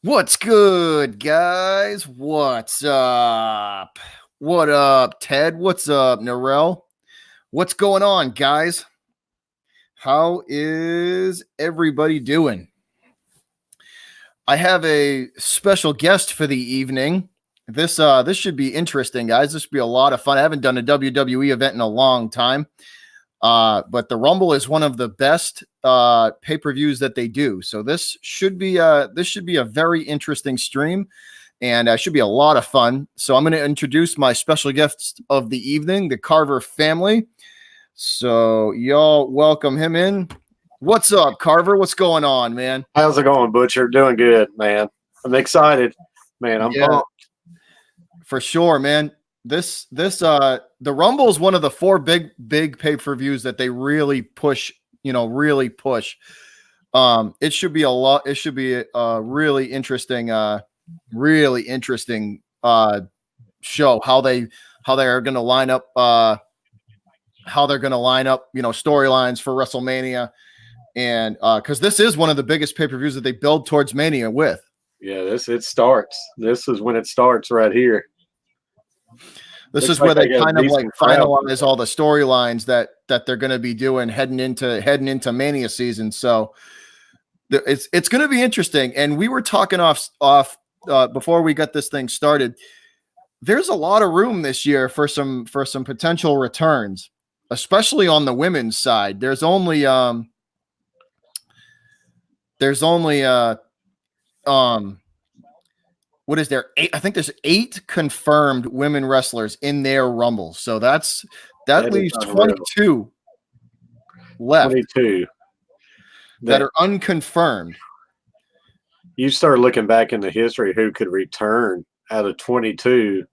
What's good, guys? What's up? What up, Ted? What's up, Narelle? What's going on, guys? How is everybody doing? I have a special guest for the evening. This should be interesting, guys. This should be a lot of fun. I haven't done a WWE event in a long time. But the Rumble is one of the best pay-per-views that they do. So this should be a very interesting stream, and should be a lot of fun. So I'm going to introduce my special guest of the evening, the Carver family. So y'all welcome him in. What's up, Carver? What's going on, man? How's it going, Butcher? Doing good, man. I'm excited, man. I'm pumped. For sure, man. The Rumble is one of the four big pay-per-views that they really push, really push. It should be a lot. It should be a really interesting show, how they are going to line up, storylines for WrestleMania. And because this is one of the biggest pay-per-views that they build towards Mania with. Yeah, it starts. This is when it starts right here. This is where they kind of like finalize all the storylines that they're going to be doing heading into Mania season. So it's going to be interesting. And we were talking off before we got this thing started. There's a lot of room this year for some potential returns, especially on the women's side. There's only what is there? I think there's 8 confirmed women wrestlers in their Rumble. So that leaves 22 left. 22 that are unconfirmed. You start looking back in the history who could return out of 22.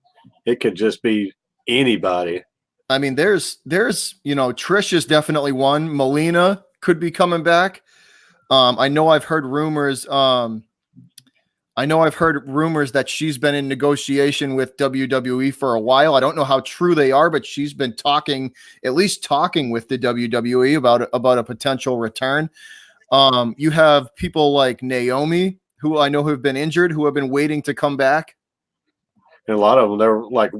It could just be anybody. I mean, there's Trish is definitely one. Melina could be coming back. I know I've heard rumors. That she's been in negotiation with WWE for a while. I don't know how true they are, but she's been at least talking with the WWE about a potential return. You have people like Naomi, who I know have been injured, who have been waiting to come back. And a lot of them, they're like,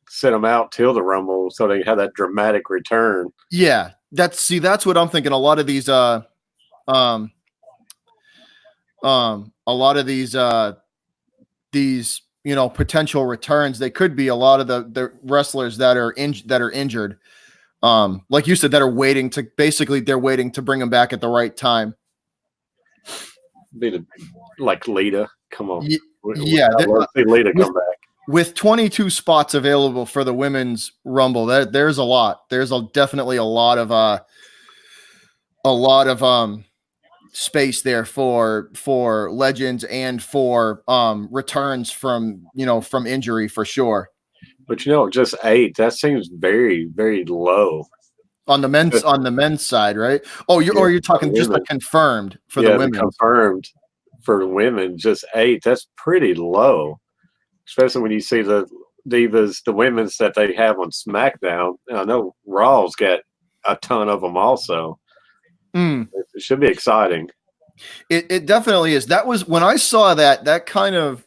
sit them out till the Rumble so they have that dramatic return. Yeah, that's what I'm thinking. A lot of these potential returns, they could be a lot of the wrestlers that are injured, like you said, that are waiting to bring them back at the right time. Like Lita, come on. Yeah, see Lita come back. With 22 spots available for the women's Rumble, there's a lot. There's definitely a lot of space there for legends and for returns from injury, for sure. But just 8, that seems very, very low on the men's side, right? You're talking just the confirmed for the women. Confirmed for the women, just 8. That's pretty low, especially when you see the divas, the women's that they have on SmackDown. And I know Raw's got a ton of them also. It should be exciting. It definitely is. That was when I saw that kind of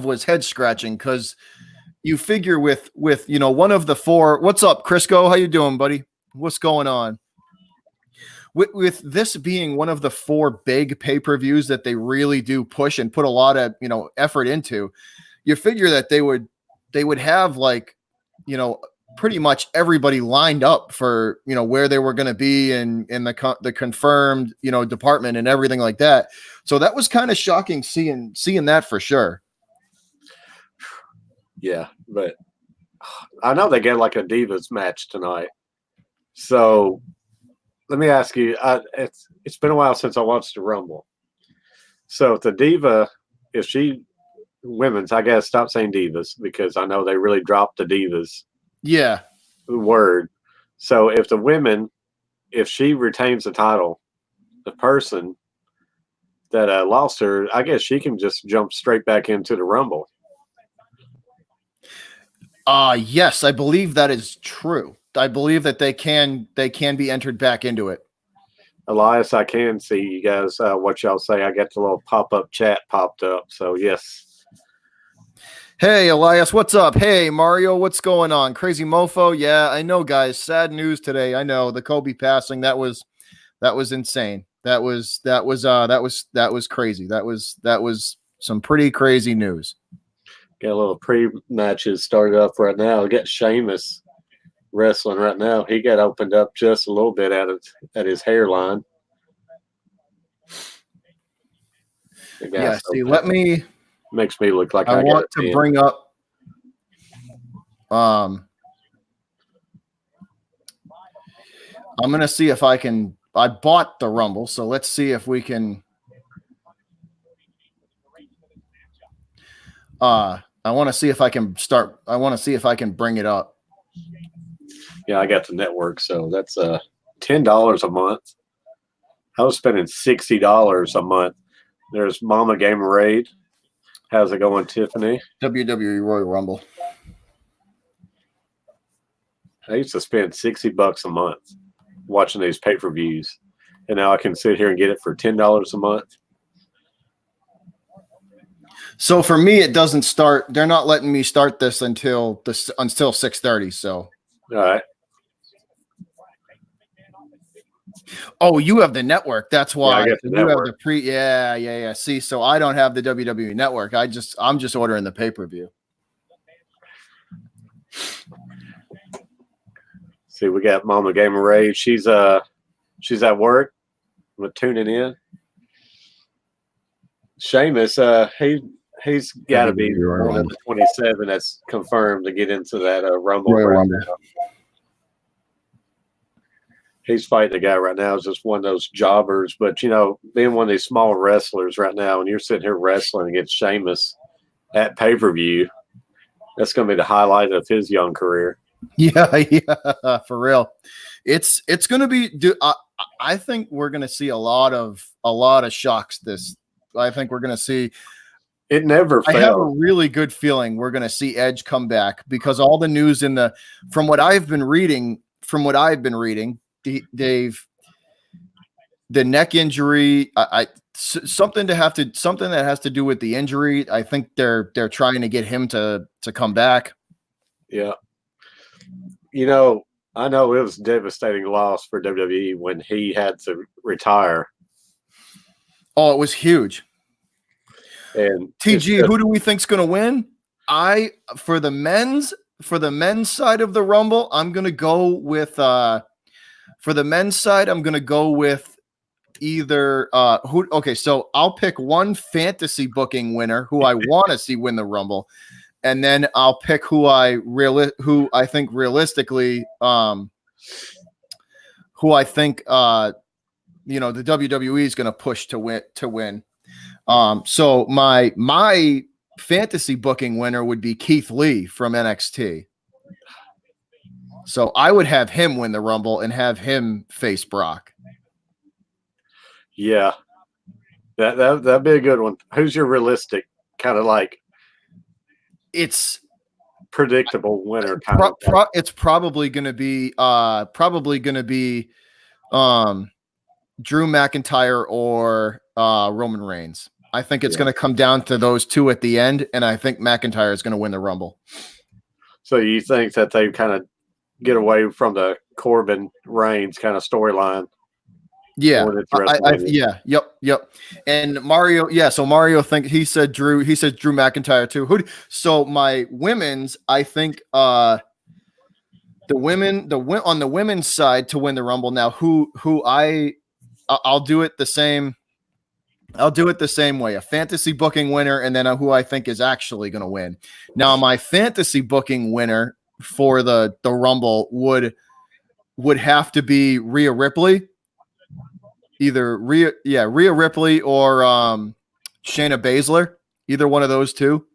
was head scratching, because you figure with one of the 4. What's up, Crisco? How you doing, buddy? What's going on? With this being one of the 4 big pay-per-views that they really do push and put a lot of effort into, you figure that they would have pretty much everybody lined up for where they were going to be in the confirmed department and everything like that. So that was kind of shocking seeing that, for sure. Yeah, but I know they get like a Divas match tonight. So let me ask you, it's been a while since I watched the Rumble. So if the Diva, if she women's, I guess stop saying Divas, because I know they really dropped the Divas. Yeah. Word. So if the women, if she retains the title, the person that lost her, I guess she can just jump straight back into the Rumble. Yes, I believe that is true. I believe that they can be entered back into it. Elias, I can see you guys. What y'all say? I got the little pop-up chat popped up. So yes. Hey, Elias, what's up? Hey, Mario, what's going on? Crazy mofo. Yeah, I know, guys. Sad news today. I know the Kobe passing. That was insane. That was crazy. That was some pretty crazy news. Got a little pre-matches started up right now. Got Sheamus wrestling right now. He got opened up just a little bit at his hairline. Yeah, see, let me makes me look like I want to bring up I'm gonna see if I can. I bought the Rumble, so let's see if we can. I want to see if I can start. I want to see if I can bring it up. Yeah, I got the network, so that's $10 a month. I was spending $60 a month. There's Mama Gamerade. How's it going, Tiffany? WWE Royal Rumble. I used to spend $60 a month watching these pay-per-views, and now I can sit here and get it for $10 a month. So for me, it doesn't start. They're not letting me start this until 6:30. So all right. Oh, you have the network. That's why I got the you network. have the pre. Yeah. See, so I don't have the WWE network. I'm just ordering the pay-per-view. See, we got Mama Gamerade. She's at work. We're tuning in. Sheamus, he's got to be one of the 27 that's confirmed to get into that Rumble. Royal Rumble. Now. He's fighting the guy right now. Is just one of those jobbers, but being one of these small wrestlers right now, and you're sitting here wrestling against Sheamus at pay-per-view, that's going to be the highlight of his young career. Yeah, for real. It's going to be. I think we're going to see a lot of shocks. I think we're going to see. It never fails. I have a really good feeling we're going to see Edge come back because all the news from what I've been reading, Dave, the neck injury, something that has to do with the injury. I think they're trying to get him to come back. Yeah. I know it was a devastating loss for WWE when he had to retire. Oh, it was huge. And TG, who do we think's going to win? For the men's side of the Rumble, I'm going to go with for the men's side, I'm going to go with either who. Okay, so I'll pick one fantasy booking winner who I want to see win the Rumble, and then I'll pick who I think realistically, who I think the WWE is going to push to win. So my fantasy booking winner would be Keith Lee from NXT. So I would have him win the Rumble and have him face Brock. Yeah, that'd be a good one. Who's your realistic kind of like? It's predictable winner. It's probably going to be Drew McIntyre or Roman Reigns. I think it's going to come down to those two at the end, and I think McIntyre is going to win the Rumble. So you think that they kind of get away from the Corbin Reigns kind of storyline? Yeah, yep. And Mario, so Mario he said Drew McIntyre too. So my women's, I think on the women's side to win the Rumble now, I'll do it the same. I'll do it the same way, a fantasy booking winner, and then who I think is actually going to win. Now, my fantasy booking winner for the Rumble would have to be Rhea Ripley. Either Rhea Ripley or Shayna Baszler. Either one of those two.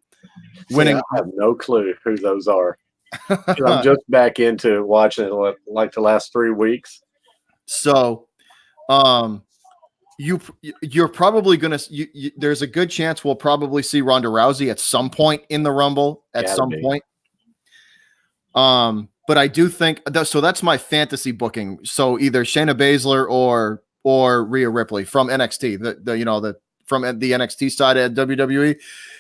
Winning. I have no clue who those are. I'm just back into watching it like the last 3 weeks. So, you're probably gonna. There's a good chance we'll probably see Ronda Rousey at some point in the Rumble. Point. But I do think so. That's my fantasy booking. So either Shayna Baszler or or Rhea Ripley from NXT. From the NXT side of WWE.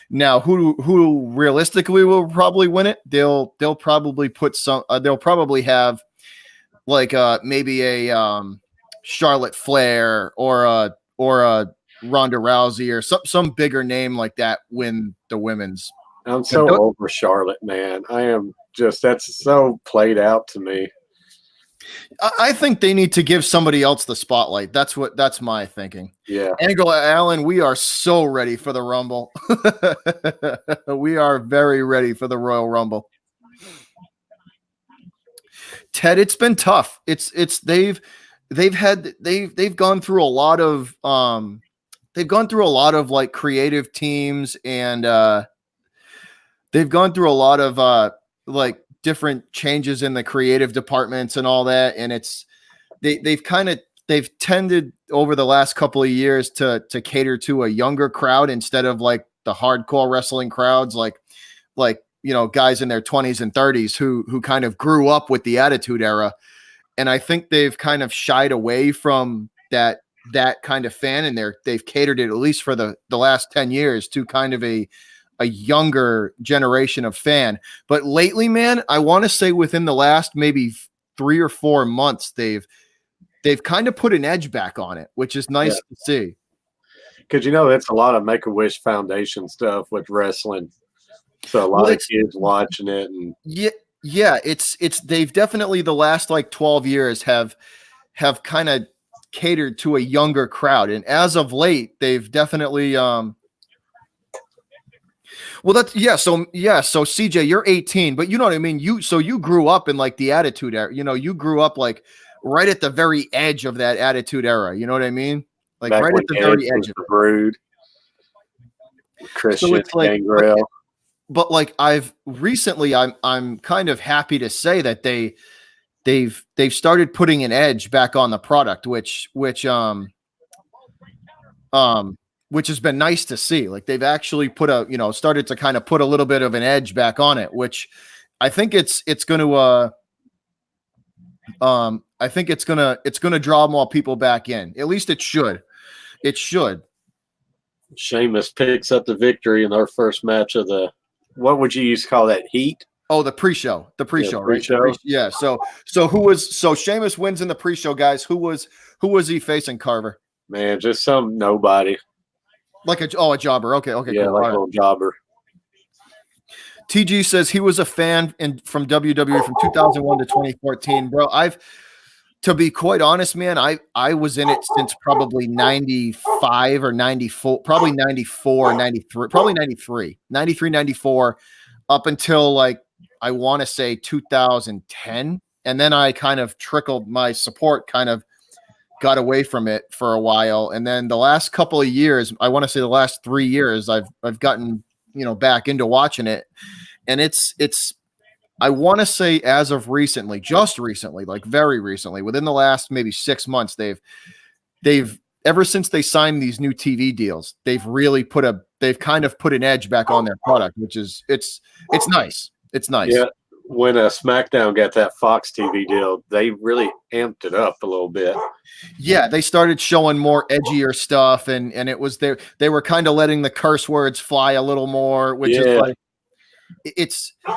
Now, who realistically will probably win it? They'll probably put some. They'll probably have like maybe a Charlotte Flair or a Ronda Rousey or some bigger name like that win the women's. I'm so over Charlotte, man. I am just, that's so played out to me. I think they need to give somebody else the spotlight. That's my thinking. Yeah. Angle Allen, we are so ready for the Rumble. We are very ready for the Royal Rumble. Ted, it's been tough. They've gone through a lot of like creative teams, and they've gone through a lot of like different changes in the creative departments and all that, and they've tended over the last couple of years to cater to a younger crowd instead of like the hardcore wrestling crowds, like guys in their 20s and 30s who kind of grew up with the Attitude Era. And I think they've kind of shied away from that kind of fan, and they've catered it, at least for the last 10 years, to kind of a younger generation of fan. But lately, man, I want to say within the last maybe 3 or 4 months, they've kind of put an edge back on it, which is nice to see. Because it's a lot of Make-A-Wish Foundation stuff with wrestling, so a lot of kids watching it, and it's they've definitely the last like 12 years have kind of catered to a younger crowd, and as of late, they've definitely Well, that's So CJ, you're 18, but you know what I mean. You grew up in like the Attitude Era. You grew up like right at the very edge of that Attitude Era. You know what I mean? Like right at the very edge of the Brood, Christian, so like, Gangrel. But like I'm kind of happy to say that they've started putting an edge back on the product, which has been nice to see. Like they've actually started to kind of put a little bit of an edge back on it, which I think it's going to draw more people back in. At least it should. It should. Sheamus picks up the victory in our first match of the, what would you used to call that, heat? Oh, the pre-show, right? Yeah. So Sheamus wins in the pre-show, guys. Who was he facing, Carver? Man, just some nobody. Like a jobber. Okay. Yeah, cool. Like a little jobber. TG says he was a fan from WWE from 2001 to 2014. Bro, to be quite honest, man, I was in it since probably 95 or 94, probably 94, 93, probably 93, 94, up until like, I want to say 2010. And then I kind of trickled, my support kind of got away from it for a while. And then the last couple of years, I want to say the last 3 years, I've gotten, back into watching it. And it's, I want to say as of recently, just recently, like very recently, within the last maybe 6 months, they've ever since they signed these new TV deals, they've kind of put an edge back on their product, which is, it's nice. It's nice. Yeah. When SmackDown got that Fox TV deal, they really amped it up a little bit. Yeah, they started showing more edgier stuff, and it was they were kind of letting the curse words fly a little more, which is like,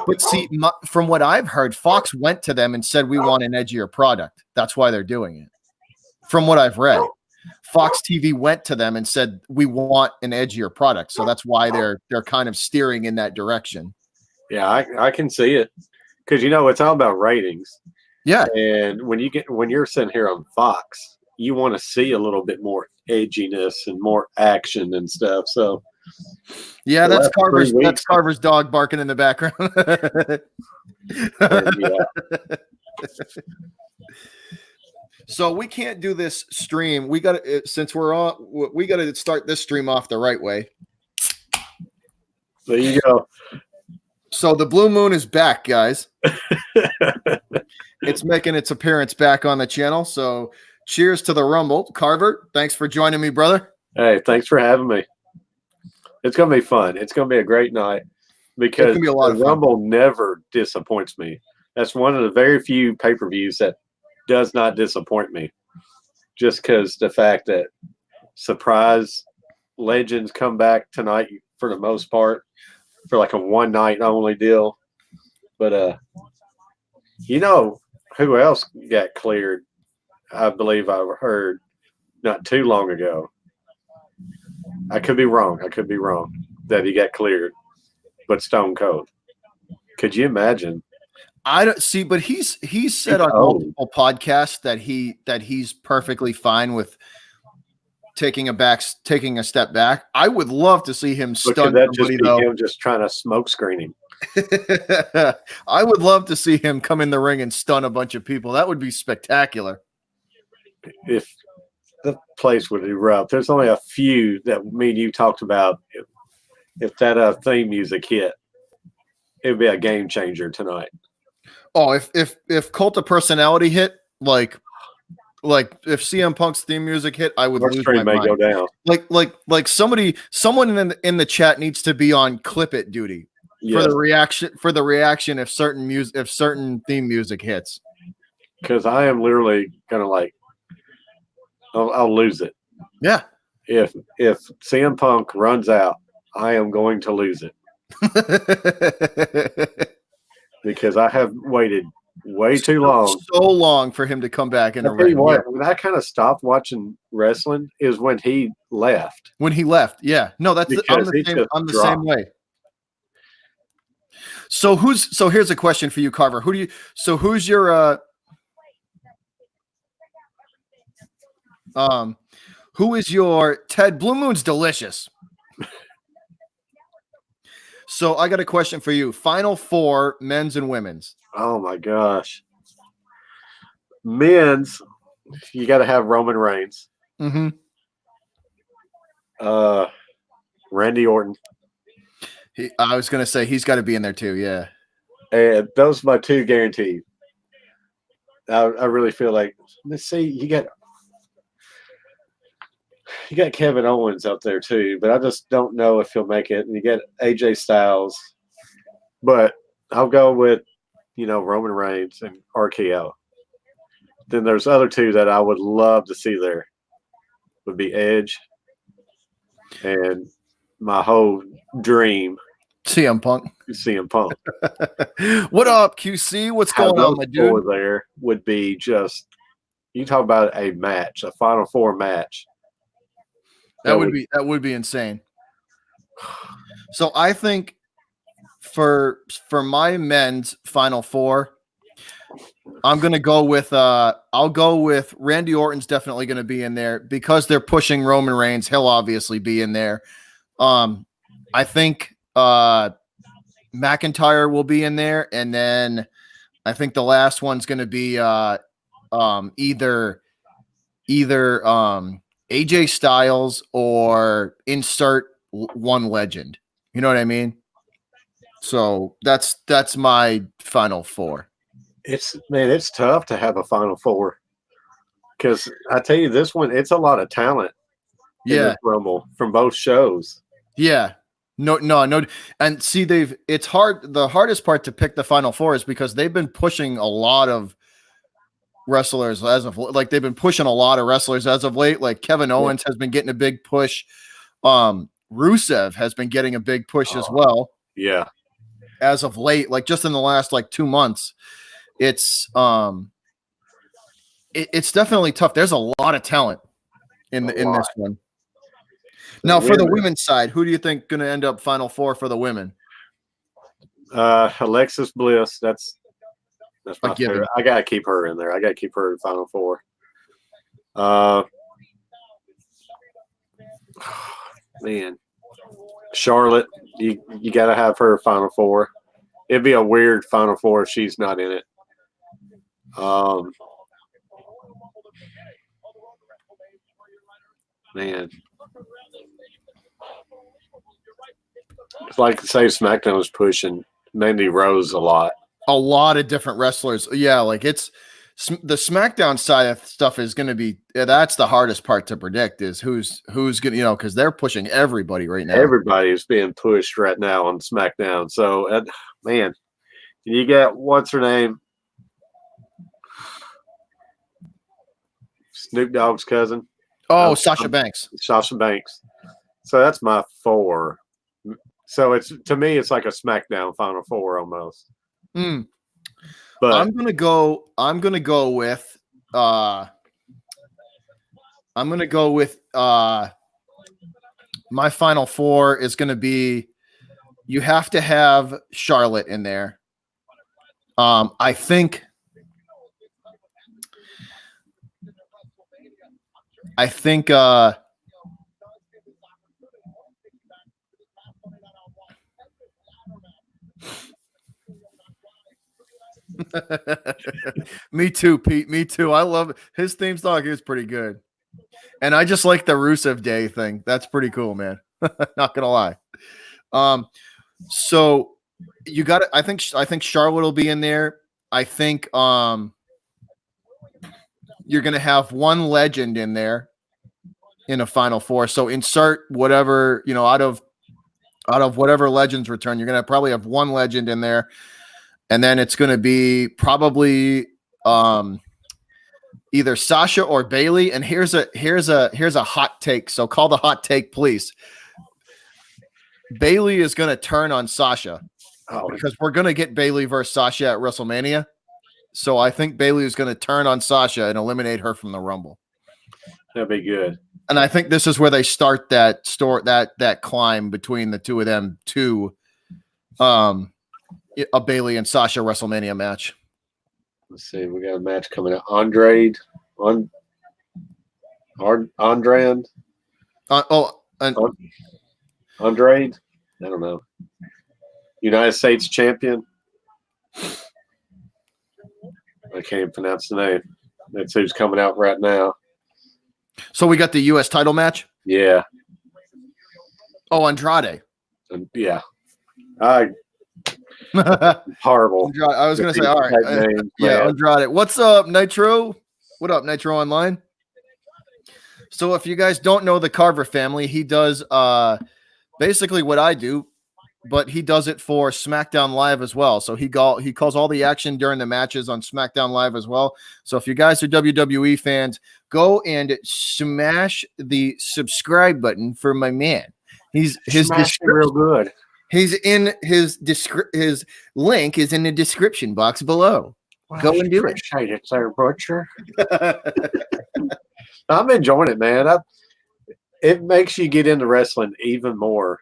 but see, from what I've heard, Fox went to them and said, we want an edgier product. That's why they're doing it. From what I've read, Fox TV went to them and said, we want an edgier product. So that's why they're kind of steering in that direction. Yeah, I can see it. Because it's all about ratings. Yeah. And when you're sitting here on Fox, you want to see a little bit more edginess and more action and stuff. So yeah, that's Carver's dog barking in the background. So we can't do this stream. We got to, since we're on, we got to start this stream off the right way. There you go. So the Blue Moon is back, guys. It's making its appearance back on the channel. So cheers to the Rumble. Carver, thanks for joining me, brother. Hey, thanks for having me. It's going to be fun. It's going to be a great night because the Rumble never disappoints me. That's one of the very few pay-per-views that does not disappoint me. just because the fact that surprise legends come back tonight for the most part for like a one night only deal. But you know who else got cleared? I believe I heard not too long ago. I could be wrong. I could be wrong that he got cleared, but Stone Cold. Could you imagine? I don't see, but he's said on multiple podcasts that he's perfectly fine with taking a step back. I would love to see him stun that somebody, just be though. him just trying to smoke screen him. I would love to see him come in the ring and stun a bunch of people. That would be spectacular. If the place would erupt, there's only a few that me and you talked about. If that theme music hit, it would be a game changer tonight. Oh, if Cult of Personality hit, like if CM Punk's theme music hit, I would lose my mind. Go down. Like someone in the chat needs to be on clip it duty for the reaction if certain theme music hits. Because I am literally gonna I'll lose it. Yeah. If CM Punk runs out, I am going to lose it. Because I have waited way too long. So long for him to come back in the ring. When I kind of stopped watching wrestling is when he left. When he left, yeah. No, I'm the same way. So here's a question for you, Carver. Who's your who is your Ted? Blue Moon's delicious. So I got a question for you. Final four, men's and women's. Oh my gosh. Men's, you got to have Roman Reigns. Mm-hmm. Randy Orton. I was going to say he's got to be in there too. Yeah. And those are my two guaranteed. I really feel like, let's see, you got Kevin Owens up there too, but I just don't know if he'll make it. And you got AJ Styles, but I'll go with, Roman Reigns and RKO. Then there's other two that I would love to see there. Would be Edge and my whole dream, CM Punk. What up, QC? What's going on, my dude? There would be just, you talk about a match, a Final Four match. That would be insane. So I think for my men's Final Four, I'm gonna go with I'll go with Randy Orton's definitely gonna be in there because they're pushing Roman Reigns. He'll obviously be in there. I think McIntyre will be in there, and then I think the last one's gonna be either AJ Styles or insert one legend. You know what I mean? So that's my Final Four. It's tough to have a Final Four because I tell you this one, it's a lot of talent. In this Rumble from both shows. Yeah. No. And see, it's hard. The hardest part to pick the Final Four is because they've been pushing a lot of wrestlers they've been pushing a lot of wrestlers as of late. Like Kevin Owens has been getting a big push. Rusev has been getting a big push as well. Yeah. As of late, like just in the last 2 months, it's definitely tough. There's a lot of talent in this one. Now, for the women's side, who do you think going to end up Final Four for the women? Alexis Bliss. That's my favorite. I gotta keep her in there. I gotta keep her in Final Four. Man, Charlotte, you gotta have her Final Four. It'd be a weird Final Four if she's not in it. Man, it's like say SmackDown was pushing Mandy Rose a lot. A lot of different wrestlers. Yeah, like it's the SmackDown side of stuff is going to be that's the hardest part to predict is who's going to, because they're pushing everybody right now. Everybody's being pushed right now on SmackDown. So, man, you got what's her name? Snoop Dogg's cousin. Oh, Sasha Banks. Sasha Banks. So that's my 4. So to me, it's like a SmackDown Final Four almost. But I'm gonna go with my Final Four is gonna be, you have to have Charlotte in there. I think me too, Pete. Me too. I love it. His theme song is pretty good. And I just like the Rusev Day thing. That's pretty cool, man. Not gonna lie. So you got it. I think Charlotte will be in there. I think you're gonna have one legend in there in a Final Four. So insert whatever, out of whatever legends return, you're gonna probably have one legend in there. And then it's gonna be probably either Sasha or Bailey. And here's a hot take. So call the hot take, please. Bailey is going to turn on Sasha because we're going to get Bailey versus Sasha at WrestleMania. So I think Bailey is going to turn on Sasha and eliminate her from the Rumble. That'd be good. And I think this is where they start that climb between the two of them to a Bailey and Sasha WrestleMania match. Let's see. We got a match coming up. Andrade. Andrade. I don't know. United States champion. I can't pronounce the name. That's who's coming out right now. So we got the U.S. title match? Yeah. Oh, Andrade. Yeah. Horrible. I was going to say, all right. Yeah, Andrade. What's up, Nitro? What up, Nitro Online? So if you guys don't know the Carver family, he does basically what I do, but he does it for SmackDown Live as well. So he calls all the action during the matches on SmackDown Live as well. So if you guys are WWE fans, go and smash the subscribe button for my man. His real good. He's in his link is in the description box below. Well, go and do it. Appreciate it, sir, Butcher. I'm enjoying it, man. It makes you get into wrestling even more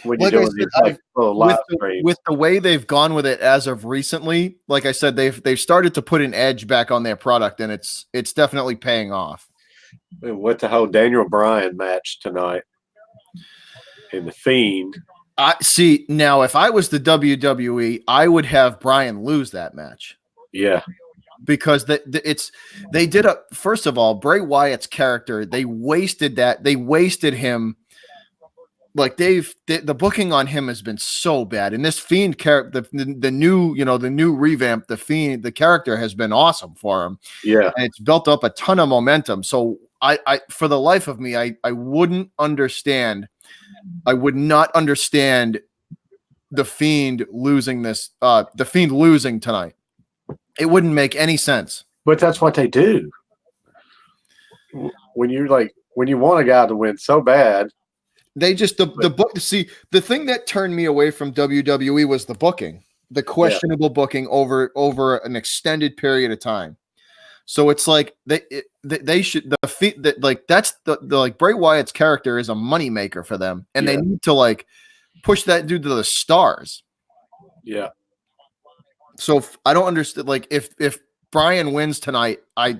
when you're doing these live streams. With the way they've gone with it as of recently, like I said, they've started to put an edge back on their product, and it's definitely paying off. With the whole Daniel Bryan match tonight and the Fiend. I see. Now, if I was the WWE, I would have Bryan lose that match. Yeah. Because they did first of all, Bray Wyatt's character, they wasted that. They wasted him. Like the booking on him has been so bad. And this Fiend character, the new revamp, the Fiend, the character has been awesome for him. Yeah. And it's built up a ton of momentum. So I for the life of me, I wouldn't understand. I would not understand the Fiend losing tonight. It wouldn't make any sense. But that's what they do. When you want a guy to win so bad, they just the book. See, the thing that turned me away from WWE was the booking, the questionable booking over an extended period of time. So it's like they should that's the Bray Wyatt's character is a moneymaker for them, and they need to push that dude to the stars. Yeah. So I don't understand. If Bryan wins tonight,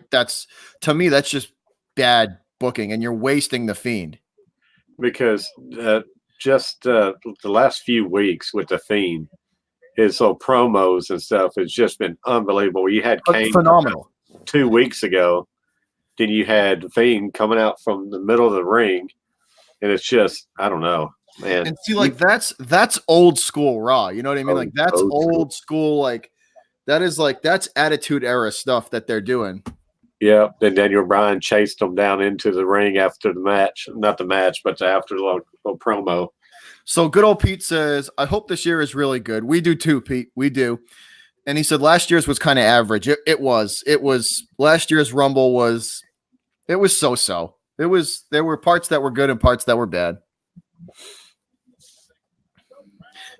that's just bad booking, and you're wasting the Fiend. Because just the last few weeks with the Fiend, his little promos and stuff has just been unbelievable. You had Kane phenomenal 2 weeks ago, then you had the Fiend coming out from the middle of the ring, and it's just I don't know. Man. And see, that's old school Raw. You know what I mean? That's old school. That's Attitude Era stuff that they're doing. Yeah. Then Daniel Bryan chased them down into the ring after the match. Not the match, but after the little promo. So good old Pete says, I hope this year is really good. We do too, Pete. We do. And he said last year's was kind of average. It was. Last year's Rumble was It was so. There were parts that were good and parts that were bad.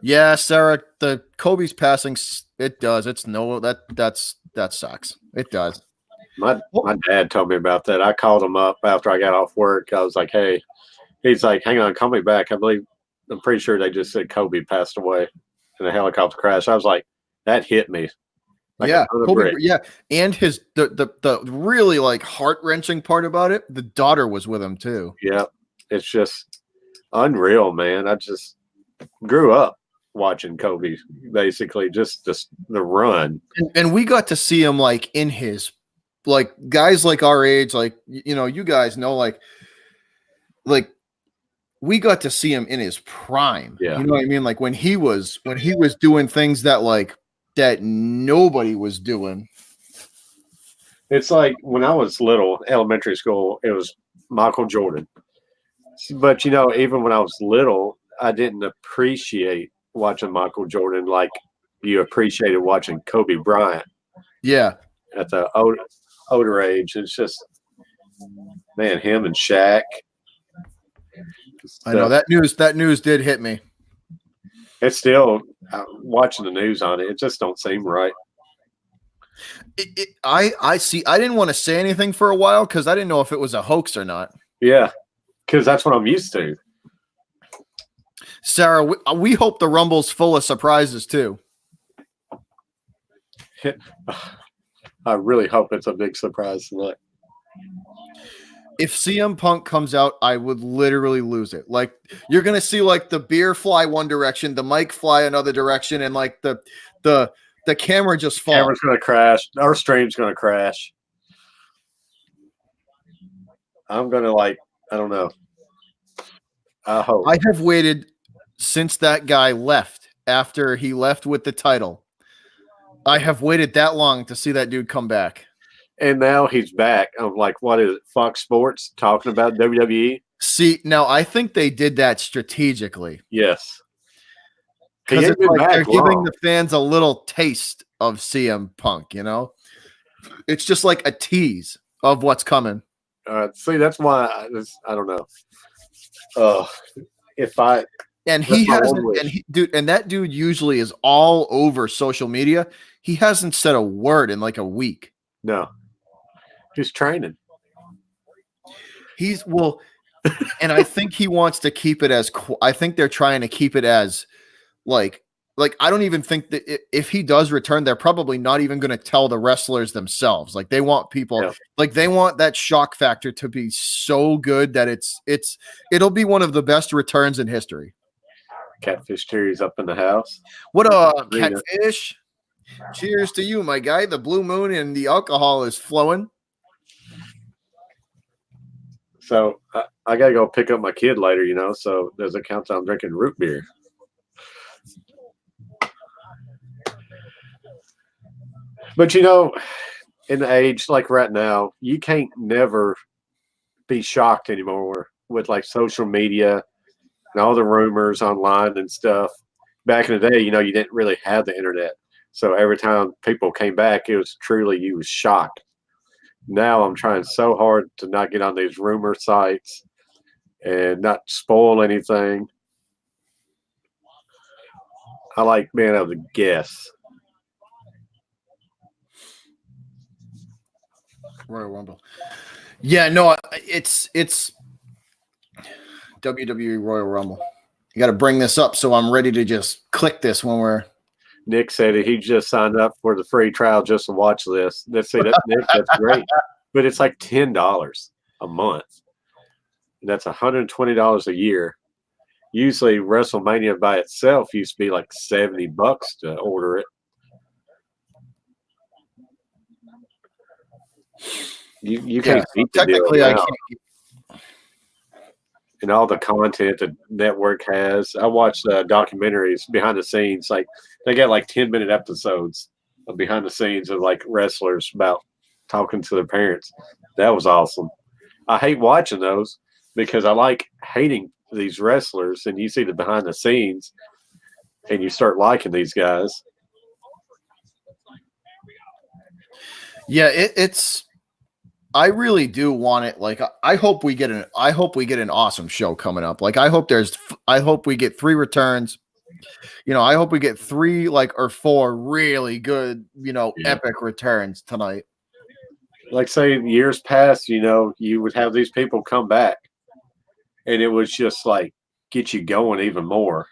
Yeah, Sarah, the Kobe's passing, it does. It's no that sucks. It does. My dad told me about that. I called him up after I got off work. I was like, "Hey," he's like, "Hang on, call me back." I'm pretty sure they just said Kobe passed away in a helicopter crash. I was like, that hit me like a Yeah, ton of Kobe. bricks. Yeah, and his the really like heart wrenching part about it, the daughter was with him too. Yeah, it's just unreal, man. I just grew up watching Kobe, basically, just the run. And we got to see him like in his like guys like our age, like you guys know, like we got to see him in his prime. Yeah. You know what I mean? Like when he was doing things that nobody was doing. It's like when I was little, elementary school, it was Michael Jordan. But even when I was little, I didn't appreciate watching Michael Jordan like you appreciated watching Kobe Bryant Yeah. at the older age. It's just, man, him and Shaq. I know that news did hit me. It's still watching the news on it. It just don't seem right. I see. I didn't want to say anything for a while because I didn't know if it was a hoax or not. Yeah, because that's what I'm used to. Sarah, we hope the Rumble's full of surprises too. I really hope it's a big surprise tonight. If CM Punk comes out, I would literally lose it. Like you're gonna see like the beer fly one direction, the mic fly another direction, and like the camera just falls. Camera's gonna crash. Our stream's gonna crash. I'm gonna I don't know. I hope. I have waited since that guy left. After he left with the title, I have waited that long to see that dude come back. And now he's back. I'm like, what is it? Fox Sports talking about WWE? See, now I think they did that strategically. Yes. Because it's like they're giving the fans a little taste of CM Punk, It's just like a tease of what's coming. See, that's why I don't know. And he hasn't, and that dude usually is all over social media. He hasn't said a word in like a week. No. He's training. And I think he wants to keep it as. I think they're trying to keep it as, like I don't even think that if he does return, they're probably not even going to tell the wrestlers themselves. Like they want people, they want that shock factor to be so good that it'll be one of the best returns in history. Catfish Terry's up in the house. What up, Catfish? Cheers to you, my guy. The blue moon and the alcohol is flowing. So I got to go pick up my kid later, so there's a countdown drinking root beer. But, in the age like right now, you can't never be shocked anymore with like social media and all the rumors online and stuff. Back in the day, you didn't really have the internet. So every time people came back, it was truly, you was shocked. Now I'm trying so hard to not get on these rumor sites and not spoil anything. I like being able to guess. Royal Rumble. Yeah, no, it's WWE Royal Rumble. You got to bring this up so I'm ready to just click this when we're. Nick said he just signed up for the free trial just to watch this. Let's say that's Nick. That's great, but it's like $10 a month. And that's $120 a year. Usually, WrestleMania by itself used to be like $70 to order it. You can't beat the technically deal I now. can't. And all the content the network has. I watched documentaries behind the scenes. Like they got like 10-minute episodes of behind the scenes of like wrestlers about talking to their parents. That was awesome. I hate watching those because I like hating these wrestlers, and you see the behind the scenes and you start liking these guys. Yeah, it's I really do want it. Like, I hope we get an awesome show coming up. Like, I hope we get 3 returns. I hope we get 3 or 4 really good, Yeah. epic returns tonight. Like say years past, you would have these people come back, and it was just like get you going even more.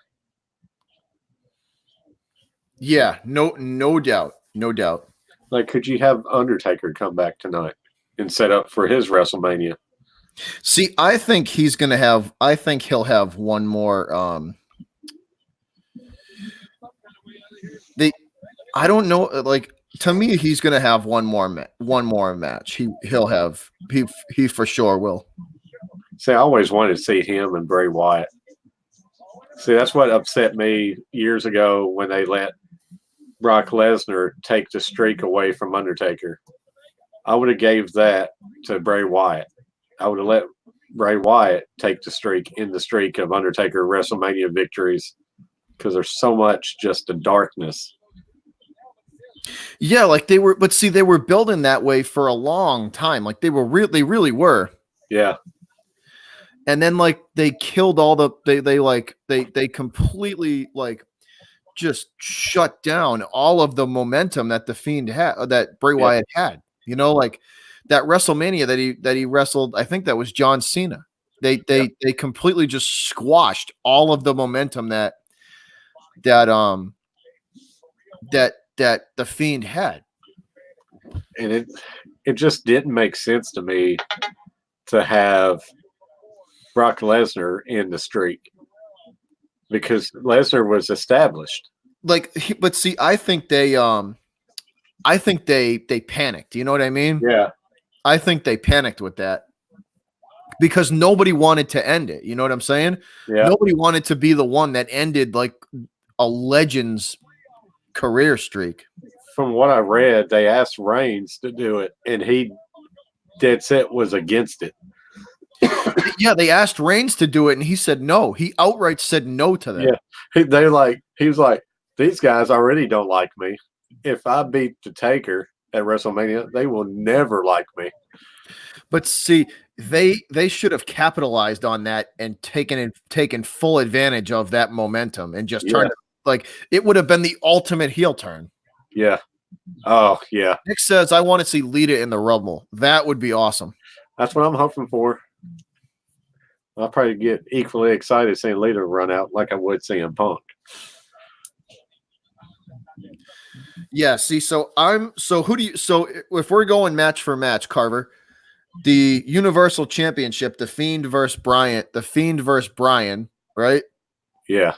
Yeah, no doubt. No doubt. Like, could you have Undertaker come back tonight and set up for his WrestleMania? See, I think he'll have one more they I don't know, like, to me he's going to have one more match. He for sure will. See, I always wanted to see him and Bray Wyatt. See, that's what upset me years ago when they let Brock Lesnar take the streak away from Undertaker. I would have gave that to Bray Wyatt. I would have let Bray Wyatt take the streak of Undertaker WrestleMania victories, because there's so much just the darkness. Yeah, like they were building that way for a long time. Like they really were. Yeah. And then they killed all they completely just shut down all of the momentum that the Fiend had, that Bray Wyatt had. That WrestleMania that he wrestled, I think that was John Cena. They completely just squashed all of the momentum that the Fiend had. And it just didn't make sense to me to have Brock Lesnar in the streak, because Lesnar was established. But see, I think they panicked. You know what I mean? Yeah. I think they panicked with that because nobody wanted to end it. You know what I'm saying? Yeah. Nobody wanted to be the one that ended like a legend's career streak. From what I read, they asked Reigns to do it, and he dead set was against it. Yeah, they asked Reigns to do it, and he said no. He outright said no to that. Yeah, he was like, these guys already don't like me. If I beat the Taker at WrestleMania, they will never like me. But see, they should have capitalized on that and taken full advantage of that momentum and just turned it, it would have been the ultimate heel turn. Yeah. Oh, yeah. Nick says, I want to see Lita in the Rumble. That would be awesome. That's what I'm hoping for. I'll probably get equally excited seeing Lita run out like I would seeing Punk. Yeah, see, so if we're going match for match, Carver, the Universal Championship, the Fiend versus Bryan, right? Yeah.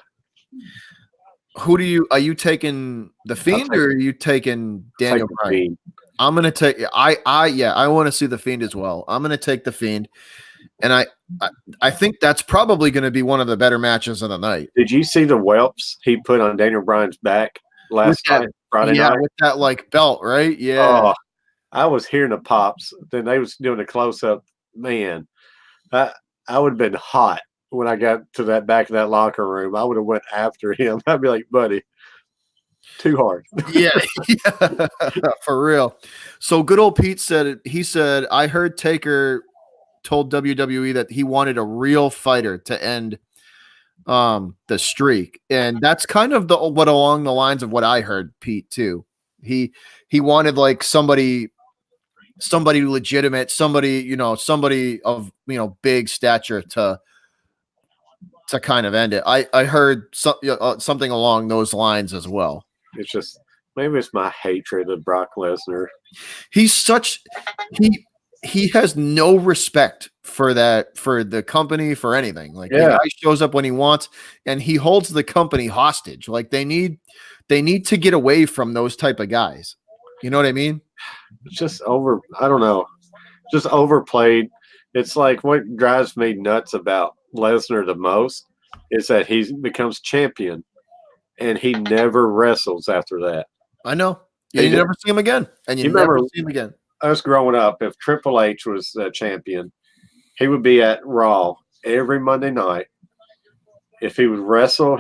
Are you taking the Fiend or are you taking Daniel Bryan? I'm gonna take I want to see the Fiend as well. I'm gonna take the Fiend, and I think that's probably gonna be one of the better matches of the night. Did you see the whelps he put on Daniel Bryan's back last night, Friday night? With that belt, right? Yeah. Oh, I was hearing the pops. Then they was doing a close up. Man, I would have been hot when I got to that back of that locker room. I would have went after him. I'd be like, buddy, too hard. Yeah, for real. So good old Pete said, I heard Taker told WWE that he wanted a real fighter to end the streak. And that's kind of what along the lines of what I heard, Pete, too. He wanted somebody legitimate, somebody of big stature to kind of end it. I heard something along those lines as well. It's just maybe it's my hatred of Brock Lesnar. He has no respect for the company, for anything. The guy shows up when he wants, and he holds the company hostage. They need to get away from those type of guys. You know what I mean? It's just I don't know, just overplayed. It's like what drives me nuts about Lesnar the most is that he becomes champion and he never wrestles after that. I know. Yeah, you never see him again. And you never see him again. Us growing up, if Triple H was the champion, he would be at Raw every Monday night. If he would wrestle,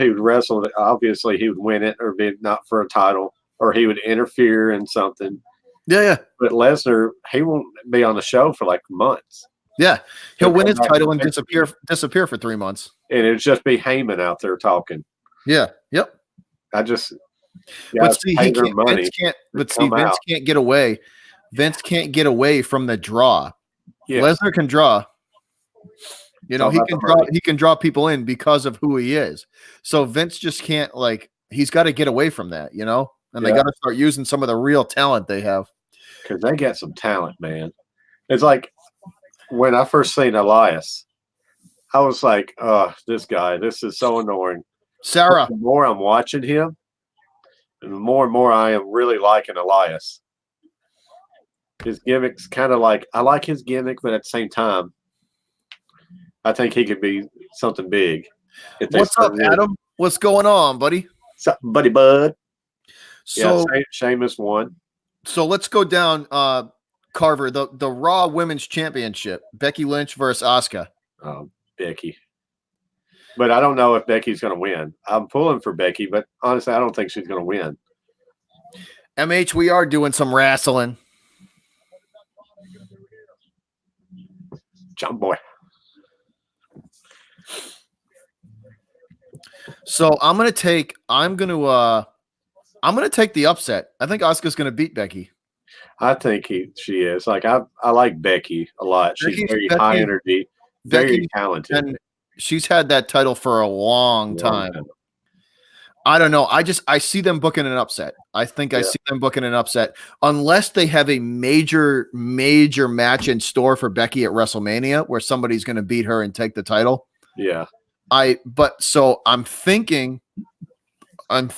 obviously he would win it or be not for a title, or he would interfere in something. Yeah, yeah, But Lesnar, he won't be on the show for like months. yeah. He'll win come his back title and eventually, disappear for 3 months. and it'd just be Heyman out there talking. Yeah, yep. I just But guys see, pay he their can't. Vince money can't. to But see, come Vince out. can't get away. Vince can't get away from the draw. Yeah, Lesnar can draw. You it's know, all he about can the draw. money He can draw people in because of who he is. So Vince just can't like. He's got to get away from that. You know, and they Yeah. got to start using some of the real talent they have. because they got some talent, man. It's like when I first seen Elias, I was like, "Oh, this guy, this is so annoying." Sarah, The more I'm watching him, and the more I am really liking Elias. His gimmick's kind of like I like his gimmick, but at the same time, I think he could be something big. If they what's up, start really, Adam? What's going on, buddy? something, buddy bud. Yeah, So, Sheamus won. so let's go down. Carver, the Raw Women's Championship, Becky Lynch versus Asuka. Becky. But I don't know if Becky's going to win. I'm pulling for Becky, but honestly, I don't think she's going to win. MH, we are doing some wrestling. Jump boy. So I'm gonna take the upset. I think Asuka's gonna beat Becky. I think she is. Like I like Becky a lot. She's very high energy, very talented. And she's had that title for a long time. I don't know. I see them booking an upset. I think I see them booking an upset unless they have a major match in store for Becky at WrestleMania where somebody's going to beat her and take the title. Yeah. So I'm thinking that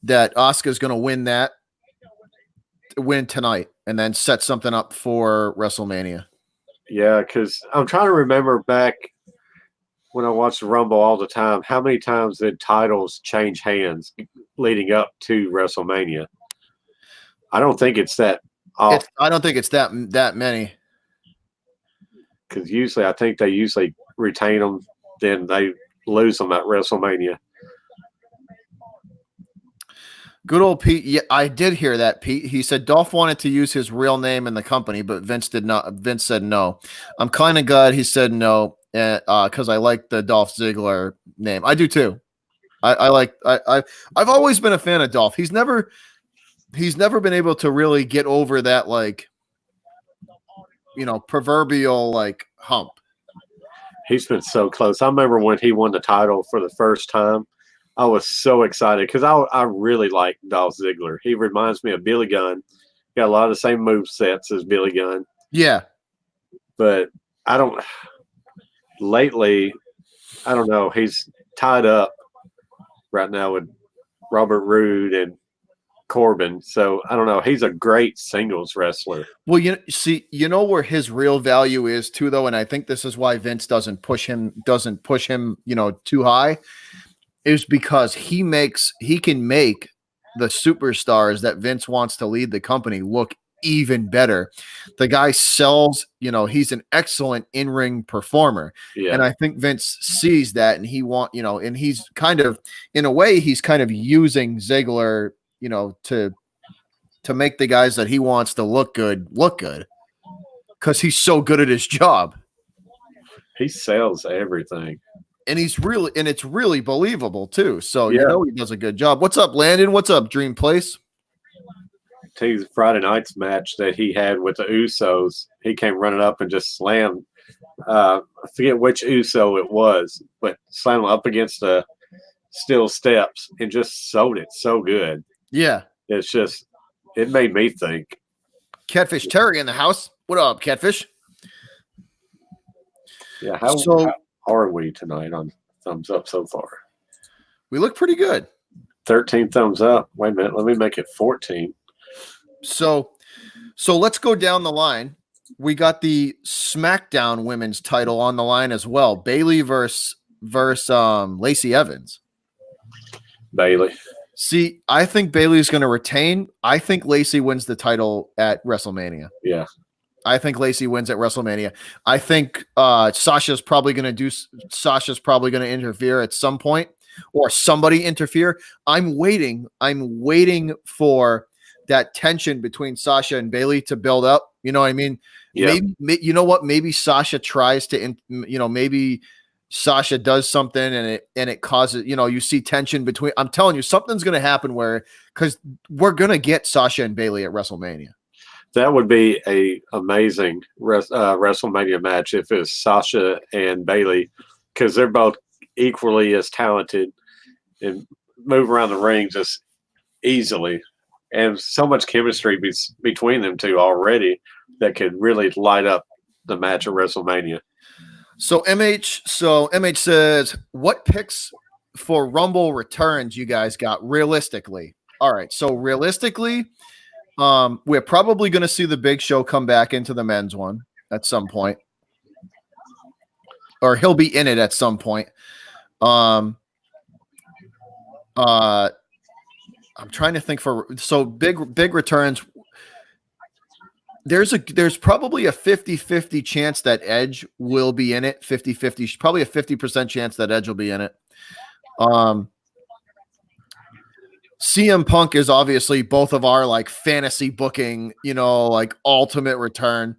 Asuka's going to win tonight and then set something up for WrestleMania. Yeah, because I'm trying to remember back when I watched the Rumble all the time, how many times did titles change hands leading up to WrestleMania? I don't think it's that often. I don't think it's that many. Because usually, I think they usually retain them, then they lose them at WrestleMania. Good old Pete. Yeah, I did hear that, Pete. He said Dolph wanted to use his real name in the company, but Vince did not. Vince said no. I'm kind of glad he said no, because I like the Dolph Ziggler name. I do too. I've always been a fan of Dolph. He's never been able to really get over that, like, proverbial like hump. He's been so close. I remember when he won the title for the first time. I was so excited because I really like Dolph Ziggler. He reminds me of Billy Gunn. Got a lot of the same move sets as Billy Gunn. Yeah. But lately, I don't know. He's tied up right now with Robert Roode and Corbin. So I don't know. He's a great singles wrestler. Well, you know where his real value is too, though, and I think this is why Vince doesn't push him, too high. Is because he can make the superstars that Vince wants to lead the company look even better. The guy sells, he's an excellent in-ring performer. Yeah. And I think Vince sees that and and he's kind of, in a way, he's kind of using Ziggler, to make the guys that he wants to look good because he's so good at his job. He sells everything. And it's really believable too. So he does a good job. What's up, Landon? What's up, Dream Place? Tell you the Friday night's match that he had with the Usos. He came running up and just slammed. I forget which Uso it was, but slammed him up against the steel steps and just sold it so good. Yeah, it's just it made me think. Catfish Terry in the house. What up, Catfish? Yeah, how are we tonight on thumbs up so far? We look pretty good. 13 thumbs up. Wait a minute. Let me make it 14. So let's go down the line. We got the SmackDown Women's title on the line as well. Bayley versus Lacey Evans. Bayley. See, I think Bayley's going to retain. I think Lacey wins the title at WrestleMania. Yeah. I think Lacey wins at WrestleMania. I think Sasha's probably going to interfere at some point. or somebody interfere. I'm waiting for that tension between Sasha and Bailey to build up. You know what I mean? Yeah. Maybe you know what? Maybe Sasha tries to, maybe Sasha does something and it causes, you see tension between. I'm telling you, something's going to happen because we're going to get Sasha and Bailey at WrestleMania. That would be a amazing WrestleMania match if it's Sasha and Bailey, because they're both equally as talented and move around the ring just easily, and so much chemistry between them two already that could really light up the match at WrestleMania. So MH says, what picks for Rumble returns you guys got realistically? All right, so realistically, we're probably going to see the Big Show come back into the men's one at some point, or he'll be in it at some point. I'm trying to think big returns. There's probably a 50-50 chance that Edge will be in it. 50-50, probably a 50% chance that Edge will be in it. CM Punk is obviously both of our like fantasy booking, like ultimate return.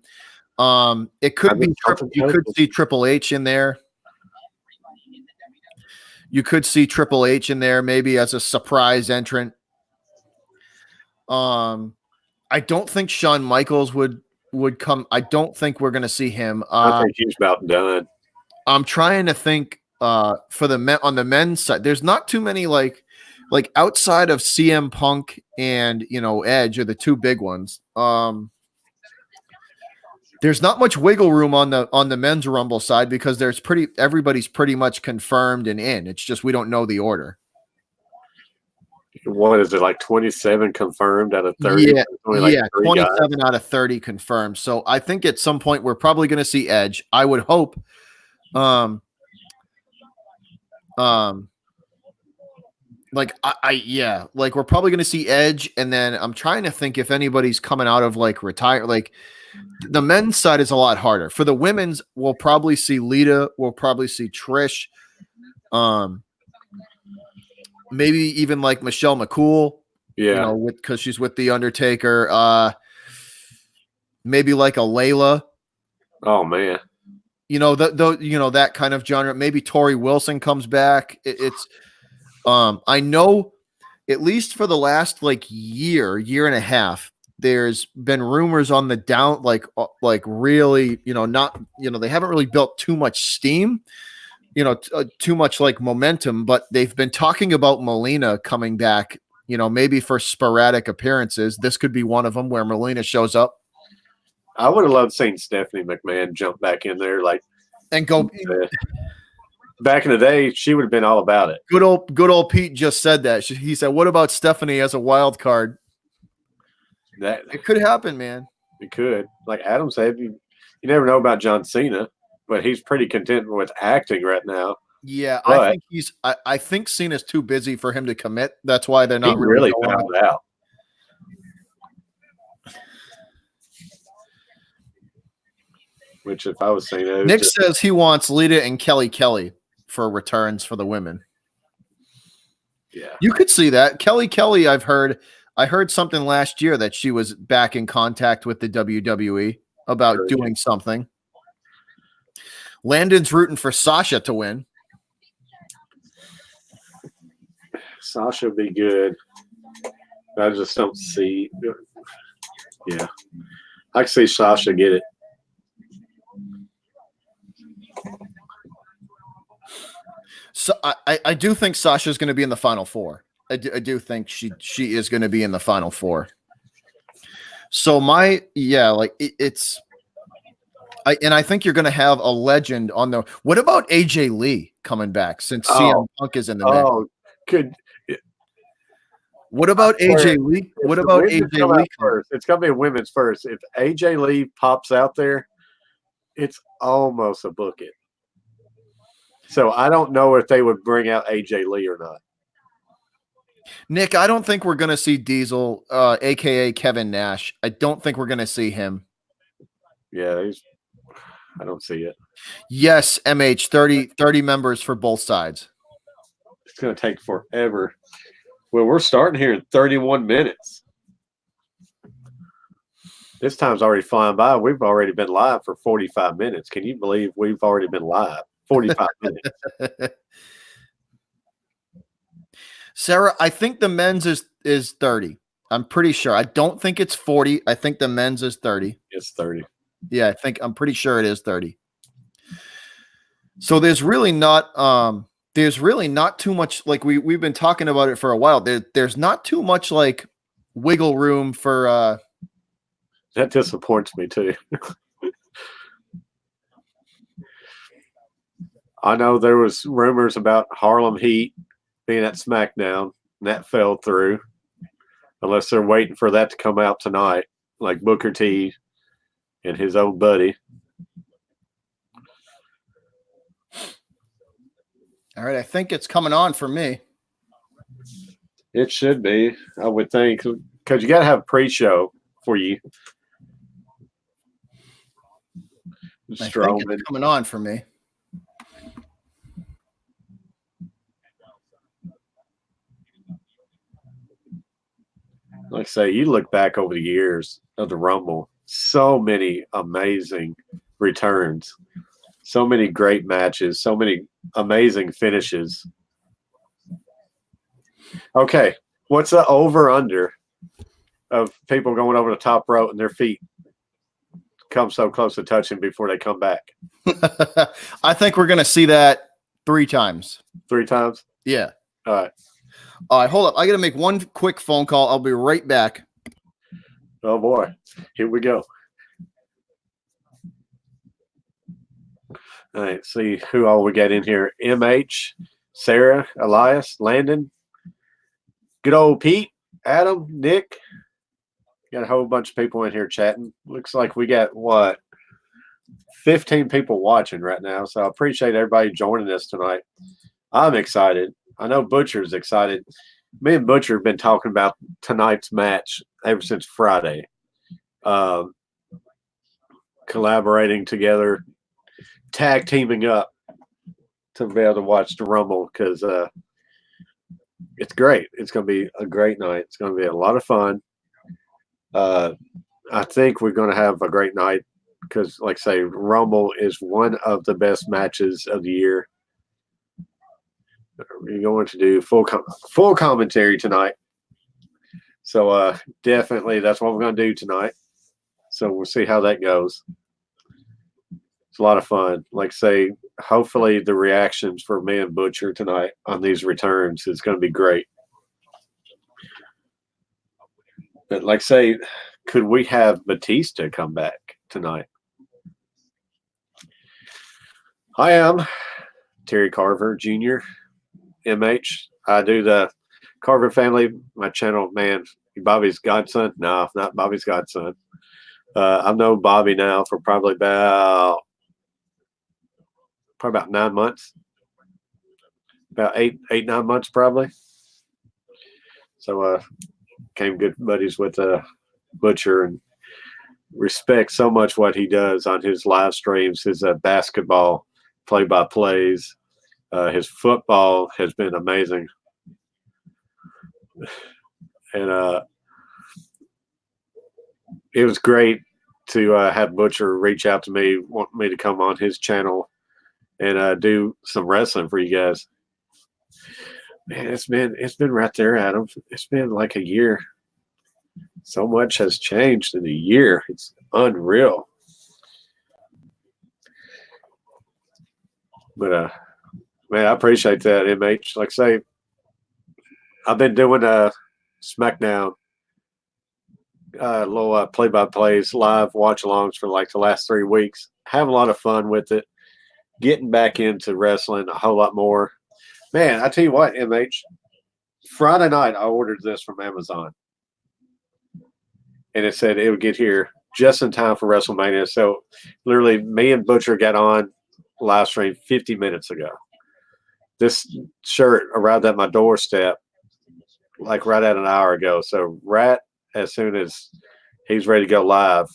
It could be you could see Triple H in there. You could see Triple H in there maybe as a surprise entrant. I don't think Shawn Michaels would come. I don't think we're going to see him. I think he's about done. I'm trying to think for the men on the men's side. There's not too many like outside of CM Punk and Edge are the two big ones. There's not much wiggle room on the men's Rumble side because everybody's pretty much confirmed and in. It's just we don't know the order. What is it, like 27 confirmed out of 30? Yeah, like 27 out of 30 confirmed. So I think at some point we're probably going to see Edge. I would hope. Like we're probably going to see Edge, and then I'm trying to think if anybody's coming out of like retire. Like the men's side is a lot harder. For the women's, we'll probably see Lita. We'll probably see Trish. Maybe even like Michelle McCool. Yeah, because she's with the Undertaker. Maybe like a Layla. Oh man. That kind of genre. Maybe Tori Wilson comes back. I know at least for the last like year and a half, there's been rumors on the down, like really, not, they haven't really built too much steam, too much like momentum, but they've been talking about Melina coming back, maybe for sporadic appearances. This could be one of them where Melina shows up. I would have loved seeing Stephanie McMahon jump back in there, and go. Back in the day, she would have been all about it. Good old Pete just said that. He said, "What about Stephanie as a wild card?" It could happen, man. It could. Like Adam said, you never know about John Cena, but he's pretty content with acting right now. Yeah, but I think Cena's too busy for him to commit. That's why they're not really found out. Which, if I was Cena, Nick says he wants Lita and Kelly for returns for the women. Yeah, you could see that. Kelly, I heard something last year that she was back in contact with the WWE about doing something. Landon's rooting for Sasha to win. Sasha would be good. I just don't see. Yeah, I can see Sasha get it. So I do think Sasha's going to be in the Final Four. I do think she is going to be in the Final Four. So I think you're going to have a legend on the. What about AJ Lee coming back since CM Punk is in the mix? Oh, good. What about AJ Lee? What about AJ Lee first? It's going to be a women's first. If AJ Lee pops out there, it's almost a book it. So I don't know if they would bring out AJ Lee or not. Nick, I don't think we're going to see Diesel, a.k.a. Kevin Nash. I don't think we're going to see him. Yeah, I don't see it. Yes, MH, 30 members for both sides. It's going to take forever. Well, we're starting here in 31 minutes. This time's already flying by. We've already been live for 45 minutes. Can you believe we've already been live 45 minutes? Sarah, I think the men's is 30. I'm pretty sure. I don't think it's 40. I think the men's is 30. It's 30. Yeah, I'm pretty sure it is 30. So there's really not too much, like we've been talking about it for a while. There's not too much like wiggle room for that disappoints me too. I know there was rumors about Harlem Heat being at SmackDown, and that fell through. Unless they're waiting for that to come out tonight, like Booker T and his old buddy. All right, I think it's coming on for me. It should be, I would think, because you got to have a pre-show for you. I think it's coming on for me. Like I say, you look back over the years of the Rumble, so many amazing returns, so many great matches, so many amazing finishes. Okay, what's the over-under of people going over the top rope and their feet come so close to touching before they come back? I think we're going to see that 3 times. 3 times? Yeah. All right. All right, hold up. I got to make one quick phone call. I'll be right back. Oh, boy. Here we go. All right, see who all we got in here. MH, Sarah, Elias, Landon, good old Pete, Adam, Nick. Got a whole bunch of people in here chatting. Looks like we got, 15 people watching right now. So I appreciate everybody joining us tonight. I'm excited. I know Butcher's excited. Me and Butcher have been talking about tonight's match ever since Friday. Collaborating together, tag teaming up to be able to watch the Rumble because it's great. It's going to be a great night. It's going to be a lot of fun. I think we're going to have a great night because, like I say, Rumble is one of the best matches of the year. We're going to do full commentary tonight. So definitely that's what we're going to do tonight. So we'll see how that goes. It's a lot of fun. Like I say, hopefully the reactions for me and Butcher tonight on these returns is going to be great. But like I say, could we have Batista come back tonight? I am Terry Carver Jr., MH. I do the Carver family, my channel, man. Bobby's godson? No, not Bobby's godson. I've known Bobby now for probably about 9 months. About eight, 9 months probably. So became good buddies with Butcher and respect so much what he does on his live streams, his basketball play-by-plays. His football has been amazing. And it was great to have Butcher reach out to me, want me to come on his channel and do some wrestling for you guys. Man, it's been right there, Adam. It's been like a year. So much has changed in a year. It's unreal. But man, I appreciate that, MH. Like I say, I've been doing SmackDown little play-by-plays, live watch-alongs for like the last 3 weeks. Having a lot of fun with it. Getting back into wrestling a whole lot more. Man, I tell you what, MH, Friday night I ordered this from Amazon. And it said it would get here just in time for WrestleMania. So literally me and Butcher got on live stream 50 minutes ago. This shirt arrived at my doorstep like right at an hour ago. So right as soon as he's ready to go live,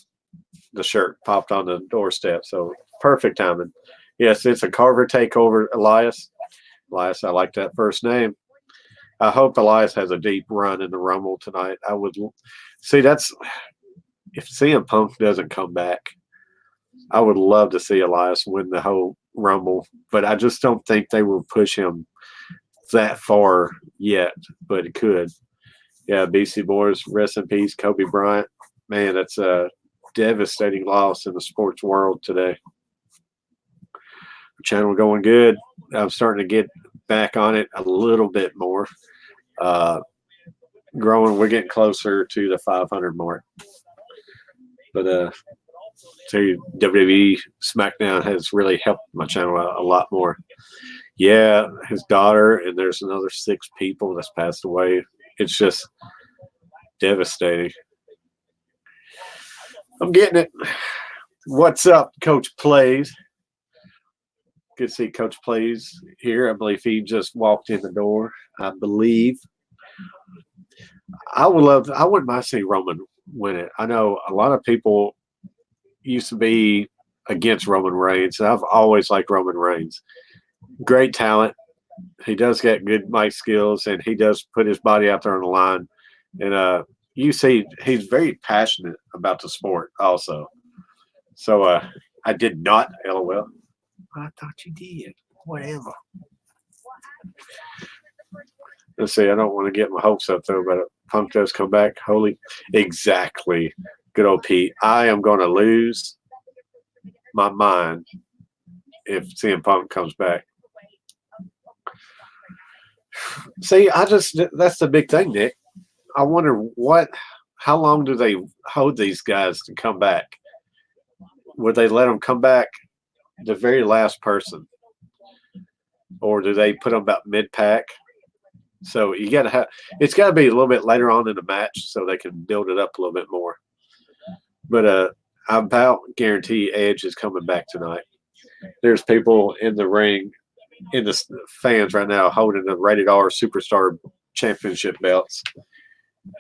the shirt popped on the doorstep. So perfect timing. Yes, it's a Carver takeover, Elias. Elias, I like that first name. I hope Elias has a deep run in the Rumble tonight. I would see that's if CM Punk doesn't come back, I would love to see Elias win the whole Rumble, but I just don't think they will push him that far yet, but it could. Yeah, BC Boys, rest in peace, Kobe Bryant. Man, that's a devastating loss in the sports world today. The channel going good. I'm starting to get back on it a little bit more. Growing, we're getting closer to the 500 mark. But WWE SmackDown has really helped my channel a lot more. Yeah, his daughter, and there's another 6 people that's passed away. It's just devastating. I'm getting it. What's up, Coach Plays? Good to see Coach Plays here. I believe he just walked in the door. I believe. I wouldn't mind seeing Roman win it. I know a lot of people used to be against Roman Reigns. I've always liked Roman Reigns. Great talent. He does get good mic skills, and he does put his body out there on the line. And you see, he's very passionate about the sport also. So I did not, LOL. I thought you did. Whatever. Let's see. I don't want to get my hopes up, though, but Punk does come back. Holy. Exactly. Good old Pete. I am going to lose my mind if CM Punk comes back. See, that's the big thing, Nick. I wonder how long do they hold these guys to come back? Would they let them come back the very last person? Or do they put them about mid-pack? So you got to have – it's got to be a little bit later on in the match so they can build it up a little bit more. But I about guarantee Edge is coming back tonight. There's people in the ring, in the fans right now, holding the Rated R Superstar Championship belts.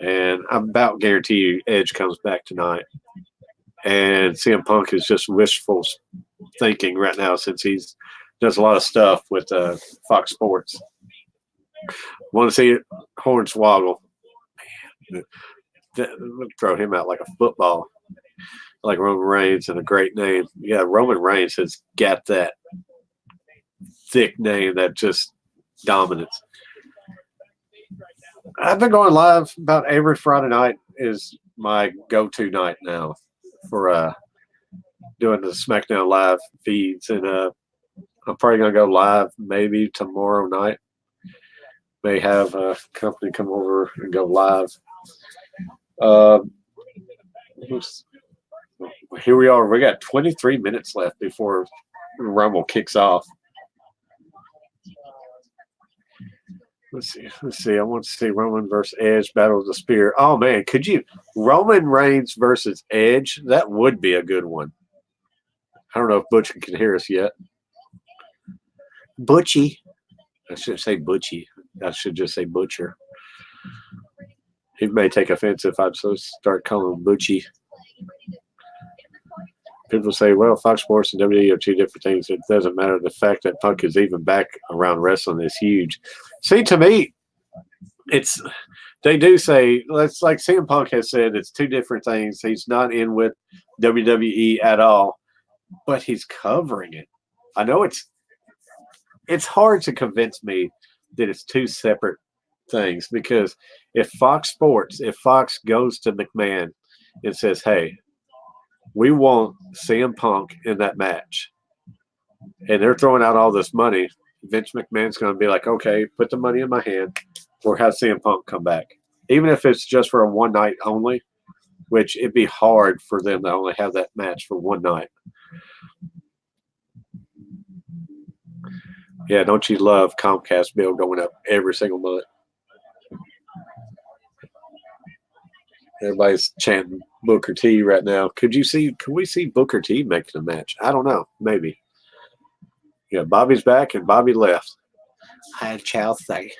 And I about guarantee you Edge comes back tonight. And CM Punk is just wishful thinking right now since he's does a lot of stuff with Fox Sports. Want to see it? Hornswoggle. Man, throw him out like a football, like Roman Reigns, and a great name. Yeah, Roman Reigns has got that thick name that just dominates. I've been going live about every Friday night is my go-to night now for doing the SmackDown Live feeds, and I'm probably going to go live maybe tomorrow night. May have a company come over and go live. Here we are. We got 23 minutes left before Rumble kicks off. Let's see. I want to see Roman versus Edge battle of the spear. Oh, man. Could you – Roman Reigns versus Edge? That would be a good one. I don't know if Butcher can hear us yet. Butchie. I should say Butchie. I should just say Butcher. He may take offense if I start calling him Butchie. People say, well, Fox Sports and WWE are 2 different things. It doesn't matter. The fact that Punk is even back around wrestling is huge. See, to me, they do say, it's like CM Punk has said, it's 2 different things. He's not in with WWE at all, but he's covering it. I know it's hard to convince me that it's 2 separate things, because if Fox goes to McMahon and says, hey, we want CM Punk in that match, and they're throwing out all this money, Vince McMahon's going to be like, okay, put the money in my hand, or have CM Punk come back. Even if it's just for a one night only, which it'd be hard for them to only have that match for one night. Yeah, don't you love Comcast bill going up every single month? Everybody's chanting Booker T right now. Can we see Booker T making a match? I don't know. Maybe. Yeah, Bobby's back and Bobby left. I shall say.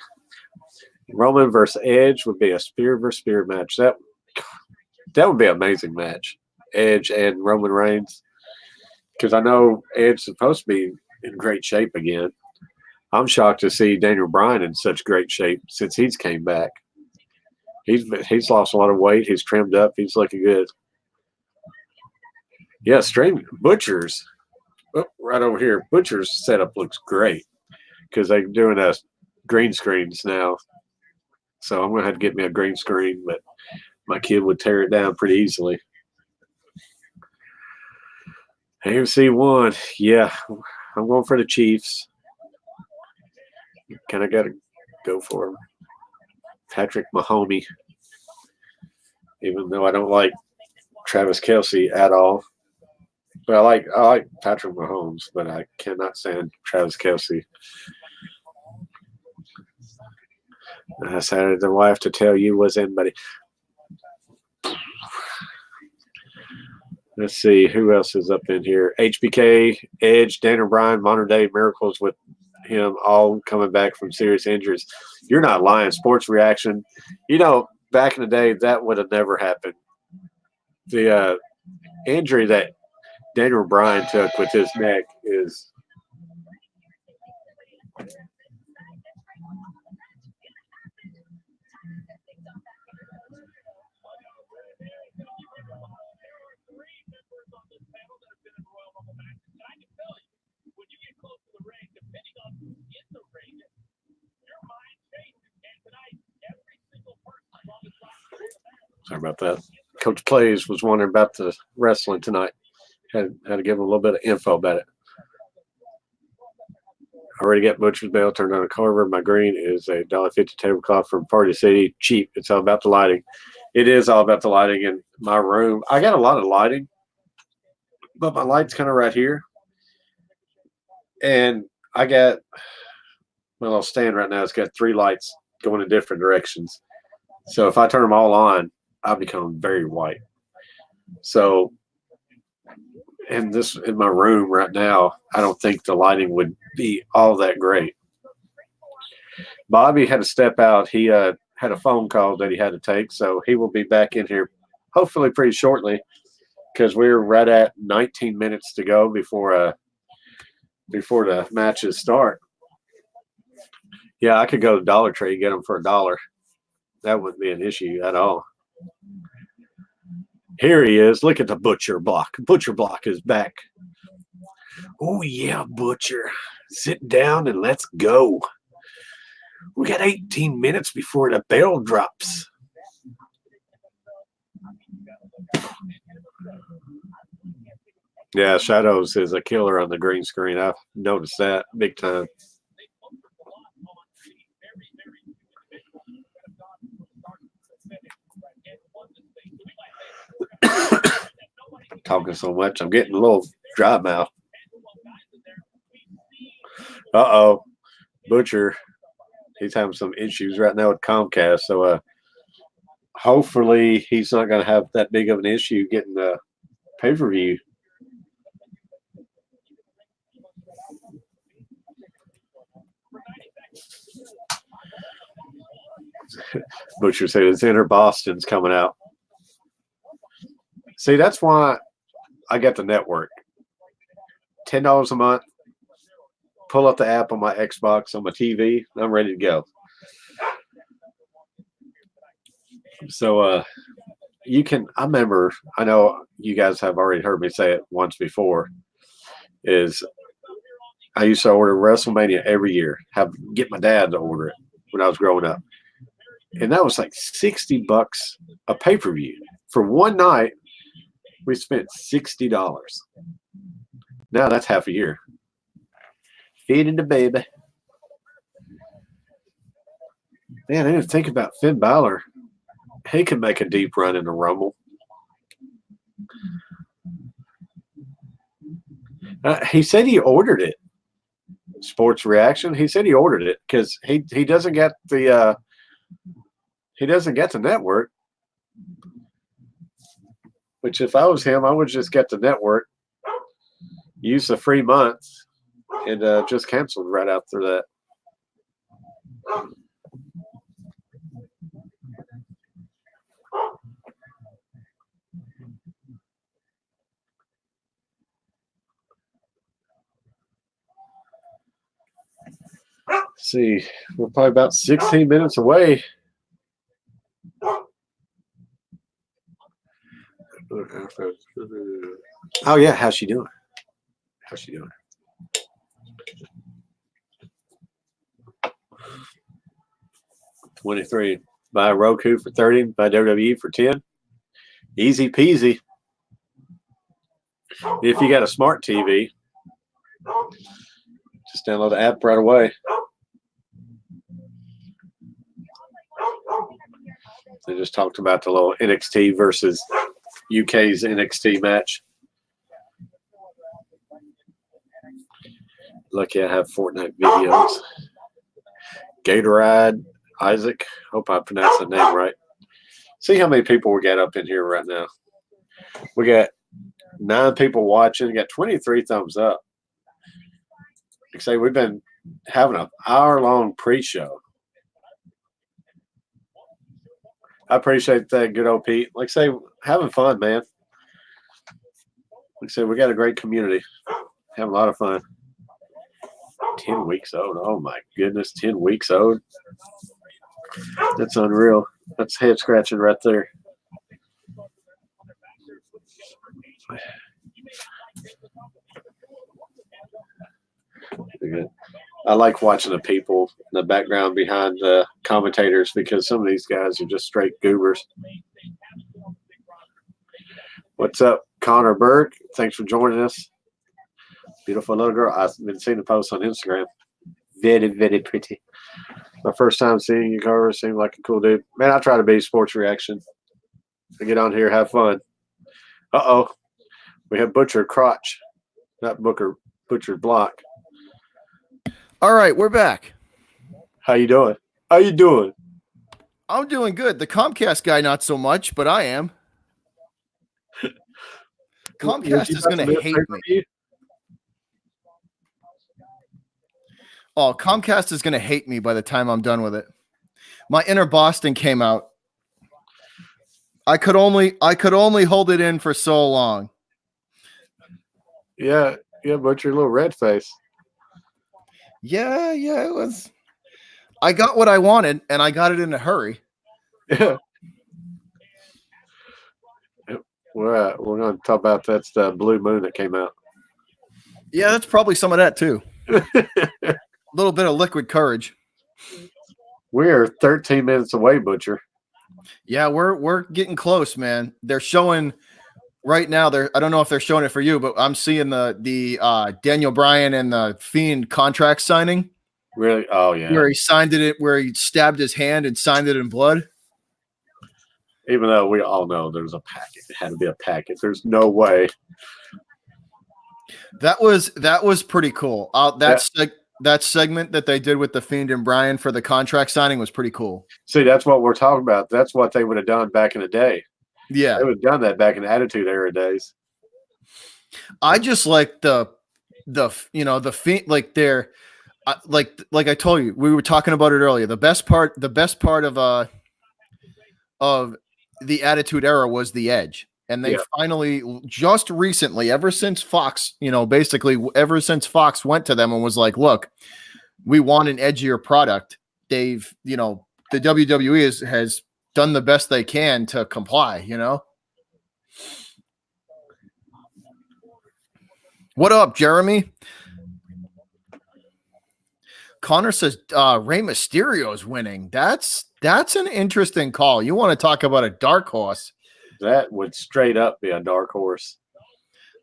Roman versus Edge would be a spear versus spear match. That would be an amazing match. Edge and Roman Reigns. Because I know Edge's supposed to be in great shape again. I'm shocked to see Daniel Bryan in such great shape since he's came back. He's lost a lot of weight. He's trimmed up. He's looking good. Yeah, Stream Butchers. Oh, right over here. Butcher's setup looks great because they're doing green screens now. So I'm going to have to get me a green screen, but my kid would tear it down pretty easily. AFC 1. Yeah, I'm going for the Chiefs. Kind of got to go for him. Patrick Mahomes. Even though I don't like Travis Kelce at all. But I like Patrick Mahomes, but I cannot stand Travis Kelce. I had the wife to tell you was anybody. Let's see who else is up in here. HBK, Edge, Daniel Bryan, Modern Day Miracles with him all coming back from serious injuries. You're not lying. Sports Reaction. You know, back in the day, that would have never happened. The injury that Daniel Bryan took with his neck is sorry about that. Coach Plays was wondering about the wrestling tonight. Had to give him a little bit of info about it. I already got Butcher's Bell turned on a cover. My green is a $1.50 tablecloth from Party City. Cheap. It's all about the lighting. It is all about the lighting in my room. I got a lot of lighting, but my light's kind of right here. And I got, well, I'll stand right now. It's got 3 lights going in different directions. So if I turn them all on, I become very white. So in my room right now, I don't think the lighting would be all that great. Bobby had to step out. He had a phone call that he had to take, so he will be back in here hopefully pretty shortly because we're right at 19 minutes to go before the matches start. Yeah, I could go to Dollar Tree and get them for $1. That wouldn't be an issue at all. Here he is. Look at the Butcher Block. Butcher Block is back. Oh, yeah, Butcher. Sit down and let's go. We got 18 minutes before the bell drops. Yeah, Shadows is a killer on the green screen. I've noticed that big time. Talking so much, I'm getting a little dry mouth. Uh-oh. Butcher, he's having some issues right now with Comcast, so hopefully he's not going to have that big of an issue getting the pay-per-view. Butcher said his Inner Boston's coming out. See, that's why I got the network. $10 a month. Pull up the app on my Xbox, on my TV. I'm ready to go. So you can, I know you guys have already heard me say it once before, is I used to order WrestleMania every year, get my dad to order it when I was growing up. And that was like $60 a pay-per-view. For one night, we spent $60. Now that's half a year. Feeding the baby. Man, I didn't think about Finn Balor. He could make a deep run in the Rumble. He said he ordered it. Sports Reaction. He said he ordered it because he doesn't get the network. Which if I was him, I would just get the network, use the free month, and just canceled right after that. see. We're probably about 16 minutes away. Oh yeah, how's she doing? How's she doing? $23. Buy Roku for $30. Buy WWE for $10. Easy peasy. If you got a smart TV, just download the app right away. They just talked about the little NXT versus UK's NXT match. Lucky I have Fortnite videos. Gatorade, Isaac. Hope I pronounced the name right. See how many people we got up in here right now. We got 9 people watching. We got 23 thumbs up. Like I say, we've been having an hour-long pre-show. I appreciate that, good old Pete. Like I say, having fun, man. Like I said, we got a great community. Having a lot of fun. 10 weeks old. Oh, my goodness. 10 weeks old. That's unreal. That's head scratching right there. I like watching the people in the background behind the commentators because some of these guys are just straight goobers. What's up, Connor Burke? Thanks for joining us. Beautiful little girl. I've been seeing the post on Instagram. Very, very pretty. My first time seeing you, Carver. Seemed like a cool dude. Man, I try to be sports reaction. I get on here, have fun. Uh-oh. We have Butcher Crotch. Not Booker, Butcher Block. All right, we're back. How you doing? How you doing? I'm doing good. The Comcast guy, not so much, but I am. Comcast is going to hate me. Oh, Comcast is going to hate me by the time I'm done with it. My inner Boston came out. I could only hold it in for so long. Yeah, but your little red face. Yeah, it was. I got what I wanted, and I got it in a hurry. Yeah. We're going to talk about that's the Blue Moon that came out. Yeah, that's probably some of that too. A little bit of liquid courage. We're 13 minutes away, Butcher. Yeah, we're getting close, man. They're showing right now. I don't know if they're showing it for you, but I'm seeing the Daniel Bryan and the Fiend contract signing. Really? Oh yeah. Where he signed it, where he stabbed his hand and signed it in blood. Even though we all know there's a packet, it had to be a packet. There's no way. That was pretty cool. That segment that they did with the Fiend and Bryan for the contract signing was pretty cool. See, that's what we're talking about. That's what they would have done back in the day. Yeah, they would have done that back in the Attitude Era days. I just like the Fiend, like they're like I told you, we were talking about it earlier. The best part of the Attitude Era was the Edge. And they finally, just recently, ever since Fox, basically ever since Fox went to them and was like, look, we want an edgier product. They've, the WWE has done the best they can to comply, What up, Jeremy? Connor says Rey Mysterio is winning. That's an interesting call. You want to talk about a dark horse? That would straight up be a dark horse.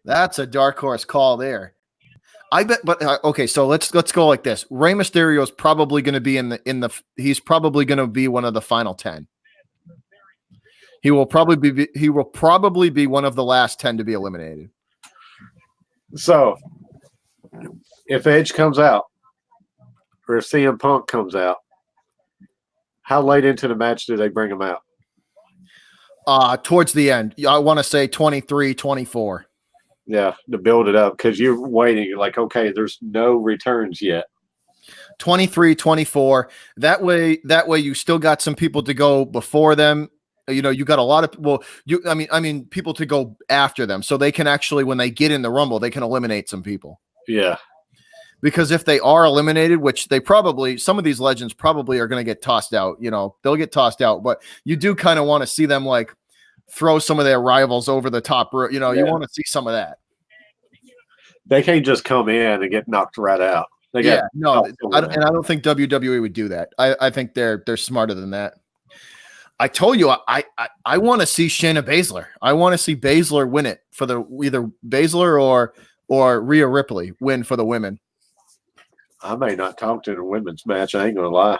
That's a dark horse call there. I bet, but okay. So let's go like this. Rey Mysterio is probably going to be he's probably going to be one of the final 10. He will probably be one of the last 10 to be eliminated. So, if Edge comes out or if CM Punk comes out, how late into the match do they bring him out? Towards the end, I want to say 23, 24. Yeah, to build it up because you're waiting. You're like, okay, there's no returns yet. 23, 24. That way you still got some people to go before them. You got a lot of people to go after them, so they can actually, when they get in the Rumble, they can eliminate some people. Yeah, because if they are eliminated, which they probably, some of these legends probably are going to get tossed out, they'll get tossed out, but you do kind of want to see them like throw some of their rivals over the top. You want to see some of that. They can't just come in and get knocked right out. They got and I don't think WWE would do that. I think they're smarter than that. I told you I want to see Shayna Baszler. I want to see Baszler win it for either Baszler or Rhea Ripley win for the women. I may not talk to the women's match. I ain't gonna lie.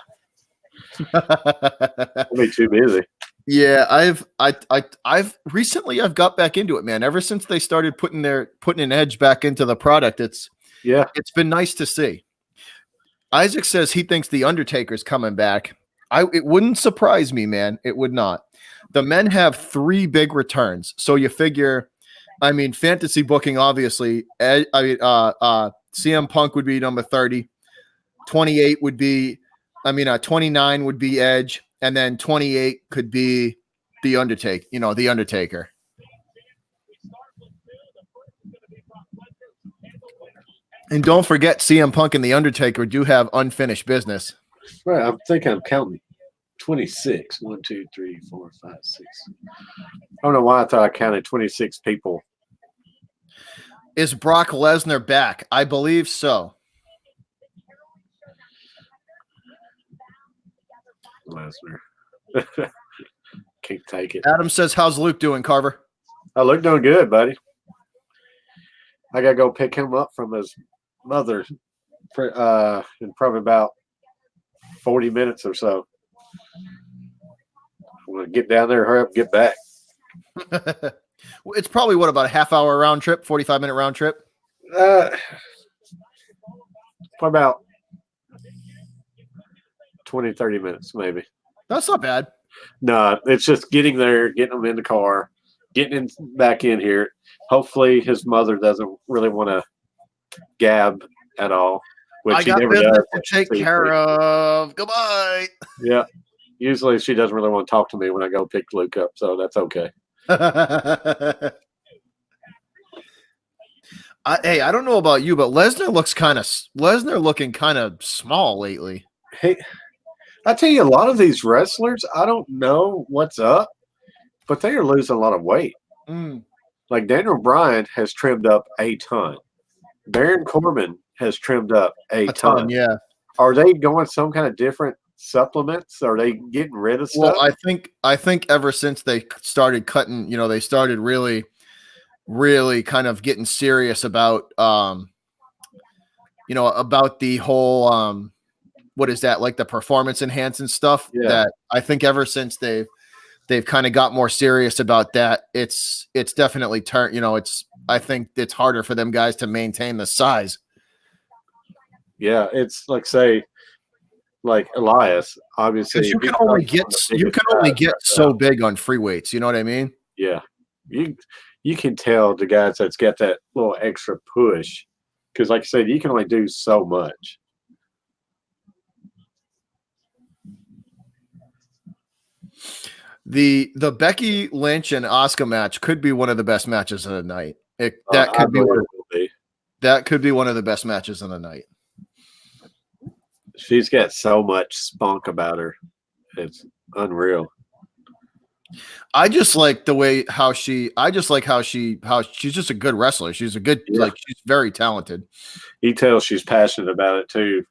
I'll be too busy. Yeah, I've recently got back into it, man. Ever since they started putting an edge back into the product, it's been nice to see. Isaac says he thinks the Undertaker's coming back. It wouldn't surprise me, man. It would not. The men have 3 big returns, so you figure. I mean, fantasy booking, obviously. CM Punk would be number 30. 28 would be. 29 would be Edge. And then 28 could be the Undertaker, the Undertaker. And don't forget, CM Punk and the Undertaker do have unfinished business. Right, I think I'm counting 26. 1, 2, 3, 4, 5, 6. I don't know why I thought I counted 26 people. Is Brock Lesnar back? I believe so. Lesnar. Can't take it. Adam says, how's Luke doing, Carver? Oh, Luke doing good, buddy. I got to go pick him up from his mother in probably about 40 minutes or so. I'm going to get down there, hurry up, get back. It's probably, about a half-hour round trip, 45-minute round trip? Probably about 20, 30 minutes, maybe. That's not bad. No, it's just getting there, getting them in the car, getting back in here. Hopefully his mother doesn't really want to gab at all, which she never does. To take care of. Goodbye. Yeah. Usually she doesn't really want to talk to me when I go pick Luke up, so that's okay. Hey, I don't know about you, but Lesnar looking kind of small lately. Hey, I tell you, a lot of these wrestlers, I don't know what's up, but they are losing a lot of weight. Like Daniel Bryan has trimmed up a ton. Baron Corbin has trimmed up a ton. Yeah. Are they going some kind of different supplements? Are they getting rid of stuff? Well, I think ever since they started cutting, they started really, really kind of getting serious about, about the whole, what is that, like the performance enhancing stuff? Yeah. That I think ever since they've kind of got more serious about that, it's definitely turned. I think it's harder for them guys to maintain the size. Yeah, it's like Elias, obviously. You can only get so big on free weights. You know what I mean? Yeah, you can tell the guys that's got that little extra push, because like I said, you can only do so much. The Becky Lynch and Asuka match could be one of the best matches of the night. That could be one of the best matches of the night. She's got so much spunk about her. It's unreal. I just like the way she's just a good wrestler. She's a good, she's very talented. You tell she's passionate about it too.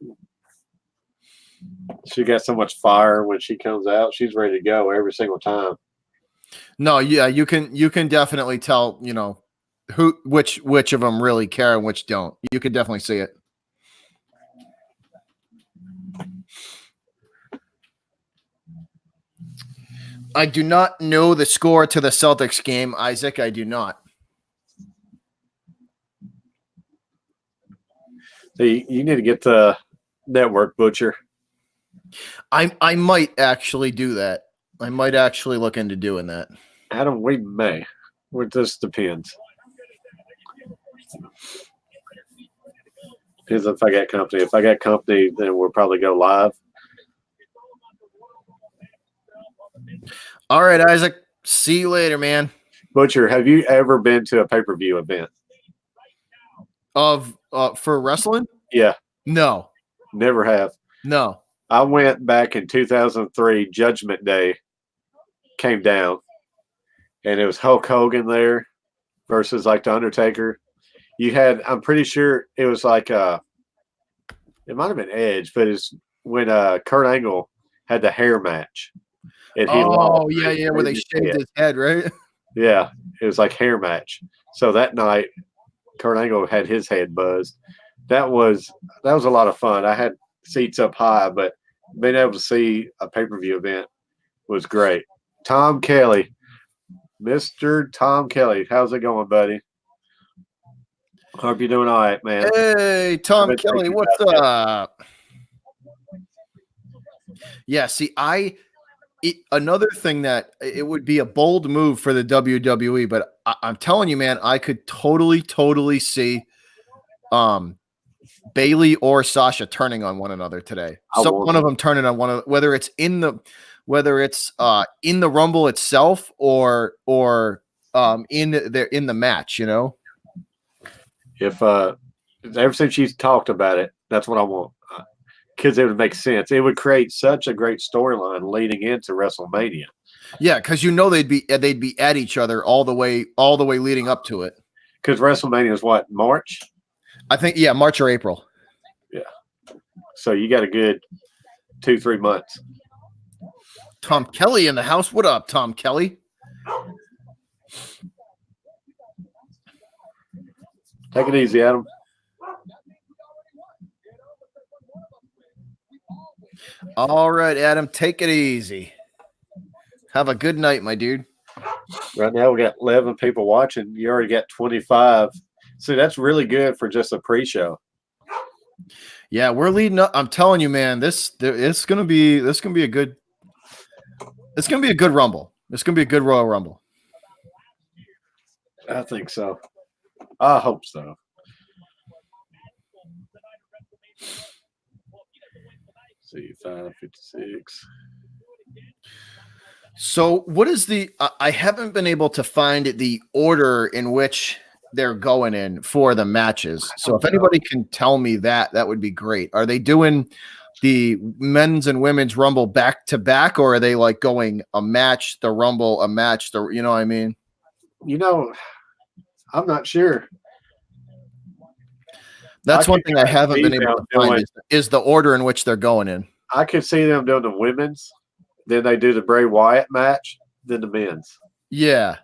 She got so much fire when she comes out. She's ready to go every single time. No, yeah, you can definitely tell, which of them really care and which don't. You can definitely see it. I do not know the score to the Celtics game, Isaac. I do not. You need to get the network, Butcher. I might actually do that. I might actually look into doing that. Adam, we may. It just depends. Depends if I got company. If I got company, then we'll probably go live. All right, Isaac. See you later, man. Butcher, have you ever been to a pay-per-view event? For wrestling? Yeah, No, never have. no. I went back in 2003. Judgment Day came down, and it was Hulk Hogan there versus like the Undertaker. You had, I'm pretty sure it was like it might have been Edge, but it's when Kurt Angle had the hair match, and he lost. Oh, yeah, yeah, where they shaved head. his head, right? Yeah, it was like hair match. So that night, Kurt Angle had his head buzzed. That was a lot of fun. I had seats up high, but being able to see a pay-per-view event was great. Tom Kelly, Mr. Tom Kelly, how's it going, buddy? Hope you're doing all right, man. Hey, Tom Kelly, what's up? Yeah, see, another thing that it would be a bold move for the WWE, but I'm telling you, man, I could totally see Bailey or Sasha turning on one another today. So one of them turning on one of, whether it's in the Rumble itself or in the match, you know. If ever since you talked about it, that's what I want. Because it would make sense. It would create such a great storyline leading into WrestleMania. Yeah, because you know they'd be at each other all the way leading up to it. Because WrestleMania is what, March? I think, yeah, March or April. Yeah. So you got a good 2-3 months. Tom Kelly in the house. What up, Tom Kelly? Take it easy, Adam. All right, Adam, take it easy. Have a good night, my dude. Right now we got 11 people watching. You already got 25. See, that's really good for just a pre-show. Yeah, we're leading up. I'm telling you, man, it's gonna be a good Rumble. It's gonna be a good Royal Rumble. I think so. I hope so. See, 556. So, what is the? I haven't been able to find the order in which they're going in for the matches. So, if anybody can tell me that would be great. Are they doing the men's and women's Rumble back to back, or are they like going a match, the Rumble, a match, the? You know what I mean? You know, I'm not sure. That's one thing I haven't been able to find is the order in which they're going in. I could see them doing the women's, then they do the Bray Wyatt match, then the men's. Yeah.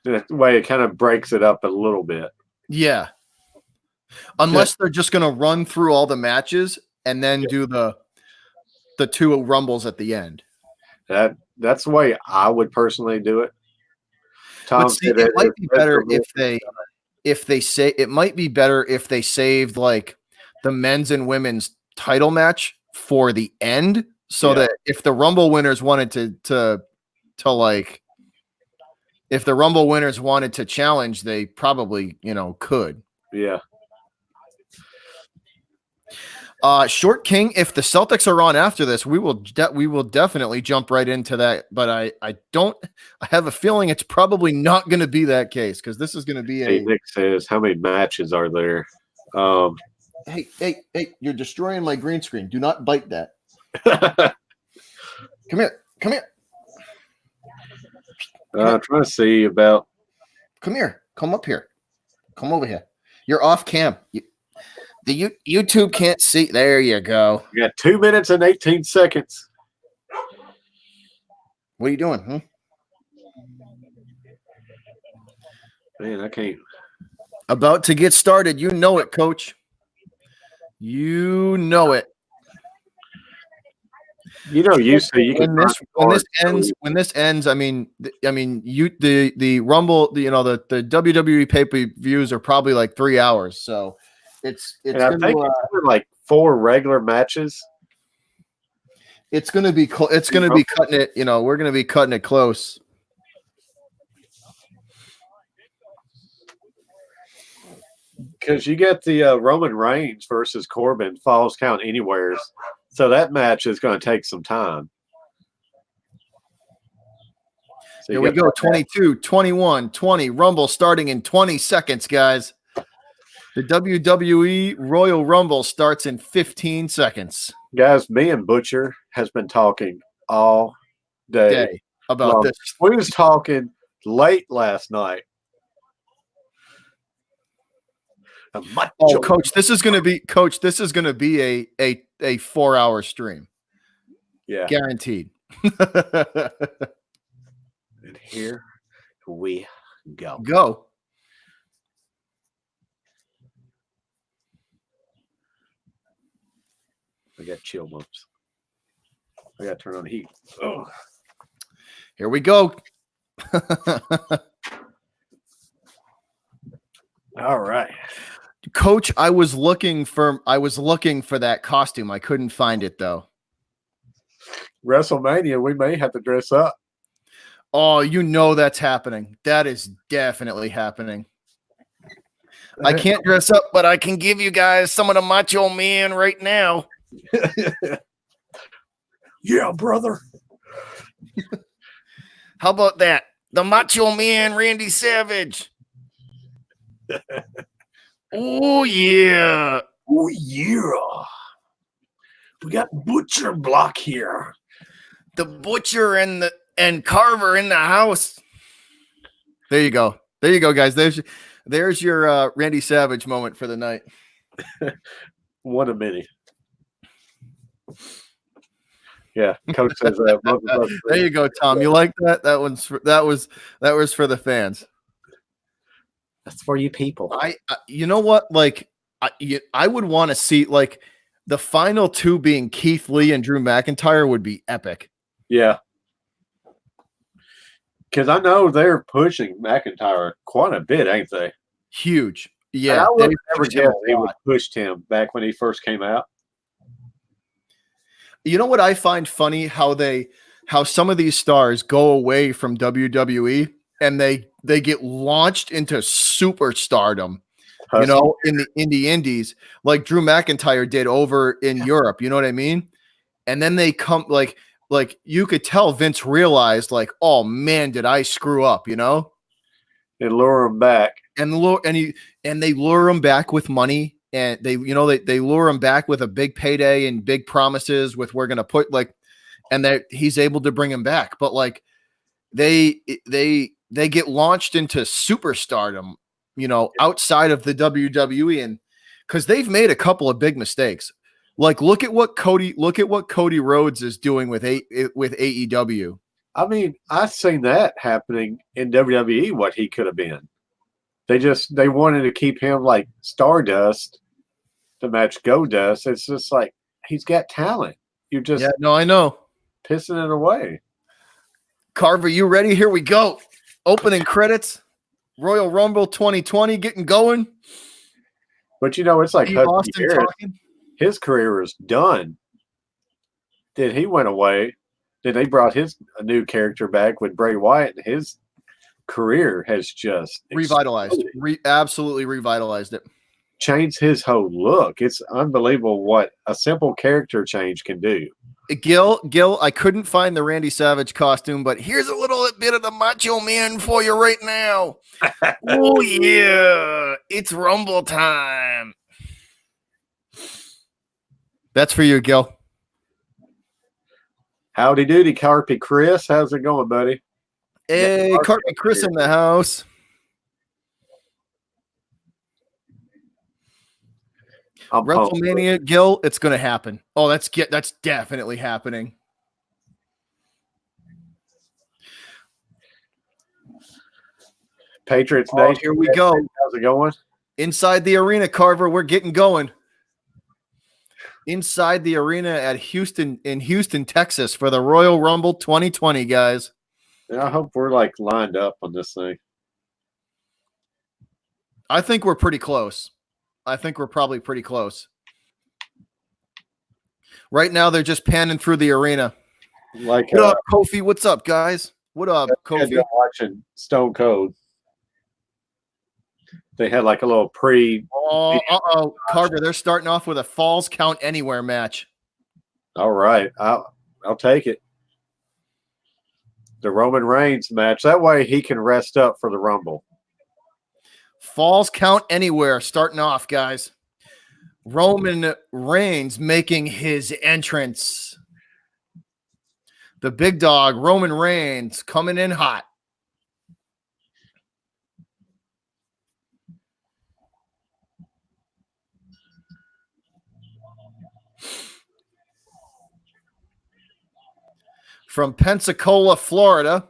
That way it kind of breaks it up a little bit. Yeah. Unless they're just going to run through all the matches and then do the two Rumbles at the end. That's the way I would personally do it. Tom said it might be better it might be better if they saved like the men's and women's title match for the end, so that if the Rumble winners wanted to like, if the Rumble winners wanted to challenge, they probably, could. Yeah. Short King, if the Celtics are on after this, we will definitely jump right into that. But I have a feeling it's probably not going to be that case, because this is going to be Nick says, how many matches are there? Hey, you're destroying my green screen. Do not bite that. Come here. I'm trying to see about. Come here. Come up here. Come over here. You're off cam. The YouTube can't see. There you go. You got 2 minutes and 18 seconds. What are you doing? Huh? Man, I can't. About to get started. You know it, Coach. You know it. You know, you can when this ends. I mean, the Rumble, the WWE pay-per-views are probably like 3 hours. So it's I think it's like 4 regular matches. It's going to be cutting it. We're going to be cutting it close. Because you get the Roman Reigns versus Corbin Falls Count Anywheres. So that match is going to take some time. So here we go. 22, 21, 20. Rumble starting in 20 seconds, guys. The WWE Royal Rumble starts in 15 seconds. Guys, me and Butcher has been talking all day about this. We was talking late last night. Oh, Coach, this is going to be a 4-hour stream. Yeah. Guaranteed. And here we go. Go. I got chill bumps. I got to turn on the heat. Oh. Here we go. All right. Coach, I was looking for that costume. I couldn't find it though. WrestleMania, we may have to dress up. Oh, you know that's happening. That is definitely happening. I can't dress up, but I can give you guys some of the Macho Man right now. Yeah, brother. How about that? The Macho Man, Randy Savage. Oh, yeah. Oh, yeah. We got Butcher Block here. The Butcher and Carver in the house. There you go. There you go, guys. There's your Randy Savage moment for the night. One of many. Yeah, Coach says that. There you go, Tom. You like that? That was for the fans. That's for you people. I you know what? Like, I would want to see like the final two being Keith Lee and Drew McIntyre would be epic. Yeah, because I know they're pushing McIntyre quite a bit, ain't they? Huge. Yeah, I would never guess they would pushed him back when he first came out. You know what I find funny? How some of these stars go away from WWE and they get launched into superstardom. You know, in the indies, like Drew McIntyre did over in Europe. You know what I mean? And then they come like you could tell Vince realized like, oh man, did I screw up? You know, and lure him back, and they lure him back with money. And they lure him back with a big payday and big promises with we're gonna put like, and that he's able to bring him back. But like they get launched into superstardom, you know, outside of the WWE, and because they've made a couple of big mistakes. Like look at what Cody Rhodes is doing with AEW. I mean, I've seen that happening in WWE. What he could have been. They wanted to keep him like Stardust to match Goldust. It's just like he's got talent. You just I know. Pissing it away. Carver, you ready? Here we go. Opening credits. Royal Rumble 2020 getting going. But you know, it's like his career is done. Then he went away. Then they brought a new character back with Bray Wyatt. His career has just revitalized, absolutely revitalized it. Changed his whole look. It's unbelievable what a simple character change can do. Gil, I couldn't find the Randy Savage costume, but here's a little bit of the Macho Man for you right now. Oh yeah, it's Rumble time. That's for you, Gil. Howdy doody, Carpy Chris. How's it going, buddy? Hey, Carpy Chris in the house. WrestleMania, Gil, it's going to happen. Oh, that's definitely happening. Patriots Nation. Here we go. How's it going? Inside the arena, Carver. We're getting going. Inside the arena at Houston, Texas, for the Royal Rumble 2020, guys. Yeah, I hope we're like lined up on this thing. I think we're pretty close. I think we're probably pretty close. Right now, they're just panning through the arena. Like, what up, Kofi? What's up, guys? What up, Kofi? Watching Stone Cold. They had like a little Carter, they're starting off with a Falls Count Anywhere match. All right. I'll take it. The Roman Reigns match. That way he can rest up for the Rumble. Falls count anywhere. Starting off, guys. Roman Reigns making his entrance. The big dog, Roman Reigns, coming in hot. From Pensacola, Florida,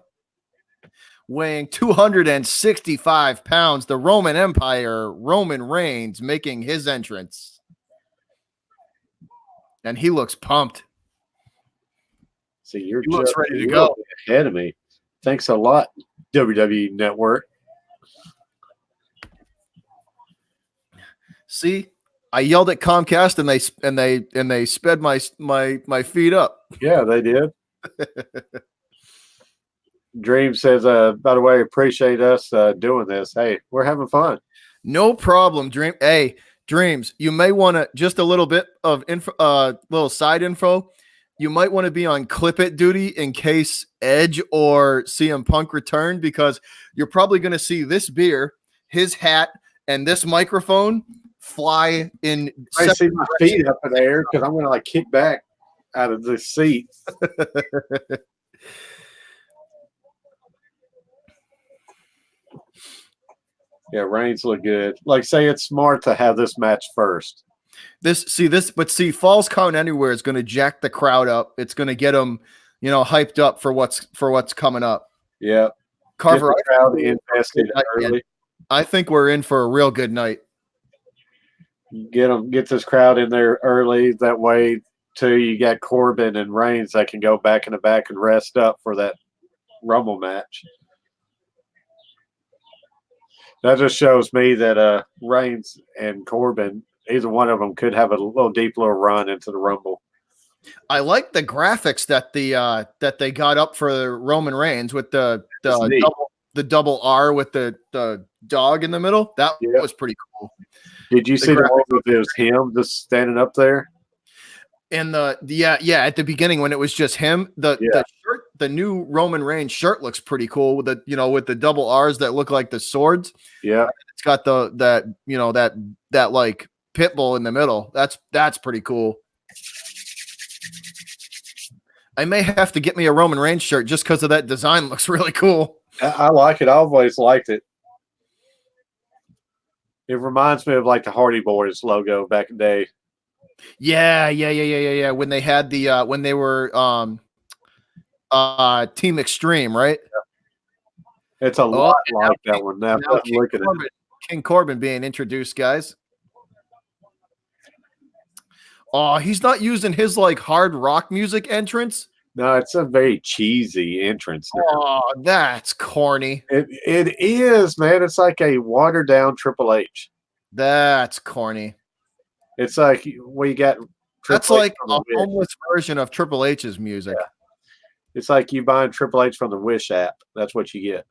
weighing 265 pounds, the Roman Empire, Roman Reigns, making his entrance. And he looks pumped. See, you're He looks just ready to a go. little bit ahead of me. Thanks a lot, WWE Network. See, I yelled at Comcast and they sped my feet up. Yeah, they did. Dream says, by the way, appreciate us doing this. Hey, we're having fun. No problem, Dream. Hey, Dreams, you may want to just a little bit of info, little side info. You might want to be on clip it duty in case Edge or CM Punk return, because you're probably going to see this beer, his hat, and this microphone fly in. I see my feet up in the air because I'm going to like kick back out of the seat. Yeah, Reigns look good. Like, say it's smart to have this match first. But Falls Count Anywhere is going to jack the crowd up. It's going to get them, hyped up for what's coming up. Yeah, Carver, get the crowd invested early. I think we're in for a real good night. Get this crowd in there early. That way, too, you got Corbin and Reigns that can go back in the back and rest up for that Rumble match. That just shows me that Reigns and Corbin, either one of them could have a deep little run into the Rumble. I like the graphics that they got up for Roman Reigns with the double R with the dog in the middle. That was pretty cool. Did you see the one with it was him just standing up there? And at the beginning when it was just him, the shirt, the new Roman Reigns shirt looks pretty cool with the double R's that look like the swords. Yeah, it's got that like pit bull in the middle. That's pretty cool. I may have to get me a Roman Reigns shirt just because of that design. Looks really cool. I like it. I always liked it. It reminds me of like the Hardy Boys logo back in the day. Yeah. When they had when they were Team Extreme, right? Yeah. It's a lot like that one. Now look at it. King Corbin being introduced, guys. Oh, he's not using his like hard rock music entrance. No, it's a very cheesy entrance now. Oh, that's corny. It is, man. It's like a watered down Triple H. That's corny. It's like we got. That's like a homeless version of Triple H's music. Yeah. It's like you buying Triple H from the Wish app. That's what you get.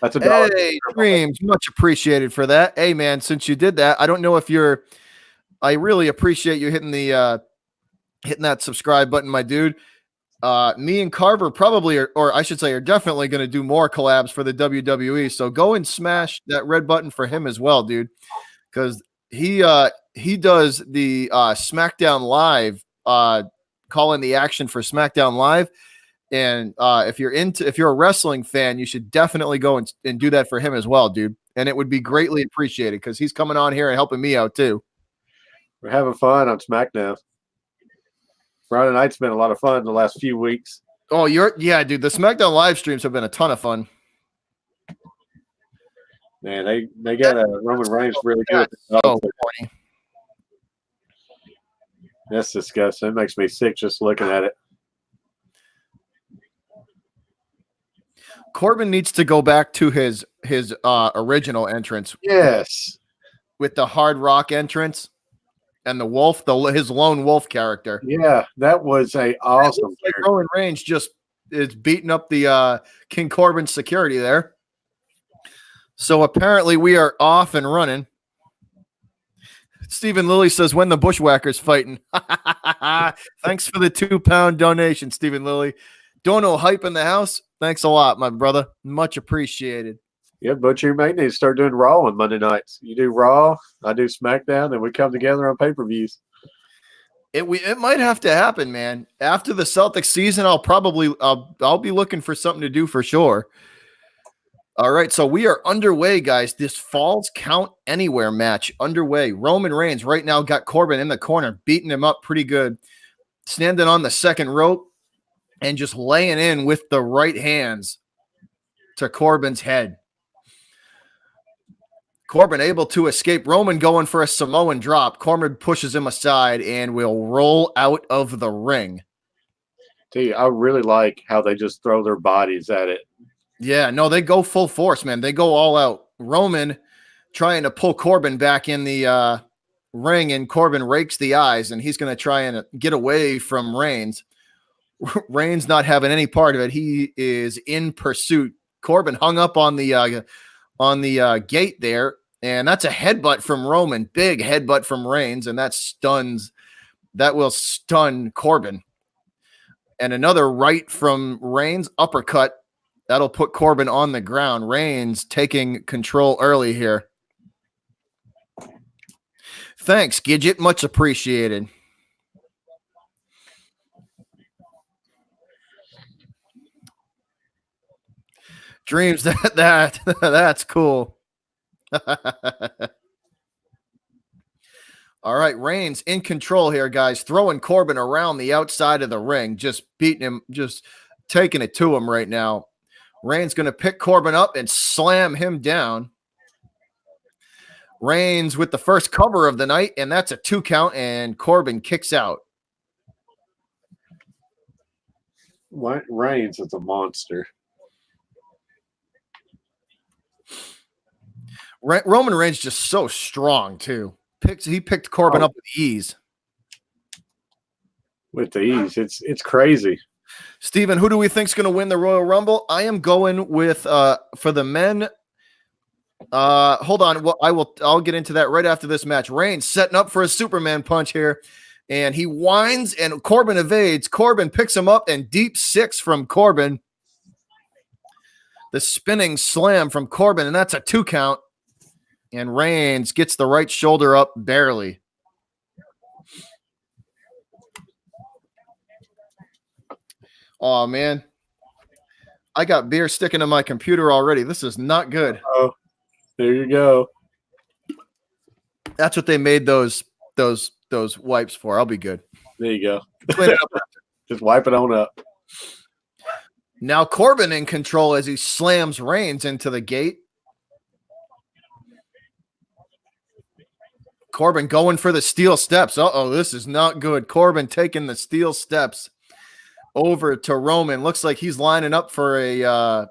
That's a dollar. Hey, Dreams, much appreciated for that. Hey, man, since you did that, I don't know if I really appreciate you hitting that subscribe button, my dude. Me and Carver probably or I should say are definitely going to do more collabs for the WWE. So go and smash that red button for him as well, dude, because he does the SmackDown Live, calling the action for SmackDown Live. And if you're a wrestling fan, you should definitely go and do that for him as well, dude. And it would be greatly appreciated because he's coming on here and helping me out too. We're having fun on SmackDown. Friday night's been a lot of fun the last few weeks. Oh, dude. The SmackDown live streams have been a ton of fun. Man, they got Roman Reigns really good. That's disgusting. It makes me sick just looking at it. Corbin needs to go back to his original entrance. Yes, with the hard rock entrance and the wolf, his lone wolf character. Yeah, that was a awesome. Like Roman Reigns just is beating up the King Corbin security there. So apparently we are off and running. Stephen Lilly says, when the Bushwhackers fighting. Thanks for the £2 donation, Stephen Lilly. Dono hype in the house. Thanks a lot, my brother. Much appreciated. Yeah, Butcher, you may need to start doing Raw on Monday nights. You do Raw, I do SmackDown, and we come together on pay-per-views. It might have to happen, man. After the Celtics season, I'll be looking for something to do for sure. All right, so we are underway, guys. This Falls Count Anywhere match underway. Roman Reigns right now got Corbin in the corner, beating him up pretty good, standing on the second rope and just laying in with the right hands to Corbin's head. Corbin able to escape. Roman going for a Samoan drop. Corbin pushes him aside and will roll out of the ring. Dude, I really like how they just throw their bodies at it. Yeah, no, they go full force, man. They go all out. Roman trying to pull Corbin back in the ring, and Corbin rakes the eyes, and he's going to try and get away from Reigns. Reigns not having any part of it. He is in pursuit. Corbin hung up on the gate there, and that's a headbutt from Roman. Big headbutt from Reigns, and that will stun Corbin. And another right from Reigns, uppercut. That'll put Corbin on the ground. Reigns taking control early here. Thanks, Gidget. Much appreciated. Dreams, that's cool. All right, Reigns in control here, guys. Throwing Corbin around the outside of the ring, just beating him, just taking it to him right now. Reigns going to pick Corbin up and slam him down. Reigns with the first cover of the night, and that's a 2 count, and Corbin kicks out. Reigns is a monster. Roman Reigns just so strong, too. He picked Corbin up with ease. With the ease. It's crazy. Steven, who do we think is going to win the Royal Rumble? I am going with for the men. Hold on. Well, I'll get into that right after this match. Reigns setting up for a Superman punch here, and he winds and Corbin evades. Corbin picks him up and deep 6 from Corbin. The spinning slam from Corbin, and that's a 2 count. And Reigns gets the right shoulder up barely. Oh, man. I got beer sticking to my computer already. This is not good. Oh, there you go. That's what they made those wipes for. I'll be good. There you go. Clean it up. Just wipe it on up. Now Corbin in control as he slams Reigns into the gate. Corbin going for the steel steps. Uh-oh, this is not good. Corbin taking the steel steps over to Roman. Looks like he's lining up for a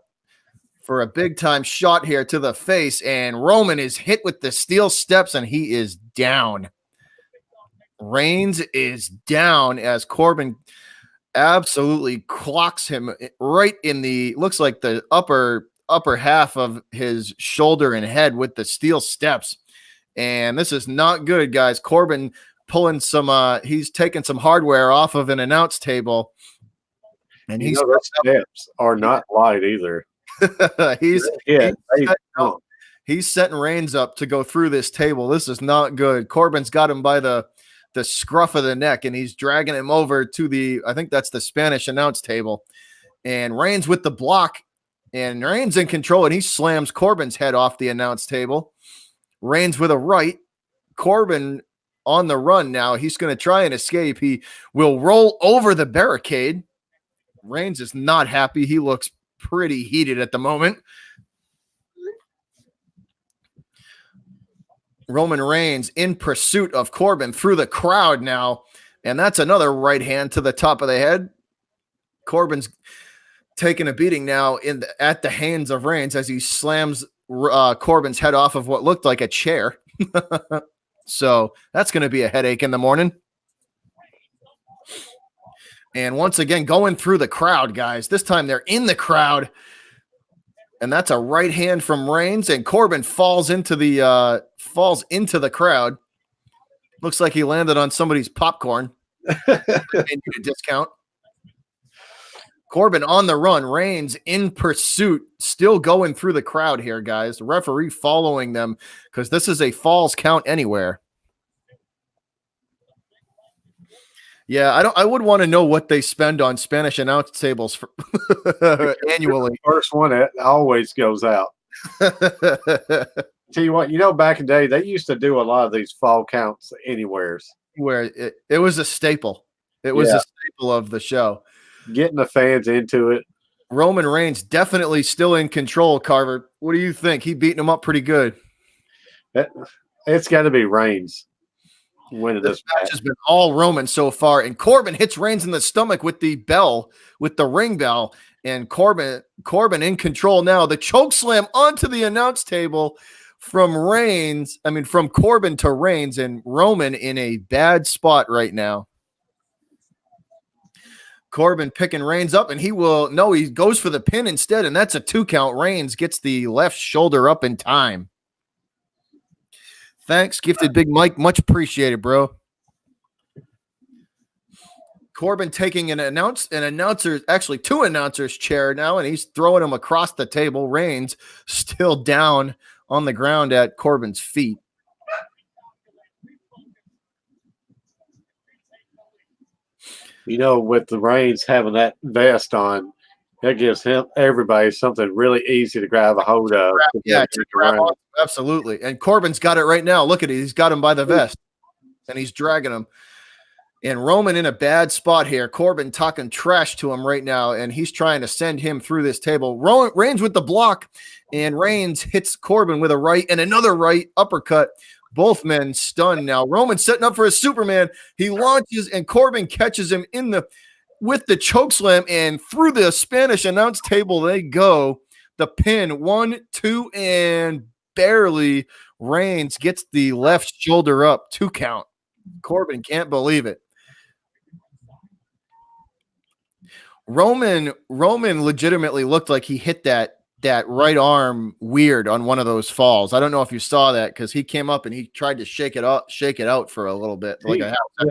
big time shot here to the face, and Roman is hit with the steel steps, and he is down. Reigns is down as Corbin absolutely clocks him right in the, looks like the upper half of his shoulder and head with the steel steps. And this is not good, guys. Corbin pulling some he's taking some hardware off of an announce table. And those steps are not light either. He's setting Reigns up to go through this table. This is not good. Corbin's got him by the scruff of the neck, and he's dragging him over to I think that's the Spanish announce table. And Reigns with the block, and Reigns in control, and he slams Corbin's head off the announce table. Reigns with a right. Corbin on the run now. He's going to try and escape. He will roll over the barricade. Reigns is not happy. He looks pretty heated at the moment. Roman Reigns in pursuit of Corbin through the crowd now. And that's another right hand to the top of the head. Corbin's taking a beating now at the hands of Reigns as he slams Corbin's head off of what looked like a chair. So that's going to be a headache in the morning. And once again, going through the crowd, guys. This time they're in the crowd. And that's a right hand from Reigns, and Corbin falls into the crowd. Looks like he landed on somebody's popcorn. And get a discount. Corbin on the run. Reigns in pursuit, still going through the crowd here, guys. The referee following them because this is a falls count anywhere. Yeah, I would want to know what they spend on Spanish announce tables for annually. First one that always goes out. Tell you what, back in the day, they used to do a lot of these fall counts anywheres. Where it was a staple. It was a staple of the show. Getting the fans into it. Roman Reigns definitely still in control, Carver. What do you think? He beating him up pretty good. It's got to be Reigns winning this match has been all Roman so far, and Corbin hits Reigns in the stomach with the bell, with the ring bell, and Corbin in control now. The choke slam onto the announce table from Corbin to Reigns, and Roman in a bad spot right now. Corbin picking Reigns up, and he goes for the pin instead, and that's a 2 count. Reigns gets the left shoulder up in time. Thanks, Gifted Big Mike. Much appreciated, bro. Corbin taking actually 2 announcers chair now, and he's throwing him across the table. Reigns still down on the ground at Corbin's feet. With the Reigns having that vest on, that gives everybody something really easy to grab a hold of. Yeah, absolutely. And Corbin's got it right now. Look at it. He's got him by the vest, and he's dragging him. And Roman in a bad spot here. Corbin talking trash to him right now, and he's trying to send him through this table. Reigns with the block, and Reigns hits Corbin with a right and another right uppercut. Both men stunned now. Roman setting up for a Superman. He launches, and Corbin catches him with the chokeslam, and through the Spanish announce table they go. The pin, 1, 2, and barely. Reigns gets the left shoulder up, 2 count. Corbin can't believe it. Roman legitimately looked like he hit that right arm weird on one of those falls. I don't know if you saw that, because he came up and he tried to shake it out for a little bit.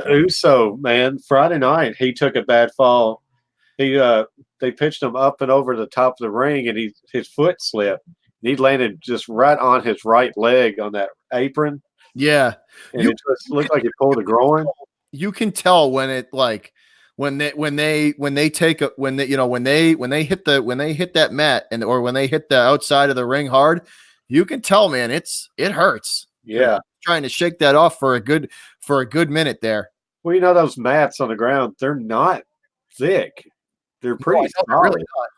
Uso, man, Friday night he took a bad fall. They pitched him up and over the top of the ring, and his foot slipped. He landed just right on his right leg on that apron. Yeah, and it just looked like he pulled a groin. You can tell when it when they hit that mat or when they hit the outside of the ring hard, you can tell, man, it hurts. Yeah, trying to shake that off for a good minute there. Well, those mats on the ground, they're not thick. They're pretty solid. Really not.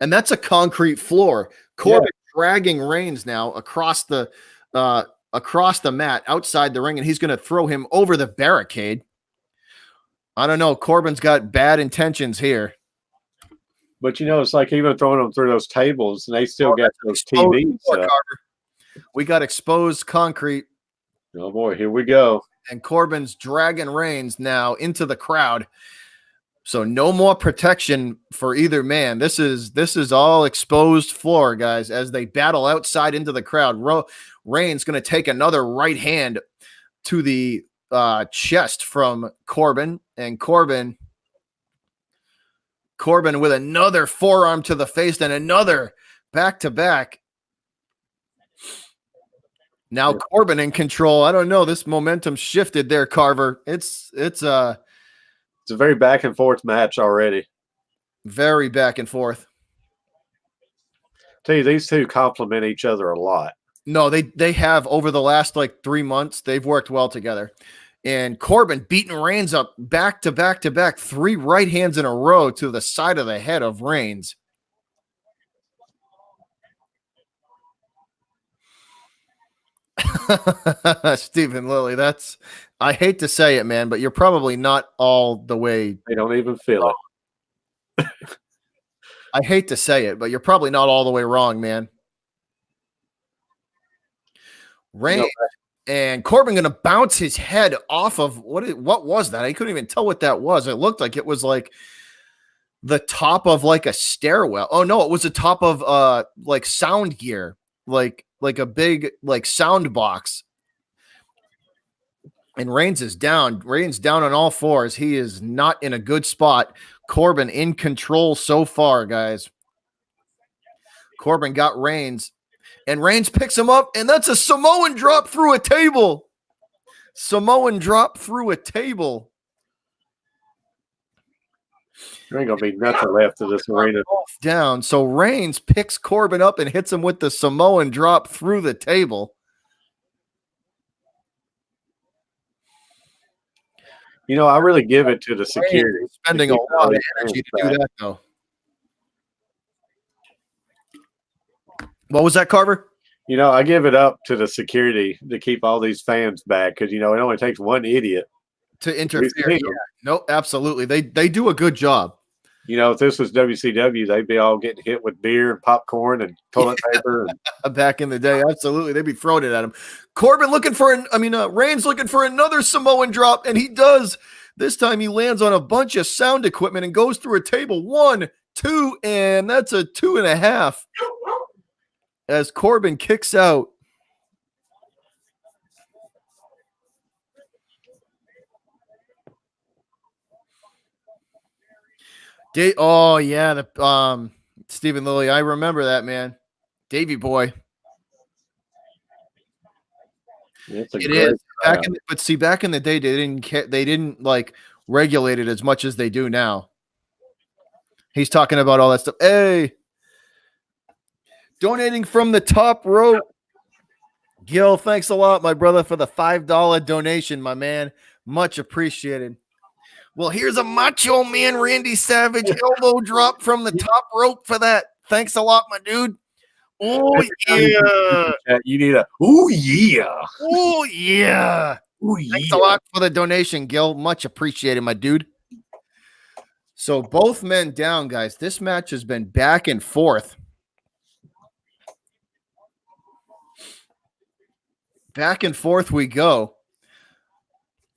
And that's a concrete floor. Corbin dragging Reigns now across the mat outside the ring, and he's going to throw him over the barricade. I don't know. Corbin's got bad intentions here. But, it's like even throwing them through those tables, and they still got those TVs. We got exposed concrete. Oh, boy, here we go. And Corbin's dragging Reigns now into the crowd. So no more protection for either man. This is all exposed floor, guys, as they battle outside into the crowd. Reigns going to take another right hand to the chest from Corbin, and Corbin with another forearm to the face and another back-to-back. Now Corbin in control. I don't know. This momentum shifted there, Carver. It's a very back and forth match already. Very back and forth. Tell you, these two complement each other a lot. No, they have over the last 3 months. They've worked well together. And Corbin beating Reigns up back to back to back, 3 right hands in a row to the side of the head of Reigns. Stephen Lilly, I hate to say it, man, but you're probably not all the way. They don't even feel it. I hate to say it, but you're probably not all the way wrong, man. Reigns and Corbin going to bounce his head off of what was that? I couldn't even tell what that was. It looked like it was like the top of a stairwell. Oh no, it was the top of sound gear, like a big sound box. And Reigns is down. Reigns down on all fours. He is not in a good spot. Corbin in control so far, guys. Corbin got Reigns, and Reigns picks him up, and that's a Samoan drop through a table. Samoan drop through a table. There ain't gonna be nothing left of this arena. Down. So Reigns picks Corbin up and hits him with the Samoan drop through the table. You know, I really give it to the security. Reigns spending a lot of energy to do that, though. What was that, Carver? You know, I give it up to the security to keep all these fans back because, you know, it only takes one idiot to interfere. Yeah. No, absolutely. They do a good job. You know, if this was WCW, they'd be all getting hit with beer and popcorn and toilet paper. Back in the day, absolutely. They'd be throwing it at him. Corbin looking for Reigns looking for another Samoan drop, and he does. This time he lands on a bunch of sound equipment and goes through a table. 1, 2, and that's a 2.5. As Corbin kicks out. Oh yeah, the Stephen Lilly. I remember that, man. Davey boy. It is back in the day, they didn't like regulate it as much as they do now. He's talking about all that stuff. Hey, donating from the top rope. Gil, thanks a lot, my brother, for the $5 donation, my man. Much appreciated. Well, here's a Macho Man Randy Savage elbow drop from the top rope for that. Thanks a lot, my dude. Oh, yeah. You need a, oh, yeah. Oh, yeah. Oh, yeah. Thanks a lot for the donation, Gil. Much appreciated, my dude. So both men down, guys. This match has been back and forth. Back and forth we go.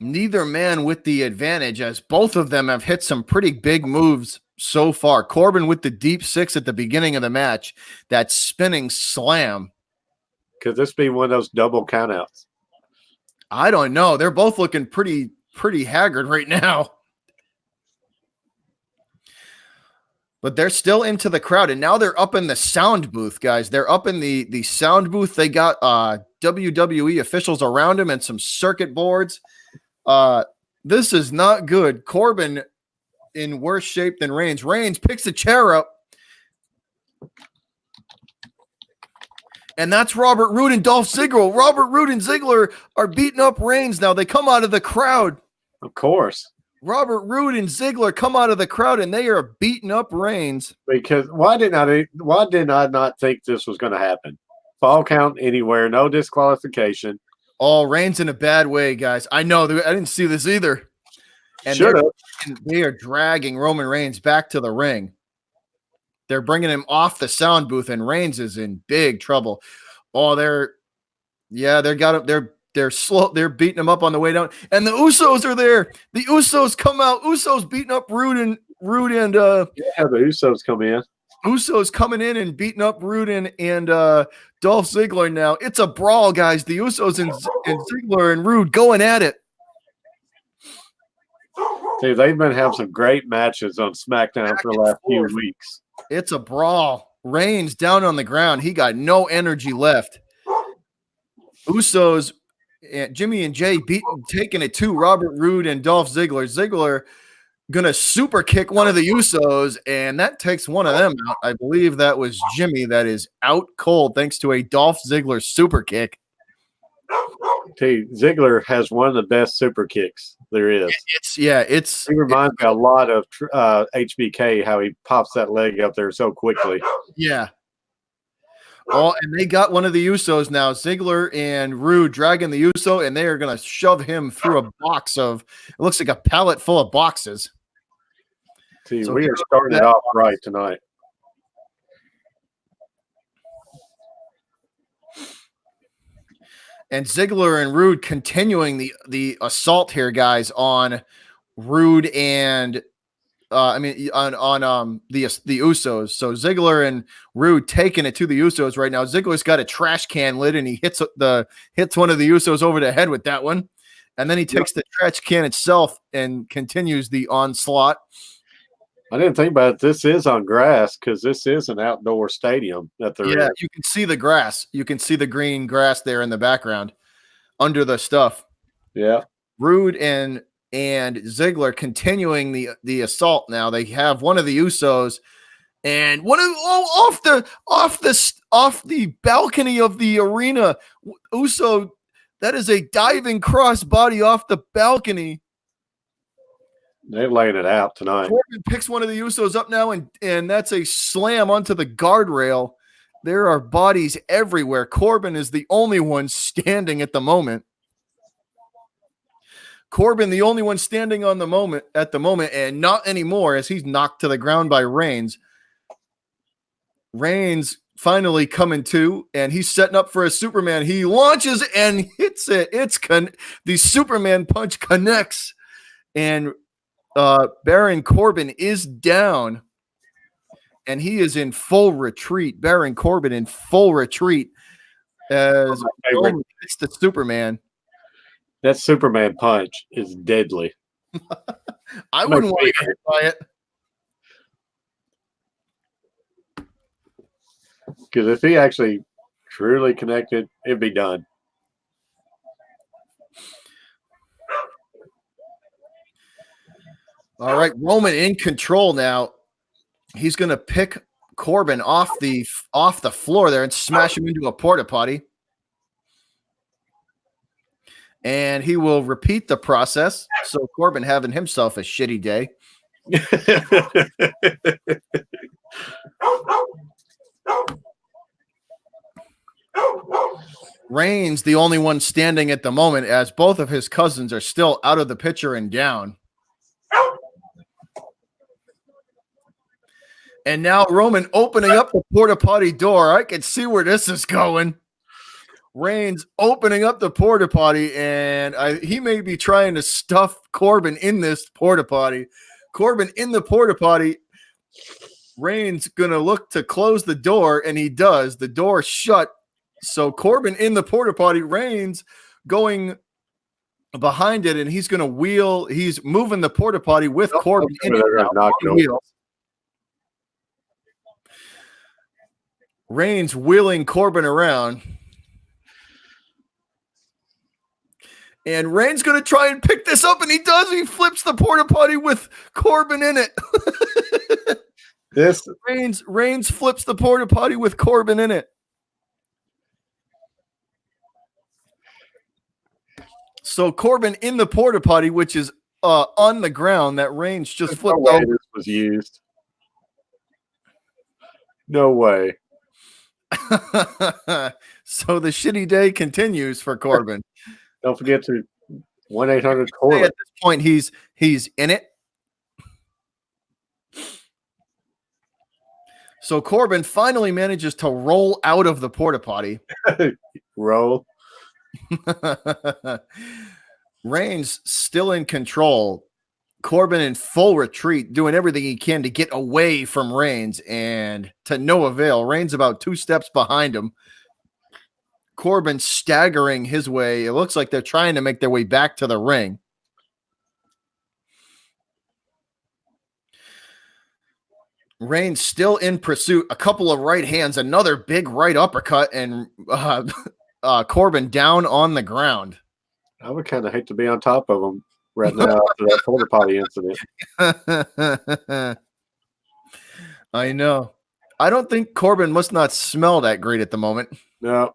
Neither man with the advantage, as both of them have hit some pretty big moves so far. Corbin with the deep 6 at the beginning of the match, that spinning slam. Could this be one of those double countouts? I don't know. They're both looking pretty haggard right now. But they're still into the crowd, and now they're up in the sound booth, guys. They're up in the sound booth. They got WWE officials around them and some circuit boards. This is not good. Corbin in worse shape than Reigns. Reigns picks the chair up. And that's Robert Roode and Dolph Ziggler. Robert Roode and Ziggler are beating up Reigns now. They come out of the crowd. Of course. Robert Roode and Ziggler come out of the crowd, and they are beating up Reigns. Because why did I not think this was going to happen? Fall count anywhere, no disqualification. Oh, Reigns in a bad way, guys. I know. I didn't see this either. And they are dragging Roman Reigns back to the ring. They're bringing him off the sound booth, and Reigns is in big trouble. Oh, they're slow. They're beating him up on the way down, and the Usos are there. The Usos come out. Usos beating up Roode and the Usos come in. Usos coming in and beating up Roode and Dolph Ziggler now. It's a brawl, guys. The Usos and Ziggler and Roode going at it. Dude, they've been having some great matches on SmackDown for the last few weeks. It's a brawl. Reigns down on the ground. He got no energy left. Usos, Jimmy and Jay taking it to Robert Roode and Dolph Ziggler. Ziggler gonna super kick one of the Usos, and that takes one of them out. I believe that was Jimmy that is out cold thanks to a Dolph Ziggler super kick. Ziggler has one of the best super kicks there is. He reminds me a lot of HBK, how he pops that leg up there so quickly. Yeah. Oh, and they got one of the Usos now. Ziggler and Roode dragging the Uso, and they are going to shove him through a box of, it looks like a pallet full of boxes. We are starting it off right tonight. And Ziggler and Roode continuing the assault here, guys, on Roode and on the Usos. So Ziggler and Roode taking it to the Usos right now. Ziggler's got a trash can lid, and he hits one of the Usos over the head with that one. And then he takes the trash can itself and continues the onslaught. I didn't think about it. This is on grass because this is an outdoor stadium that they're in. You can see the grass. You can see the green grass there in the background under the stuff. Yeah. Rude and Ziggler continuing the assault now. They have one of the Usos and one of off the balcony of the arena. Uso, that is a diving crossbody off the balcony. They're laying it out tonight. Corbin picks one of the Usos up now, and that's a slam onto the guardrail. There are bodies everywhere. Corbin is the only one standing at the moment. Corbin, the only one standing at the moment, and not anymore as he's knocked to the ground by Reigns. Reigns finally coming to, and he's setting up for a Superman. He launches and hits it. The Superman punch connects, and Baron Corbin is down, and he is in full retreat. Baron Corbin in full retreat as Roman hits the Superman. That Superman punch is deadly. I wouldn't want to get hit by it. Because if he actually truly connected, it'd be done. All right, Roman in control now. He's going to pick Corbin off the floor there and smash him into a porta potty. And he will repeat the process. So Corbin having himself a shitty day. Reigns, the only one standing at the moment, as both of his cousins are still out of the picture and down. And now Roman opening up the porta potty door. I can see where this is going. Reigns opening up the porta potty, and he may be trying to stuff Corbin in this porta potty. Corbin in the porta potty. Reigns going to look to close the door, and he does. The door shut. So Corbin in the porta potty. Reigns going behind it, and he's going to wheel. He's moving the porta potty with Corbin in it now. Reigns wheeling Corbin around. And Reigns going to try and pick this up, and he does. He flips the porta potty with Corbin in it. Reigns flips the porta potty with Corbin in it. So Corbin in the porta potty, which is on the ground, that Reigns just flipped over. This was used. No way. So the shitty day continues for Corbin. Don't forget to 1-800-CORBIN. At this point, he's in it. So Corbin finally manages to roll out of the porta potty. Roll. Reigns still in control. Corbin in full retreat, doing everything he can to get away from Reigns, and to no avail. Reigns about 2 steps behind him. Corbin staggering his way. It looks like they're trying to make their way back to the ring. Reigns still in pursuit. A couple of right hands, another big right uppercut, and Corbin down on the ground. I would kind of hate to be on top of him right now after that porta potty incident. I know. I don't think Corbin must not smell that great at the moment. No.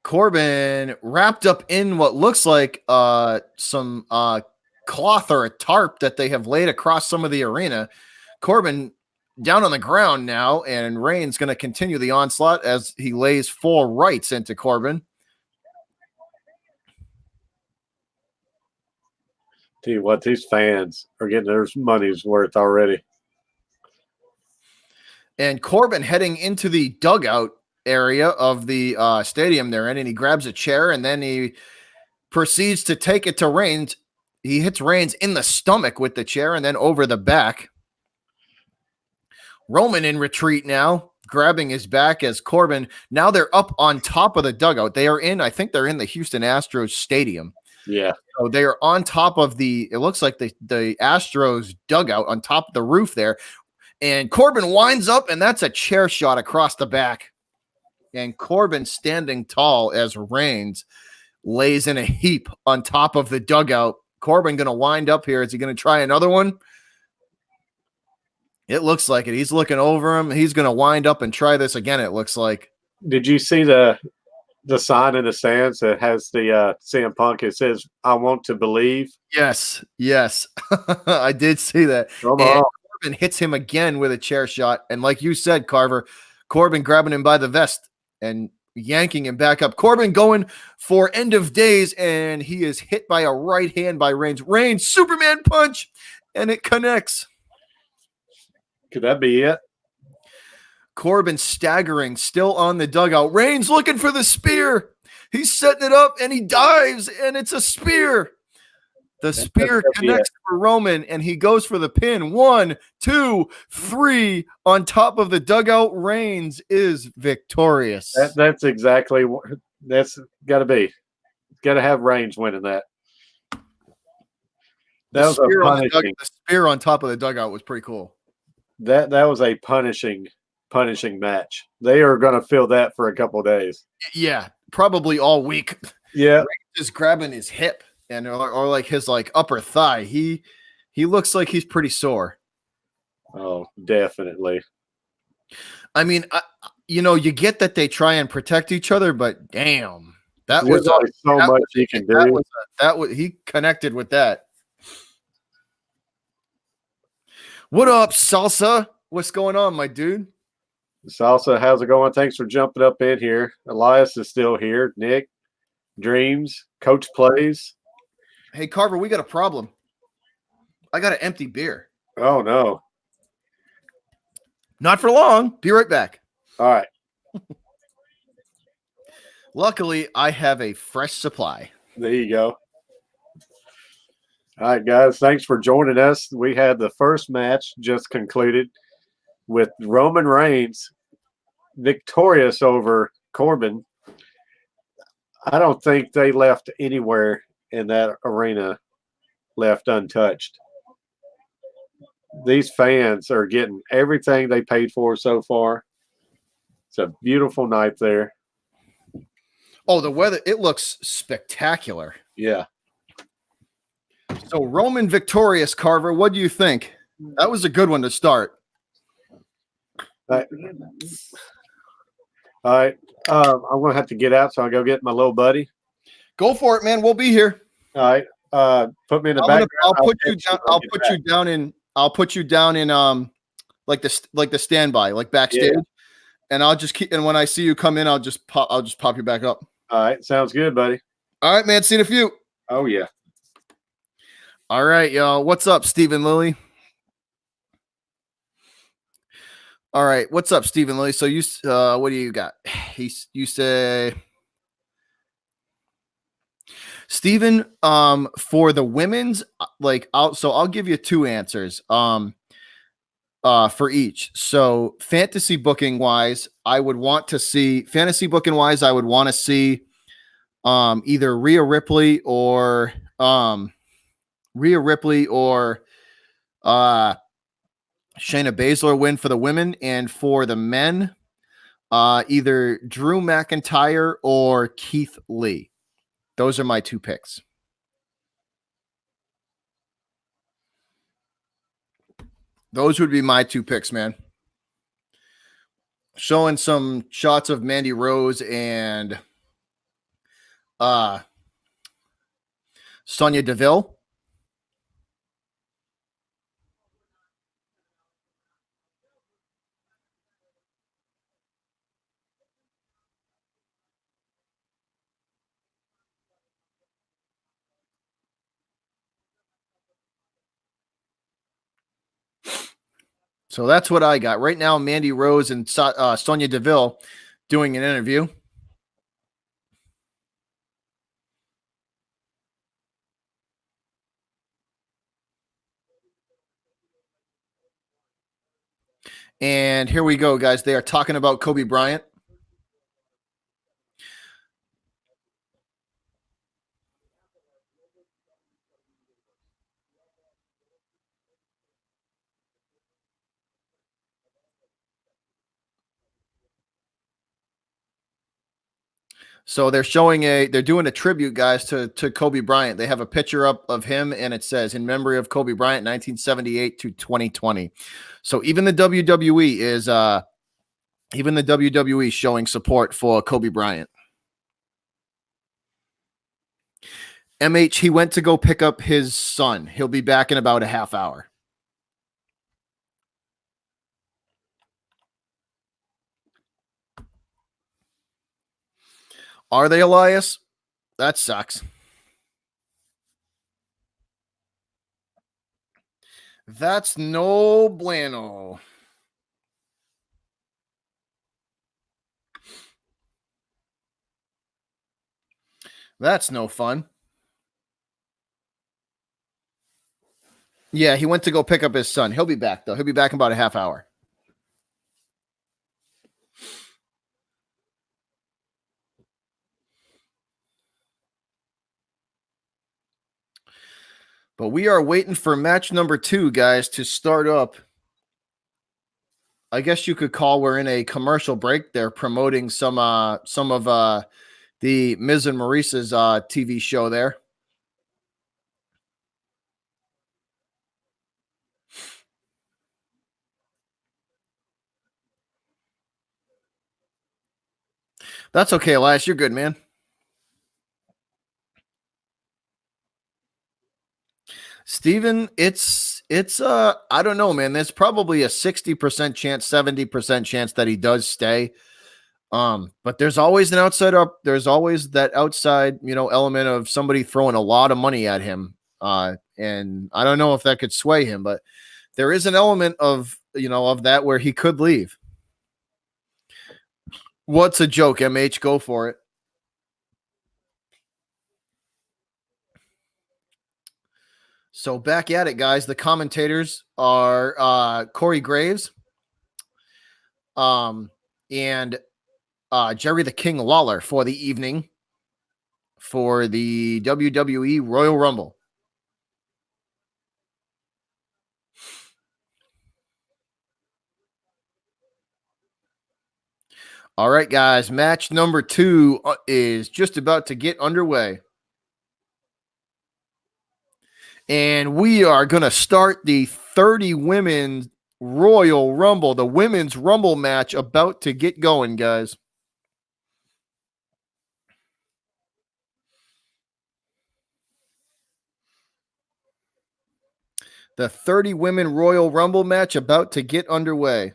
Corbin wrapped up in what looks like some cloth or a tarp that they have laid across some of the arena. Corbin down on the ground now, and Reigns going to continue the onslaught as he lays 4 rights into Corbin. Tell you what, these fans are getting their money's worth already. And Corbin heading into the dugout area of the stadium they're in, and he grabs a chair, and then he proceeds to take it to Reigns. He hits Reigns in the stomach with the chair and then over the back. Roman in retreat now, grabbing his back as Corbin. Now they're up on top of the dugout. They are in, I think they're in the Houston Astros stadium. Yeah. So they are on top of it looks like the Astros dugout on top of the roof there. And Corbin winds up, and that's a chair shot across the back. And Corbin standing tall as Reigns lays in a heap on top of the dugout. Corbin going to wind up here. Is he going to try another one? It looks like it. He's looking over him. He's going to wind up and try this again, it looks like. Did you see the sign in the stands that has the CM Punk? It says, "I want to believe." Yes. I did see that. Come on. Corbin hits him again with a chair shot. And like you said, Carver, Corbin grabbing him by the vest and yanking him back up. Corbin going for end of days, and he is hit by a right hand by Reigns. Reigns, Superman punch, and it connects. Could that be it? Corbin staggering, still on the dugout. Reigns looking for the spear. He's setting it up, and he dives, and it's a spear. The spear connects for Roman, and he goes for the pin. 1, 2, 3 on top of the dugout. Reigns is victorious. That's exactly what that's got to be. Got to have Reigns winning that. That was a punishing. The spear on top of the dugout was pretty cool. That was a punishing match. They are going to feel that for a couple of days. Yeah, probably all week. Yeah, Reigns is grabbing his hip and or like his upper thigh. He looks like he's pretty sore. Oh, definitely. I mean, you get that they try and protect each other, but damn, that was so much he can do. That was he connected with that. What up, Salsa? What's going on, my dude? Salsa, how's it going? Thanks for jumping up in here. Elias is still here. Nick, Dreams, Coach Plays. Hey, Carver, we got a problem. I got an empty beer. Oh, no. Not for long. Be right back. All right. Luckily, I have a fresh supply. There you go. All right, guys, thanks for joining us. We had the first match just concluded with Roman Reigns victorious over Corbin. I don't think they left anywhere in that arena left untouched. These fans are getting everything they paid for so far. It's a beautiful night there. Oh, the weather, it looks spectacular. Yeah. So Roman victorious, Carver. What do you think? That was a good one to start. All right. I'm going to have to get out, so I'll go get my little buddy. Go for it, man. We'll be here. All right. Put me in the background. I'll put you down. I'll put you down in like the standby, like backstage. Yeah. And I'll just keep. And when I see you come in, I'll just pop you back up. All right. Sounds good, buddy. All right, man. See you in a few. Oh yeah. All right, y'all. What's up, Stephen Lilly? All right. What's up, Stephen Lilly? So you, what do you got? You say, Stephen, for the women's, I'll give you two answers, for each. So fantasy booking wise, I would want to see either Rhea Ripley or Shayna Baszler win for the women, and for the men, either Drew McIntyre or Keith Lee. Those are my two picks. Those would be my two picks, man. Showing some shots of Mandy Rose and Sonya Deville. So that's what I got. Right now, Mandy Rose and Sonya Deville doing an interview. And here we go, guys. They are talking about Kobe Bryant. So they're doing a tribute, guys, to Kobe Bryant. They have a picture up of him, and it says in memory of Kobe Bryant, 1978 to 2020. So even the WWE showing support for Kobe Bryant. MH, he went to go pick up his son. He'll be back in about a half hour. Are they, Elias? That sucks. That's no bueno. That's no fun. Yeah, he went to go pick up his son. He'll be back, though. He'll be back in about a half hour. But we are waiting for match number 2, guys, to start up. I guess you could call we're in a commercial break. They're promoting some of the Miz and Maurice's TV show there. That's okay, Elias. You're good, man. Steven, it's I don't know, man. There's probably a 60% chance, 70% chance that he does stay. But there's always an outside up. There's always that outside, element of somebody throwing a lot of money at him. And I don't know if that could sway him, but there is an element of that where he could leave. What's a joke, MH? Go for it. So back at it, guys. The commentators are Corey Graves, and Jerry the King Lawler for the evening for the WWE Royal Rumble. All right, guys. Match number 2 is just about to get underway. And we are going to start the 30 women Royal Rumble, the women's Rumble match about to get going, guys. The 30 women Royal Rumble match about to get underway.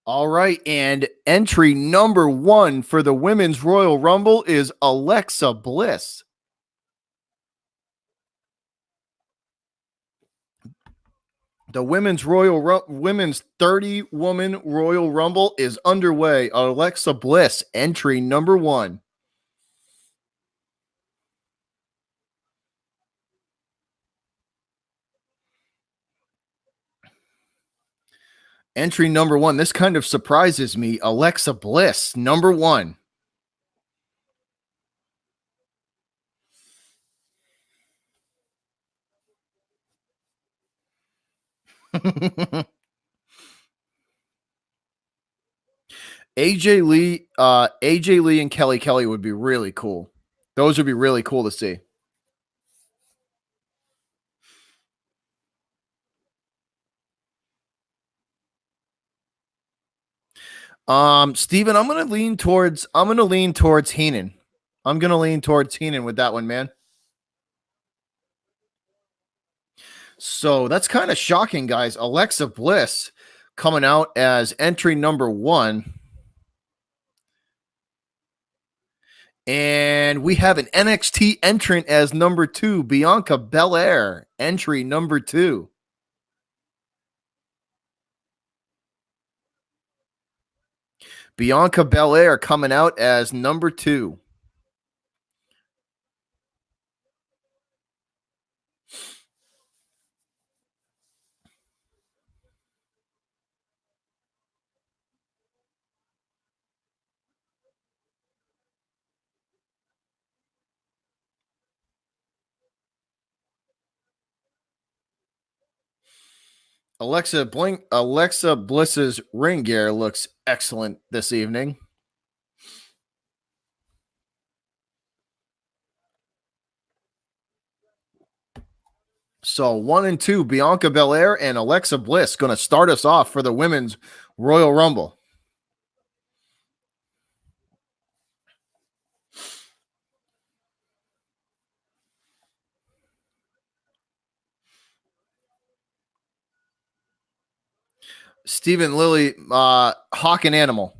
All right, and entry number 1 for the Women's Royal Rumble is Alexa Bliss. The women's 30 woman Royal Rumble is underway. Alexa Bliss, entry number 1. Entry number 1. This kind of surprises me. Alexa Bliss, number 1. AJ Lee and Kelly would be really cool. Those would be really cool to see. Steven, I'm gonna lean towards Heenan. I'm gonna lean towards Heenan with that one, man. So that's kind of shocking, guys. Alexa Bliss coming out as entry number 1. And we have an NXT entrant as number 2, Bianca Belair, entry number 2. Bianca Belair coming out as number 2. Alexa Bliss's ring gear looks excellent this evening. So 1 and 2, Bianca Belair and Alexa Bliss going to start us off for the Women's Royal Rumble. Stephen Lilly, Hawk and Animal,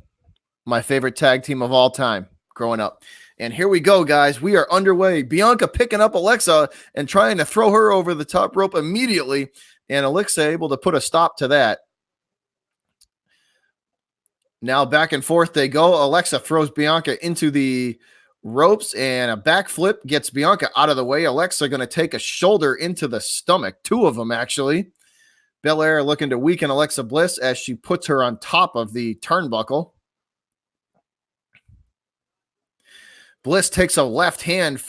my favorite tag team of all time growing up. And here we go, guys. We are underway. Bianca picking up Alexa and trying to throw her over the top rope immediately. And Alexa able to put a stop to that. Now back and forth they go. Alexa throws Bianca into the ropes and a backflip gets Bianca out of the way. Alexa going to take a shoulder into the stomach. 2 of them, actually. Belair looking to weaken Alexa Bliss as she puts her on top of the turnbuckle. Bliss takes a right hand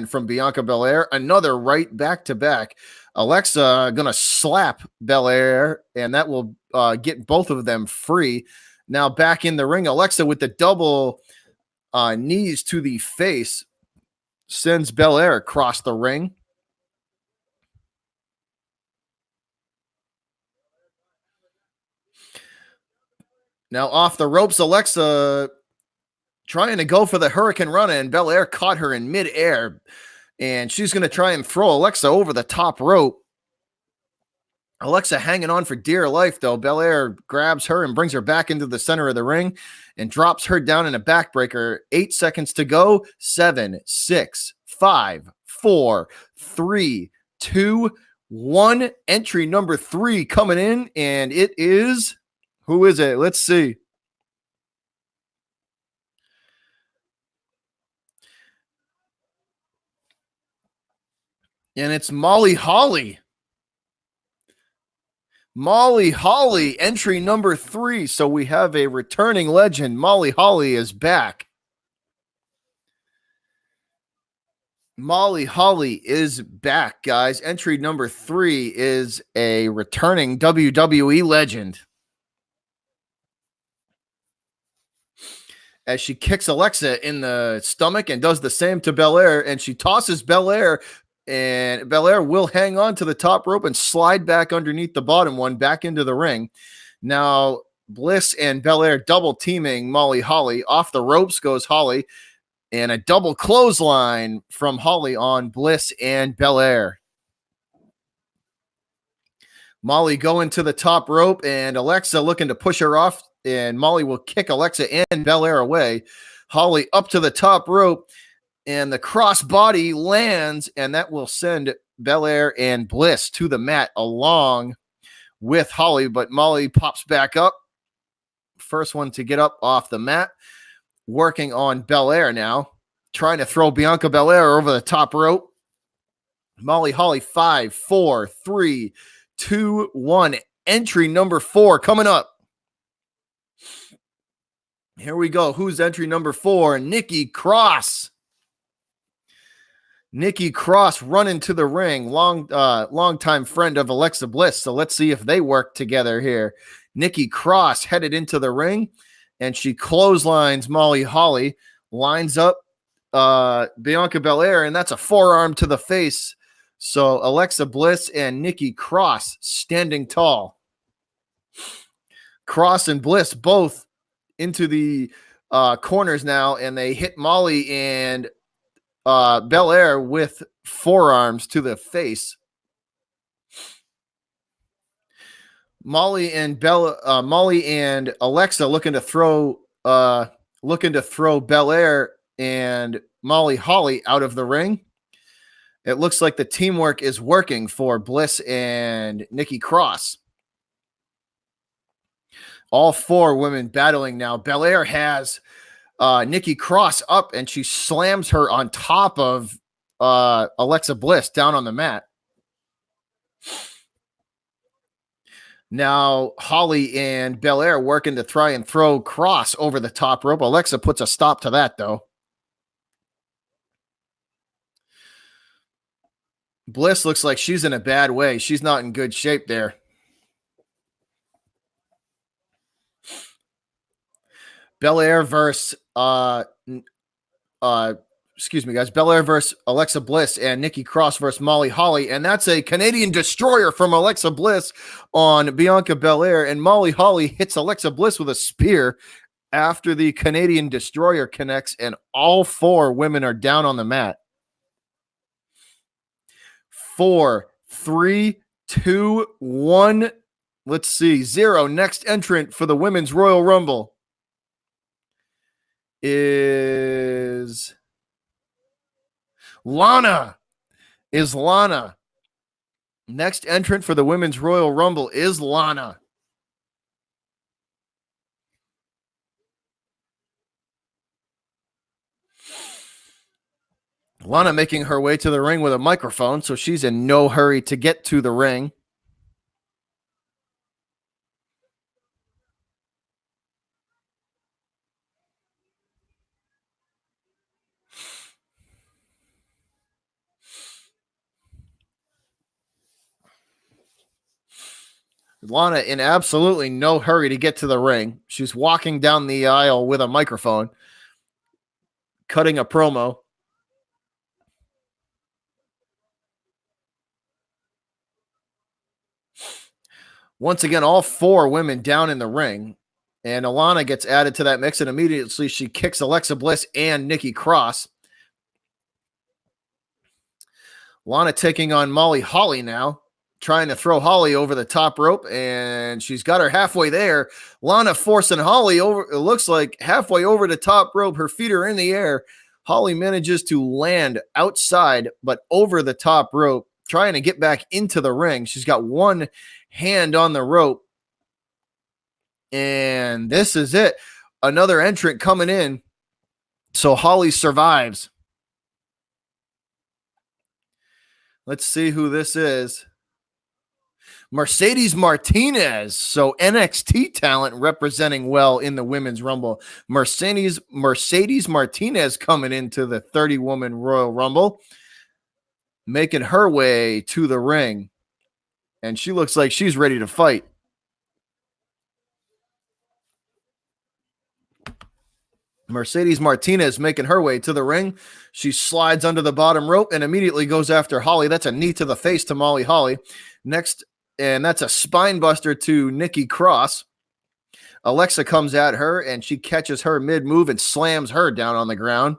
from Bianca Belair. Another right back to back. Alexa going to slap Belair, and that will get both of them free. Now back in the ring, Alexa with the double knees to the face sends Belair across the ring. Now off the ropes, Alexa trying to go for the Hurricane Rana, and Belair caught her in midair. And she's going to try and throw Alexa over the top rope. Alexa hanging on for dear life, though. Belair grabs her and brings her back into the center of the ring and drops her down in a backbreaker. 8 seconds to go. 7, 6, 5, 4, 3, 2, 1. Entry number 3 coming in, and it is... Who is it? Let's see. And it's Molly Holly. Molly Holly, entry number 3. So we have a returning legend. Molly Holly is back. Molly Holly is back, guys. Entry number 3 is a returning WWE legend. As she kicks Alexa in the stomach and does the same to Belair, and she tosses Belair, and Belair will hang on to the top rope and slide back underneath the bottom one back into the ring. Now, Bliss and Belair double teaming Molly Holly. Off the ropes goes Holly, and a double clothesline from Holly on Bliss and Belair. Molly going to the top rope, and Alexa looking to push her off, and Molly will kick Alexa and Belair away. Holly up to the top rope, and the crossbody lands, and that will send Belair and Bliss to the mat along with Holly, but Molly pops back up. First one to get up off the mat, working on Belair now, trying to throw Bianca Belair over the top rope. Molly Holly, 5, 4, 3, 2, 1. Entry number 4 coming up. Here we go. Who's entry number 4? Nikki Cross. Nikki Cross running to the ring. Long-time friend of Alexa Bliss. So let's see if they work together here. Nikki Cross headed into the ring, and she clotheslines Molly Holly, lines up Bianca Belair, and that's a forearm to the face. So Alexa Bliss and Nikki Cross standing tall. Cross and Bliss both into the corners now, and they hit Molly and Belair with forearms to the face. Molly and Alexa looking to throw looking to throw Belair and Molly Holly out of the ring. It looks like the teamwork is working for Bliss and Nikki Cross. All 4 women battling now. Belair has Nikki Cross up, and she slams her on top of Alexa Bliss down on the mat. Now Holly and Belair working to try and throw Cross over the top rope. Alexa puts a stop to that, though. Bliss looks like she's in a bad way. She's not in good shape there. Belair versus excuse me, guys. Belair versus Alexa Bliss and Nikki Cross versus Molly Holly. And that's a Canadian destroyer from Alexa Bliss on Bianca Belair. And Molly Holly hits Alexa Bliss with a spear after the Canadian destroyer connects, and all 4 women are down on the mat. 4, 3, 2, 1. Let's see. 0. Next entrant for the Women's Royal Rumble is Lana. Next entrant for the Women's Royal Rumble is Lana. Lana making her way to the ring with a microphone, so she's in no hurry to get to the ring. Lana in absolutely no hurry to get to the ring. She's walking down the aisle with a microphone, cutting a promo. Once again, all 4 women down in the ring, and Alana gets added to that mix, and immediately she kicks Alexa Bliss and Nikki Cross. Lana taking on Molly Holly now, trying to throw Holly over the top rope, and she's got her halfway there. Lana forcing Holly over, it looks like halfway over the top rope. Her feet are in the air. Holly manages to land outside, but over the top rope, trying to get back into the ring. She's got one hand on the rope, and this is it. Another entrant coming in, so Holly survives. Let's see who this is. Mercedes Martinez, so NXT talent representing well in the Women's Rumble. Mercedes Martinez coming into the 30-woman Royal Rumble, making her way to the ring, and she looks like she's ready to fight. Mercedes Martinez making her way to the ring. She slides under the bottom rope and immediately goes after Holly. That's a knee to the face to Molly Holly. Next, and that's a spine buster to Nikki Cross. Alexa comes at her, and she catches her mid-move and slams her down on the ground.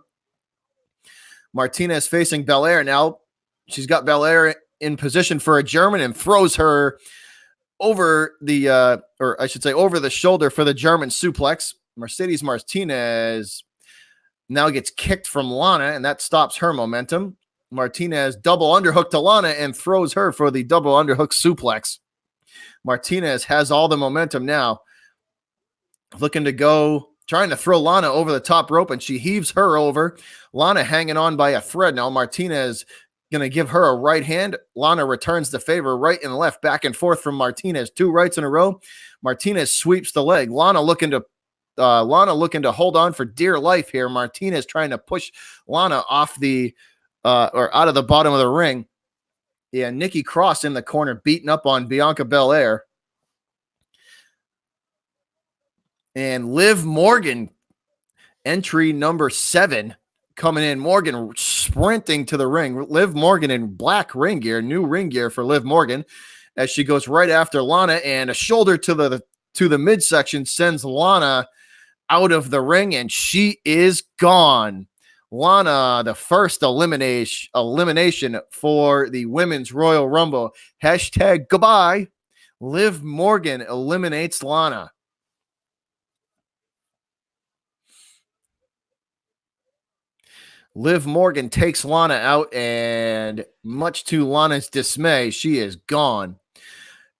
Martinez facing Belair now. She's got Belair in position for a German and throws her over the, over the shoulder for the German suplex. Mercedes Martinez now gets kicked from Lana, and that stops her momentum. Martinez double underhook to Lana and throws her for the double underhook suplex. Martinez has all the momentum now, looking to go, trying to throw Lana over the top rope, and she heaves her over. Lana hanging on by a thread now. Martinez going to give her a right hand. Lana returns the favor, right and left, back and forth from Martinez. 2 rights in a row. Martinez sweeps the leg. Lana looking to hold on for dear life here. Martinez trying to push Lana off the or out of the bottom of the ring. Yeah, Nikki Cross in the corner beating up on Bianca Belair. And Liv Morgan, entry number 7, coming in. Morgan sprinting to the ring. Liv Morgan in black ring gear, new ring gear for Liv Morgan, as she goes right after Lana, and a shoulder to the midsection sends Lana out of the ring, and she is gone. Lana, the first elimination for the Women's Royal Rumble. Hashtag goodbye. Liv Morgan eliminates Lana. Liv Morgan takes Lana out, and much to Lana's dismay, she is gone.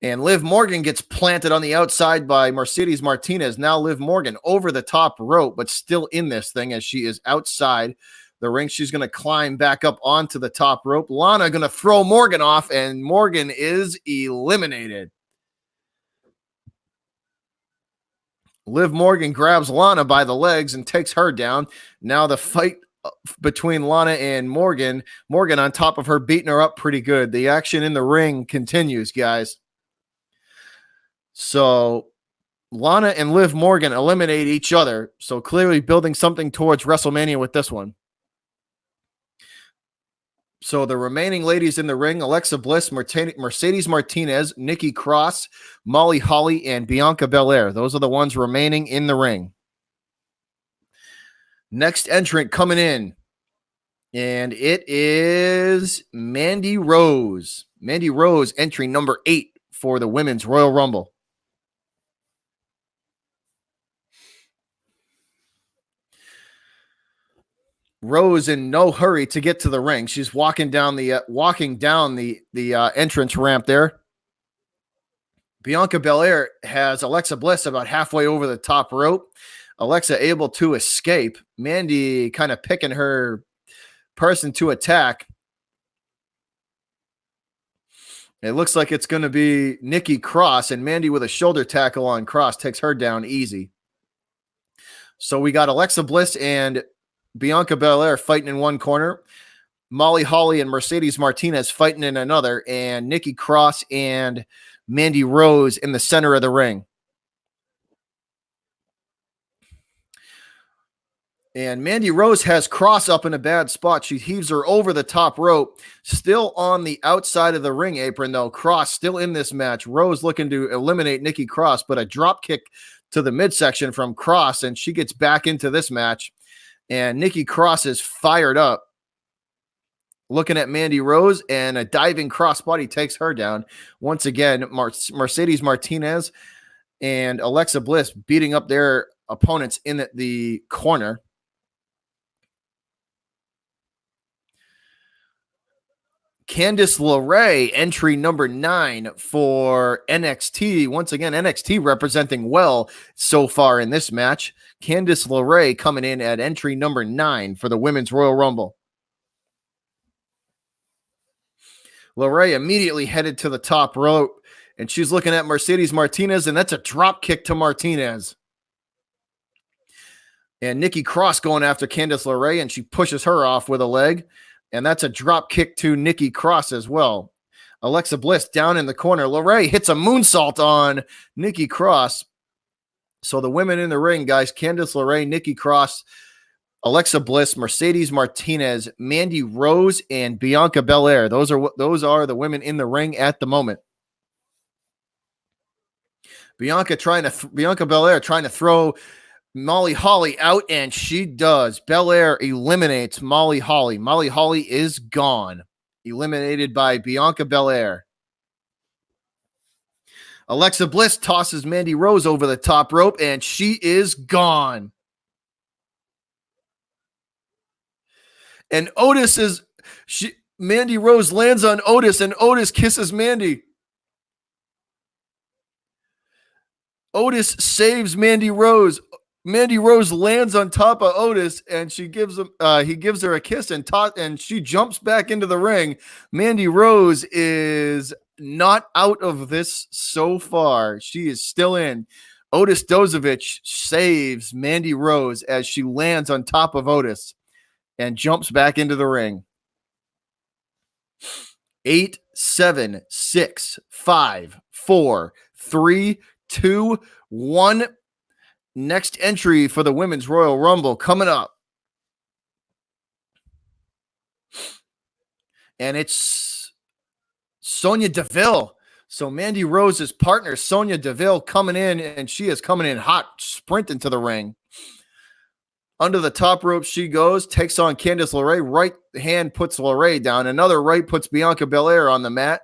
And Liv Morgan gets planted on the outside by Mercedes Martinez. Now Liv Morgan over the top rope, but still in this thing as she is outside the ring. She's going to climb back up onto the top rope. Lana going to throw Morgan off, and Morgan is eliminated. Liv Morgan grabs Lana by the legs and takes her down. Now the fight between Lana and Morgan. Morgan on top of her, beating her up pretty good. The action in the ring continues, guys. So Lana and Liv Morgan eliminate each other. So clearly building something towards WrestleMania with this one. So the remaining ladies in the ring, Alexa Bliss, Mercedes Martinez, Nikki Cross, Molly Holly, and Bianca Belair. Those are the ones remaining in the ring. Next entrant coming in, and it is Mandy Rose. Mandy Rose entry number 8 for the Women's Royal Rumble. Rose in no hurry to get to the ring. She's walking down the entrance ramp there. Bianca Belair has Alexa Bliss about halfway over the top rope. Alexa able to escape. Mandy kind of picking her person to attack. It looks like it's going to be Nikki Cross, and Mandy with a shoulder tackle on Cross takes her down easy. So we got Alexa Bliss and Bianca Belair fighting in one corner, Molly Holly and Mercedes Martinez fighting in another, and Nikki Cross and Mandy Rose in the center of the ring. And Mandy Rose has Cross up in a bad spot. She heaves her over the top rope, still on the outside of the ring apron, though. Cross still in this match. Rose looking to eliminate Nikki Cross, but a drop kick to the midsection from Cross, and she gets back into this match. And Nikki Cross is fired up. Looking at Mandy Rose, and a diving crossbody takes her down. Once again, Mercedes Martinez and Alexa Bliss beating up their opponents in the corner. Candice LeRae, entry number 9 for NXT. Once again, NXT representing well so far in this match. Candice LeRae coming in at entry number 9 for the Women's Royal Rumble. LeRae immediately headed to the top rope, and she's looking at Mercedes Martinez, and that's a drop kick to Martinez. And Nikki Cross going after Candice LeRae, and she pushes her off with a leg. And that's a drop kick to Nikki Cross as well. Alexa Bliss down in the corner. LeRae hits a moonsault on Nikki Cross. So the women in the ring, guys, Candice LeRae, Nikki Cross, Alexa Bliss, Mercedes Martinez, Mandy Rose, and Bianca Belair. Those are the women in the ring at the moment. Bianca Belair trying to throw Molly Holly out, and she does. Belair eliminates Molly Holly. Molly Holly is gone. Eliminated by Bianca Belair. Alexa Bliss tosses Mandy Rose over the top rope, and she is gone. And Mandy Rose lands on Otis, and Otis kisses Mandy. Otis saves Mandy Rose. Mandy Rose lands on top of Otis, and he gives her a kiss, and she jumps back into the ring. Mandy Rose is not out of this so far. She is still in. Otis Dozovich saves Mandy Rose as she lands on top of Otis and jumps back into the ring. 8, 7, 6, 5, 4, 3, 2, 1. Next entry for the Women's Royal Rumble coming up. And it's Sonya Deville. So Mandy Rose's partner, Sonya Deville, coming in, and she is coming in hot, sprinting to the ring. Under the top rope she goes, takes on Candice LeRae. Right hand puts LeRae down. Another right puts Bianca Belair on the mat.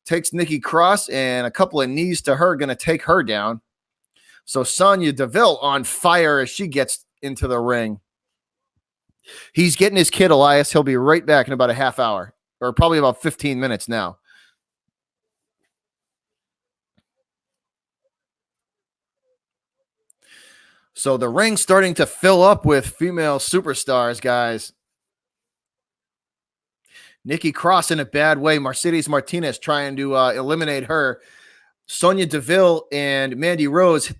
Takes Nikki Cross, and a couple of knees to her, going to take her down. So Sonya Deville on fire as she gets into the ring. He's getting his kid, Elias. He'll be right back in about a half hour, or probably about 15 minutes now. So the ring's starting to fill up with female superstars, guys. Nikki Cross in a bad way. Mercedes Martinez trying to eliminate her. Sonya Deville and Mandy Rose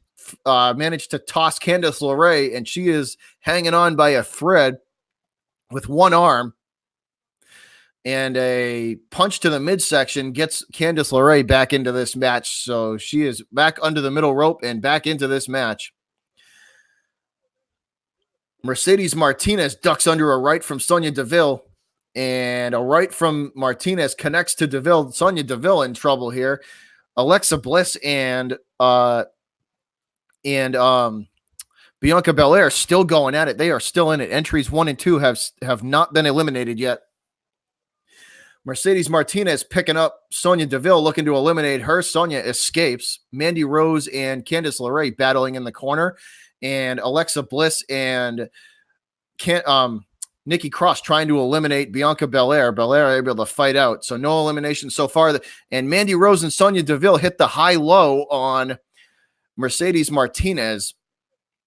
managed to toss Candice LeRae, and she is hanging on by a thread with one arm. And a punch to the midsection gets Candice LeRae back into this match. So she is back under the middle rope and back into this match. Mercedes Martinez ducks under a right from Sonya Deville, and a right from Martinez connects to Deville. Sonya Deville in trouble here. Alexa Bliss and Bianca Belair still going at it. They are still in it. Entries 1 and 2 have not been eliminated yet. Mercedes Martinez picking up Sonya Deville, looking to eliminate her. Sonya escapes. Mandy Rose and Candice LeRae battling in the corner, and Alexa Bliss and Nikki Cross trying to eliminate Bianca Belair. Belair able to fight out, so no elimination so far. And Mandy Rose and Sonya Deville hit the high-low on Mercedes Martinez.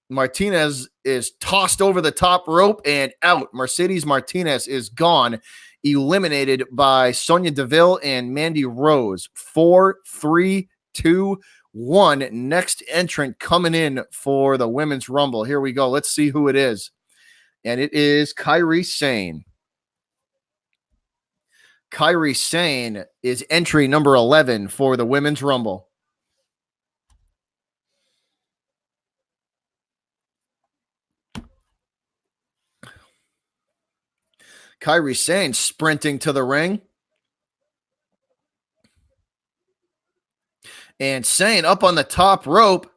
Martinez is tossed over the top rope and out. Mercedes Martinez is gone, eliminated by Sonya Deville and Mandy Rose. 4, 3, 2, 1. Next entrant coming in for the Women's Rumble. Here we go. Let's see who it is. And it is Kairi Sane. Kairi Sane is entry number 11 for the Women's Rumble. Kairi Sane sprinting to the ring. And Sane up on the top rope.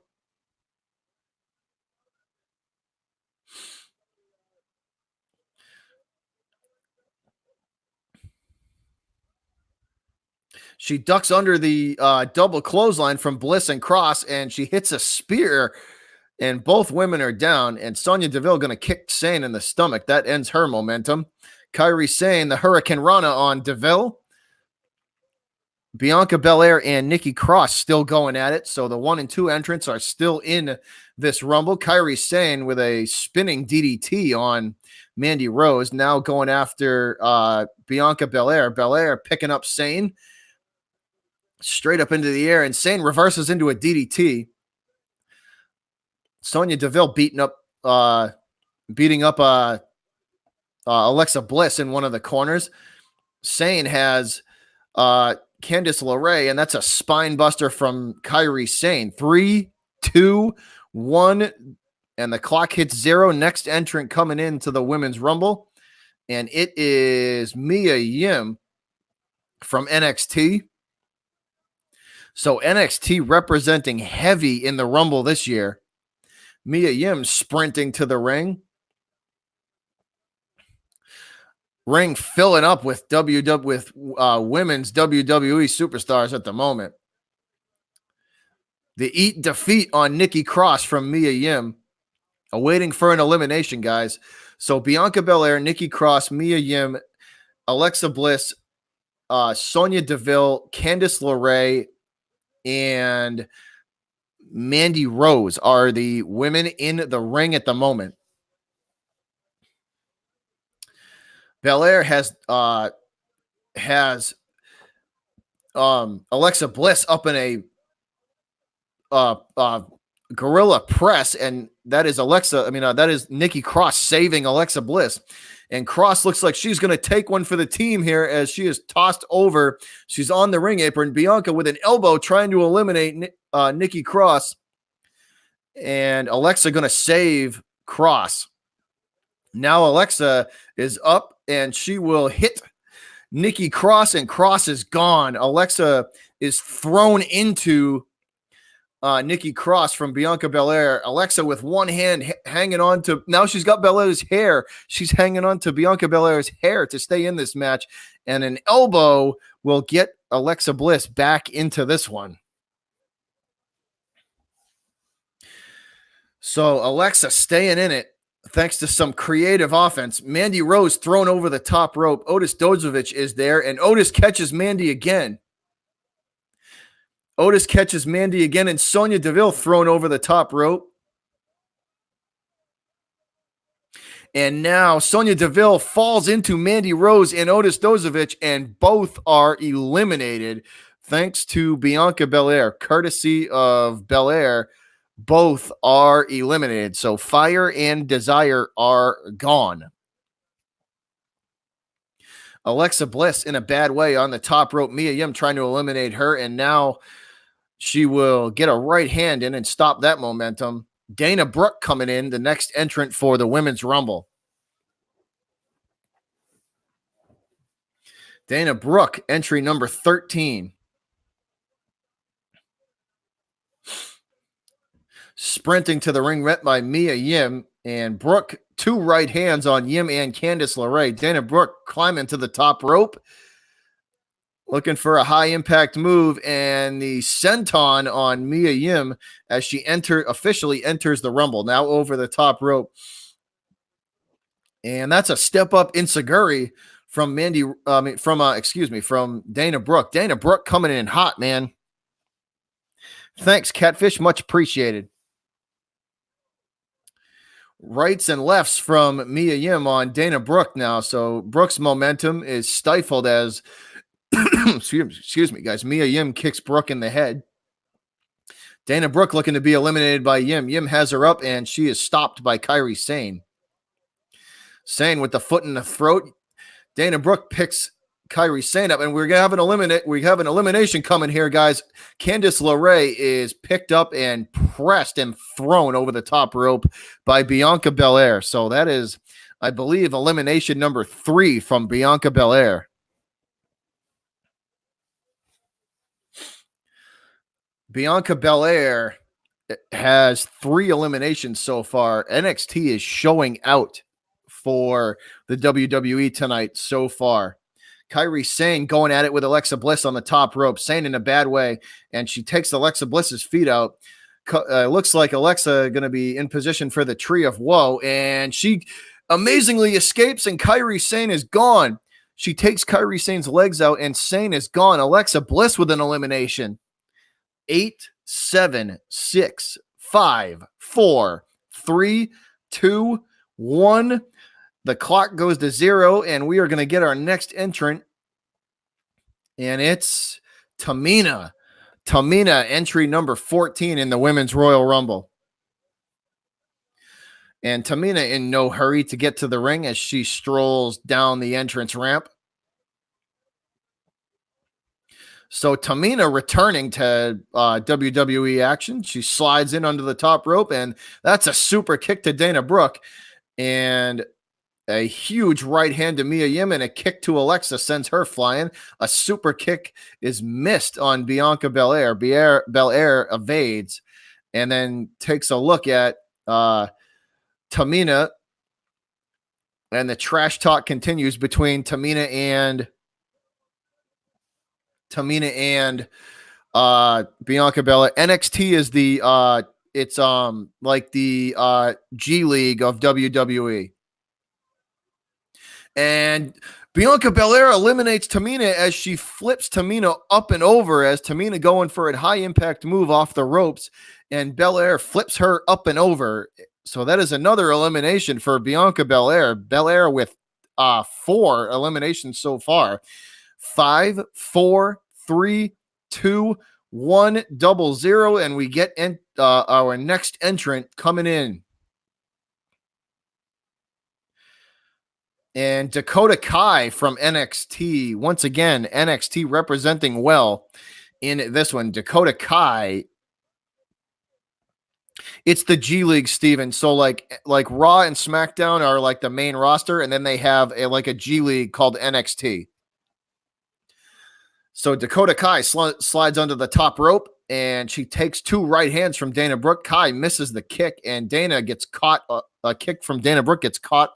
She ducks under the double clothesline from Bliss and Cross, and she hits a spear, and both women are down, and Sonya Deville going to kick Sane in the stomach. That ends her momentum. Kairi Sane, the Hurricane Rana on Deville. Bianca Belair and Nikki Cross still going at it, so the 1 and 2 entrants are still in this Rumble. Kairi Sane with a spinning DDT on Mandy Rose, now going after Bianca Belair. Belair picking up Sane straight up into the air, and Sane reverses into a DDT. Sonya Deville beating up Alexa Bliss in one of the corners. Sane has Candice LeRae, and that's a spine buster from Kairi Sane. 3, 2, 1, and the clock hits 0. Next entrant coming into the Women's Rumble, and it is Mia Yim from NXT. So NXT representing heavy in the Rumble this year. Mia Yim sprinting to the ring. Ring filling up with women's WWE superstars at the moment. The defeat on Nikki Cross from Mia Yim. Awaiting for an elimination, guys. So Bianca Belair, Nikki Cross, Mia Yim, Alexa Bliss, Sonya Deville, Candice LeRae, and Mandy Rose are the women in the ring at the moment. Belair has Alexa Bliss up in a gorilla press, and that is that is Nikki Cross saving Alexa Bliss. And Cross looks like she's going to take one for the team here as she is tossed over. She's on the ring apron. Bianca with an elbow trying to eliminate Nikki Cross. And Alexa going to save Cross. Now Alexa is up, and she will hit Nikki Cross, and Cross is gone. Alexa is thrown into Nikki Cross from Bianca Belair. Alexa with one hand hanging on to, now she's got Belair's hair. She's hanging on to Bianca Belair's hair to stay in this match, and an elbow will get Alexa Bliss back into this one. So Alexa staying in it Thanks to some creative offense, Mandy Rose thrown over the top rope. Otis Dozovic is there, and Otis catches Mandy again. Otis catches Mandy again, and Sonya Deville thrown over the top rope. And now Sonya Deville falls into Mandy Rose and Otis Dozovic, and both are eliminated thanks to Bianca Belair. Courtesy of Belair, both are eliminated. So Fire and Desire are gone. Alexa Bliss in a bad way on the top rope. Mia Yim trying to eliminate her, and now she will get a right hand in and stop that momentum. Dana Brooke coming in, the next entrant for the Women's Rumble. Dana Brooke, entry number 13. Sprinting to the ring, met by Mia Yim, and Brooke, 2 right hands on Yim and Candice LeRae. Dana Brooke climbing to the top rope, looking for a high impact move, and the senton on Mia Yim as she officially enters the Rumble, now over the top rope. And that's a step up enziguri from from Dana Brooke. Dana Brooke coming in hot, man. Thanks, Catfish. Much appreciated. Rights and lefts from Mia Yim on Dana Brooke now. So Brooke's momentum is stifled as excuse me, guys. Mia Yim kicks Brooke in the head. Dana Brooke looking to be eliminated by Yim. Yim has her up, and she is stopped by Kairi Sane. Sane with the foot in the throat. Dana Brooke picks Kairi Sane up, and we have an elimination coming here, guys. Candice LeRae is picked up and pressed and thrown over the top rope by Bianca Belair. So that is, I believe, elimination number 3 from Bianca Belair. Bianca Belair has 3 eliminations so far. NXT is showing out for the WWE tonight so far. Kairi Sane going at it with Alexa Bliss on the top rope. Sane in a bad way, and she takes Alexa Bliss's feet out. Looks like Alexa going to be in position for the Tree of Woe, and she amazingly escapes, and Kairi Sane is gone. She takes Kairi Sane's legs out, and Sane is gone. Alexa Bliss with an elimination. 8, 7, 6, 5, 4, 3, 2, 1. The clock goes to 0, and we are going to get our next entrant, and it's Tamina. Tamina, entry number 14 in the Women's Royal Rumble. And Tamina in no hurry to get to the ring as she strolls down the entrance ramp. So Tamina returning to WWE action. She slides in under the top rope, and that's a super kick to Dana Brooke. And a huge right hand to Mia Yim, and a kick to Alexa sends her flying. A super kick is missed on Bianca Belair. Belair evades and then takes a look at Tamina, and the trash talk continues between Tamina and Bianca Belair. NXT is the like the G League of WWE. And Bianca Belair eliminates Tamina as she flips Tamina up and over, as Tamina going for a high impact move off the ropes, and Belair flips her up and over. So that is another elimination for Bianca Belair. Belair with 4 eliminations so far. 5, 4, 3, 2, 1, 0, and we get our next entrant coming in. And Dakota Kai from NXT. Once again, NXT representing well in this one. Dakota Kai. It's the G League, Steven. So like Raw and SmackDown are like the main roster, and then they have a G League called NXT. So Dakota Kai slides under the top rope, and she takes 2 right hands from Dana Brooke. Kai misses the kick, and Dana gets caught. A kick from Dana Brooke gets caught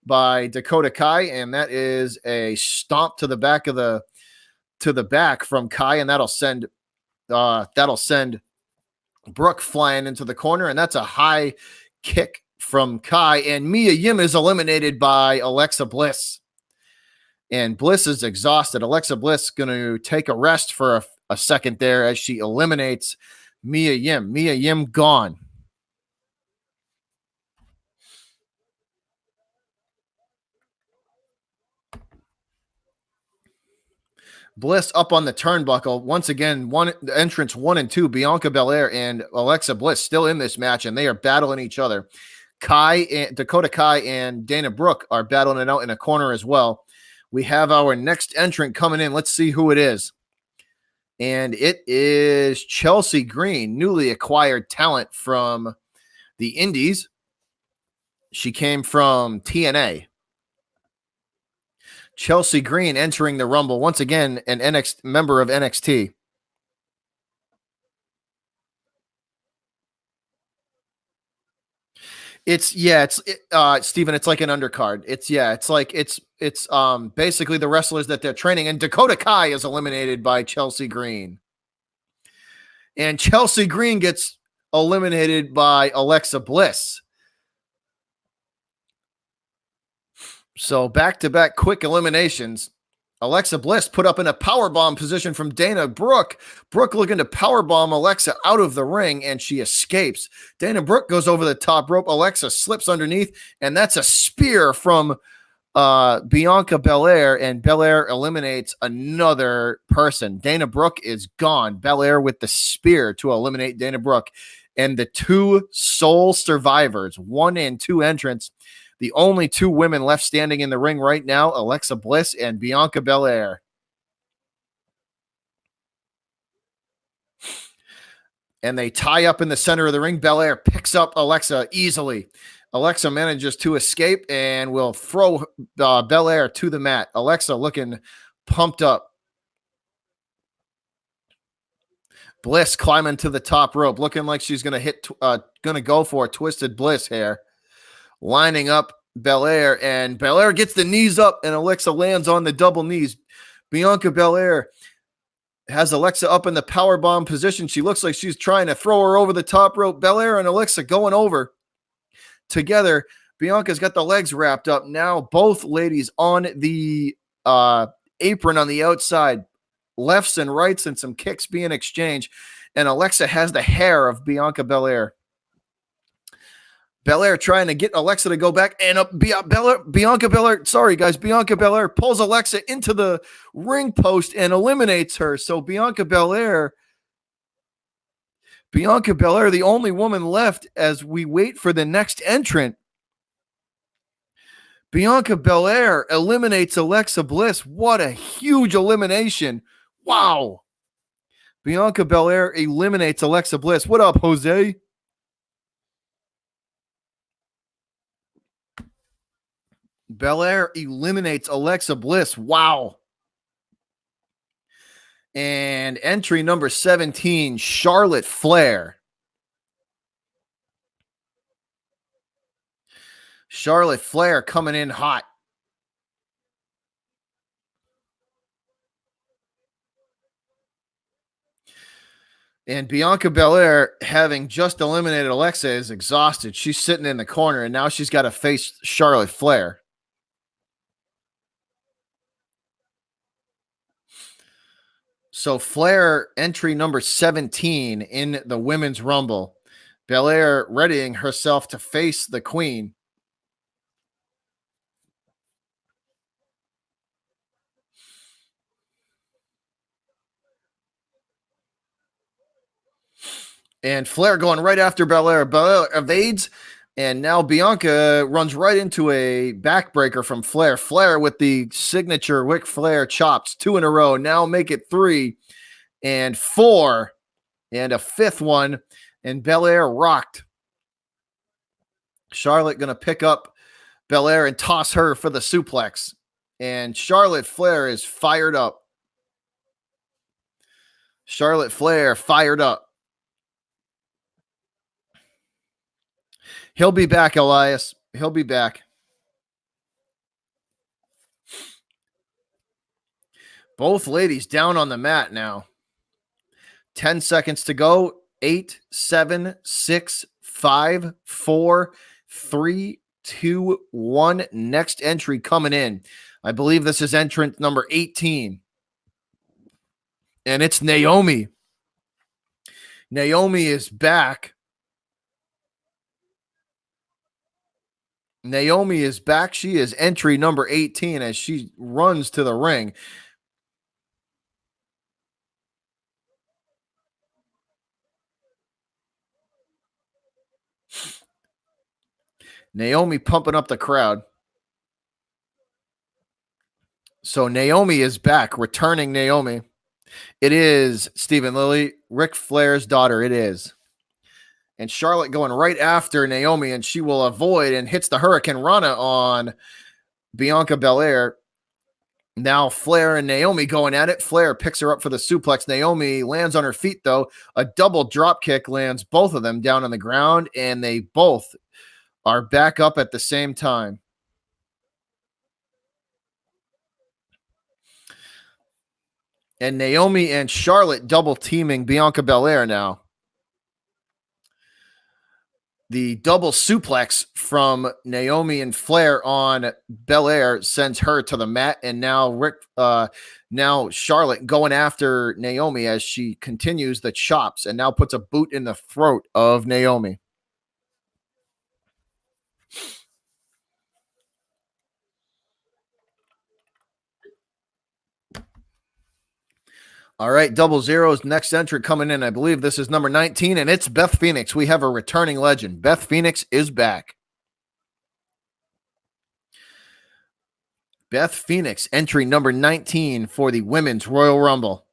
by Dakota Kai, and that is a stomp to the back from Kai, and that'll send Brooke flying into the corner, and that's a high kick from Kai, and Mia Yim is eliminated by Alexa Bliss. And Bliss is exhausted. Alexa Bliss going to take a rest for a second there as she eliminates Mia Yim. Mia Yim gone. Bliss up on the turnbuckle. Once again, entrance 1 and 2, Bianca Belair and Alexa Bliss still in this match, and they are battling each other. Dakota Kai and Dana Brooke are battling it out in a corner as well. We have our next entrant coming in. Let's see who it is. And it is Chelsea Green, newly acquired talent from the Indies. She came from TNA. Chelsea Green entering the Rumble. Once again, an member of NXT. Steven, it's like an undercard. It's basically the wrestlers that they're training, and Dakota Kai is eliminated by Chelsea Green. And Chelsea Green gets eliminated by Alexa Bliss. So back-to-back quick eliminations. Alexa Bliss put up in a powerbomb position from Dana Brooke. Brooke looking to powerbomb Alexa out of the ring, and she escapes. Dana Brooke goes over the top rope. Alexa slips underneath, and that's a spear from Bianca Belair, and Belair eliminates another person. Dana Brooke is gone. Belair with the spear to eliminate Dana Brooke. And the two sole survivors, 1 and 2 entrants, the only 2 women left standing in the ring right now, Alexa Bliss and Bianca Belair. And they tie up in the center of the ring. Belair picks up Alexa easily. Alexa manages to escape and will throw Belair to the mat. Alexa looking pumped up. Bliss climbing to the top rope, looking like she's going to go for a twisted Bliss here. Lining up Belair, and Belair gets the knees up, and Alexa lands on the double knees. Bianca Belair has Alexa up in the powerbomb position. She looks like she's trying to throw her over the top rope. Belair and Alexa going over together. Bianca's got the legs wrapped up. Now both ladies on the apron on the outside. Lefts and rights and some kicks being exchanged. And Alexa has the hair of Bianca Belair. Belair trying to get Alexa to go back, and Bianca Belair pulls Alexa into the ring post and eliminates her. So Bianca Belair, the only woman left as we wait for the next entrant. Bianca Belair eliminates Alexa Bliss. What a huge elimination. Wow. Bianca Belair eliminates Alexa Bliss. What up, Jose? Belair eliminates Alexa Bliss. Wow. And entry number 17, Charlotte Flair. Charlotte Flair coming in hot. And Bianca Belair, having just eliminated Alexa, is exhausted. She's sitting in the corner, and now she's got to face Charlotte Flair. So Flair, entry number 17 in the Women's Rumble. Belair readying herself to face the Queen. And Flair going right after Belair. Belair evades, and now Bianca runs right into a backbreaker from Flair. Flair with the signature Ric Flair chops, 2 in a row. Now make it 3 and 4 and a 5th one. And Belair rocked. Charlotte going to pick up Belair and toss her for the suplex. And Charlotte Flair is fired up. Charlotte Flair fired up. He'll be back, Elias. He'll be back. Both ladies down on the mat now. 10 seconds to go. 8, 7, 6, 5, 4, 3, 2, 1. Next entry coming in. I believe this is entrant number 18. And it's Naomi. Naomi is back. Naomi is back. She is entry number 18 as she runs to the ring. Naomi pumping up the crowd. So Naomi is back, returning Naomi. It is Stephen Lilly, Ric Flair's daughter. It is. And Charlotte going right after Naomi, and she will avoid and hits the Hurricane Rana on Bianca Belair. Now Flair and Naomi going at it. Flair picks her up for the suplex. Naomi lands on her feet, though. A double drop kick lands both of them down on the ground, and they both are back up at the same time. And Naomi and Charlotte double teaming Bianca Belair now. The double suplex from Naomi and Flair on Belair sends her to the mat, and now Charlotte going after Naomi as she continues the chops and now puts a boot in the throat of Naomi. All right, double zeros. Next entry coming in. I believe this is number 19, and it's Beth Phoenix. We have a returning legend. Beth Phoenix is back. Beth Phoenix, entry number 19 for the Women's Royal Rumble.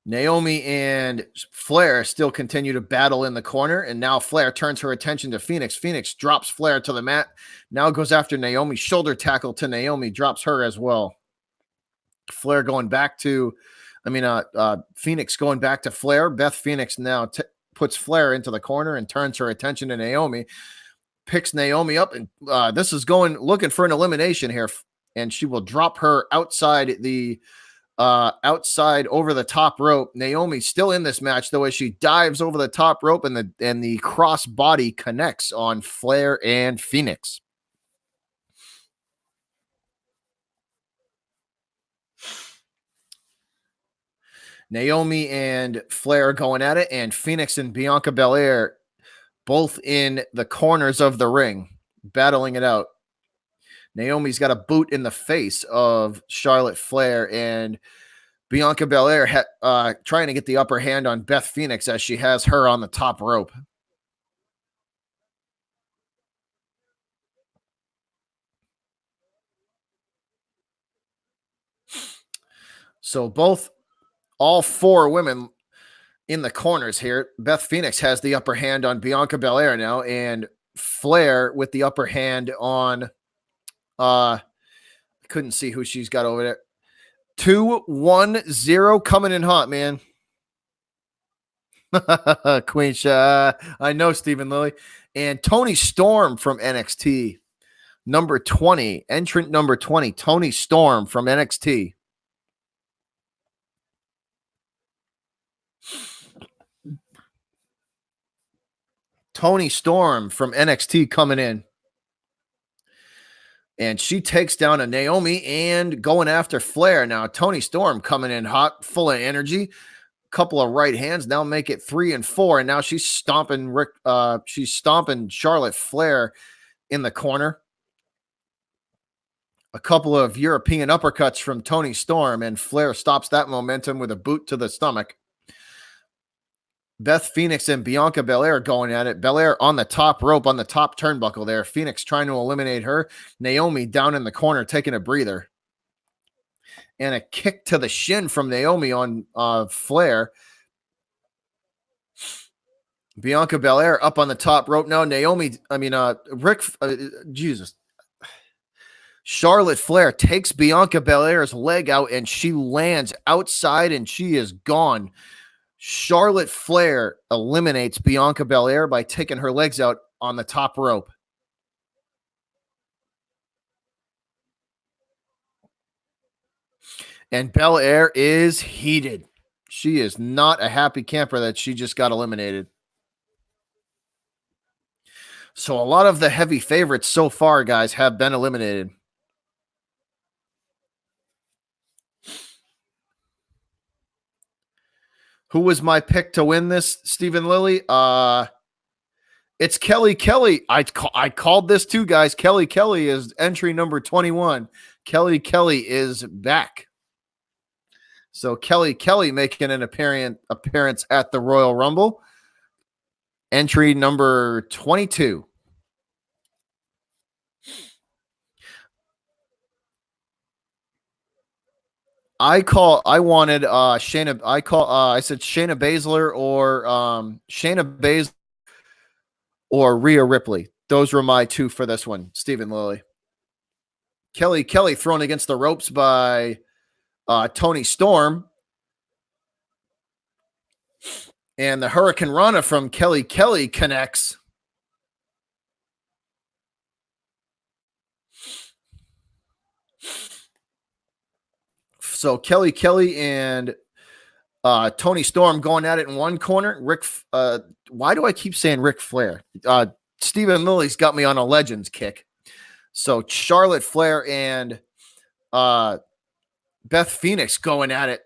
Naomi and Flair still continue to battle in the corner, and now Flair turns her attention to Phoenix. Phoenix drops Flair to the mat. Now goes after Naomi. Shoulder tackle to Naomi. Drops her as well. Flair going back to, Phoenix going back to Flair. Beth Phoenix now puts Flair into the corner and turns her attention to Naomi. Picks Naomi up, and this is looking for an elimination here, and she will drop her outside over the top rope. Naomi still in this match, though, as she dives over the top rope, and the cross body connects on Flair and Phoenix. Naomi and Flair going at it, and Phoenix and Bianca Belair both in the corners of the ring, battling it out. Naomi's got a boot in the face of Charlotte Flair, and Bianca Belair trying to get the upper hand on Beth Phoenix as she has her on the top rope. So all four women in the corners here. Beth Phoenix has the upper hand on Bianca Belair now, and Flair with the upper hand on couldn't see who she's got over there. 2-1-0 coming in hot, man. Queen Shah. I know Stephen Lilly. And Toni Storm from NXT. Number 20. Entrant number 20. Toni Storm from NXT. Toni Storm from NXT coming in. And she takes down a Naomi and going after Flair. Now, Toni Storm coming in hot, full of energy. Couple of right hands. Now make it 3 and 4. And now she's stomping Charlotte Flair in the corner. A couple of European uppercuts from Toni Storm, and Flair stops that momentum with a boot to the stomach. Beth Phoenix and Bianca Belair going at it. Belair on the top rope, on the top turnbuckle there. Phoenix trying to eliminate her. Naomi down in the corner taking a breather. And a kick to the shin from Naomi on Flair. Bianca Belair up on the top rope. No, Charlotte Flair takes Bianca Belair's leg out, and she lands outside, and she is gone. Charlotte Flair eliminates Bianca Belair by taking her legs out on the top rope. And Belair is heated. She is not a happy camper that she just got eliminated. So a lot of the heavy favorites so far, guys, have been eliminated. Who was my pick to win this, Stephen Lilly? It's Kelly Kelly. I called this too, guys. Kelly Kelly is entry number 21. Kelly Kelly is back. So Kelly Kelly making an appearance at the Royal Rumble. Entry number 22. I said Shayna Baszler or Shayna Baszler or Rhea Ripley. Those were my two for this one, Stephen Lilly. Kelly Kelly thrown against the ropes by Toni Storm. And the Hurricane Rana from Kelly Kelly connects. So Kelly Kelly and Toni Storm going at it in one corner. Why do I keep saying Ric Flair? Stephen Lilly's got me on a Legends kick. So Charlotte Flair and Beth Phoenix going at it.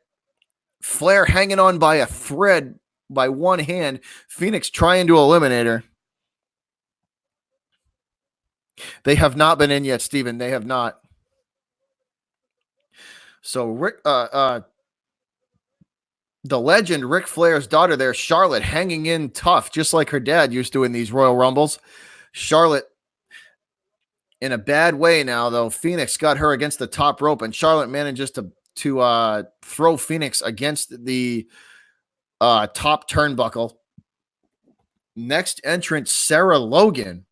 Flair hanging on by a thread by one hand. Phoenix trying to eliminate her. They have not been in yet, Stephen. They have not. So the legend, Ric Flair's daughter there, Charlotte, hanging in tough, just like her dad used to in these Royal Rumbles. Charlotte in a bad way now, though. Phoenix got her against the top rope, and Charlotte manages to throw Phoenix against the top turnbuckle. Next entrant, Sarah Logan.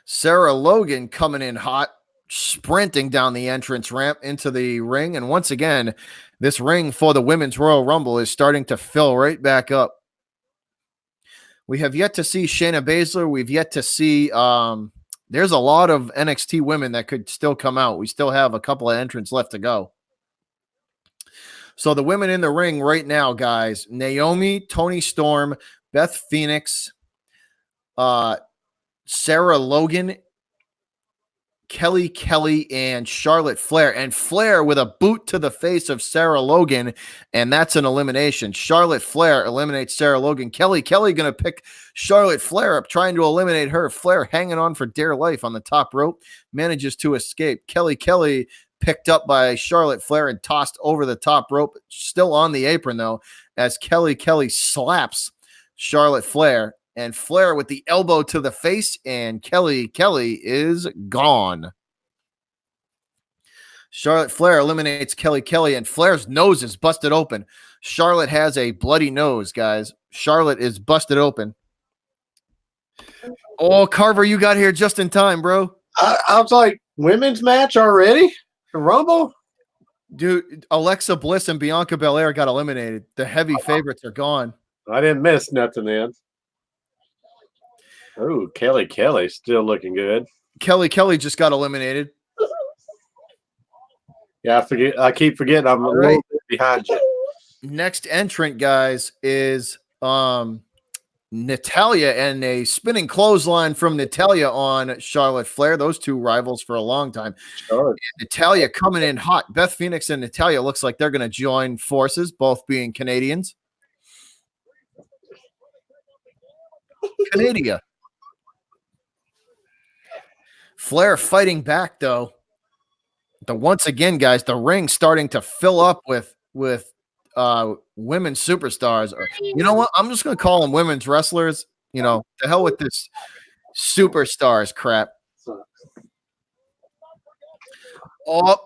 Sarah Logan coming in hot, sprinting down the entrance ramp into the ring. And once again, this ring for the Women's Royal Rumble is starting to fill right back up. We have yet to see Shayna Baszler. We've yet to see there's a lot of NXT women that could still come out. We still have a couple of entrants left to go. So the women in the ring right now, guys, Naomi, Toni Storm, Beth Phoenix, Sarah Logan, Kelly Kelly, and Charlotte Flair. And Flair with a boot to the face of Sarah Logan, and that's an elimination. Charlotte Flair eliminates Sarah Logan. Kelly Kelly going to pick Charlotte Flair up, trying to eliminate her. Flair hanging on for dear life on the top rope, manages to escape. Kelly Kelly picked up by Charlotte Flair and tossed over the top rope, still on the apron, though, as Kelly Kelly slaps Charlotte Flair. And Flair with the elbow to the face, and Kelly Kelly is gone. Charlotte Flair eliminates Kelly Kelly, and Flair's nose is busted open. Charlotte has a bloody nose, guys. Charlotte is busted open. Oh, Carver, you got here just in time, bro. I was like, women's match already? The Rumble? Dude, Alexa Bliss and Bianca Belair got eliminated. The heavy favorites are gone. I didn't miss nothing then. Oh, Kelly Kelly still looking good. Kelly Kelly just got eliminated. Yeah, I keep forgetting I'm a little bit behind you. Next entrant, guys, is Natalya, and a spinning clothesline from Natalya on Charlotte Flair. Those two rivals for a long time. Sure. Natalya coming in hot. Beth Phoenix and Natalya looks like they're going to join forces, both being Canadians. Canada. Flair fighting back, though. Once again, guys, the ring starting to fill up with women superstars. You know what? I'm just going to call them women's wrestlers. You know, the hell with this superstars crap. Oh,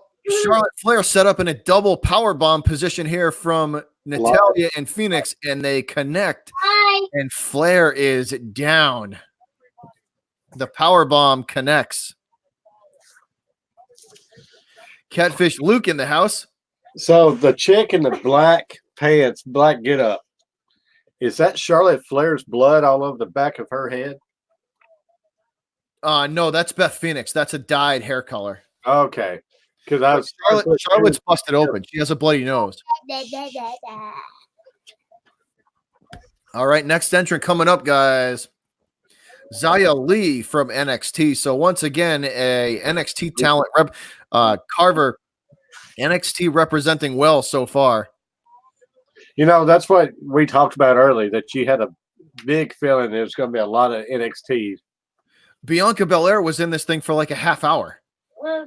Charlotte Flair set up in a double powerbomb position here from Natalya and Phoenix, and they connect. And Flair is down. The powerbomb connects. Catfish Luke in the house. So the chick in the black pants, black get up. Is that Charlotte Flair's blood all over the back of her head? No, that's Beth Phoenix. That's a dyed hair color. Okay. Because Charlotte's busted open. She has a bloody nose. All right, next entrant coming up, guys. Xia Li from NXT. So once again, a NXT talent rep. Carver, NXT representing well so far. That's what we talked about early, that you had a big feeling there's going to be a lot of NXT. Bianca Belair was in this thing for like a half hour. So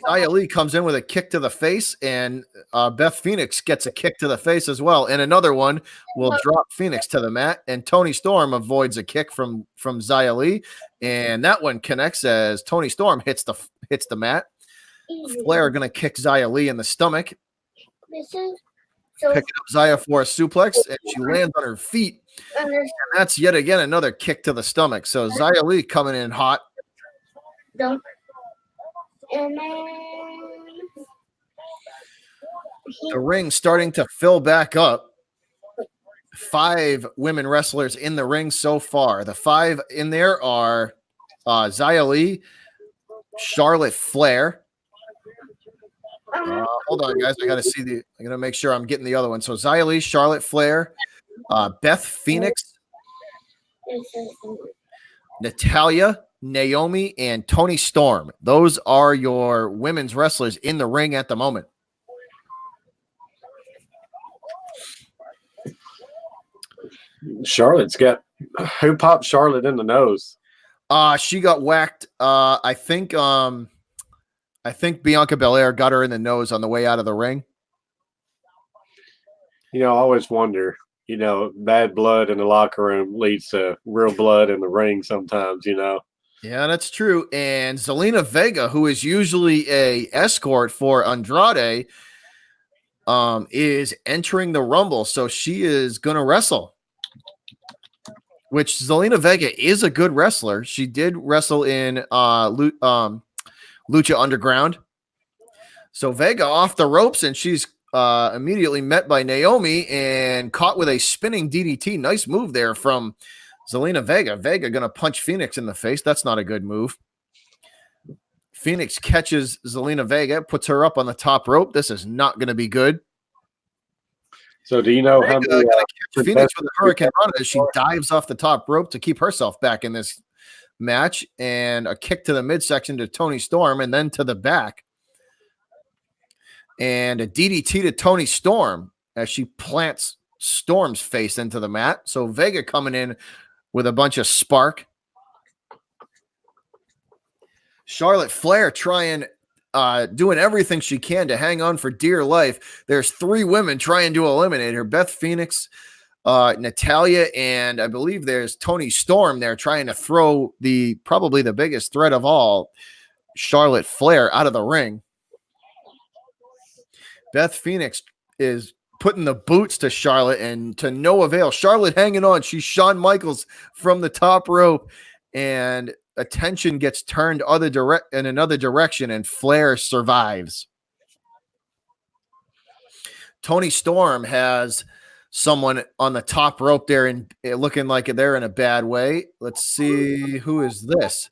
Xia Li comes in with a kick to the face, and Beth Phoenix gets a kick to the face as well. And another one will drop Phoenix to the mat, and Toni Storm avoids a kick from Xia Li, and that one connects as Toni Storm hits the mat. Flair going to kick Xia Li in the stomach. Picking up Xia for a suplex, and she lands on her feet. And that's yet again another kick to the stomach. So Xia Li coming in hot. The ring starting to fill back up. 5 women wrestlers in the ring so far. The 5 in there are Xia Li, Charlotte Flair. Hold on, guys. I got to make sure I'm getting the other one. So Xia Li, Charlotte Flair, Beth Phoenix, Natalya, Naomi, and Toni Storm. Those are your women's wrestlers in the ring at the moment. Charlotte's got – who popped Charlotte in the nose? She got whacked. I think Bianca Belair got her in the nose on the way out of the ring. I always wonder, bad blood in the locker room leads to real blood in the ring sometimes, Yeah, that's true. And Zelina Vega, who is usually a escort for Andrade, is entering the Rumble. So she is going to wrestle, which Zelina Vega is a good wrestler. She did wrestle in Lucha Underground. So Vega off the ropes, and she's immediately met by Naomi and caught with a spinning DDT. Nice move there from Zelina Vega. Vega going to punch Phoenix in the face. That's not a good move. Phoenix catches Zelina Vega, puts her up on the top rope. This is not going to be good. So do you know how many Phoenix with a Hurricane Rana as she dives off the top rope to keep herself back in this match, and a kick to the midsection to Toni Storm, and then to the back, and a DDT to Toni Storm as she plants Storm's face into the mat. So Vega coming in with a bunch of spark. Charlotte Flair trying doing everything she can to hang on for dear life. There's 3 women trying to eliminate her. Beth Phoenix, Natalya, and I believe there's Toni Storm there trying to throw probably the biggest threat of all, Charlotte Flair, out of the ring. Beth Phoenix is putting the boots to Charlotte, and to no avail. Charlotte hanging on. She's Shawn Michaels from the top rope, and attention gets turned in another direction, and Flair survives. Toni Storm has someone on the top rope there, and looking like they're in a bad way. Let's see, who is this?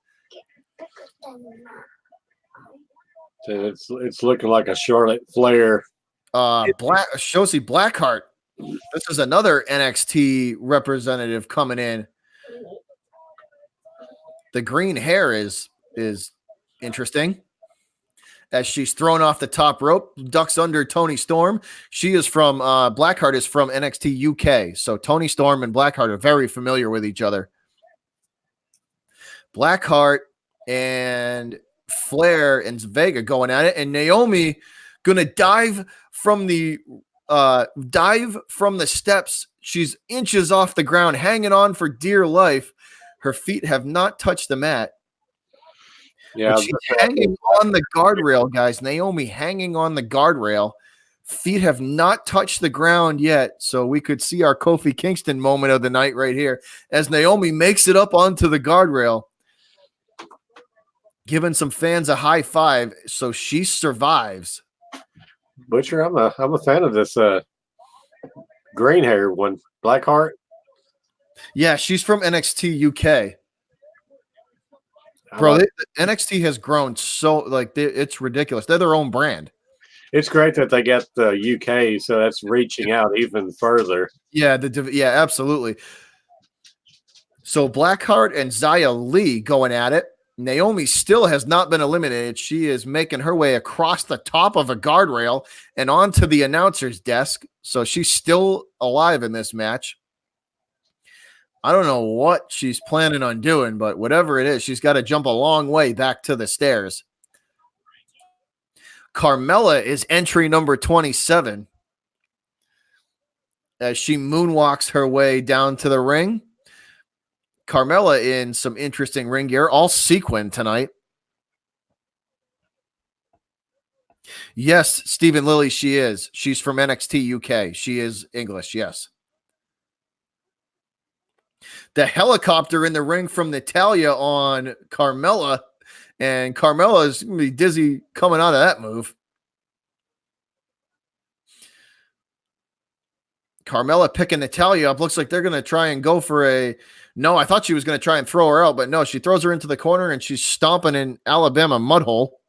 It's looking like a Charlotte Flair. Shotzi Blackheart. This is another NXT representative coming in. The green hair is interesting, as she's thrown off the top rope, ducks under Toni Storm. She is from Blackheart is from NXT UK. So Toni Storm and Blackheart are very familiar with each other. Blackheart and Flair and Vega going at it, and Naomi gonna dive from the steps. She's inches off the ground, hanging on for dear life. Her feet have not touched the mat. Yeah, but she's hanging on the guardrail, guys. Naomi hanging on the guardrail. Feet have not touched the ground yet, so we could see our Kofi Kingston moment of the night right here as Naomi makes it up onto the guardrail, giving some fans a high five. So she survives. Butcher, I'm a fan of this green hair one, Blackheart. Yeah, she's from NXT UK. Bro, NXT has grown so, it's ridiculous. They're their own brand. It's great that they got the UK, so that's reaching out even further. Yeah, absolutely. So Blackheart and Xia Li going at it. Naomi still has not been eliminated. She is making her way across the top of a guardrail and onto the announcer's desk. So she's still alive in this match. I don't know what she's planning on doing, but whatever it is, she's got to jump a long way back to the stairs. Carmella is entry number 27 as she moonwalks her way down to the ring. Carmella in some interesting ring gear, all sequin tonight. Yes, Stephen Lilly, she is. She's from NXT UK. She is English, yes. The helicopter in the ring from Natalya on Carmella, and Carmella is going to be dizzy coming out of that move. Carmella picking Natalya up. Looks like they're going to try and go for a... No, I thought she was going to try and throw her out, but no, she throws her into the corner and she's stomping in Alabama mud hole.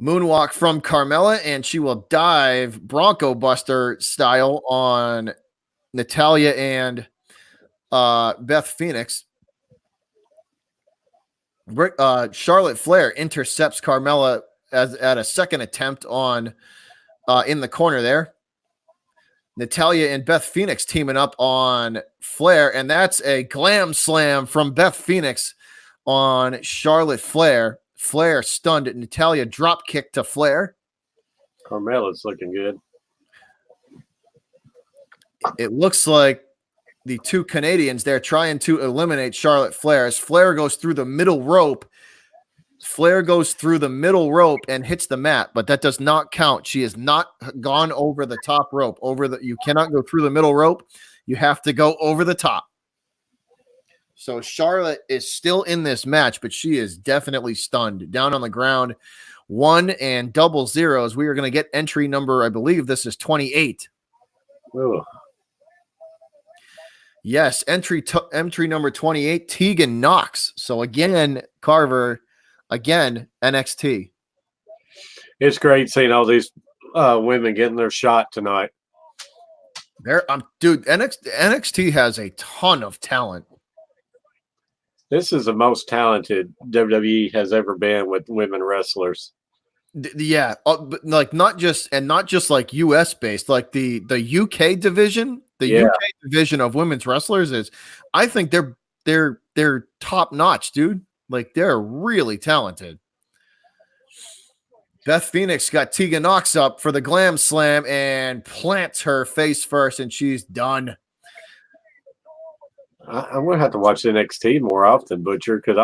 Moonwalk from Carmella, and she will dive Bronco Buster style on Natalya and Beth Phoenix. Charlotte Flair intercepts Carmella at a second attempt on in the corner there. Natalya and Beth Phoenix teaming up on Flair, and that's a glam slam from Beth Phoenix on Charlotte Flair. Flair stunned. Natalya drop kick to Flair. Carmella's looking good. It looks like the two Canadians there trying to eliminate Charlotte Flair as Flair goes through the middle rope. Flair goes through the middle rope and hits the mat, but that does not count. She has not gone over the top rope. You cannot go through the middle rope. You have to go over the top. So Charlotte is still in this match, but she is definitely stunned. Down on the ground, 1 and double zeros. We are going to get entry number, I believe this is 28. Ooh. Yes, entry number 28, Tegan Knox. So again, Carver, again, NXT. It's great seeing all these women getting their shot tonight. Dude, NXT has a ton of talent. This is the most talented WWE has ever been with women wrestlers. Yeah, but like not just like US based, like the UK division, UK division of women's wrestlers is, I think they're top notch, dude. Like they're really talented. Beth Phoenix got Tegan Knox up for the glam slam and plants her face first, and she's done. I'm gonna have to watch NXT more often, Butcher, because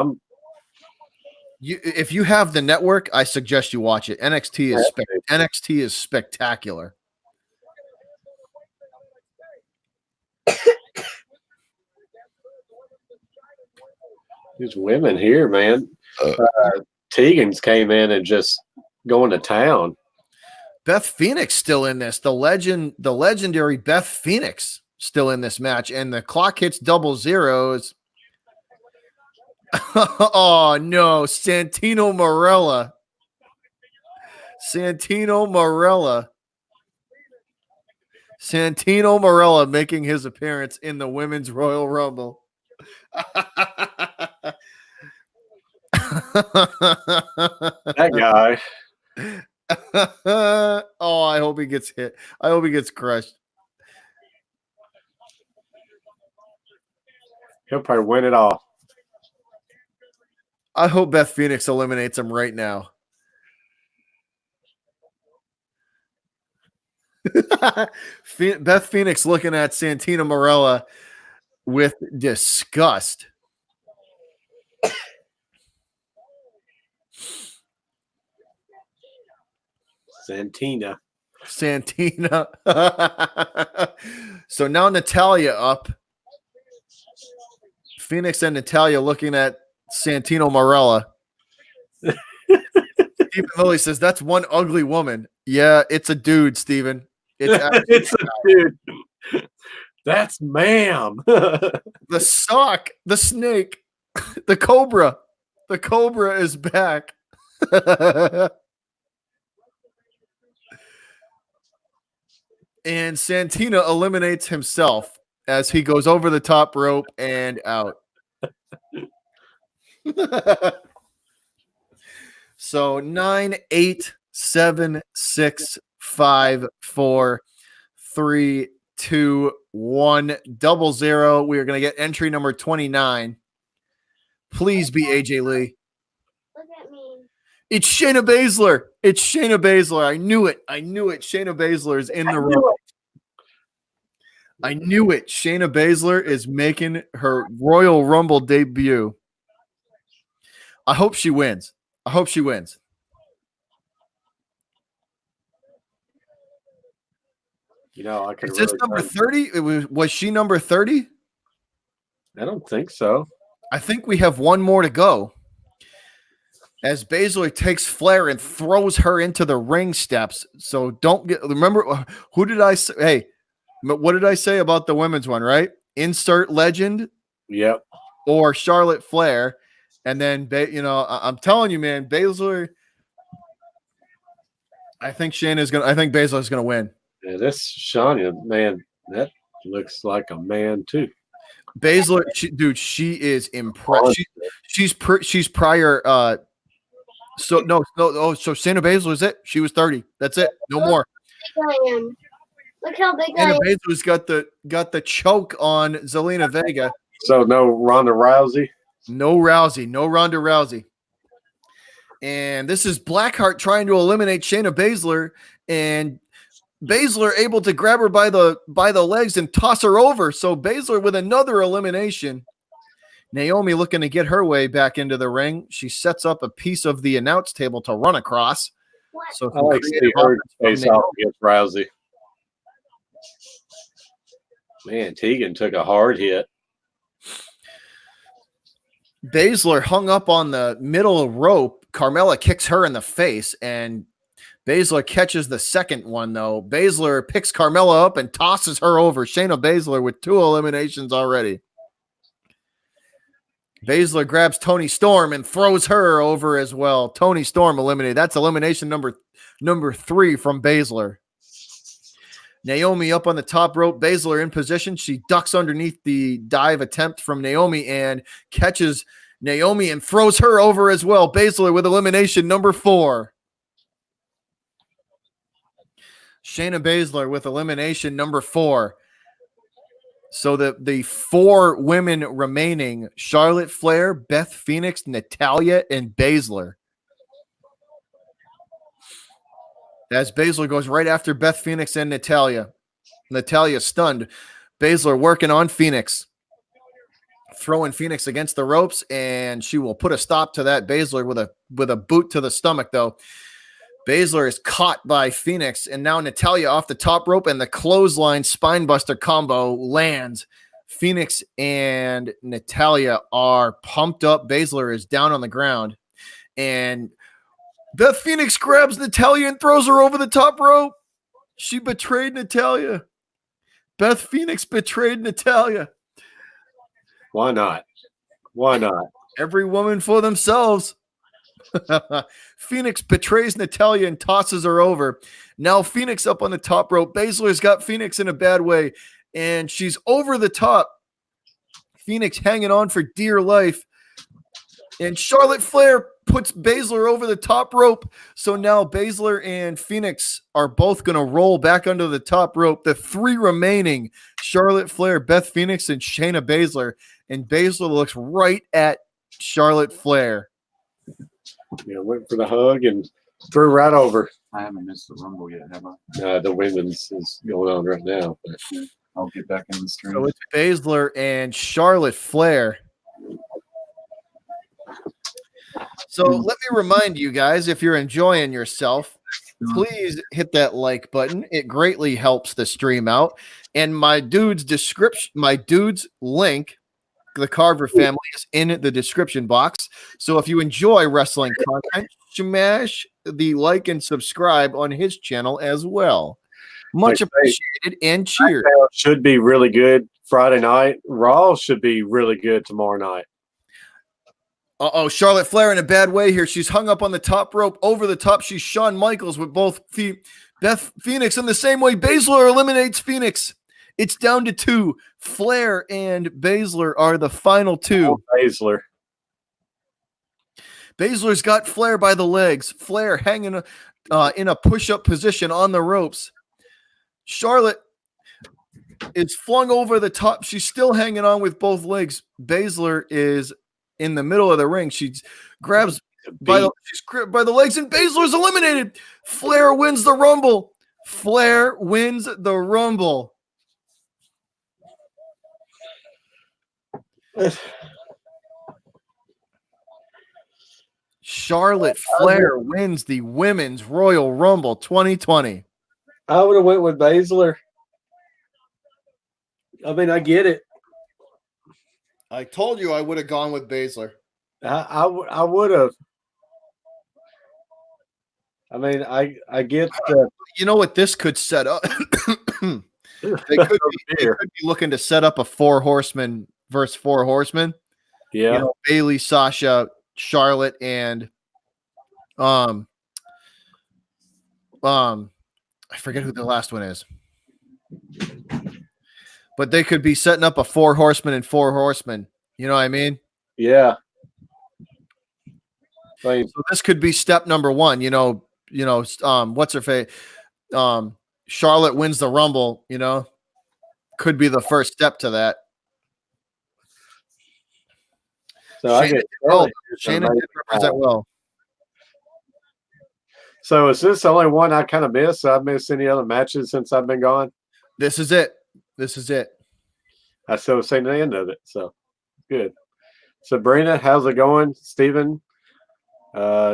if you have the network, I suggest you watch it. NXT is spectacular. These women here, man. Tegan's came in and just going to town. Beth Phoenix still in this. The legendary Beth Phoenix still in this match, and the clock hits double zeros. Oh no, Santino Marella. Santino Marella making his appearance in the Women's Royal Rumble. That guy. Oh, I hope he gets hit. I hope he gets crushed. He'll probably win it all. I hope Beth Phoenix eliminates him right now. Beth Phoenix looking at Santino Marella with disgust. Santina. So now Natalya up. Phoenix and Natalya looking at Santino Marella. Stephen Lilly says, that's one ugly woman. Yeah, it's a dude, Stephen. It's a dude. That's ma'am. The sock, the snake, the cobra. The cobra is back. And Santina eliminates himself as he goes over the top rope and out. So 9, 8, 7, 6, 5, 4, 3, 2, 1, 00. We are going to get entry number 29. Please be AJ Lee. Look at me. It's Shayna Baszler. It's Shayna Baszler. I knew it. Shayna Baszler is in the room. I knew it. Shayna Baszler is making her Royal Rumble debut. I hope she wins. I could. Is this number 30? Was she number 30? I don't think so. I think we have one more to go. As Baszler takes Flair and throws her into the ring steps. So remember, who did I say? Hey, what did I say about the women's one, right? Insert legend. Yep. Or Charlotte Flair. And then, I'm telling you, man, Baszler. I think Baszler's going to win. Yeah, this Shania, man, that looks like a man too. Baszler, she is impressed. She's prior. So Shayna Baszler is it? She was 30. That's it. No more. I am. Look how big I am. Baszler's got the choke on Zelina Vega. So no Ronda Rousey. No Ronda Rousey. And this is Blackheart trying to eliminate Shayna Baszler, and Baszler able to grab her by the legs and toss her over. So Baszler with another elimination. Naomi looking to get her way back into the ring. She sets up a piece of the announce table to run across. So I like to see her face off against Rousey. Man, Tegan took a hard hit. Baszler hung up on the middle rope. Carmella kicks her in the face, and Baszler catches the second one, though. Baszler picks Carmella up and tosses her over. Shayna Baszler with 2 eliminations already. Baszler grabs Toni Storm and throws her over as well. Toni Storm eliminated. That's elimination number 3 from Baszler. Naomi up on the top rope. Baszler in position. She ducks underneath the dive attempt from Naomi and catches Naomi and throws her over as well. Baszler with elimination number 4. Shayna Baszler with elimination number 4. So the 4 women remaining: Charlotte Flair, Beth Phoenix, Natalya, and Baszler. As Baszler goes right after Beth Phoenix and Natalya. Natalya stunned. Baszler working on Phoenix. Throwing Phoenix against the ropes, and she will put a stop to that. Baszler with a boot to the stomach, though. Baszler is caught by Phoenix, and now Natalya off the top rope, and the clothesline spinebuster combo lands. Phoenix and Natalya are pumped up. Baszler is down on the ground, and Beth Phoenix grabs Natalya and throws her over the top rope. She betrayed Natalya. Beth Phoenix betrayed Natalya. Why not? Why not? Every woman for themselves. Phoenix betrays Natalya and tosses her over. Now Phoenix up on the top rope. Baszler's got Phoenix in a bad way, and she's over the top. Phoenix hanging on for dear life. And Charlotte Flair puts Baszler over the top rope. So now Baszler and Phoenix are both going to roll back under the top rope. The 3 remaining: Charlotte Flair, Beth Phoenix, and Shayna Baszler. And Baszler looks right at Charlotte Flair. Yeah, went for the hug and threw right over. I haven't missed the Rumble yet, have I? The women's is going on right now. But. I'll get back in the stream. So it's Baszler and Charlotte Flair. So let me remind you guys, if you're enjoying yourself, please hit that like button. It greatly helps the stream out. And my dude's link, the Carver family, is in the description box. So if you enjoy wrestling content, smash the like and subscribe on his channel as well. Much appreciated and cheered. Should be really good Friday night. Raw should be really good tomorrow night. Uh-oh, Charlotte Flair in a bad way here. She's hung up on the top rope. Over the top, she's Shawn Michaels with both feet. Beth Phoenix in the same way. Baszler eliminates Phoenix. It's down to 2. Flair and Baszler are the final 2. Baszler. Baszler's got Flair by the legs. Flair hanging in a push-up position on the ropes. Charlotte is flung over the top. She's still hanging on with both legs. Baszler is in the middle of the ring. She grabs she's gripped by the legs, and Baszler's eliminated. Flair wins the Rumble. Flair wins the Rumble. Charlotte Flair wins the Women's Royal Rumble 2020. I would have went with Baszler. I mean, I get it. I told you I would have gone with Baszler. I would have. I mean, I get that. You know what this could set up? They could be looking to set up a 4 horsemen versus 4 horsemen. Yeah. You know, Bayley, Sasha, Charlotte, and I forget who the last one is. But they could be setting up a 4 horsemen and 4 horsemen. You know what I mean? Yeah. So this could be step number 1. What's her face? Charlotte wins the Rumble. Could be the first step to that. So Shayna did represent well. So is this the only one I kind of missed? I've missed any other matches since I've been gone? This is it. I still seen the end of it, so good. Sabrina, how's it going? Steven,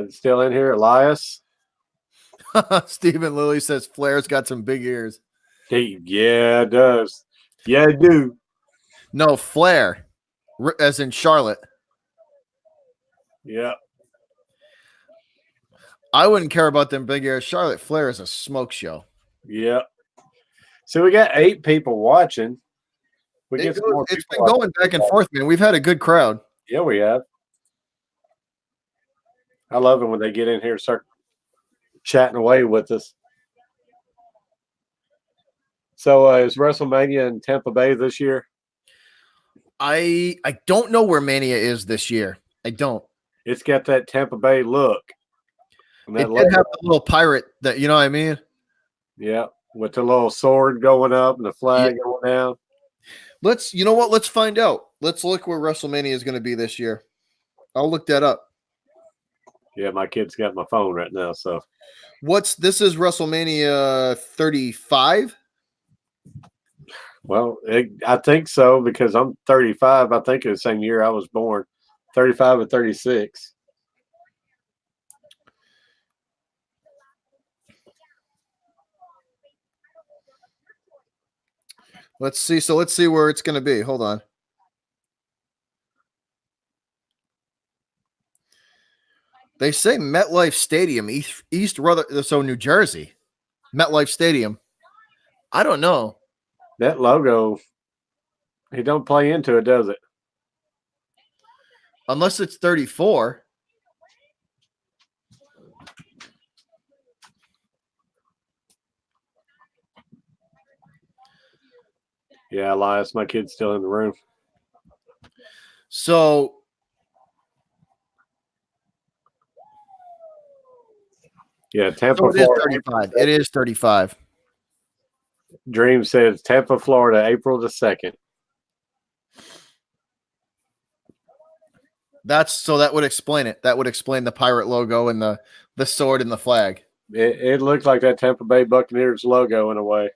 still in here. Elias. Stephen Lilly says Flair's got some big ears. Yeah, it does. Yeah, I do. No, Flair, as in Charlotte. Yeah. I wouldn't care about them big ears. Charlotte Flair is a smoke show. Yeah. So we got 8 people watching. It's been going back and forth, man. We've had a good crowd. Yeah, we have. I love it when they get in here and start chatting away with us. So is WrestleMania in Tampa Bay this year? I don't know where Mania is this year. I don't. It's got that Tampa Bay look. It did have the little pirate that, you know what I mean? Yeah, with the little sword going up and the flag going down. Let's find out. Let's look where WrestleMania is going to be this year. I'll look that up. Yeah, my kid's got my phone right now. So this is WrestleMania 35? Well, I think so because I'm 35. I think it's the same year I was born, 35 or 36. Let's see. So let's see where it's going to be. Hold on. They say MetLife Stadium, East Rutherford, so New Jersey. MetLife Stadium. I don't know. That logo, he don't play into it, does it? Unless it's 34. Yeah, Elias, my kid's still in the room. So yeah, Tampa, so it Florida. Is 35. It is 35. Dream says Tampa, Florida, April the 2nd. That would explain it. That would explain the pirate logo and the sword and the flag. It looks like that Tampa Bay Buccaneers logo in a way.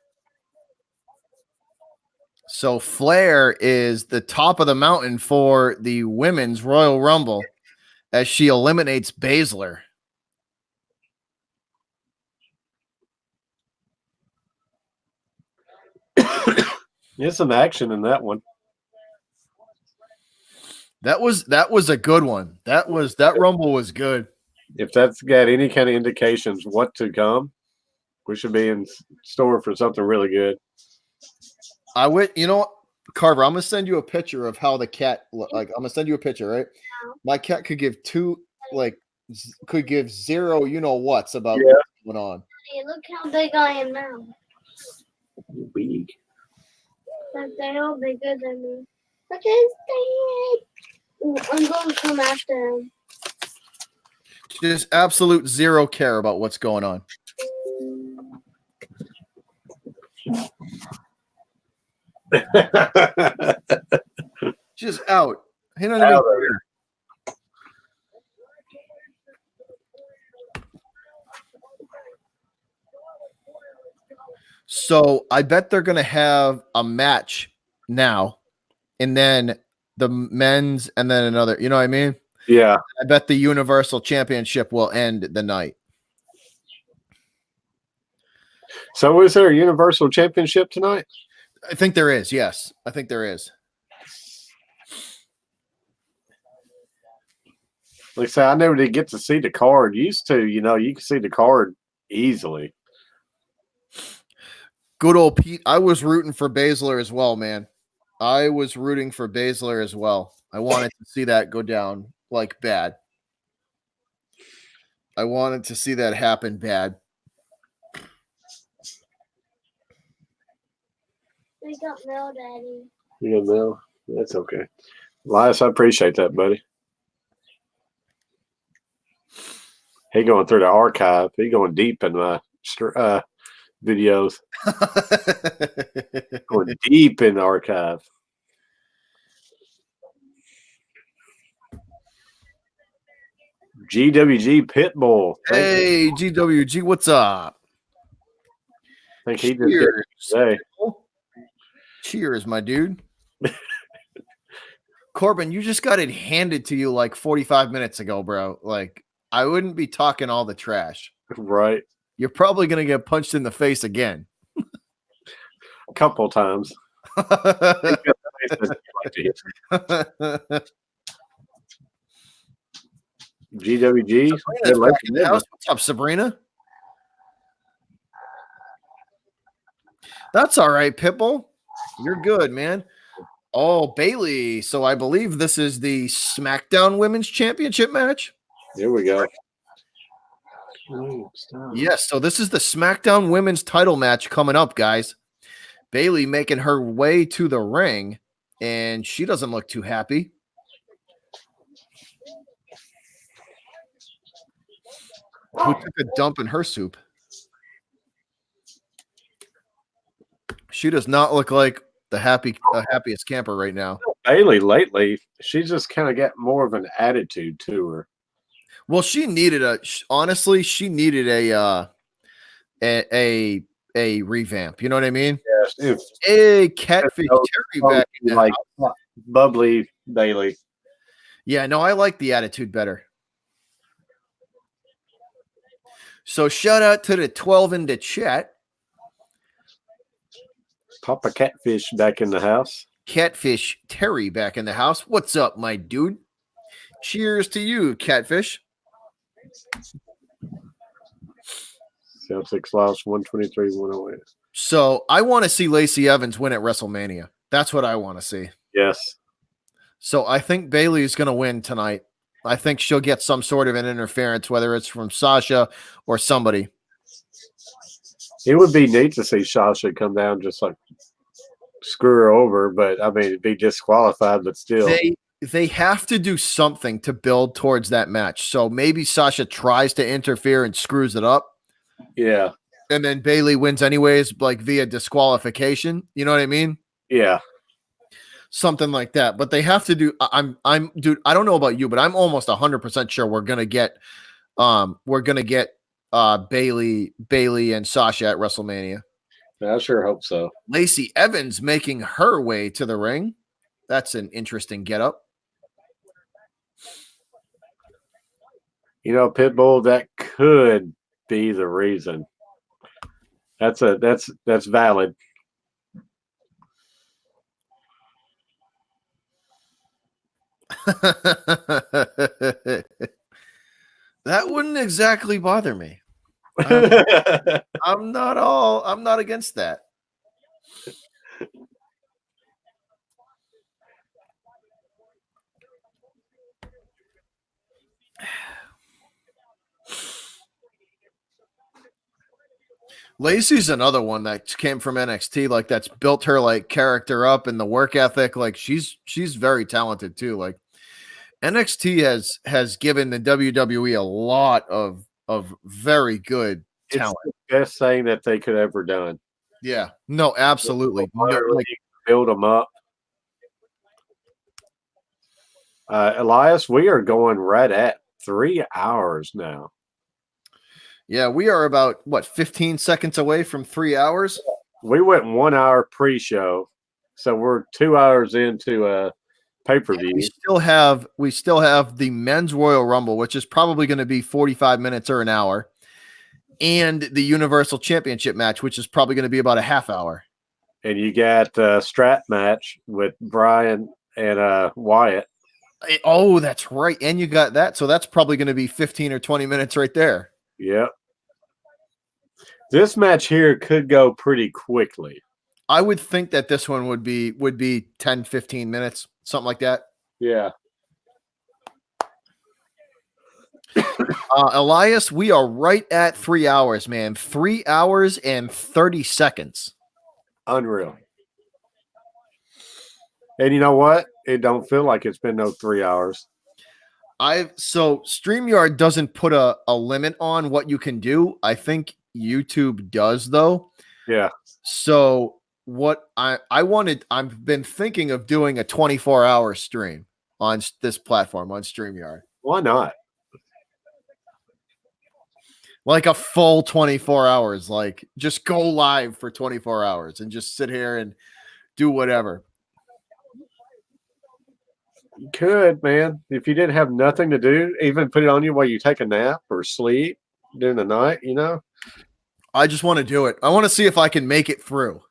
So Flair is the top of the mountain for the Women's Royal Rumble as she eliminates Baszler. There's some action in that one. That was a good one. That Rumble was good. If that's got any kind of indications what to come, we should be in store for something really good. Carver, I'm gonna send you a picture of how the cat like. I'm gonna send you a picture, right? My cat could give could give zero, you know what's about Yeah. what's going on. Hey, look how big I am now. Big. Like they're all bigger than me. Look at his dad. Ooh, I'm going to come after him. Just absolute zero care about what's going on. Just out. He don't even Out of care. So I bet they're gonna have a match now, and then the men's, and then another. You know what I mean? Yeah. I bet the Universal Championship will end the night. So is there a Universal Championship tonight? I think there is. Yes, I think there is. Like I say, I never did get to see the card. Used to, you can see the card easily. Good old Pete. I was rooting for Baszler as well, man. I was rooting for Baszler as well. I wanted to see that go down like bad. I wanted to see that happen bad. We got mail, Daddy. You got mail? That's okay. Elias, I appreciate that, buddy. He going through the archive. He going deep in my videos. Going deep in the archive. GWG Pitbull. Hey, GWG, what's up? I think he just did it today. Cheers, my dude. Corbin, you just got it handed to you like 45 minutes ago, bro. Like, I wouldn't be talking all the trash. Right. You're probably going to get punched in the face again. A couple times. GWG. What's up, Sabrina? That's all right, Pitbull. You're good, man. Oh, Bailey. So I believe this is the SmackDown Women's Championship match. Here we go. Yes, so this is the SmackDown Women's title match coming up, guys. Bailey making her way to the ring, and she doesn't look too happy. Who took a dump in her soup? She does not look like the happiest camper right now. Bailey lately, she's just kind of got more of an attitude to her. Well, she needed she needed a revamp. You know what I mean? Yes. A catfish Terry back in the like house. bubbly Bailey. Yeah, no, I like the attitude better. So shout out to the 12 in the chat. Papa Catfish back in the house. Catfish Terry back in the house. What's up, my dude? Cheers to you, Catfish. Celtics lost 123-108. So I want to see Lacey Evans win at WrestleMania. That's what I want to see. Yes. So I think Bailey is going to win tonight. I think she'll get some sort of an interference, whether it's from Sasha or somebody. It would be neat to see Sasha come down, just like screw her over, but I mean, it'd be disqualified, but still. They have to do something to build towards that match. So maybe Sasha tries to interfere and screws it up. Yeah. And then Bailey wins anyways, like via disqualification. You know what I mean? Yeah. Something like that. But they have to do dude, I don't know about you, but I'm almost 100% sure we're going to get Bailey and Sasha at WrestleMania. I sure hope so. Lacey Evans making her way to the ring. That's an interesting getup. Pitbull, that could be the reason. That's valid. That wouldn't exactly bother me. I'm not against that. Lacey's another one that came from NXT, like that's built her like character up and the work ethic. Like she's very talented too. Like NXT has given the WWE a lot of very good It's talent. the best thing that they could ever done. Yeah, no, absolutely. No, Literally like, build them up. Elias, we are going right at 3 hours now. yeah, we are about what 15 seconds away from 3 hours. We went 1 hour pre-show, so we're 2 hours into a pay-per-view. We still have the men's Royal Rumble, which is probably going to be 45 minutes or an hour, and the Universal Championship match, which is probably going to be about a half hour. And you got a strap match with Brian and Wyatt. Oh, that's right. And you got that. So that's probably going to be 15 or 20 minutes right there. Yep. This match here could go pretty quickly. I would think that this one would be 10, 15 minutes, something like that. Yeah. Elias, we are right at 3 hours, man. 3 hours and 30 seconds. Unreal. And you know what? It don't feel like it's been no 3 hours. So StreamYard doesn't put a limit on what you can do. I think YouTube does though. Yeah. So what I've been thinking of doing a 24-hour stream on this platform on StreamYard. Why not? Like a full 24 hours, like just go live for 24 hours and just sit here and do whatever. You could, man. If you didn't have nothing to do, even put it on you while you take a nap or sleep during the night, you know? I just want to do it. I want to see if I can make it through.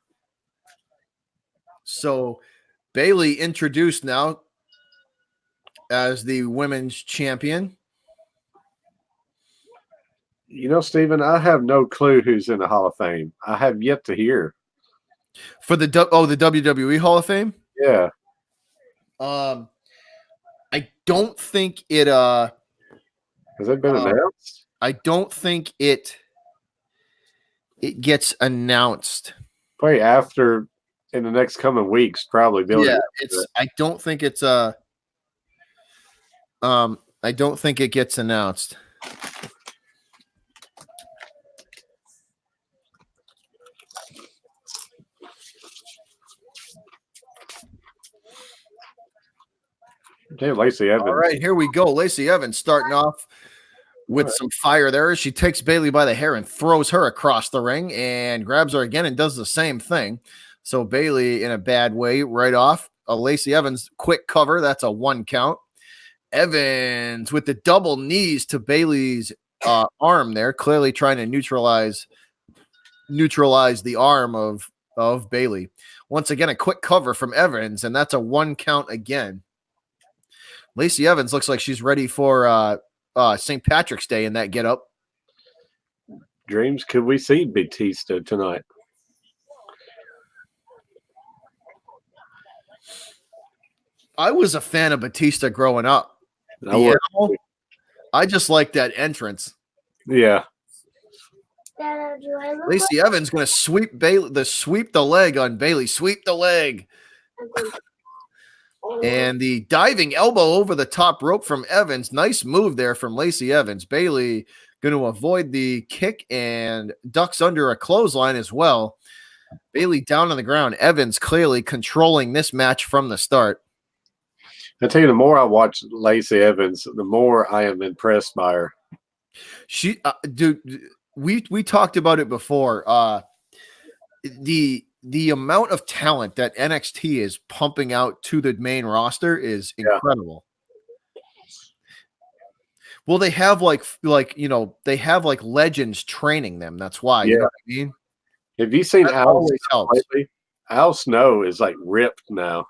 So Bayley introduced now as the women's champion. You know, Steven, I have no clue who's in the Hall of Fame. I have yet to hear. For the WWE Hall of Fame? Yeah. I don't think it has it been announced? I don't think it gets announced. Probably after in the next coming weeks, probably. Yeah, I don't think it's I don't think it gets announced. Okay, Lacey Evans. All right, here we go. Lacey Evans starting off with some fire there. She takes Bayley by the hair and throws her across the ring and grabs her again and does the same thing. So Bayley in a bad way right off. Lacey Evans quick cover. That's a 1 count. Evans with the double knees to Bayley's arm there, clearly trying to neutralize the arm of Bayley. Once again, a quick cover from Evans, and that's a 1 count again. Lacey Evans looks like she's ready for St. Patrick's Day in that get-up. Dreams, could we see Batista tonight? I was a fan of Batista growing up. I just like that entrance. Yeah. Lacey Evans going to sweep the leg on Bayley. Sweep the leg. And the diving elbow over the top rope from Evans. Nice move there from Lacey Evans. Bayley going to avoid the kick and ducks under a clothesline as well. Bayley down on the ground. Evans clearly controlling this match from the start. I tell you, the more I watch Lacey Evans, the more I am impressed by her. She, dude, we talked about it before. The amount of talent that NXT is pumping out to the main roster is incredible. Yeah. Well, they have they have legends training them. That's why. You know what I mean? Have you seen Al? Al Snow is like ripped now.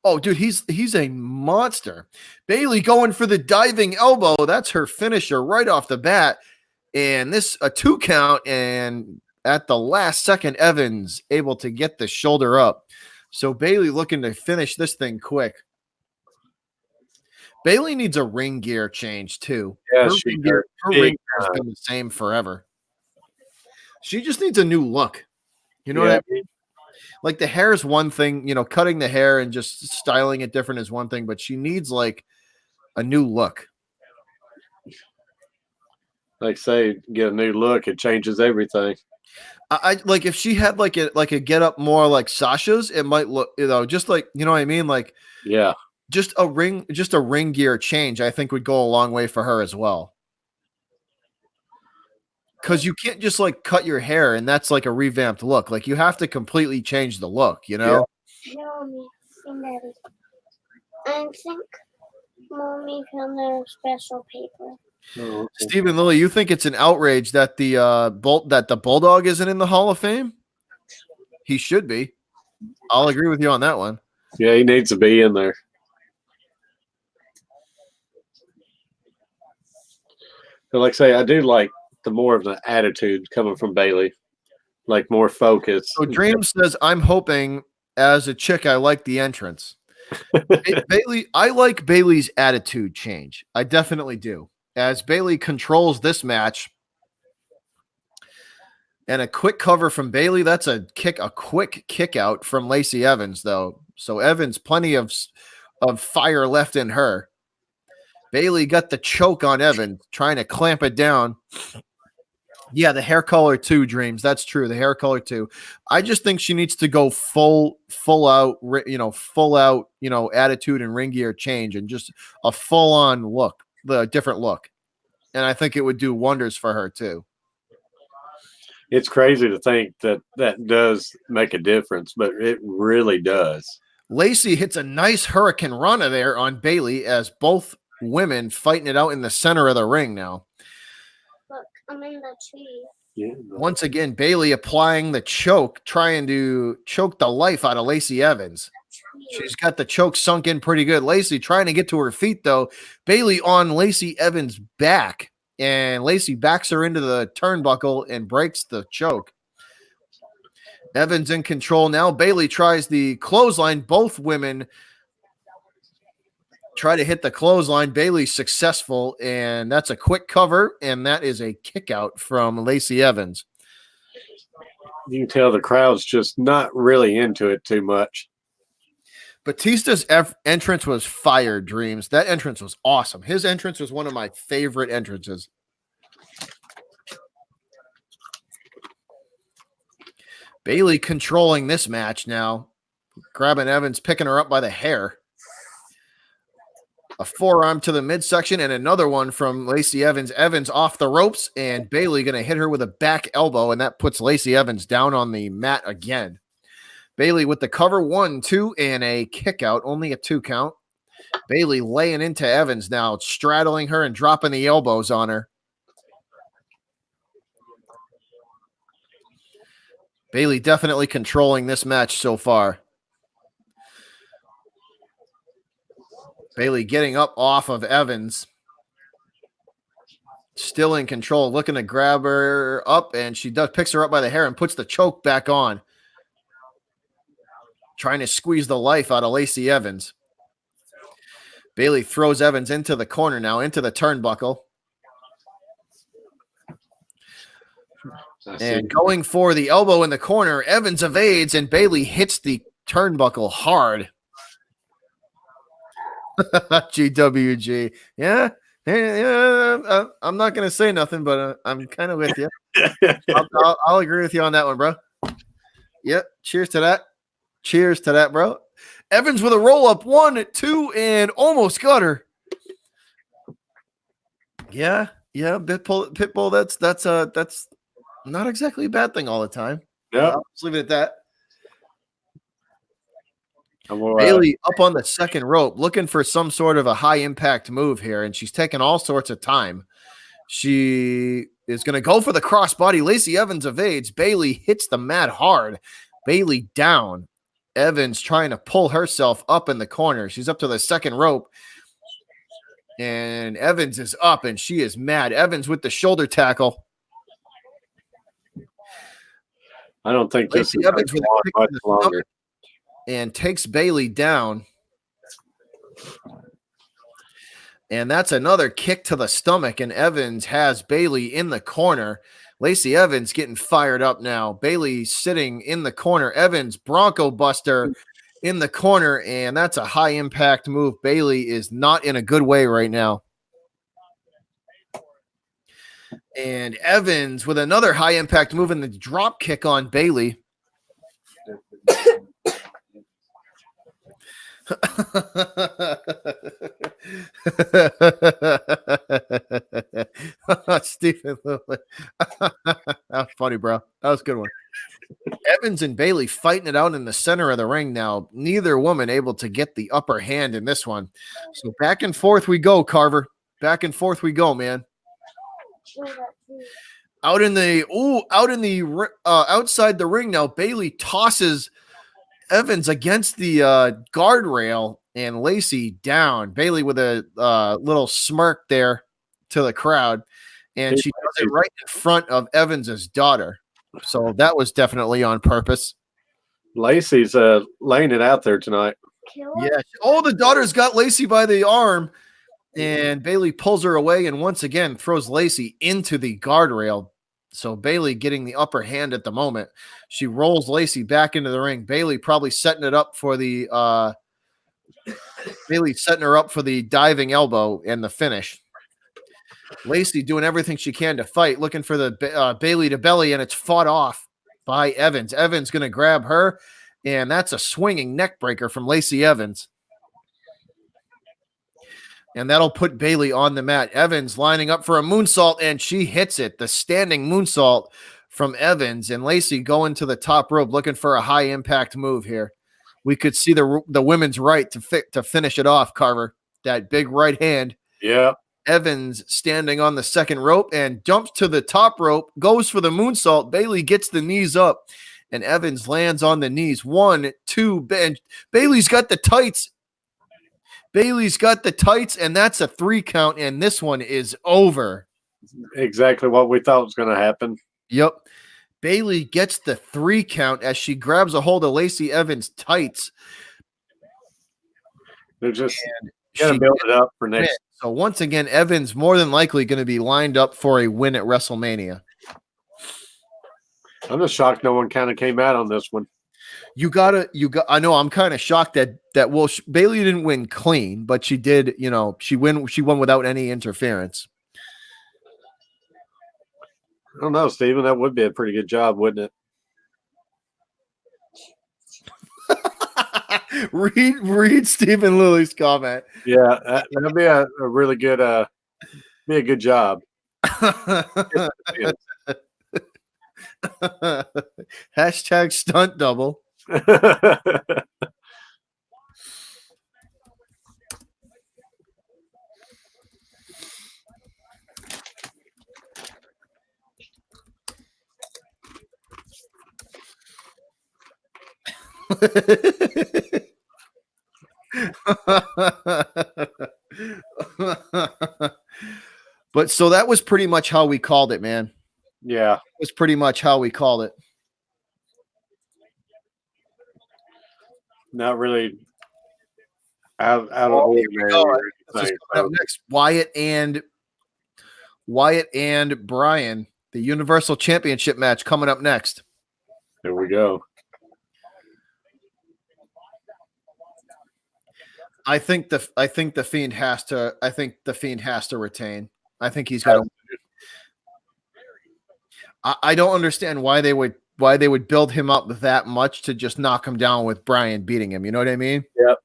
Oh, dude, he's a monster. Bayley going for the diving elbow. That's her finisher right off the bat. And this a 2 count, and at the last second, Evans able to get the shoulder up. So Bayley looking to finish this thing quick. Bayley needs a ring gear change too. Yeah, her ring gear has been the same forever. She just needs a new look. You know what I mean? Like the hair is one thing, cutting the hair and just styling it different is one thing, but she needs like a new look. Like say, get a new look, it changes everything. I like if she had like a get up more like Sasha's, it might look, just like, you know what I mean? Like, yeah, just a ring gear change, I think would go a long way for her as well. Because you can't just like cut your hair and that's like a revamped look. Like you have to completely change the look, No, I think Mommy found their special paper. Oh, okay. Stephen Lilly, you think it's an outrage that the Bulldog isn't in the Hall of Fame? He should be. I'll agree with you on that one. Yeah, he needs to be in there. But like I say, I do like the more of the attitude coming from Bailey, like more focus. So Dream says, I'm hoping as a chick, I like the entrance. Bailey, I like Bailey's attitude change. I definitely do. As Bailey controls this match. And a quick cover from Bailey. That's a quick kick out from Lacey Evans, though. So Evans, plenty of fire left in her. Bailey got the choke on Evans, trying to clamp it down. Yeah, the hair color too, Dreams. That's true. The hair color too. I just think she needs to go full out, attitude and ring gear change and just a full on look, the different look. And I think it would do wonders for her too. It's crazy to think that does make a difference, but it really does. Lacey hits a nice hurricane runner there on Bailey as both women fighting it out in the center of the ring now. Look, I'm in the tree. Yeah. Once again, Bailey applying the choke, trying to choke the life out of Lacey Evans. She's got the choke sunk in pretty good. Lacey trying to get to her feet, though. Bailey on Lacey Evans' back. And Lacey backs her into the turnbuckle and breaks the choke. Evans in control now. Bailey tries the clothesline. Both women try to hit the clothesline. Bailey successful, and that's a quick cover, and that is a kick out from Lacey Evans. You can tell the crowd's just not really into it too much. Batista's entrance was fire, Dreams. That entrance was awesome. His entrance was one of my favorite entrances. Bailey controlling this match now. Grabbing Evans, picking her up by the hair. A forearm to the midsection and another one from Lacey Evans. Evans off the ropes, and Bailey going to hit her with a back elbow, and that puts Lacey Evans down on the mat again. Bailey with the cover, 1, 2, and a kick out, only a 2 count. Bailey laying into Evans now, straddling her and dropping the elbows on her. Bailey definitely controlling this match so far. Bailey getting up off of Evans. Still in control, looking to grab her up, and she picks her up by the hair and puts the choke back on. Trying to squeeze the life out of Lacey Evans. Bailey throws Evans into the corner now, into the turnbuckle. And going for the elbow in the corner, Evans evades, and Bailey hits the turnbuckle hard. GWG. Yeah. I'm not going to say nothing, but I'm kind of with you. I'll agree with you on that one, bro. Yep. Cheers to that. Cheers to that, bro. Evans with a roll up, 1, 2, and almost got her. Yeah. Pitbull. That's not exactly a bad thing all the time. Yeah. Let's leave it at that. Right. Bailey up on the second rope, looking for some sort of a high impact move here, and she's taking all sorts of time. She is going to go for the crossbody. Lacey Evans evades. Bailey hits the mat hard. Bailey down. Evans trying to pull herself up in the corner. She's up to the second rope. And Evans is up, and she is mad. Evans with the shoulder tackle. I don't think this is Evans with a kick much to the longer. stomach and takes Bailey down. And that's another kick to the stomach, and Evans has Bailey in the corner. Lacey Evans getting fired up now. Bailey sitting in the corner. Evans, Bronco Buster in the corner, and that's a high impact move. Bailey is not in a good way right now. And Evans with another high impact move in the drop kick on Bailey. Stephen Lilley. That was funny, bro. That was a good one. Evans and Bailey fighting it out in the center of the ring now. Neither woman able to get the upper hand in this one. So back and forth we go, Carver. Back and forth we go, man. Outside the ring now, Bailey tosses Evans against the guardrail and Lacey down. Bailey with a little smirk there to the crowd, and she does it right in front of Evans's daughter. So that was definitely on purpose. Lacey's laying it out there tonight. Yeah. Oh, the daughter's got Lacey by the arm, and Bailey pulls her away and once again throws Lacey into the guardrail. So Bailey getting the upper hand at the moment. She rolls Lacey back into the ring. Bailey probably setting it up for the setting her up for the diving elbow and the finish. Lacey doing everything she can to fight, looking for the Bailey to belly, and it's fought off by Evans. Evans going to grab her, and that's a swinging neck breaker from Lacey Evans. And that'll put Bailey on the mat. Evans lining up for a moonsault, and she hits it. The standing moonsault from Evans, and Lacey going to the top rope looking for a high impact move here. We could see the women's right to finish it off, Carver. That big right hand. Yeah. Evans standing on the second rope and jumps to the top rope, goes for the moonsault. Bailey gets the knees up, and Evans lands on the knees. 1, 2, and Bailey's got the tights. And that's a 3 count, and this one is over. Exactly what we thought was going to happen. Yep. Bailey gets the 3 count as she grabs a hold of Lacey Evans' tights. They're just going to build it up for next. So once again, Evans more than likely going to be lined up for a win at WrestleMania. I'm just shocked no one kind of came out on this one. I know I'm kind of shocked that Bailey didn't win clean, but she did, she won without any interference. I don't know, Steven, that would be a pretty good job, wouldn't it? read Stephen Lilly's comment. Yeah, that'd be a really good be a good job. Hashtag stunt double. But so that was pretty much how we called it, man. Yeah. It was pretty much how we called it. Not really out of order. Next, Wyatt and Brian, the Universal Championship match coming up next. There we go. I think the Fiend has to retain. I think he's got to. I don't understand why they would build him up that much to just knock him down with Brian beating him. You know what I mean? Yep.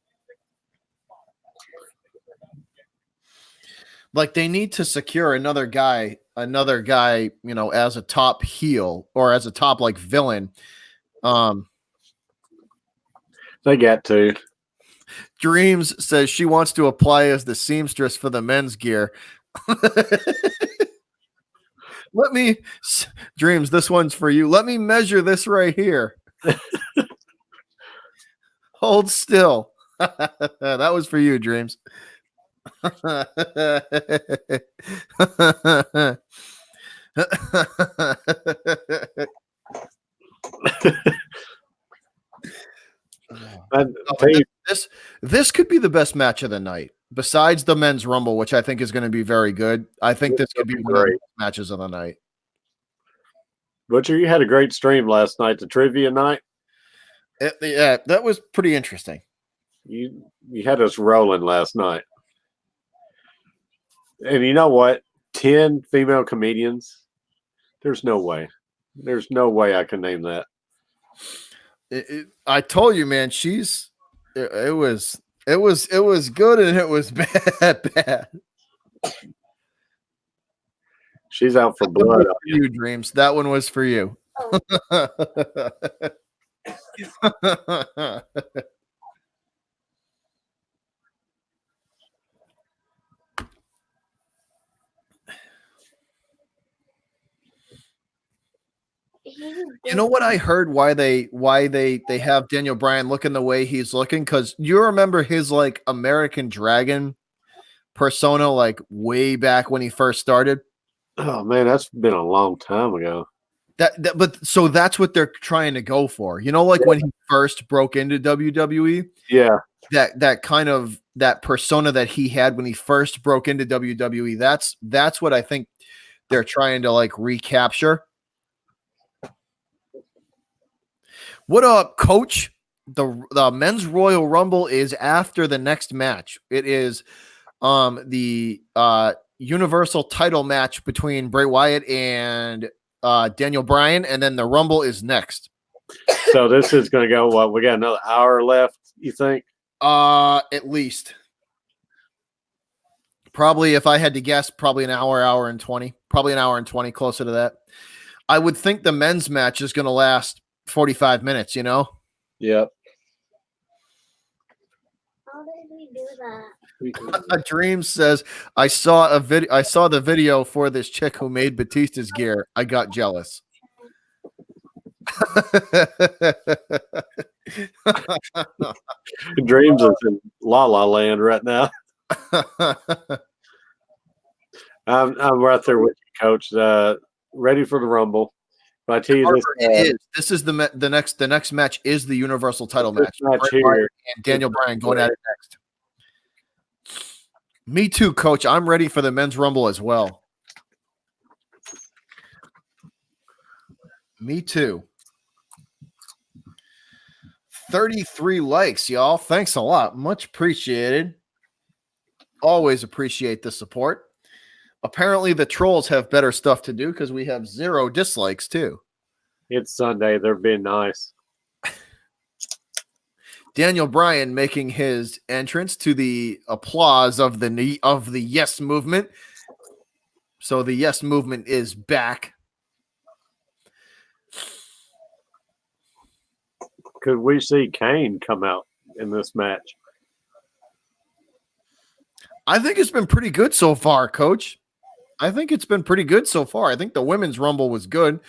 Like they need to secure another guy, as a top heel or as a top like villain. They got to. Dreams says she wants to apply as the seamstress for the men's gear. Dreams, this one's for you. Let me measure this right here. Hold still. That was for you, Dreams. This could be the best match of the night, besides the men's rumble, which I think is going to be very good. I think this could be one of the best matches of the night. Butcher, you had a great stream last night, the trivia night. Yeah, that was pretty interesting. You had us rolling last night. And you know what? 10 female comedians. There's no way. There's no way I can name that. I told you, man. It was good and it was bad. She's out for blood. You dreams. That one was for you. You know what I heard why they have Daniel Bryan looking the way he's looking? Because you remember his like American Dragon persona, like way back when he first started. Oh man, that's been a long time ago. But so that's what they're trying to go for. You know, like when he first broke into WWE. Yeah. That kind of that persona that he had when he first broke into WWE. That's what I think they're trying to like recapture. What up, Coach? The Men's Royal Rumble is after the next match. It is the Universal title match between Bray Wyatt and Daniel Bryan, and then the Rumble is next. So this is going to go, what, we got another hour left, you think? At least. Probably, if I had to guess, probably an hour and 20. Probably an hour and 20, closer to that. I would think the men's match is going to last 45 minutes, you know? Yep. How did we do that? A Dream says, I saw the video for this chick who made Batista's gear. I got jealous. Dreams is in La La Land right now. I'm right there with you, Coach. Ready for the Rumble. But I tell you this is the next match is the Universal title match. Here. And Daniel Bryan going at it next. Me too, Coach. I'm ready for the men's Rumble as well. Me too. 33 likes, y'all. Thanks a lot. Much appreciated. Always appreciate the support. Apparently, the trolls have better stuff to do because we have 0 dislikes too. It's Sunday. They're being nice. Daniel Bryan making his entrance to the applause of the Yes movement. So the Yes movement is back. Could we see Kane come out in this match? I think it's been pretty good so far, Coach. I think it's been pretty good so far. I think the women's Rumble was good.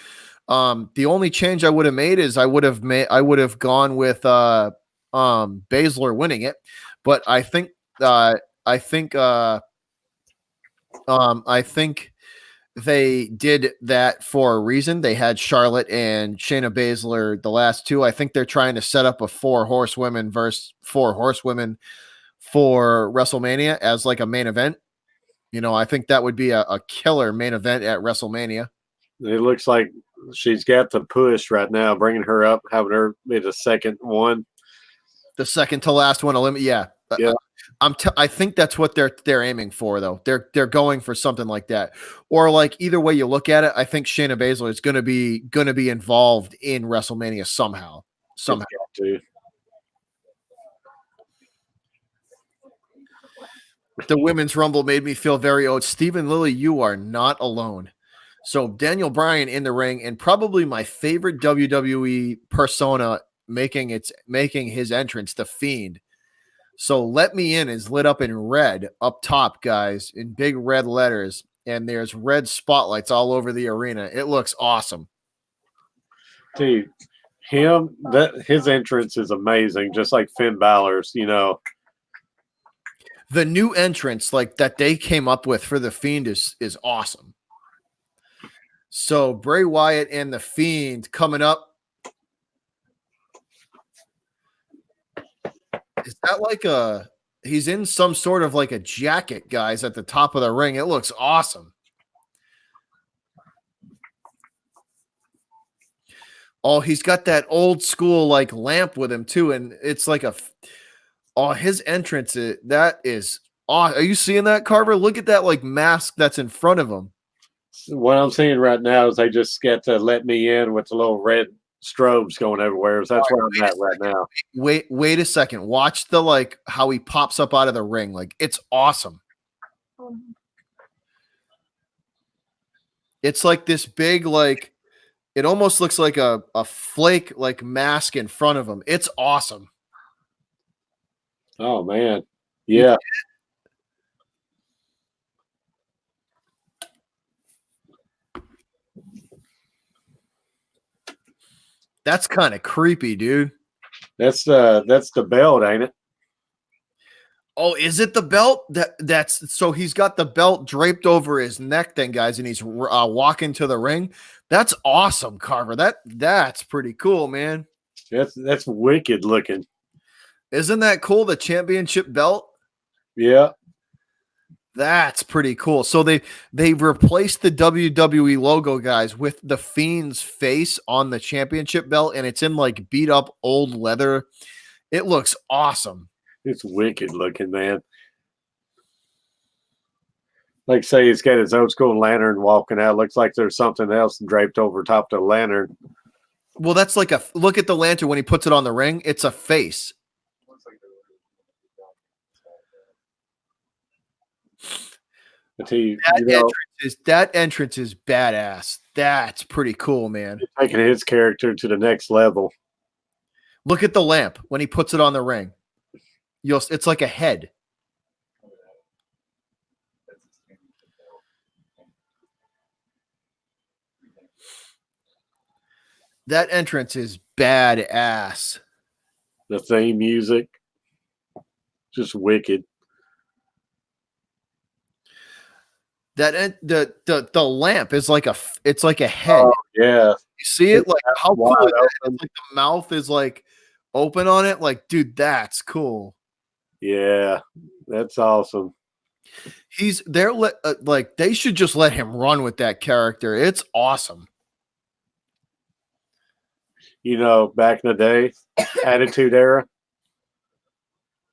The only change I would have made is I would have gone with Baszler winning it, but I think they did that for a reason. They had Charlotte and Shayna Baszler the last two. I think they're trying to set up a 4 horsewomen versus 4 horsewomen for WrestleMania as like a main event. You know, I think that would be a killer main event at WrestleMania. It looks like she's got the push right now, bringing her up, having her be the second one. The second to last one, yeah. I think that's what they're aiming for, though. They're going for something like that, or like either way you look at it, I think Shayna Baszler is going to be involved in WrestleMania somehow. The women's Rumble made me feel very old. Stephen Lilly, you are not alone. So Daniel Bryan in the ring, and probably my favorite WWE persona making his entrance, The Fiend. So Let Me In is lit up in red up top, guys, in big red letters, and there's red spotlights all over the arena. It looks awesome. Dude, his entrance is amazing, just like Finn Balor's, you know. The new entrance like that they came up with for The Fiend is awesome. So Bray Wyatt and The Fiend coming up. Is that like he's in some sort of like a jacket, guys, at the top of the ring. It looks awesome. Oh, he's got that old school like lamp with him too, and it's like his entrance. That is. Are you seeing that, Carver? Look at that like mask that's in front of him. What I'm seeing right now is they just get to let me in with the little red strobes going everywhere. So that's where I'm at right now. Wait a second. Watch the like how he pops up out of the ring. Like it's awesome. It's like this big like it almost looks like a flake like mask in front of him. It's awesome. Oh man. Yeah. That's kind of creepy, dude. That's the belt, ain't it? Oh, is it the belt? That's so he's got the belt draped over his neck, then, guys, and he's walking to the ring. That's awesome, Carver. That's pretty cool, man. That's wicked looking. Isn't that cool? The championship belt. Yeah. That's pretty cool. So they replaced the WWE logo, guys, with the Fiend's face on the championship belt, and it's in like beat up old leather. It looks awesome. It's wicked looking, man. Like say he's got his old school lantern walking out. Looks like there's something else draped over top of the lantern. Well, that's like look at the lantern when he puts it on the ring. It's a face. That entrance is badass. That's pretty cool, man. Taking his character to the next level. Look at the lamp when he puts it on the ring. It's like a head. That entrance is badass. The theme music, just wicked. That the lamp is like it's like a head. Oh, yeah, you see it like how cool is that? It's like the mouth is like open on it. Like, dude, that's cool. Yeah, that's awesome. Like they should just let him run with that character. It's awesome. You know, back in the day, Attitude Era.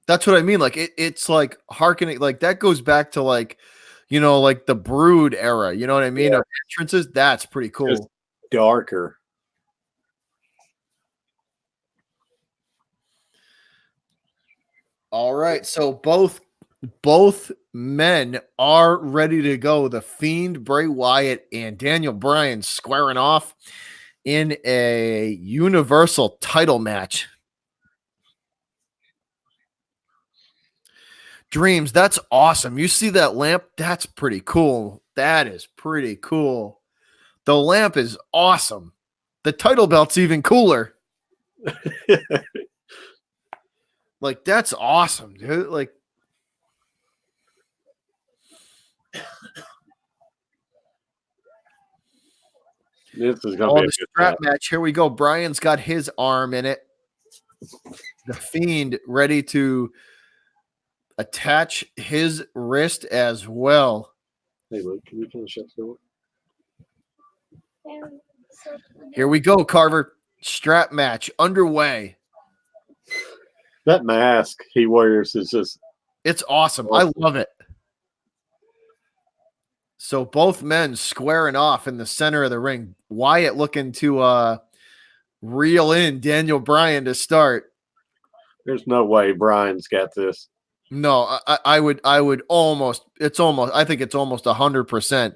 That's what I mean. Like it's like harkening. Like that goes back to like. Like the Brood era, you know what I mean? Yeah. Of entrances, that's pretty cool. Just darker. All right, so both men are ready to go. The Fiend, Bray Wyatt, and Daniel Bryan squaring off in a Universal title match. Dreams, that's awesome. You see that lamp? That's pretty cool. That is pretty cool. The lamp is awesome. The title belt's even cooler. Like, that's awesome, dude. Like, this is going to be a the strap match. Here we go. Bryan's got his arm in it. The Fiend ready to attach his wrist as well. Hey, Luke, can you finish that door? Here we go, Carver. Strap match underway. That mask he wears is just... It's awesome. I love it. So both men squaring off in the center of the ring. Wyatt looking to reel in Daniel Bryan to start. There's no way Bryan's got this. No, I think it's almost 100%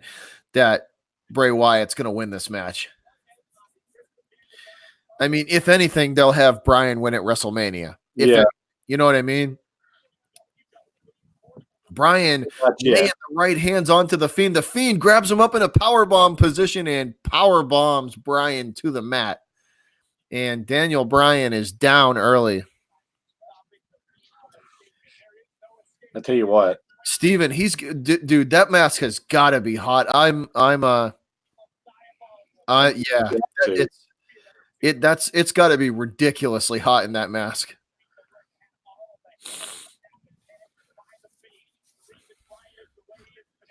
that Bray Wyatt's going to win this match. I mean, if anything, they'll have Bryan win at WrestleMania. You know what I mean? Bryan laying the right hands onto the Fiend. The Fiend grabs him up in a powerbomb position and power bombs Bryan to the mat. And Daniel Bryan is down early. I tell you what, Steven, dude, that mask has got to be hot. It's got to be ridiculously hot in that mask.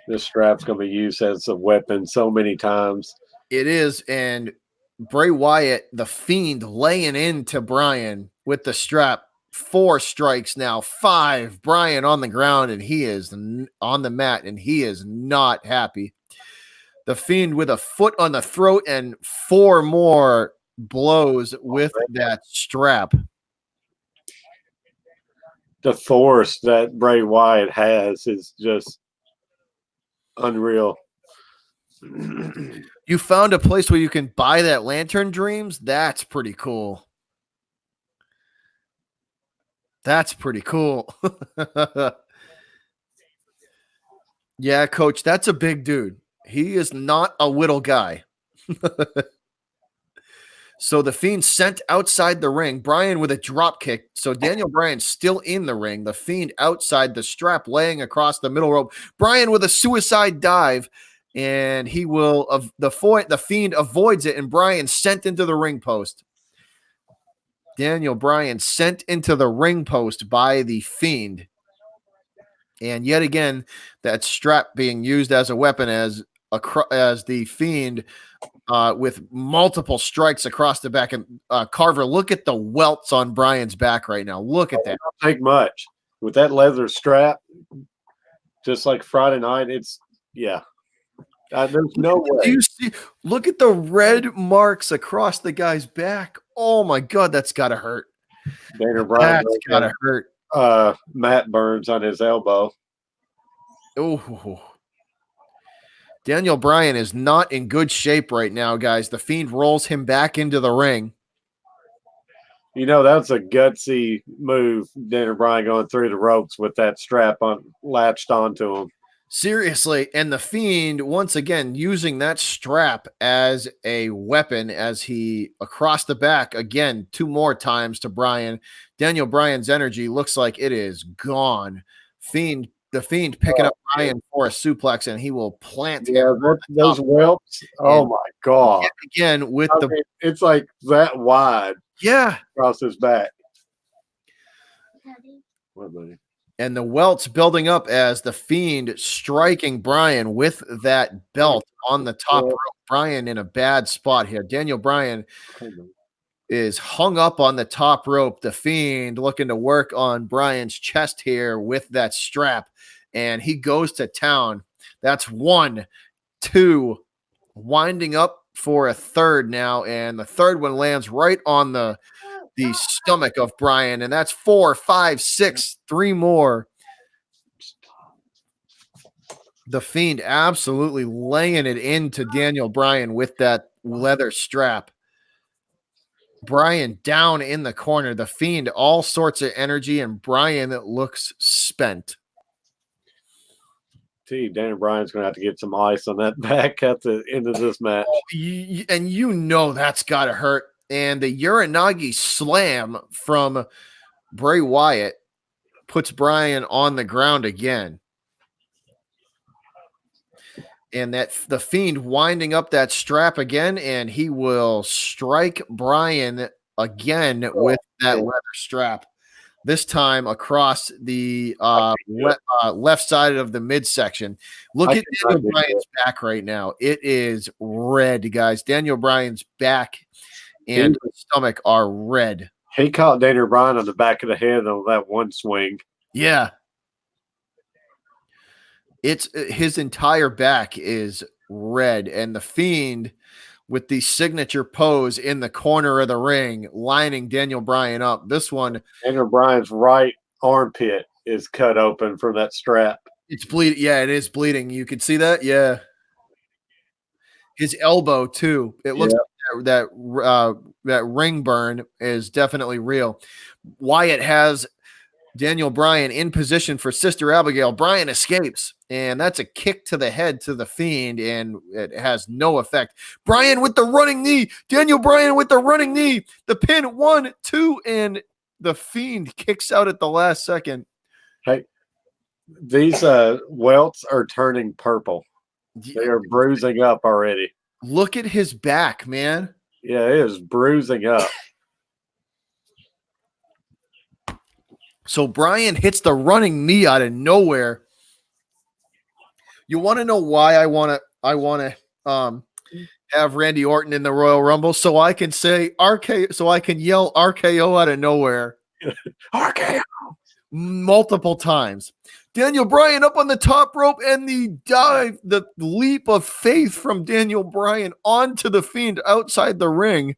This strap's going to be used as a weapon so many times. It is, and Bray Wyatt, the Fiend, laying into Bryan with the strap. 4 strikes now, 5. Bryan on the ground, and he is on the mat, and he is not happy. The Fiend with a foot on the throat and 4 more blows with that strap. The force that Bray Wyatt has is just unreal. You found a place where you can buy that Lantern Dreams? That's pretty cool. That's pretty cool. Yeah, Coach, that's a big dude. He is not a little guy. So the Fiend sent outside the ring. Bryan with a drop kick. So Daniel Bryan still in the ring. The Fiend outside the strap, laying across the middle rope. Bryan with a suicide dive, and he will the Fiend avoids it, and Bryan sent into the ring post. Daniel Bryan sent into the ring post by the Fiend. And yet again, that strap being used as a weapon as the Fiend with multiple strikes across the back. And Carver, look at the welts on Bryan's back right now. Look at that. Don't take much with that leather strap. Just like Friday night, it's there's no way. Do you see? Look at the red marks across the guy's back. Oh my God, that's gotta hurt. Daniel Bryan, That's gotta hurt. Matt burns on his elbow. Oh. Daniel Bryan is not in good shape right now, guys. The Fiend rolls him back into the ring. You know, that's a gutsy move, Daniel Bryan going through the ropes with that strap latched onto him. Seriously, and the Fiend, once again, using that strap as a weapon as he across the back, again, 2 more times to Bryan. Daniel Bryan's energy looks like it is gone. The Fiend picking up Bryan for a suplex, and he will plant him. Those welts. Oh my God! Again with it's like that wide. Yeah, across his back. Daddy. What, buddy? And the welts building up as the Fiend striking Bryan with that belt on the top rope. Bryan in a bad spot here. Daniel Bryan is hung up on the top rope. The Fiend looking to work on Bryan's chest here with that strap, and he goes to town. That's 1, 2, winding up for a third now, and the third one lands right on the stomach of Bryan, and that's 4, 5, 6, 3 more. The Fiend absolutely laying it into Daniel Bryan with that leather strap. Bryan down in the corner. The Fiend, all sorts of energy, and Bryan looks spent. Daniel Bryan's going to have to get some ice on that back at the end of this match. And you know that's got to hurt. And the Uranagi slam from Bray Wyatt puts Bryan on the ground again. And that the Fiend winding up that strap again, and he will strike Bryan again with that leather strap. This time across the left side of the midsection. Look at Daniel Bryan's back right now. It is red, guys. Daniel Bryan's back and stomach are red. He caught Daniel Bryan on the back of the head on that one swing. Yeah. It's his entire back is red, and the Fiend with the signature pose in the corner of the ring, lining Daniel Bryan up. This one, Daniel Bryan's right armpit is cut open from that strap. It's bleeding. Yeah, it is bleeding. You can see that. Yeah. His elbow too. It looks like that ring burn is definitely real. Wyatt has Daniel Bryan in position for Sister Abigail. Bryan escapes, and that's a kick to the head to the Fiend, and it has no effect. Bryan with the running knee. Daniel Bryan with the running knee. The pin, 1, 2, and the Fiend kicks out at the last second. Hey, these welts are turning purple. They are bruising up already. Look at his back, man. Yeah, it is bruising up. So Bryan hits the running knee out of nowhere. You want to know why I want to have Randy Orton in the Royal Rumble so I can say RK, so I can yell RKO out of nowhere. RKO. Multiple times. Daniel Bryan up on the top rope, and the dive, the leap of faith from Daniel Bryan onto the Fiend outside the ring.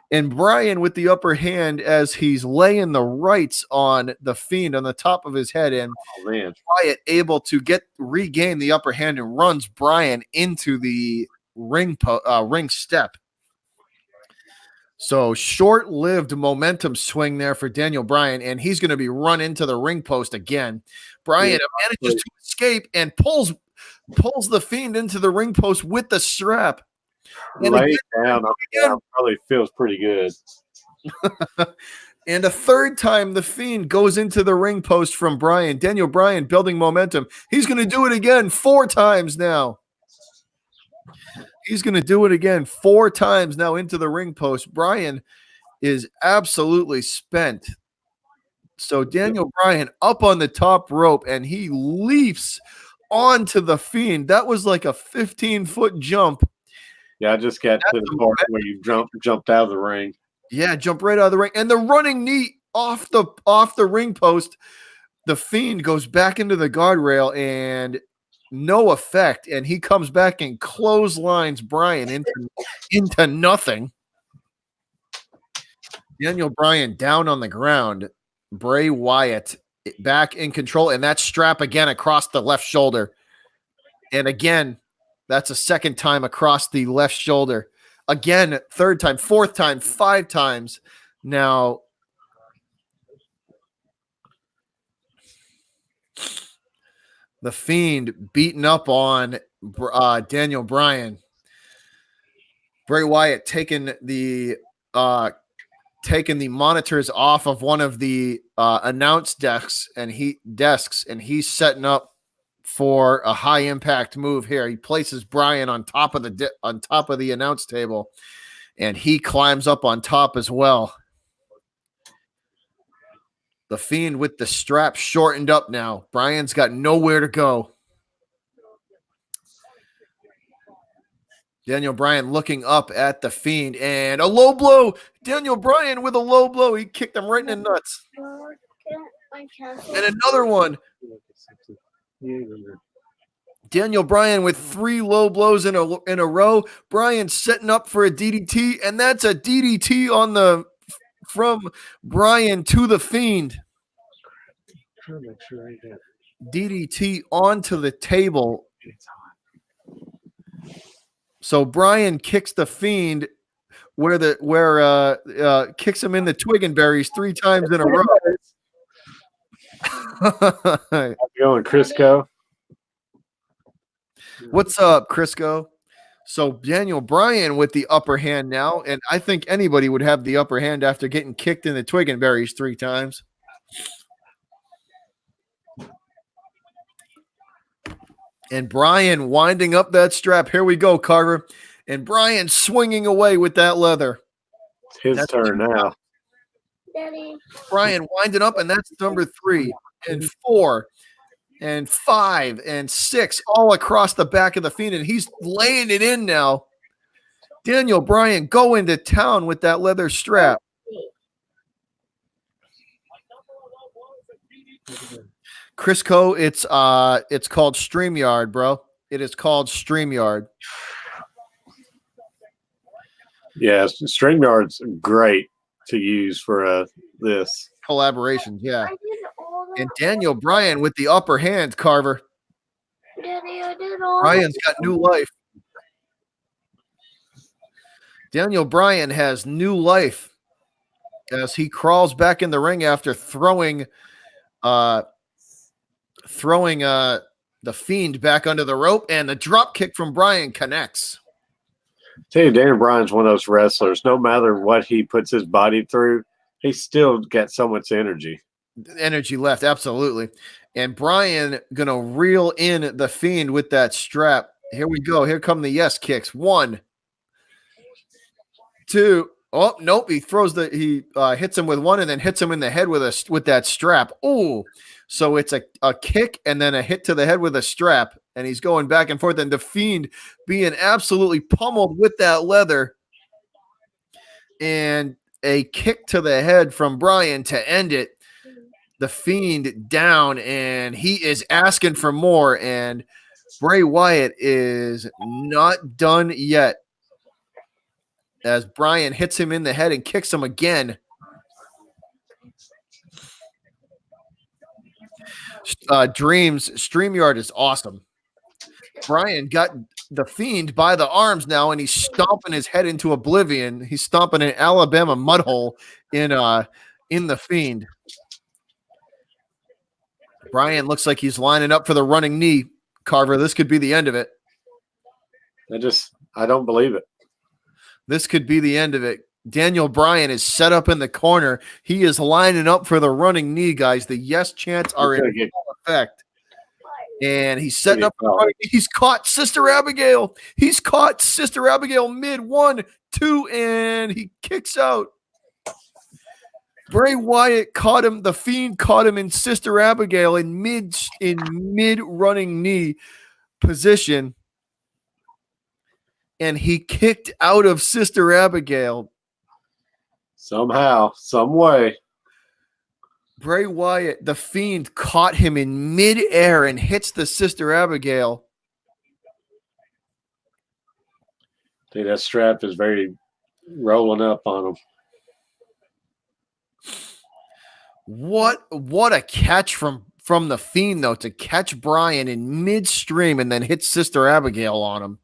And Bryan with the upper hand as he's laying the rights on the Fiend on the top of his head, and Man. Wyatt able to regain the upper hand and runs Bryan into the ring step. So short-lived momentum swing there for Daniel Bryan, and he's going to be run into the ring post again. Bryan manages to escape and pulls the Fiend into the ring post with the strap. And Lay down probably feels pretty good. And a third time, the Fiend goes into the ring post from Bryan. Daniel Bryan building momentum. He's going to do it again 4 times now. He's going to do it again 4 times now into the ring post. Bryan is absolutely spent. So Daniel Bryan up on the top rope, and he leaps onto the Fiend. That was like a 15-foot jump. Yeah, I just got to the part where you jumped out of the ring. Yeah, jump right out of the ring. And the running knee off the ring post. The Fiend goes back into the guardrail and no effect. And he comes back and clotheslines Bryan into nothing. Daniel Bryan down on the ground. Bray Wyatt back in control. And that strap again across the left shoulder. And again, that's a second time across the left shoulder. Again, third time, fourth time, 5 times. Now, the Fiend beating up on Daniel Bryan. Bray Wyatt taking the monitors off of one of the announce desks, and he's setting up for a high impact move here. He places Bryan on top of the announce table, and he climbs up on top as well. The Fiend with the strap shortened up now. Bryan's got nowhere to go. Daniel Bryan looking up at the Fiend, and a low blow. Daniel Bryan with a low blow. He kicked him right in the nuts. And another one. Daniel Bryan with 3 low blows in a row. Bryan setting up for a DDT, and that's a DDT from Bryan to the Fiend. DDT onto the table. So Bryan kicks the Fiend kicks him in the twig and berries 3 times in a row. How's it going, Crisco? What's up, Crisco? So Daniel Bryan with the upper hand now, and I think anybody would have the upper hand after getting kicked in the twig and berries 3 times. And Bryan winding up that strap. Here we go, Carter. And Bryan swinging away with that leather. It's his turn now. Daddy. Bryan winding up, and that's number 3 and 4 and 5 and 6 all across the back of the Fiend, and he's laying it in now. Daniel Bryan going to town with that leather strap. Crisco, it's called StreamYard, bro. It is called StreamYard. Yeah, StreamYard's great to use for this collaboration. Yeah. And Daniel Bryan with the upper hand, Carver. Daddy, I did all Bryan's got new life. Daniel Bryan has new life as he crawls back in the ring after throwing the Fiend back under the rope, and the drop kick from Bryan connects. Tell you, Daniel Bryan's one of those wrestlers. No matter what he puts his body through, he still got so much energy. Energy left, absolutely. And Bryan gonna reel in the Fiend with that strap. Here we go. Here come the yes kicks. 1, 2. Oh nope! He hits him with 1 and then hits him in the head with that strap. Oh, so it's a kick and then a hit to the head with a strap, and he's going back and forth, and the Fiend being absolutely pummeled with that leather, and a kick to the head from Bryan to end it. The Fiend down, and he is asking for more, and Bray Wyatt is not done yet as Bryan hits him in the head and kicks him again. Dreams StreamYard is awesome. Bryan got the Fiend by the arms now, and he's stomping his head into oblivion. He's stomping an Alabama mud hole in the Fiend. Bryan looks like he's lining up for the running knee. Carver, this could be the end of it. I don't believe it. This could be the end of it. Daniel Bryan is set up in the corner. He is lining up for the running knee, guys. The yes chants are in full effect. And he's setting up. He's caught Sister Abigail. He's caught Sister Abigail mid 1, 2, and he kicks out. Bray Wyatt caught him. The Fiend caught him in Sister Abigail in mid running knee position, and he kicked out of Sister Abigail. Somehow, some way. Bray Wyatt, the Fiend, caught him in midair and hits the Sister Abigail. I think that strap is very rolling up on him. What a catch from the Fiend, though, to catch Bryan in midstream and then hit Sister Abigail on him.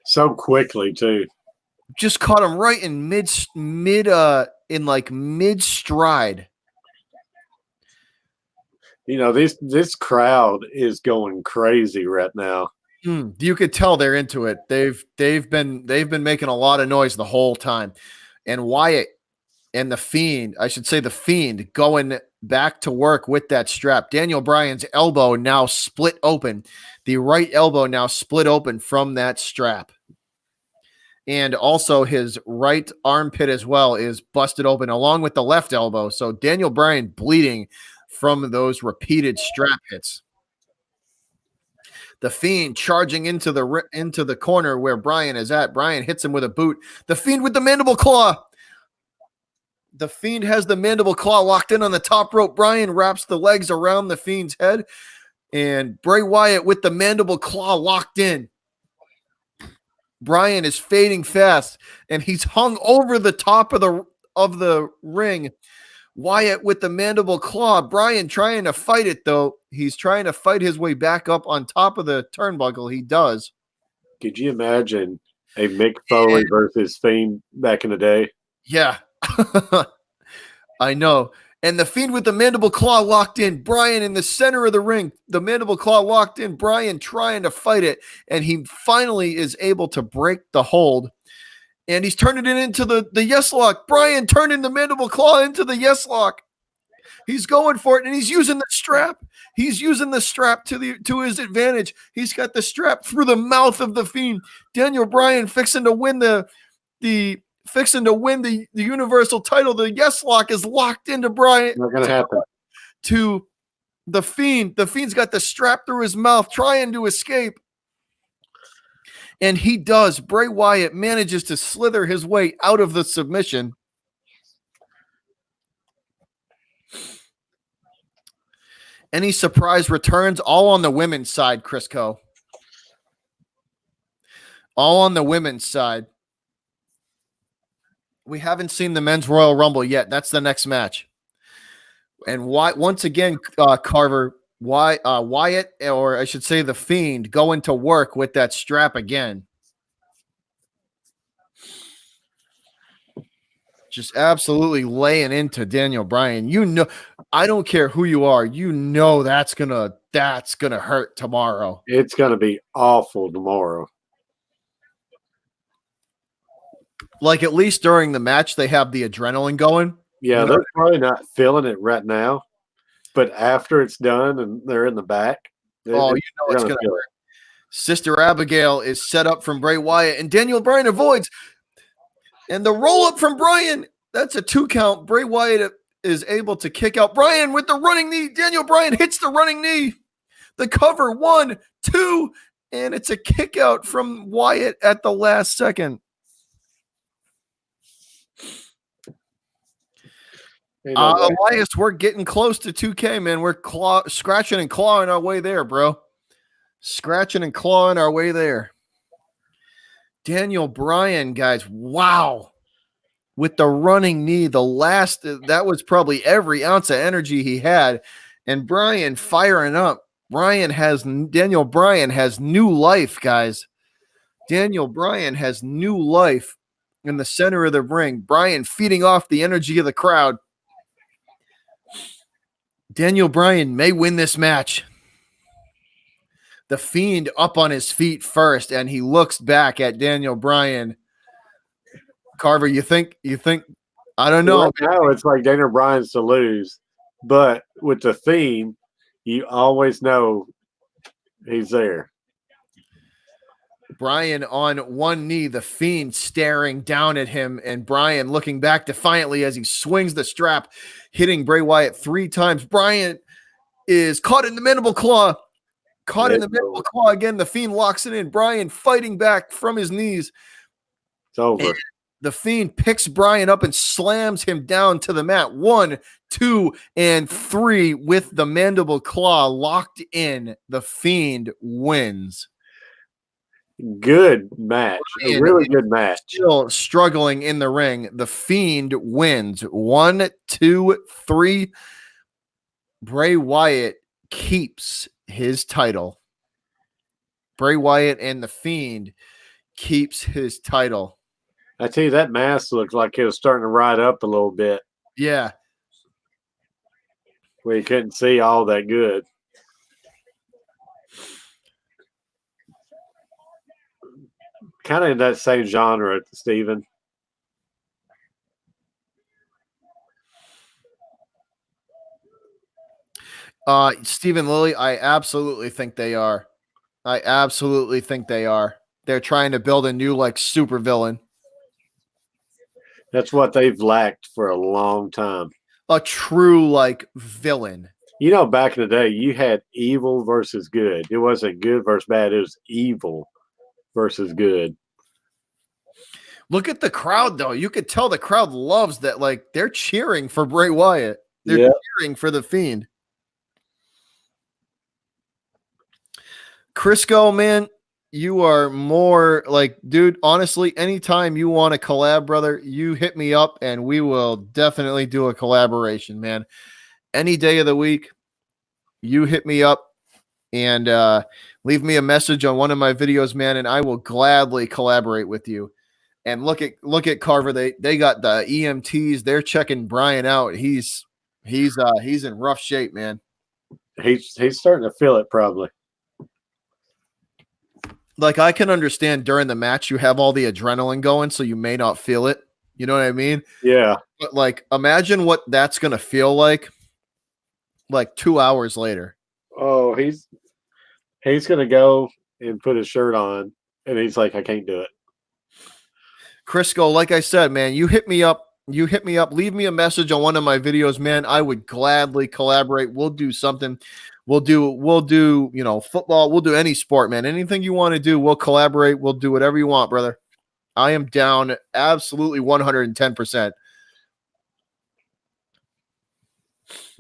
So quickly, too. Just caught him right in mid stride. You know, this crowd is going crazy right now. You could tell they're into it. They've been making a lot of noise the whole time. And Wyatt and the Fiend, I should say the Fiend, going back to work with that strap. Daniel Bryan's elbow now split open. The right elbow now split open from that strap. And also his right armpit as well is busted open along with the left elbow. So Daniel Bryan bleeding from those repeated strap hits. The Fiend charging into the corner where Bryan is at. Bryan hits him with a boot. The Fiend with the mandible claw. The Fiend has the mandible claw locked in on the top rope. Bryan wraps the legs around the Fiend's head. And Bray Wyatt with the mandible claw locked in. Bryan is fading fast, and he's hung over the top of the ring. Wyatt with the mandible claw. Bryan trying to fight it, though. He's trying to fight his way back up on top of the turnbuckle. He does. Could you imagine a Mick Foley versus Fiend back in the day? Yeah. I know. And the Fiend with the mandible claw locked in. Bryan in the center of the ring. The mandible claw locked in. Bryan trying to fight it. And he finally is able to break the hold. And he's turning it into the yes lock. Bryan turning the mandible claw into the yes lock. He's going for it, and he's using the strap. He's using the strap to his advantage. He's got the strap through the mouth of the Fiend. Daniel Bryan fixing to win the Universal title. The yes lock is locked into Bryan. Not going to happen. To the Fiend. The Fiend's got the strap through his mouth, trying to escape. And he does. Bray Wyatt manages to slither his way out of the submission. Any surprise returns? All on the women's side, Crisco. All on the women's side. We haven't seen the men's Royal Rumble yet. That's the next match. And once again, Carver, Wyatt, or I should say the Fiend, going to work with that strap again. Just absolutely laying into Daniel Bryan. You know, I don't care who you are. You know that's gonna hurt tomorrow. It's gonna be awful tomorrow. Like, at least during the match, they have the adrenaline going. Yeah, they're probably not feeling it right now, but after it's done and they're in the back, it's going to hurt. Sister Abigail is set up from Bray Wyatt, and Daniel Bryan avoids. And the roll-up from Bryan, that's a 2 count. Bray Wyatt is able to kick out Bryan with the running knee. Daniel Bryan hits the running knee. The cover, 1, 2, and it's a kick out from Wyatt at the last second. Elias, we're getting close to 2K, man. We're scratching and clawing our way there, bro. Scratching and clawing our way there. Daniel Bryan, guys, wow. With the running knee, that was probably every ounce of energy he had. And Bryan firing up. Daniel Bryan has new life, guys. Daniel Bryan has new life in the center of the ring. Bryan feeding off the energy of the crowd. Daniel Bryan may win this match. The Fiend up on his feet first, and he looks back at Daniel Bryan. Carver, you think? I don't know. Right now, it's like Daniel Bryan's to lose, but with the Fiend, you always know he's there. Bryan on one knee, the Fiend staring down at him, and Bryan looking back defiantly as he swings the strap, hitting Bray Wyatt 3 times. Bryan is caught in the mandible claw. In the mandible claw again. The Fiend locks it in. Bryan fighting back from his knees. It's over. And the Fiend picks Bryan up and slams him down to the mat. 1, 2, and 3 with the mandible claw locked in. The Fiend wins. Good match. A really good match. Still struggling in the ring. The Fiend wins. 1, 2, 3. Bray Wyatt keeps his title. Bray Wyatt and the Fiend keeps his title. I tell you, that mask looked like it was starting to ride up a little bit. Yeah. Where you couldn't see all that good. Kind of in that same genre, Steven. Stephen Lilly, I absolutely think they are. They're trying to build a new super villain. That's what they've lacked for a long time. A true villain. You know, back in the day, you had evil versus good. It wasn't good versus bad. It was evil versus good. Look at the crowd, though. You could tell the crowd loves that. They're cheering for Bray Wyatt. They're cheering for the Fiend. Crisco, man, you are more dude, honestly, anytime you want to collab, brother, you hit me up and we will definitely do a collaboration, man. Any day of the week, you hit me up and leave me a message on one of my videos, man, and I will gladly collaborate with you. And look at Carver. They got the EMTs. They're checking Bryan out. He's in rough shape, man. He's starting to feel it probably. I can understand during the match you have all the adrenaline going, so you may not feel it. You know what I mean? Yeah. But imagine what that's gonna feel like 2 hours later. Oh, he's gonna go and put his shirt on, and he's like, I can't do it. Crisco, like I said, man, you hit me up. Leave me a message on one of my videos, man. I would gladly collaborate. We'll do something. We'll do, football. We'll do any sport, man. Anything you want to do, we'll collaborate. We'll do whatever you want, brother. I am down absolutely 110%.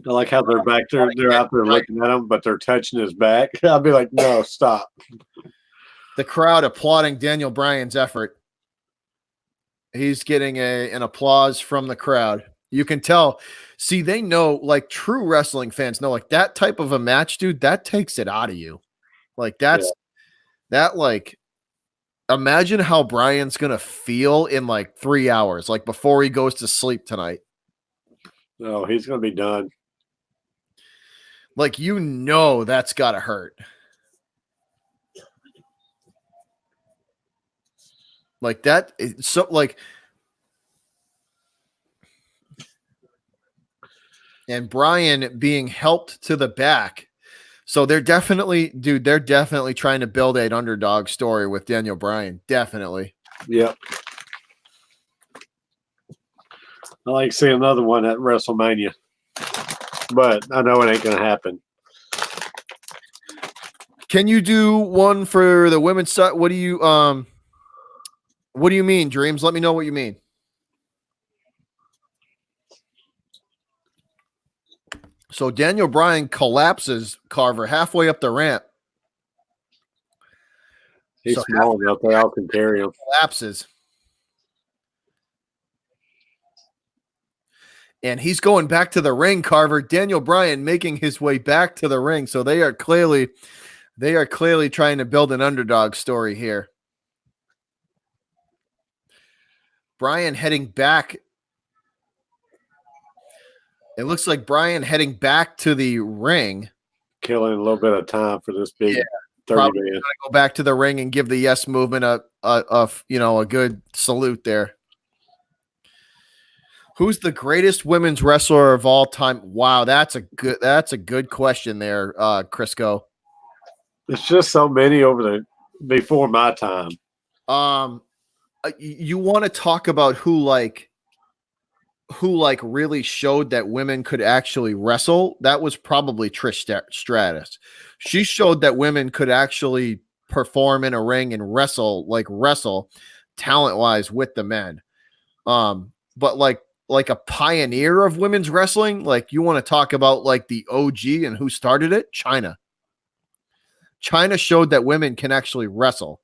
I like how they're back there. They're out there looking at him, but they're touching his back. I'll be like, no, stop. The crowd applauding Daniel Bryan's effort. He's getting an applause from the crowd. You can tell. See, they know, true wrestling fans know, that type of a match, dude, that takes it out of you. Imagine how Bryan's going to feel in 3 hours, before he goes to sleep tonight. No, he's going to be done. That's got to hurt. And Bryan being helped to the back. So they're definitely trying to build an underdog story with Daniel Bryan. Definitely. Yep. I like seeing another one at WrestleMania, but I know it ain't going to happen. Can you do one for the women's side? What do you mean, Dreams? Let me know what you mean. So Daniel Bryan collapses Carver halfway up the ramp. He's So small enough they all can carry him. Collapses. And he's going back to the ring, Carver. Daniel Bryan making his way back to the ring. So they are clearly trying to build an underdog story here. Bryan heading back. It looks like Bryan heading back to the ring. Killing a little bit of time for this big 30 Probably man. gonna go back to the ring and give the yes movement a good salute there. Who's the greatest women's wrestler of all time? Wow, that's a good question there, Crisco. It's just so many before my time. You want to talk about who really showed that women could actually wrestle? That was probably Trish Stratus. She showed that women could actually perform in a ring and wrestle talent-wise with the men. But like a pioneer of women's wrestling, like you want to talk about like the OG and who started it? China. China showed that women can actually wrestle.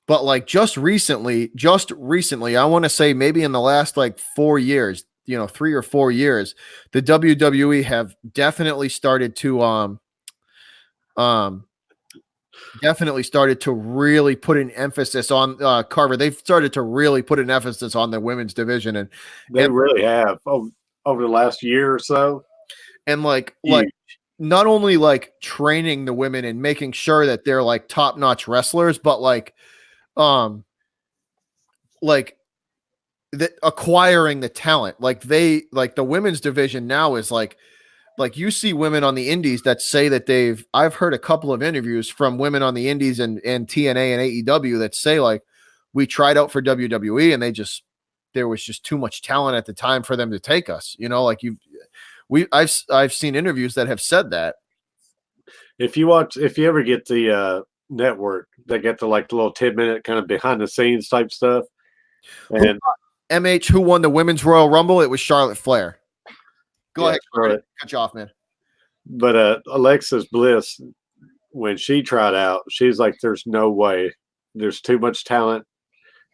But like just recently, I want to say maybe in the last like 4 years, 3 or 4 years, the WWE have definitely started to really put an emphasis on Carver. They've started to really put an emphasis on the women's division, and they really have over the last year or so. And like not only like training the women and making sure that they're like top-notch wrestlers, but acquiring the talent. Like the women's division now is like you see women on the indies that say that I've heard a couple of interviews from women on the indies and TNA and AEW that say like, we tried out for WWE and there was just too much talent at the time for them to take us. I've seen interviews that have said that. If you ever get the network, they get the little 10-minute kind of behind the scenes type stuff. And who won the women's Royal Rumble? It was Charlotte Flair. Go ahead. Charlotte. Cut you off, man. But Alexis Bliss, when she tried out, she's like, there's no way. There's too much talent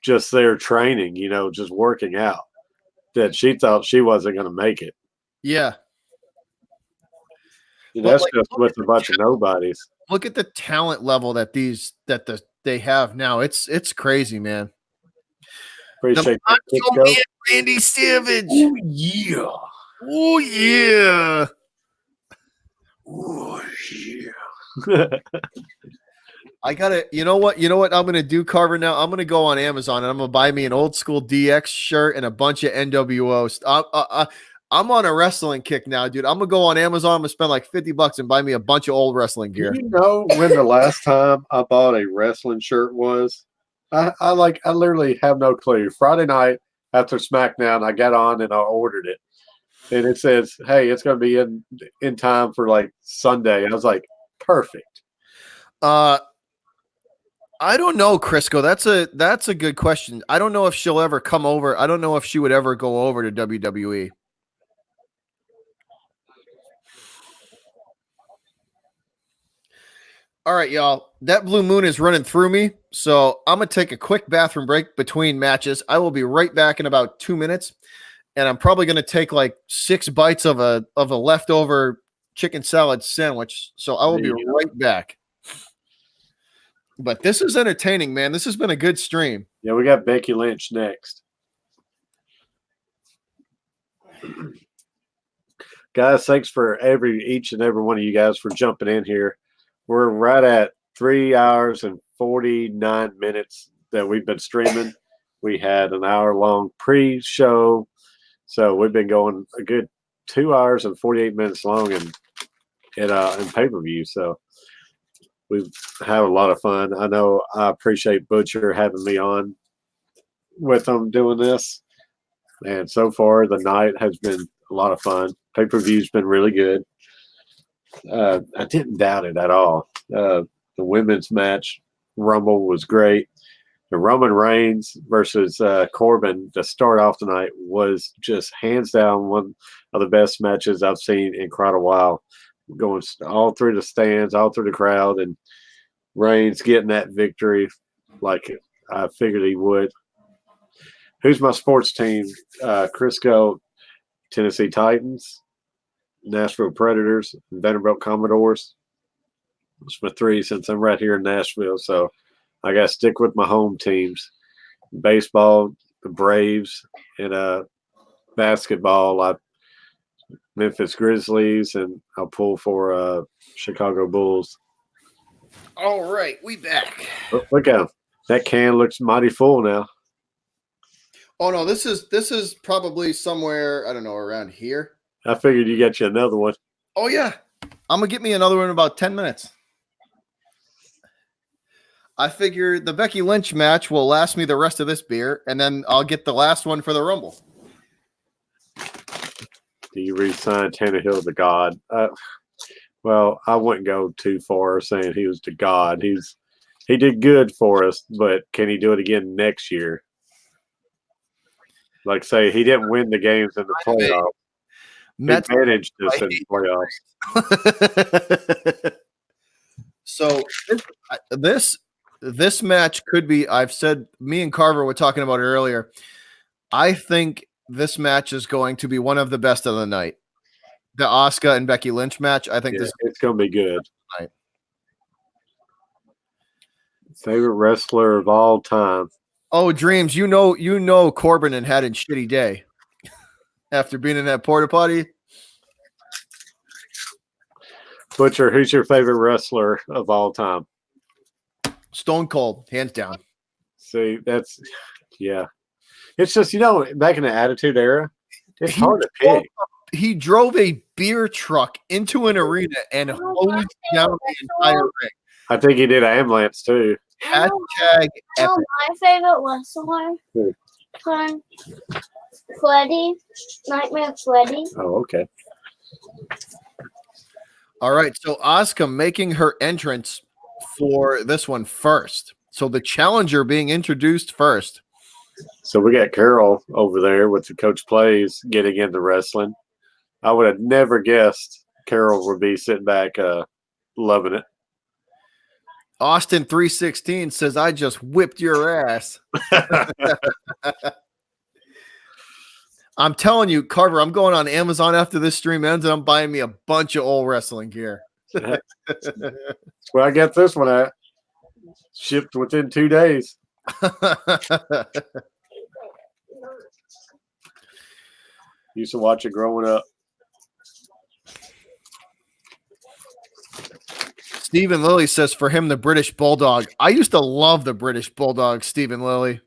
just there training, just working out, that she thought she wasn't going to make it. Yeah. That's just with a bunch of nobodies. Look at the talent level that they have now. It's crazy, man. Appreciate that. Randy Savage. Oh yeah. Oh yeah. Oh yeah. I gotta. You know what I'm gonna do, Carver? Now I'm gonna go on Amazon and I'm gonna buy me an old school DX shirt and a bunch of NWO. I'm on a wrestling kick now, dude. I'm gonna go on Amazon. I'm gonna spend like $50 and buy me a bunch of old wrestling gear. Do you know when the last time I bought a wrestling shirt was? I literally have no clue. Friday night after SmackDown, I got on and I ordered it, and it says, "Hey, it's gonna be in time for like Sunday." I was like, "Perfect." I don't know, Crisco. That's a good question. I don't know if she'll ever come over. I don't know if she would ever go over to WWE. All right, y'all. That blue moon is running through me, so I'm going to take a quick bathroom break between matches. I will be right back in about 2 minutes, and I'm probably going to take like 6 bites of a leftover chicken salad sandwich, so I will be right back. But this is entertaining, man. This has been a good stream. Yeah, we got Becky Lynch next. Guys, thanks for each and every one of you guys for jumping in here. We're right at 3 hours and 49 minutes that we've been streaming. We had an hour-long pre-show, so we've been going a good 2 hours and 48 minutes long in pay-per-view. So we've had a lot of fun. I know I appreciate Butcher having me on with them doing this. And so far, the night has been a lot of fun. Pay-per-view's been really good. I didn't doubt it at all. The women's match, Rumble, was great. The Roman Reigns versus Corbin to start off tonight was just hands down one of the best matches I've seen in quite a while. Going all through the stands, all through the crowd, and Reigns getting that victory like I figured he would. Who's my sports team? Crisco, Tennessee Titans, Nashville Predators, and Vanderbilt Commodores. It's my three since I'm right here in Nashville, so I got to stick with my home teams. Baseball, the Braves, and basketball, Memphis Grizzlies, and I'll pull for Chicago Bulls. All right, we back. Look at him. That can looks mighty full now. Oh no, this is probably somewhere, I don't know, around here. I figured you got you another one. Oh yeah, I'm gonna get me another one in about 10 minutes. I figure the Becky Lynch match will last me the rest of this beer, and then I'll get the last one for the Rumble. Do you re-sign Tannehill the God? Well, I wouldn't go too far saying he was the God. He did good for us, but can he do it again next year? Like say he didn't win the games in the playoffs. Mets managed us in the playoffs. So this match could be, I've said, me and Carver were talking about it earlier. I think this match is going to be one of the best of the night. The Asuka and Becky Lynch match. I think it's going to be good. Right. Favorite wrestler of all time. Oh, Dreams, you know Corbin and had a shitty day after being in that porta potty. Butcher, who's your favorite wrestler of all time? Stone Cold, hands down. See, yeah. It's just, back in the Attitude Era, it's hard to pick. He drove a beer truck into an arena and hosed down the entire ring. I think he did an ambulance too. Hashtag my favorite wrestler. Freddy. Nightmare Freddy. Oh, okay. All right, so Asuka making her entrance for this one first. So the challenger being introduced first. So we got Carol over there with the Coach Plays getting into wrestling. I would have never guessed Carol would be sitting back loving it. Austin 316 says, I just whipped your ass. I'm telling you, Carver, I'm going on Amazon after this stream ends and I'm buying me a bunch of old wrestling gear. That's where I got this one at. Shipped within 2 days. Used to watch it growing up. Stephen Lilly says for him, the British Bulldog. I used to love the British Bulldog, Stephen Lilly.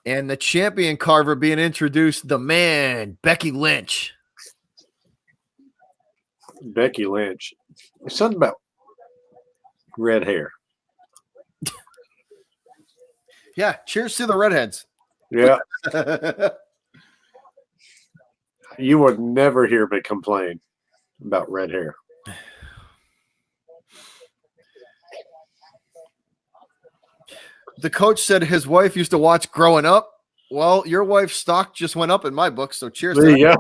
And the champion Carver being introduced, the man, Becky Lynch. Becky Lynch. There's something about red hair. Yeah, cheers to the redheads. Yeah. You would never hear me complain about red hair. The coach said his wife used to watch growing up. Well, your wife's stock just went up in my book, so cheers. There you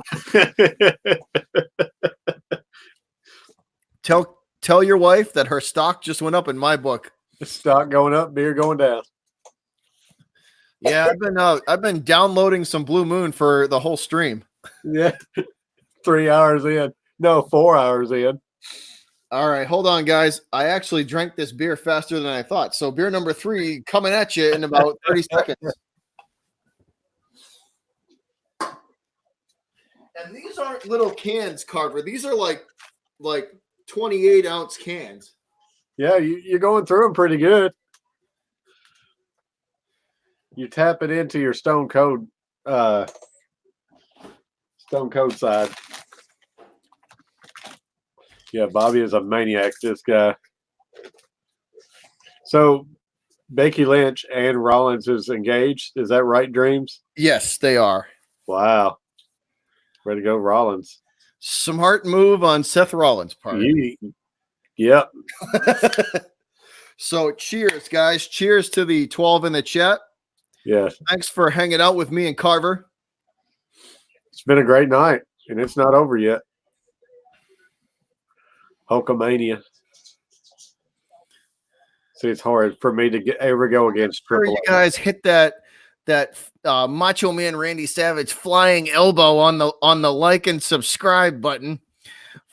go. Tell your wife that her stock just went up in my book. Stock going up, beer going down. Yeah, I've been downloading some Blue Moon for the whole stream. Yeah. 3 hours in. No, 4 hours in. All right, hold on, guys. I actually drank this beer faster than I thought. So beer number 3 coming at you in about 30 seconds. And these aren't little cans, Carver. These are like 28-ounce cans. Yeah, you're going through them pretty good. You tap it into your Stone Cold side. Yeah, Bobby is a maniac, this guy. So Becky Lynch and Rollins is engaged. Is that right, Dreams? Yes, they are. Wow. Ready to go, Rollins. Smart move on Seth Rollins' part. Yep. So cheers, guys. Cheers to the 12 in the chat. Yeah. Thanks for hanging out with me and Carver. It's been a great night, and it's not over yet. Hulkamania. See, it's hard for me to ever go against Triple You guys hit that Macho Man Randy Savage flying elbow on the like and subscribe button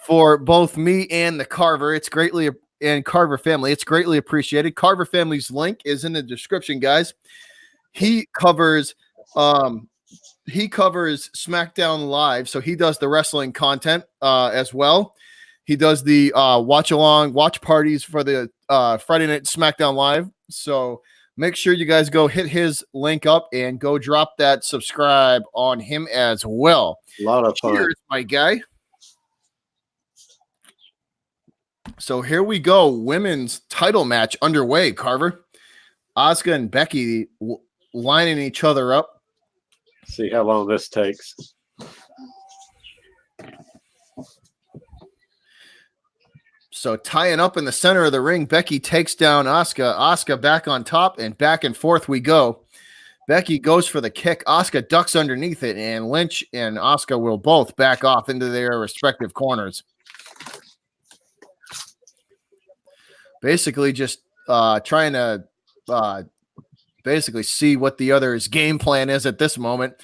for both me and the Carver. It's greatly and Carver family. It's greatly appreciated. Carver family's link is in the description, guys. He covers SmackDown Live, so he does the wrestling content as well. He does the watch parties for the Friday Night SmackDown Live. So make sure you guys go hit his link up and go drop that subscribe on him as well. A lot of fun. Cheers, my guy. So here we go. Women's title match underway, Carver. Asuka and Becky lining each other up. See how long this takes. So tying up in the center of the ring, Becky takes down Asuka. Asuka back on top, and back and forth we go. Becky goes for the kick. Asuka ducks underneath it, and Lynch and Asuka will both back off into their respective corners. Basically just trying to basically see what the other's game plan is at this moment.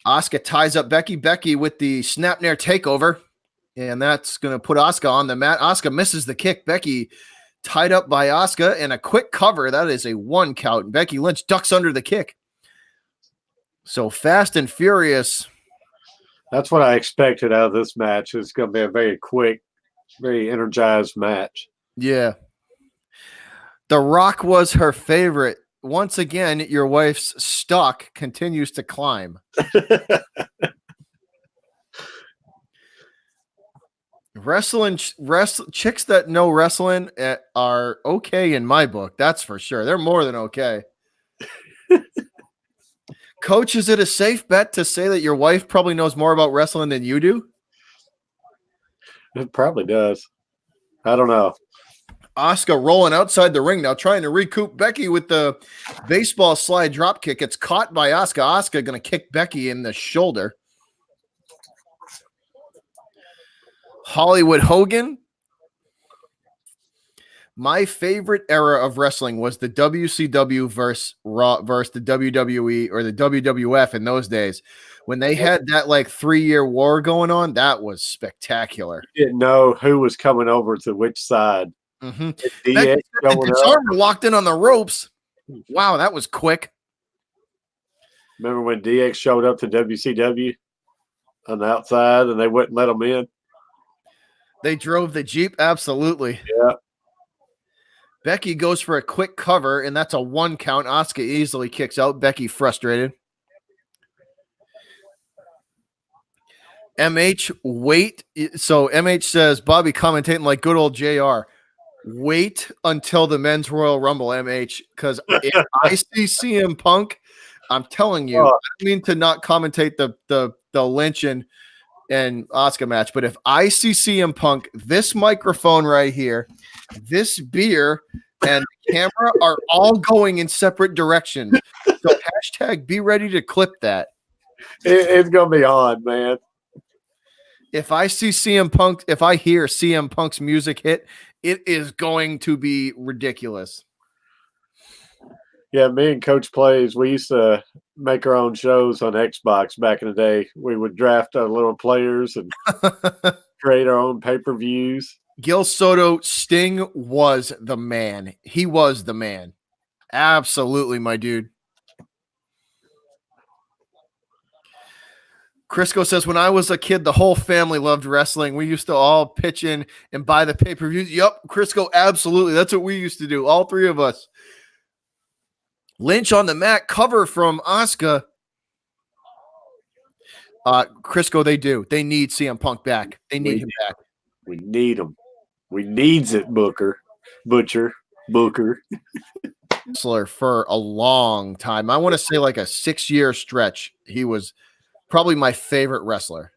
Asuka ties up Becky. Becky with the snap near takeover. And that's going to put Asuka on the mat. Asuka misses the kick. Becky tied up by Asuka and a quick cover. That is a 1 count. Becky Lynch ducks under the kick. So fast and furious. That's what I expected out of this match. It's going to be a very quick, very energized match. Yeah. The Rock was her favorite. Once again, your wife's stock continues to climb. Chicks that know wrestling are okay in my book. That's for sure. They're more than okay. Coach, is it a safe bet to say that your wife probably knows more about wrestling than you do? It probably does. I don't know. Asuka rolling outside the ring now, trying to recoup Becky with the baseball slide drop kick. It's caught by Asuka. Asuka going to kick Becky in the shoulder. Hollywood Hogan. My favorite era of wrestling was the WCW versus the WWE or the WWF in those days. When they had that like 3-year war going on, that was spectacular. You didn't know who was coming over to which side. Mm-hmm. DX armor locked in on the ropes. Wow, that was quick. Remember when DX showed up to WCW on the outside and they wouldn't let him in? They drove the Jeep? Absolutely. Yeah. Becky goes for a quick cover, and that's a 1 count. Asuka easily kicks out. Becky frustrated. MH, wait. So MH says, Bobby commentating like good old JR. Wait until the Men's Royal Rumble, MH, because if I see CM Punk, I'm telling you, I don't mean to not commentate the Lynch and Asuka match, but if I see CM Punk, this microphone right here, this beer, and the camera are all going in separate directions. So hashtag be ready to clip that. It's going to be on, man. If I see CM Punk, if I hear CM Punk's music hit, it is going to be ridiculous. Yeah, me and Coach Plays, we used to make our own shows on Xbox back in the day. We would draft our little players and create our own pay-per-views. Gil Soto, Sting was the man. He was the man. Absolutely, my dude. Crisco says, when I was a kid, the whole family loved wrestling. We used to all pitch in and buy the pay-per-views. Yep, Crisco, absolutely. That's what we used to do, all 3 of us. Lynch on the mat, cover from Asuka. Crisco, they do. They need CM Punk back. They need him back. We need him. We needs it, Booker. Butcher. Wrestler for a long time. I want to say like a 6-year stretch. He was probably my favorite wrestler.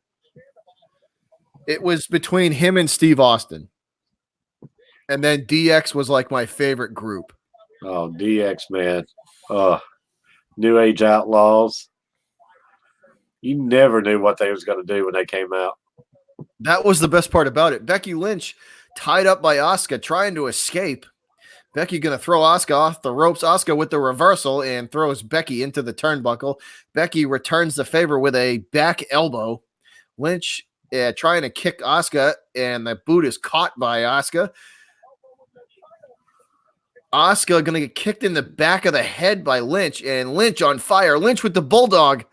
It was between him and Steve Austin. And then DX was like my favorite group. Oh, DX, man. New Age Outlaws. You never knew what they was going to do when they came out. That was the best part about it. Becky Lynch tied up by Asuka trying to escape. Becky going to throw Asuka off the ropes. Asuka with the reversal and throws Becky into the turnbuckle. Becky returns the favor with a back elbow. Lynch trying to kick Asuka, and the boot is caught by Asuka. Asuka going to get kicked in the back of the head by Lynch, and Lynch on fire. Lynch with the bulldog.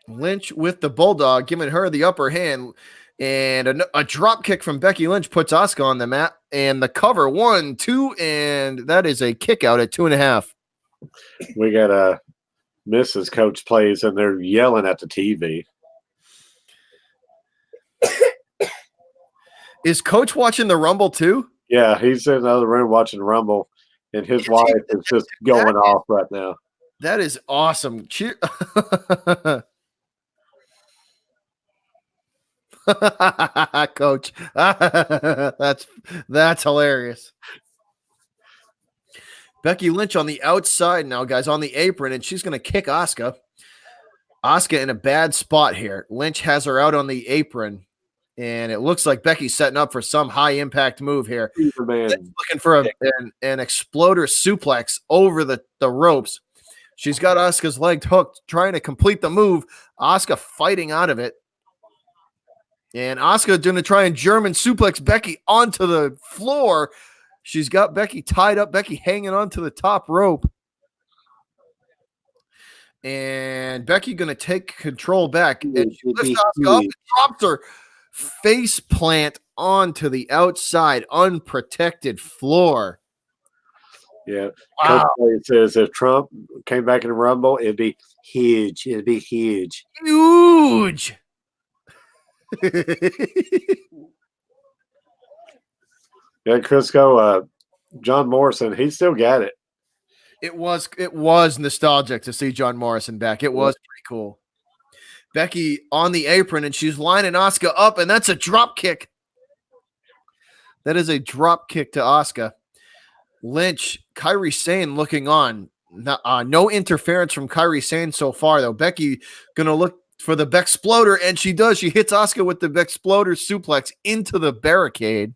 Lynch with the bulldog, giving her the upper hand. And a drop kick from Becky Lynch puts Asuka on the mat. And the cover, 1, 2, and that is a kick out at 2.5. We got a Mrs. Coach plays, and they're yelling at the TV. Is Coach watching the Rumble too? Yeah, he's in the other room watching the Rumble, and his wife is just going off right now. That is awesome. Cheer. Coach. That's hilarious. Becky Lynch on the outside now, guys, on the apron, and she's going to kick Asuka. Asuka in a bad spot here. Lynch has her out on the apron, and it looks like Becky's setting up for some high-impact move here. Looking for an exploder suplex over the ropes. She's got Asuka's leg hooked, trying to complete the move. Asuka fighting out of it. And Asuka going to try and German suplex Becky onto the floor. She's got Becky tied up. Becky hanging onto the top rope. And Becky going to take control back. And she lifts Asuka up and drops her face plant onto the outside unprotected floor. Yeah. Wow. Coach says if Trump came back in the Rumble, it'd be huge. It'd be huge. Huge. Yeah, Crisco, John Morrison, he still got it. It was nostalgic to see John Morrison back. It was pretty cool. Becky on the apron, and she's lining Asuka up, and that's a drop kick. That is a drop kick to Asuka. Lynch, Kairi Sane looking on. No interference from Kairi Sane so far, though. Becky going to look for the Bexploder, and she does. She hits Asuka with the Bexploder suplex into the barricade.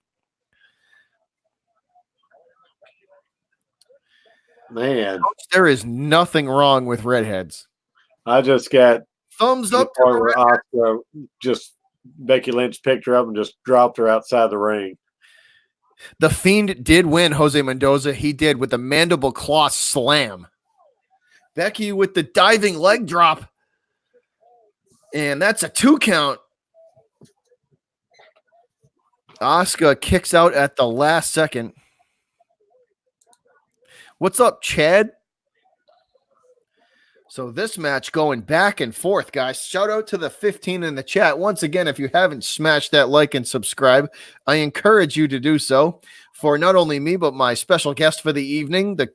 Man, there is nothing wrong with redheads. I just got thumbs up to where Asuka just Becky Lynch picked her up and just dropped her outside the ring. The Fiend did win, Jose Mendoza. He did with the mandible claw slam. Becky with the diving leg drop. And that's a 2 count. Asuka kicks out at the last second. What's up, Chad? So this match going back and forth, guys. Shout out to the 15 in the chat. Once again, if you haven't smashed that like and subscribe, I encourage you to do so for not only me, but my special guest for the evening, the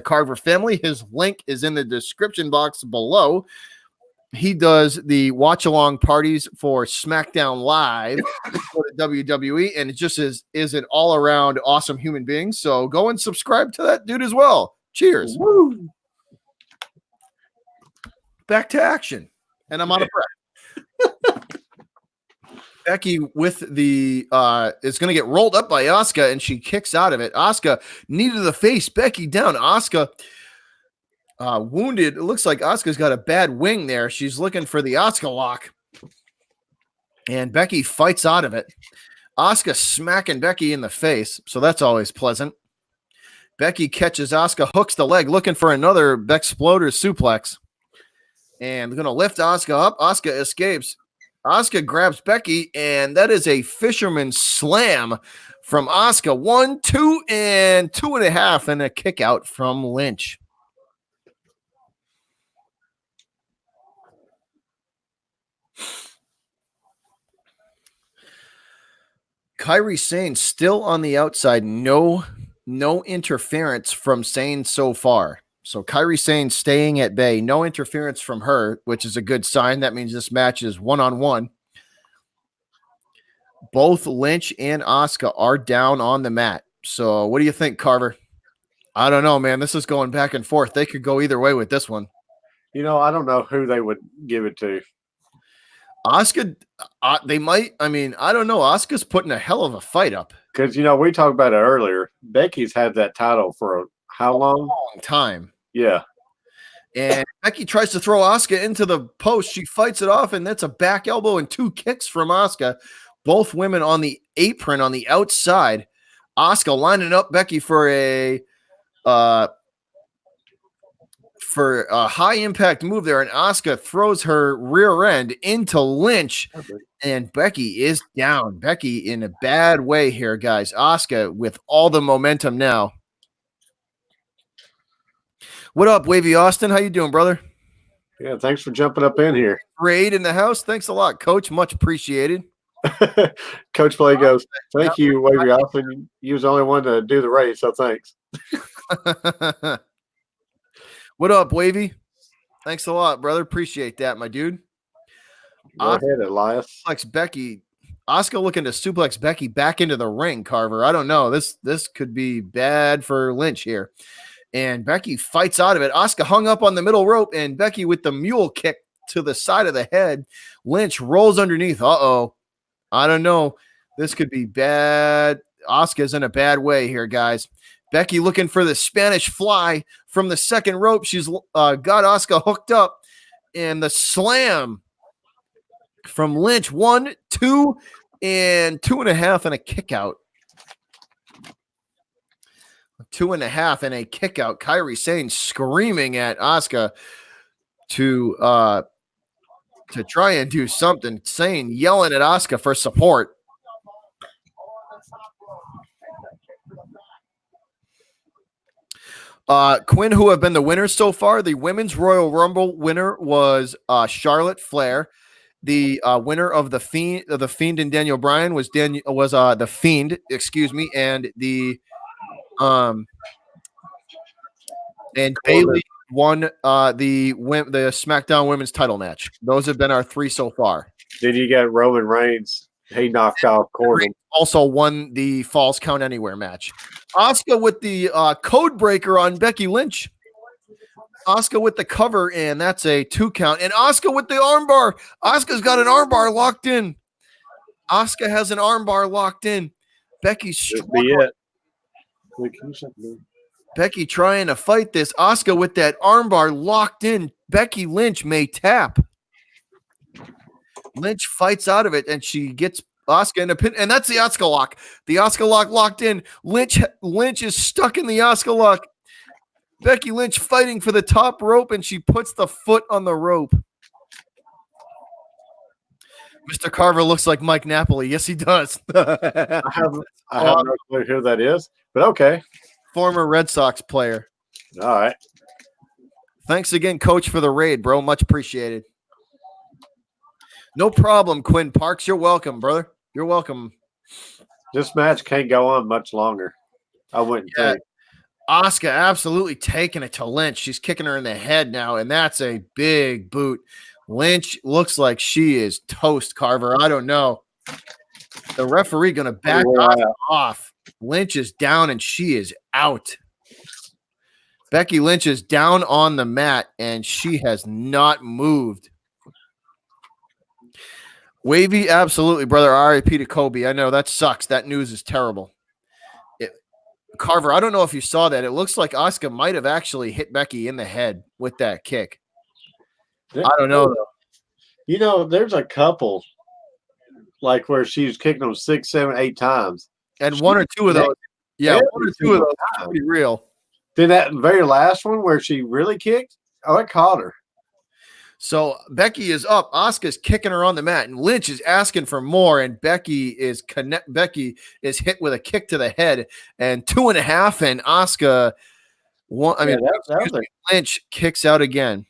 Carver family. His link is in the description box below. He does the watch-along parties for SmackDown Live for the WWE, and it just is an all-around awesome human being. So go and subscribe to that dude as well. Cheers. Woo. Back to action. And I'm out of breath. Becky with the is going to get rolled up by Asuka, and she kicks out of it. Asuka knee to the face. Becky down. Asuka wounded. It looks like Asuka's got a bad wing there. She's looking for the Asuka lock. And Becky fights out of it. Asuka smacking Becky in the face. So that's always pleasant. Becky catches Asuka, hooks the leg, looking for another Bexploder suplex. And going to lift Asuka up. Asuka escapes. Asuka grabs Becky, and that is a fisherman slam from Asuka. 1, 2, and 2.5, and a kick out from Lynch. Kairi Sane still on the outside. No interference from Sane so far. So Kairi Sane staying at bay. No interference from her, which is a good sign. That means this match is one-on-one. Both Lynch and Asuka are down on the mat. So what do you think, Carver? I don't know, man. This is going back and forth. They could go either way with this one. I don't know who they would give it to. Asuka, they might. I mean, I don't know. Asuka's putting a hell of a fight up. Because, we talked about it earlier. Becky's had that title for how long? Long time. Yeah. And Becky tries to throw Asuka into the post. She fights it off, and that's a back elbow and 2 kicks from Asuka. Both women on the apron on the outside. Asuka lining up Becky for a high impact move there, and Asuka throws her rear end into Lynch, and Becky is down. Becky in a bad way here, guys. Asuka with all the momentum now. What up, Wavy Austin? How you doing, brother? Yeah, thanks for jumping up in here. Raid in the house. Thanks a lot, Coach. Much appreciated. Coach Play goes, thank you, Wavy Austin. You was the only one to do the raid, so thanks. What up, Wavy? Thanks a lot, brother. Appreciate that, my dude. Go ahead, Elias. Becky. Asuka looking to suplex Becky back into the ring, Carver. I don't know. This could be bad for Lynch here. And Becky fights out of it. Asuka hung up on the middle rope, and Becky with the mule kick to the side of the head. Lynch rolls underneath. Uh-oh. I don't know. This could be bad. Asuka's in a bad way here, guys. Becky looking for the Spanish fly from the second rope. She's got Asuka hooked up. And the slam from Lynch. 1, 2, and 2.5 and a kick out. 2.5 and a kick out. Kairi Sane screaming at Asuka to try and do something. Sane yelling at Asuka for support. Quinn, who have been the winners so far. The Women's Royal Rumble winner was Charlotte Flair. The winner of the Fiend and Daniel Bryan was the Fiend, excuse me, and the and Bayley won the SmackDown Women's title match. Those have been our 3 so far. Then you got Roman Reigns. He knocked off Corbin. Also won the Falls Count Anywhere match. Asuka with the code breaker on Becky Lynch. Asuka with the cover, and that's a 2 count. And Asuka with the armbar. Asuka's got an armbar locked in. Asuka has an armbar locked in. Becky's struggling. Becky trying to fight this. Asuka with that armbar locked in. Becky Lynch may tap. Lynch fights out of it, and she gets Asuka in a pin, and that's the Asuka lock. The Asuka lock locked in. Lynch is stuck in the Asuka lock. Becky Lynch fighting for the top rope, and she puts the foot on the rope. Mr. Carver looks like Mike Napoli. Yes, he does. I have no clue who that is, but okay. Former Red Sox player. All right. Thanks again, Coach, for the raid, bro. Much appreciated. No problem, Quinn Parks. You're welcome, brother. You're welcome. This match can't go on much longer. I wouldn't think. Asuka absolutely taking it to Lynch. She's kicking her in the head now, and that's a big boot. Lynch looks like she is toast, Carver. I don't know. The referee going to back off. Lynch is down, and she is out. Becky Lynch is down on the mat, and she has not moved. Wavy, absolutely, brother. RIP to Kobe. I know that sucks. That news is terrible. Carver, I don't know if you saw that. It looks like Asuka might have actually hit Becky in the head with that kick. I don't know, though. There's a couple like where she's kicking them 6, 7, 8 times. And 1 or 2 of those. Yeah, 1 or 2 of those are pretty real. Then that very last one where she really kicked, it caught her. So Becky is up. Asuka's kicking her on the mat, and Lynch is asking for more. And Becky is hit with a kick to the head, and 2.5. And Asuka, Lynch kicks out again.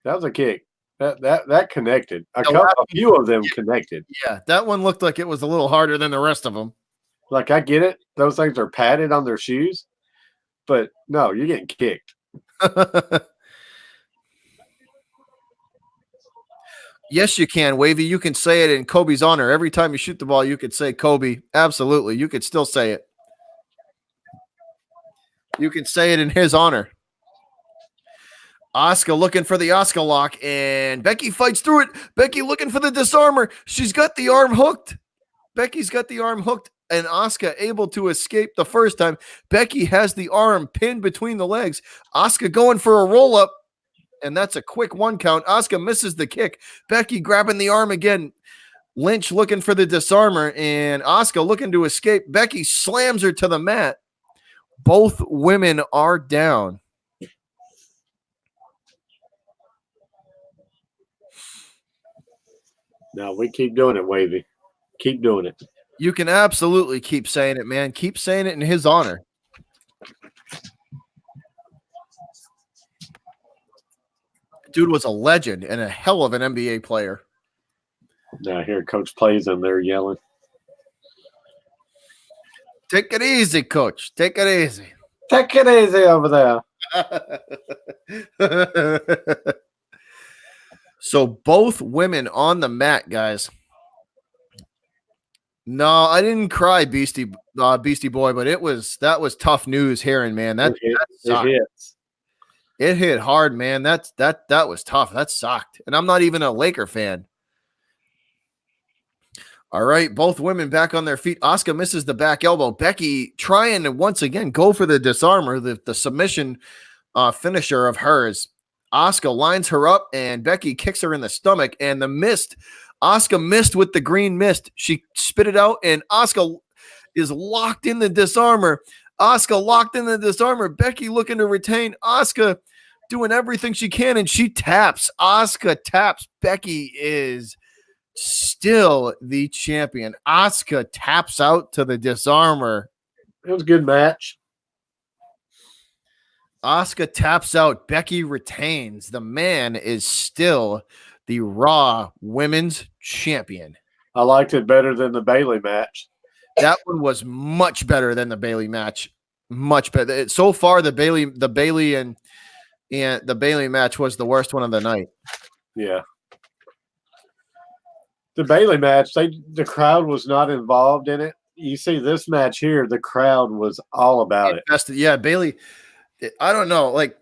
That was a kick. That connected. A few of them connected. Yeah, that one looked like it was a little harder than the rest of them. Like I get it; those things are padded on their shoes, but no, you're getting kicked. Yes, you can, Wavy. You can say it in Kobe's honor. Every time you shoot the ball, you could say Kobe. Absolutely. You could still say it. You can say it in his honor. Asuka looking for the Asuka lock, and Becky fights through it. Becky looking for the disarmer. She's got the arm hooked. Becky's got the arm hooked, and Asuka able to escape the first time. Becky has the arm pinned between the legs. Asuka going for a roll-up, and that's a quick 1 count. Asuka misses the kick. Becky grabbing the arm again. Lynch looking for the disarmer, and Asuka looking to escape. Becky slams her to the mat. Both women are down. No, we keep doing it, Wavy. Keep doing it. You can absolutely keep saying it, man. Keep saying it in his honor. Dude was a legend and a hell of an NBA player. Now here Coach plays and they're yelling. Take it easy, Coach. Take it easy. Take it easy over there. So both women on the mat, guys. No, I didn't cry, Beastie Boy, but that was tough news hearing, man. That hits. It hit hard, man. That was tough. That sucked. And I'm not even a Laker fan. All right, both women back on their feet. Asuka misses the back elbow. Becky trying to once again go for the disarmer, the submission finisher of hers. Asuka lines her up, and Becky kicks her in the stomach. And the mist, Asuka missed with the green mist. She spit it out, and Asuka is locked in the disarmer. Asuka locked in the disarmer. Becky looking to retain. Asuka doing everything she can, and she taps. Asuka taps. Becky is still the champion. Asuka taps out to the disarmer. It was a good match. Asuka taps out. Becky retains. The man is still the Raw Women's Champion. I liked it better than the Bayley match. That one was much better than the Bayley match. Much better. So far, the Bayley and the Bayley match was the worst one of the night. Yeah. The Bayley match, the crowd was not involved in it. You see this match here, the crowd was all about it. Yeah, Bayley. I don't know. Like,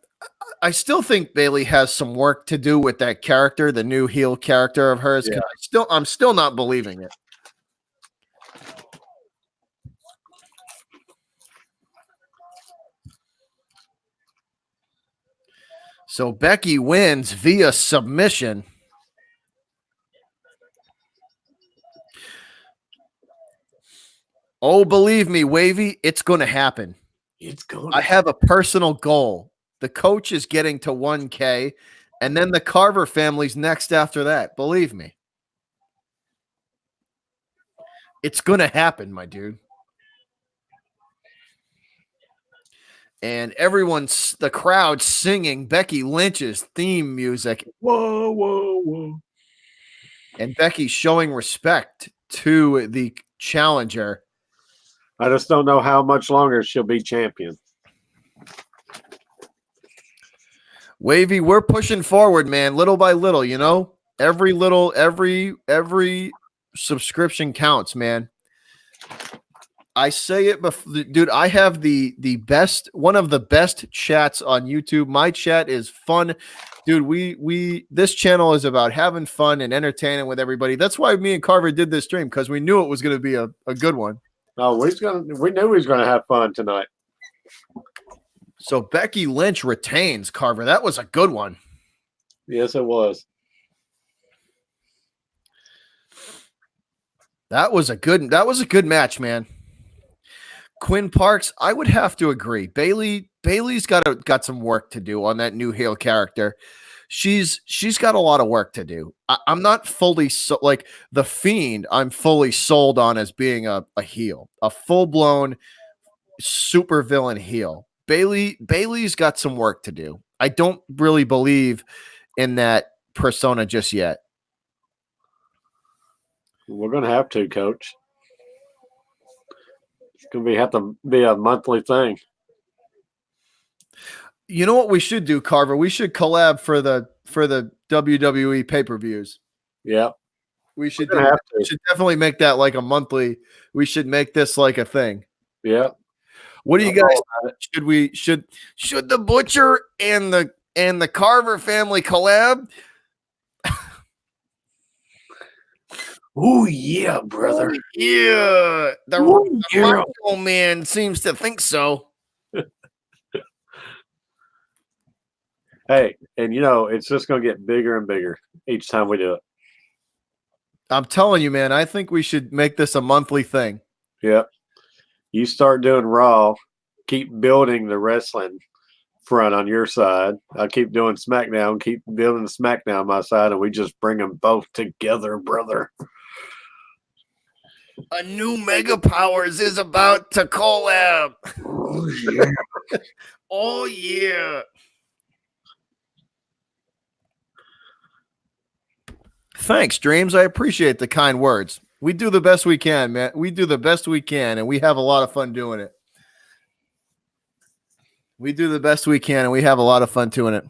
I still think Bayley has some work to do with that character, the new heel character of hers. Yeah. I'm still not believing it. So Becky wins via submission. Oh, believe me, Wavy, it's going to happen. I have a personal goal. The coach is getting to 1K, and then the Carver family's next after that. Believe me. It's going to happen, my dude. And the crowd singing Becky Lynch's theme music. Whoa, whoa, whoa. And Becky showing respect to the challenger. I just don't know how much longer she'll be champion. Wavy, we're pushing forward, man, little by little, you know? Every subscription counts, man. I say it before, dude, I have one of the best chats on YouTube. My chat is fun. Dude, this channel is about having fun and entertaining with everybody. That's why me and Carver did this stream, because we knew it was going to be a good one. Oh, we knew he was going to have fun tonight. So Becky Lynch retains, Carver. That was a good one. Yes, it was. That was a good match, man. Quinn Parks, I would have to agree. Bayley's got some work to do on that new heel character. She's got a lot of work to do. I'm not fully like the Fiend. I'm fully sold on as being a heel, a full blown super villain heel. Bayley's got some work to do. I don't really believe in that persona just yet. We're going to have to, Coach. It's going to have to be a monthly thing. You know what we should do, Carver? We should collab for the WWE pay-per-views. Yeah. We should We're gonna have we to. should definitely make that like a monthly. We should make this like a thing. Yeah. What do you I'm guys all about it. should the Butcher and the Carver family collab? Oh yeah, brother. Oh, yeah. The Ooh, yeah. Macho Man seems to think so. Hey, and it's just gonna get bigger and bigger each time we do it. I'm telling you, man, I think we should make this a monthly thing. Yep. You start doing Raw, keep building the wrestling front on your side. I'll keep doing SmackDown, keep building the SmackDown on my side, and we just bring them both together, brother. A new Mega Powers is about to collab. Oh yeah. Oh yeah. Thanks, Dreams. I appreciate the kind words. We do the best we can, man. We do the best we can, and we have a lot of fun doing it. We do the best we can, and we have a lot of fun doing it.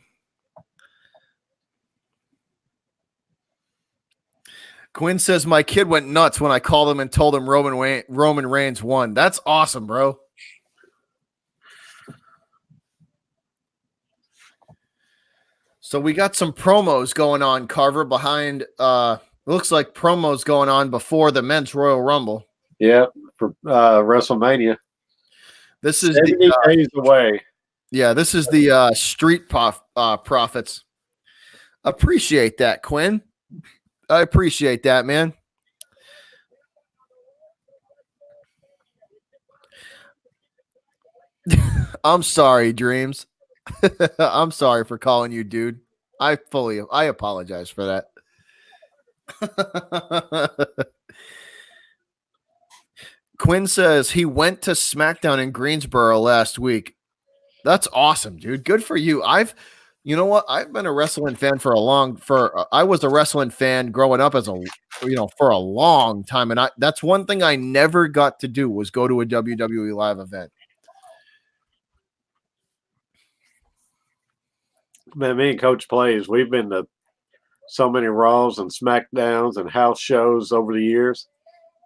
Quinn says, my kid went nuts when I called him and told him Roman Reigns won. That's awesome, bro. So we got some promos going on, Carver, behind looks like promos going on before the men's Royal Rumble. Yeah, for WrestleMania. This is 70 days away. Yeah, this is the Street Profits. Appreciate that, Quinn. I appreciate that, man. I'm sorry, Dreams. I'm sorry for calling you dude. I apologize for that. Quinn says he went to SmackDown in Greensboro last week. That's awesome, dude. Good for you. You know what? I've been a wrestling fan I was a wrestling fan growing up for a long time. And that's one thing I never got to do was go to a WWE live event. Man, me and Coach Plays, we've been to so many Raws and SmackDowns and house shows over the years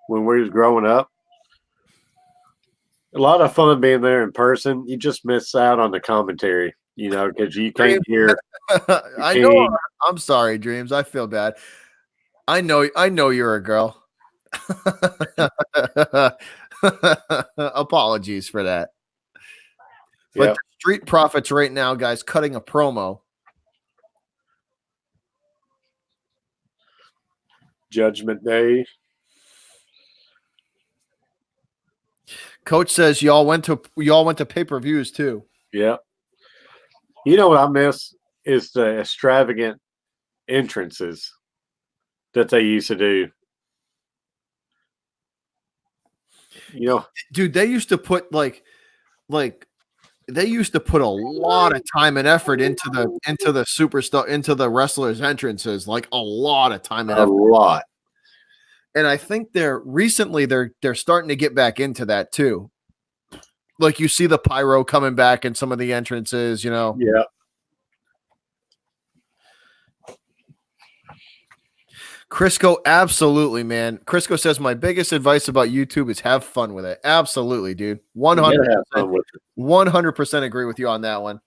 when we was growing up. A lot of fun being there in person. You just miss out on the commentary, because you can't hear. I know. I'm sorry, Dreams. I feel bad. I know you're a girl. Apologies for that. But Yep. the Street Profits right now, guys, cutting a promo. Judgment Day. Coach says y'all went to pay-per-views too. Yeah. You know what I miss is the extravagant entrances that they used to do. Dude, they used to put they used to put a lot of time and effort into the superstar, into the wrestlers' entrances, like a lot of time and effort. A lot. And I think they're starting to get back into that too. Like you see the pyro coming back in some of the entrances, Yeah. Crisco, absolutely, man. Crisco says my biggest advice about YouTube is have fun with it. Absolutely, dude. 100% agree with you on that one.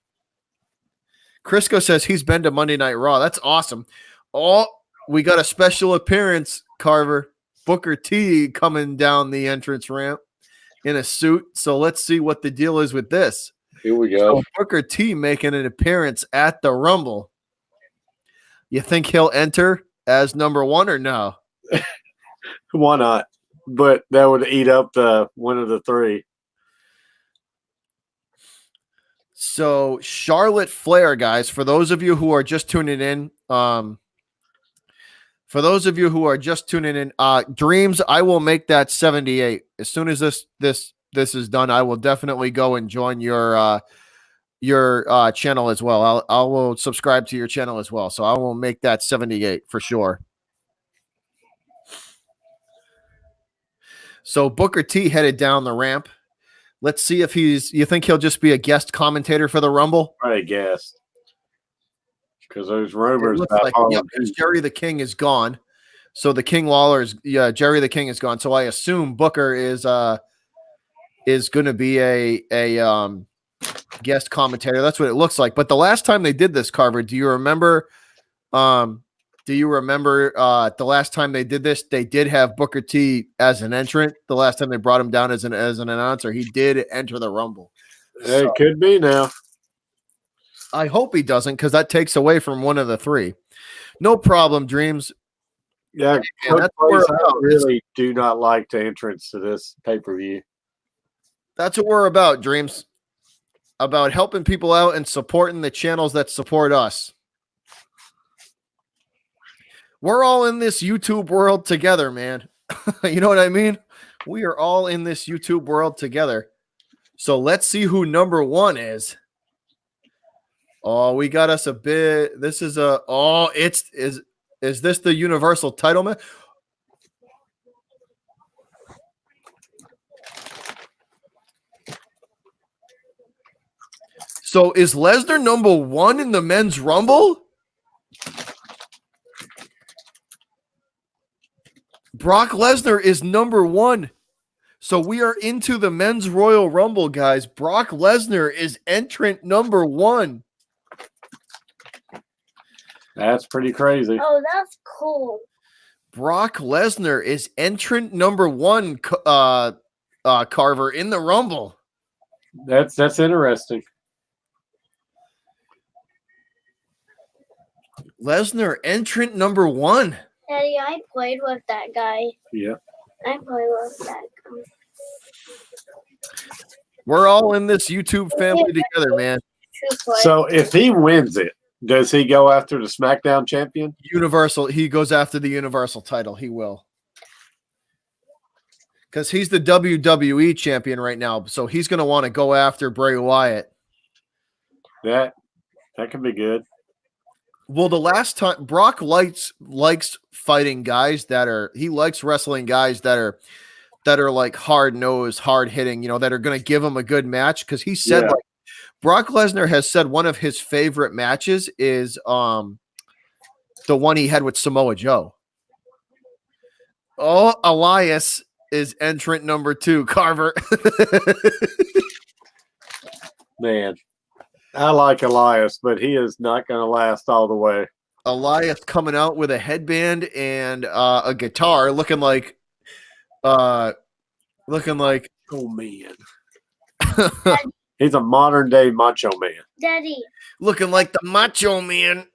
Crisco says he's been to Monday Night Raw. That's awesome. Oh, we got a special appearance, Carver. Booker T coming down the entrance ramp in a suit. So let's see what the deal is with this. Here we go. So Booker T making an appearance at the Rumble. You think he'll enter as number one or no? Why not? But that would eat up the one of the three. So Charlotte Flair, guys, for those of you who are just tuning in, Dreams, I will make that 78 as soon as this is done. I will definitely go and join your channel as well. I will subscribe to your channel as well. So I will make that 78 for sure. So Booker T headed down the ramp. Let's see if you think he'll just be a guest commentator for the Rumble? I guess. Because those It rumors looks about like, Harlem yeah, because Jerry the King is gone. So the King Lawler is, Jerry the King is gone. So I assume Booker is going to be a guest commentator. That's what it looks like. But the last time they did this, Carver, do you remember? The last time they did this, they did have Booker T as an entrant. The last time they brought him down as an announcer, he did enter the Rumble. It could be now. I hope he doesn't, because that takes away from one of the three. No problem, Dreams. Yeah, Man, that's what we're I about. really do not like the entrance to this pay-per-view. That's what we're about, Dreams. About helping people out and supporting the channels that support us. We're all in this YouTube world together, man. You know what I mean? We are all in this YouTube world together. So let's see who number one is. Oh, we got us a bit. This is is this the Universal title match? So is Lesnar number one in the men's Rumble? Brock Lesnar is number one. So we are into the men's Royal Rumble, guys. Brock Lesnar is entrant number one. That's pretty crazy. Oh, that's cool. Brock Lesnar is entrant number one, Carver, in the Rumble. That's interesting. Lesnar entrant number one. Daddy, I played with that guy. Yeah. I played with that guy. We're all in this YouTube family together, man. So if he wins it, does he go after the SmackDown champion? Universal. He goes after the Universal title. He will. Because he's the WWE champion right now. So he's going to want to go after Bray Wyatt. That could be good. Well, the last time Brock likes fighting guys he likes wrestling guys that are like hard-nosed, hard-hitting, that are going to give him a good match. Because he said, like, Brock Lesnar has said one of his favorite matches is the one he had with Samoa Joe. Oh, Elias is entrant number two, Carver. Man, I like Elias, but he is not going to last all the way. Elias coming out with a headband and a guitar, looking like oh man. He's a modern day Macho Man. Daddy, looking like the Macho Man.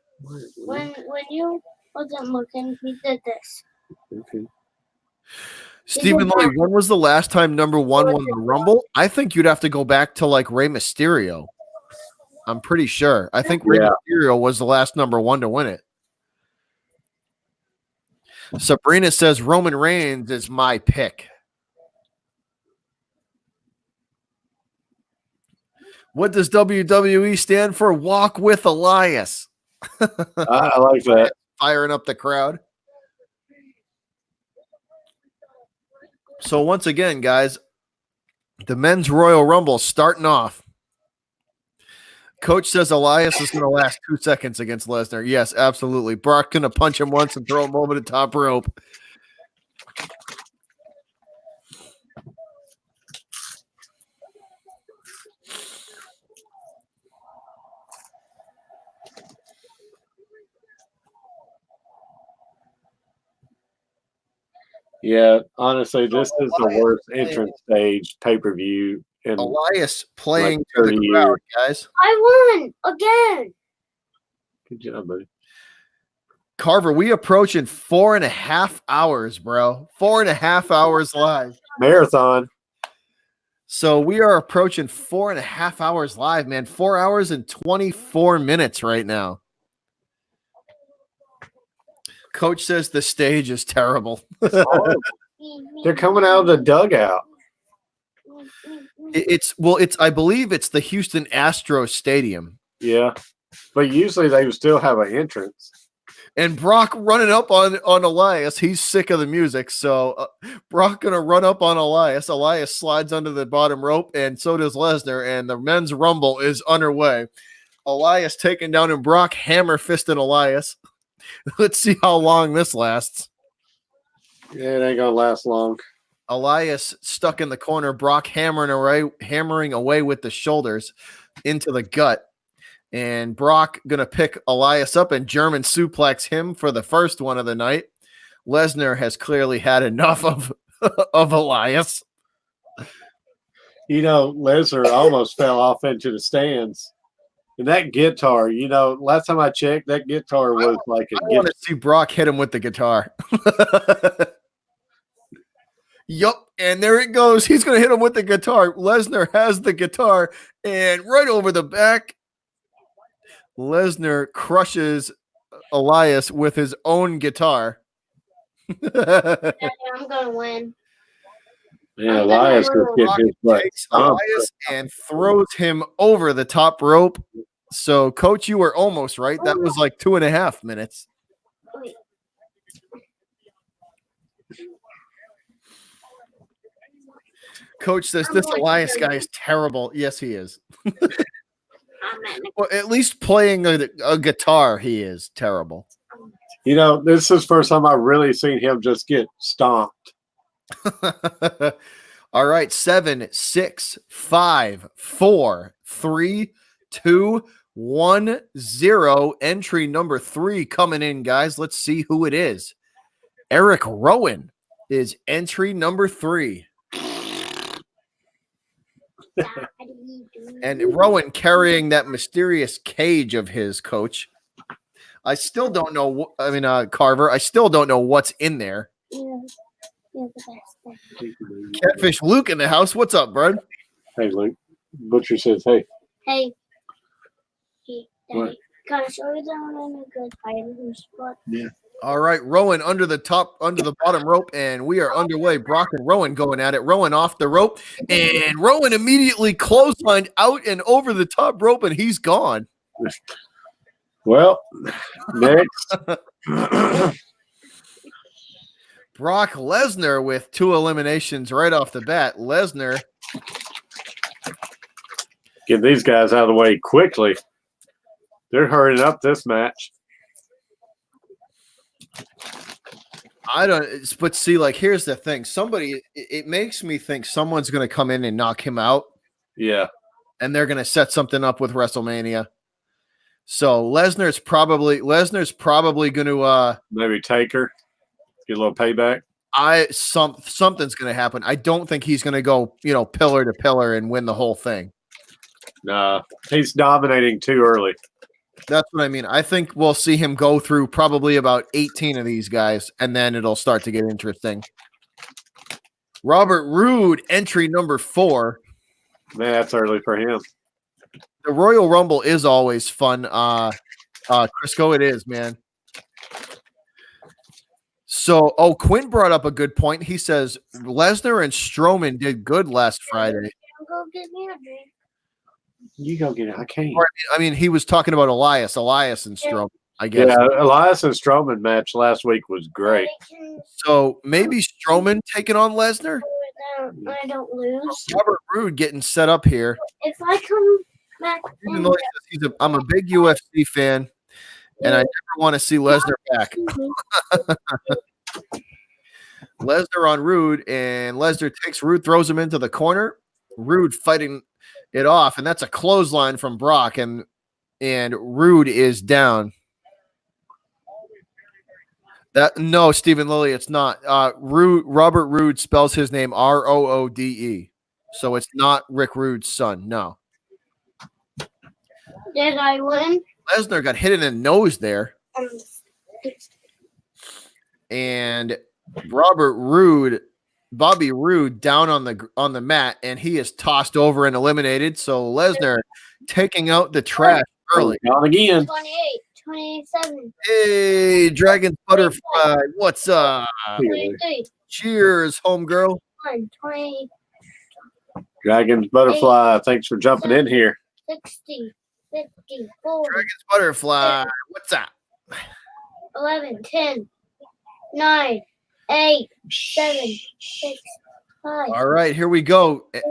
when you wasn't looking, he did this. Okay. Stephen Lee, when was the last time number one won the Rumble? I think you'd have to go back to like Rey Mysterio. I'm pretty sure. I think Rey Mysterio was the last number one to win it. Sabrina says Roman Reigns is my pick. What does WWE stand for? Walk with Elias. I like that. Firing up the crowd. So once again, guys, the men's Royal Rumble starting off. Coach says Elias is going to last 2 seconds against Lesnar. Yes, absolutely. Brock going to punch him once and throw him over the top rope. Yeah, honestly, this is the worst entrance stage pay-per-view in Elias playing like to the 30 crowd, years. guys. I won again. Good job, buddy. Carver, we approaching 4.5 hours, bro. 4.5 hours live. Marathon. So we are approaching 4.5 hours live, man. 4 hours and 24 minutes right now. Coach says the stage is terrible. They're coming out of the dugout. I believe it's the Houston Astros Stadium. Yeah, but usually they would still have an entrance. And Brock running up on Elias. He's sick of the music. So Brock going to run up on Elias. Elias slides under the bottom rope, and so does Lesnar. And the men's rumble is underway. Elias taken down, and Brock hammer fisting Elias. Let's see how long this lasts. Yeah, it ain't going to last long. Elias stuck in the corner. Brock hammering away with the shoulders into the gut. And Brock going to pick Elias up and German suplex him for the first one of the night. Lesnar has clearly had enough of Elias. You know, Lesnar almost fell off into the stands. And that guitar, you know, last time I checked, that guitar was like a I want to see Brock hit him with the guitar. Yup, and there it goes. He's going to hit him with the guitar. Lesnar has the guitar, and right over the back, Lesnar crushes Elias with his own guitar. Daddy, I'm gonna win. Yeah, Elias takes Elias and throws him over the top rope. So, Coach, you were almost right. That was like 2.5 minutes. Wait. Coach says this Elias guy is terrible. Yes, he is. Well, at least playing a guitar, he is terrible. You know, this is the first time I've really seen him just get stomped. All right, 7, 6, 5, 4, 3, 2, 1, 0. Entry number 3 coming in, guys. Let's see who it is. Eric Rowan is entry number 3. And Rowan carrying that mysterious cage of his, Coach. I still don't know. Carver, I still don't know what's in there. You're the best. Catfish Luke in the house. What's up, bud? Hey, Luke. Butcher says, hey. Hey, Daddy, What? can I show you down in a good hiding spot? Yeah. All right, Rowan under the bottom rope, and we are underway. Brock and Rowan going at it. Rowan off the rope, and Rowan immediately clotheslined out and over the top rope, and he's gone. Well, next. Brock Lesnar with 2 eliminations right off the bat. Lesnar. Get these guys out of the way quickly. They're hurrying up this match. But see, like, here's the thing. It makes me think someone's going to come in and knock him out. Yeah. And they're going to set something up with WrestleMania. So Lesnar's probably going to maybe take her, get a little payback. Something's going to happen. I don't think he's going to go, pillar to pillar and win the whole thing. Nah, he's dominating too early. That's what I mean. I think we'll see him go through probably about 18 of these guys, and then it'll start to get interesting. Robert Roode, entry number 4. Man, that's early for him. The Royal Rumble is always fun. Crisco, it is, man. So, Quinn brought up a good point. He says Lesnar and Strowman did good last Friday. Go get me a drink. You go get it. I can't. I mean, he was talking about Elias and Strowman, I guess. Yeah, Elias and Strowman match last week was great. So maybe Strowman taking on Lesnar? I don't lose. Robert Roode getting set up here. If I come back, Even though I'm a big UFC fan, and I never want to see Lesnar back. Lesnar on Roode, and Lesnar takes Roode, throws him into the corner. Roode fighting it off, and that's a clothesline from Brock, and Roode is down. No, Stephen Lilly, it's not. Robert Roode spells his name Roode, so it's not Rick Rude's son. No. Did I win? Lesnar got hit in the nose there, and Bobby Roode down on the mat, and he is tossed over and eliminated. So Lesnar taking out the trash early. Gone again. 28, 27. Hey, Dragon's Butterfly, what's up? 23. Cheers, homegirl. 20, Dragon's Butterfly, thanks for jumping in here. 60, 54. Dragon's Butterfly, what's up? 11, 10, 9, 8, 7, 6, 5. All right, here we go. 4.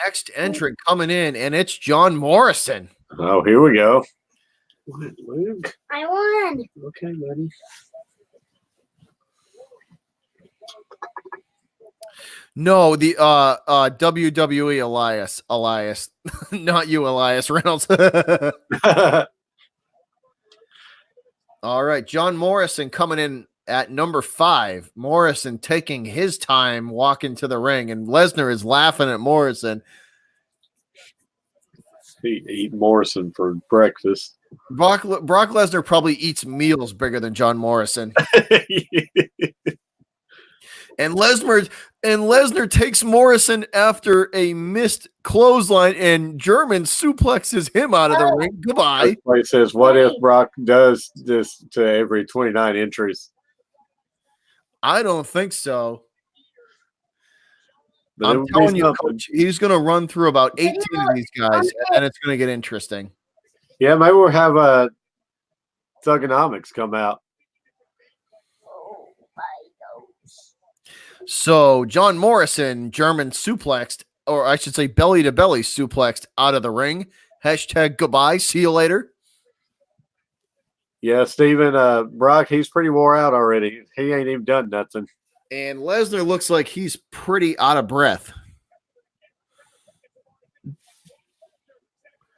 Next entrant coming in, and it's John Morrison. Oh, here we go. Luke. I won. Okay, buddy. No, the WWE Elias, not you, Elias Reynolds. All right, John Morrison coming in at number 5. Morrison taking his time walking to the ring, and Lesnar is laughing at Morrison. He eat Morrison for breakfast. Brock Lesnar probably eats meals bigger than John Morrison. And Lesnar takes Morrison after a missed clothesline, and German suplexes him out of the ring. Goodbye. He says, "What if Brock does this to every 29 entries?" I don't think so. But I'm telling you, Coach, he's going to run through about 18 of these guys, and then it's going to get interesting. Yeah, maybe we'll have Thugonomics come out. So John Morrison, German suplexed, or I should say belly to belly suplexed out of the ring. Hashtag goodbye. See you later. Yeah, Steven, Brock, he's pretty wore out already. He ain't even done nothing. And Lesnar looks like he's pretty out of breath.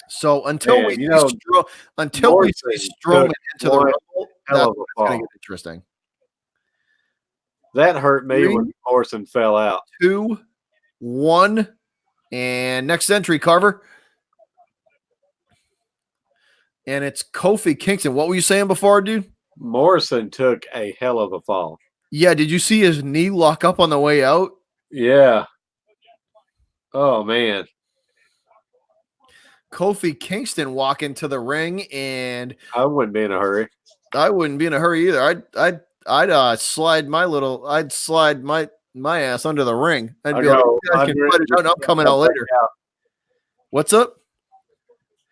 So until we see Strowman into the Rumble, that's going to get interesting. That hurt me when Morrison fell out. 2, 1, and next entry, Carver. And it's Kofi Kingston. What were you saying before, dude? Morrison took a hell of a fall. Yeah, did you see his knee lock up on the way out? Yeah. Oh, man. Kofi Kingston walk into the ring, and I wouldn't be in a hurry. I wouldn't be in a hurry either. I'd slide my ass under the ring. I'd be like, I'm coming out later. What's up?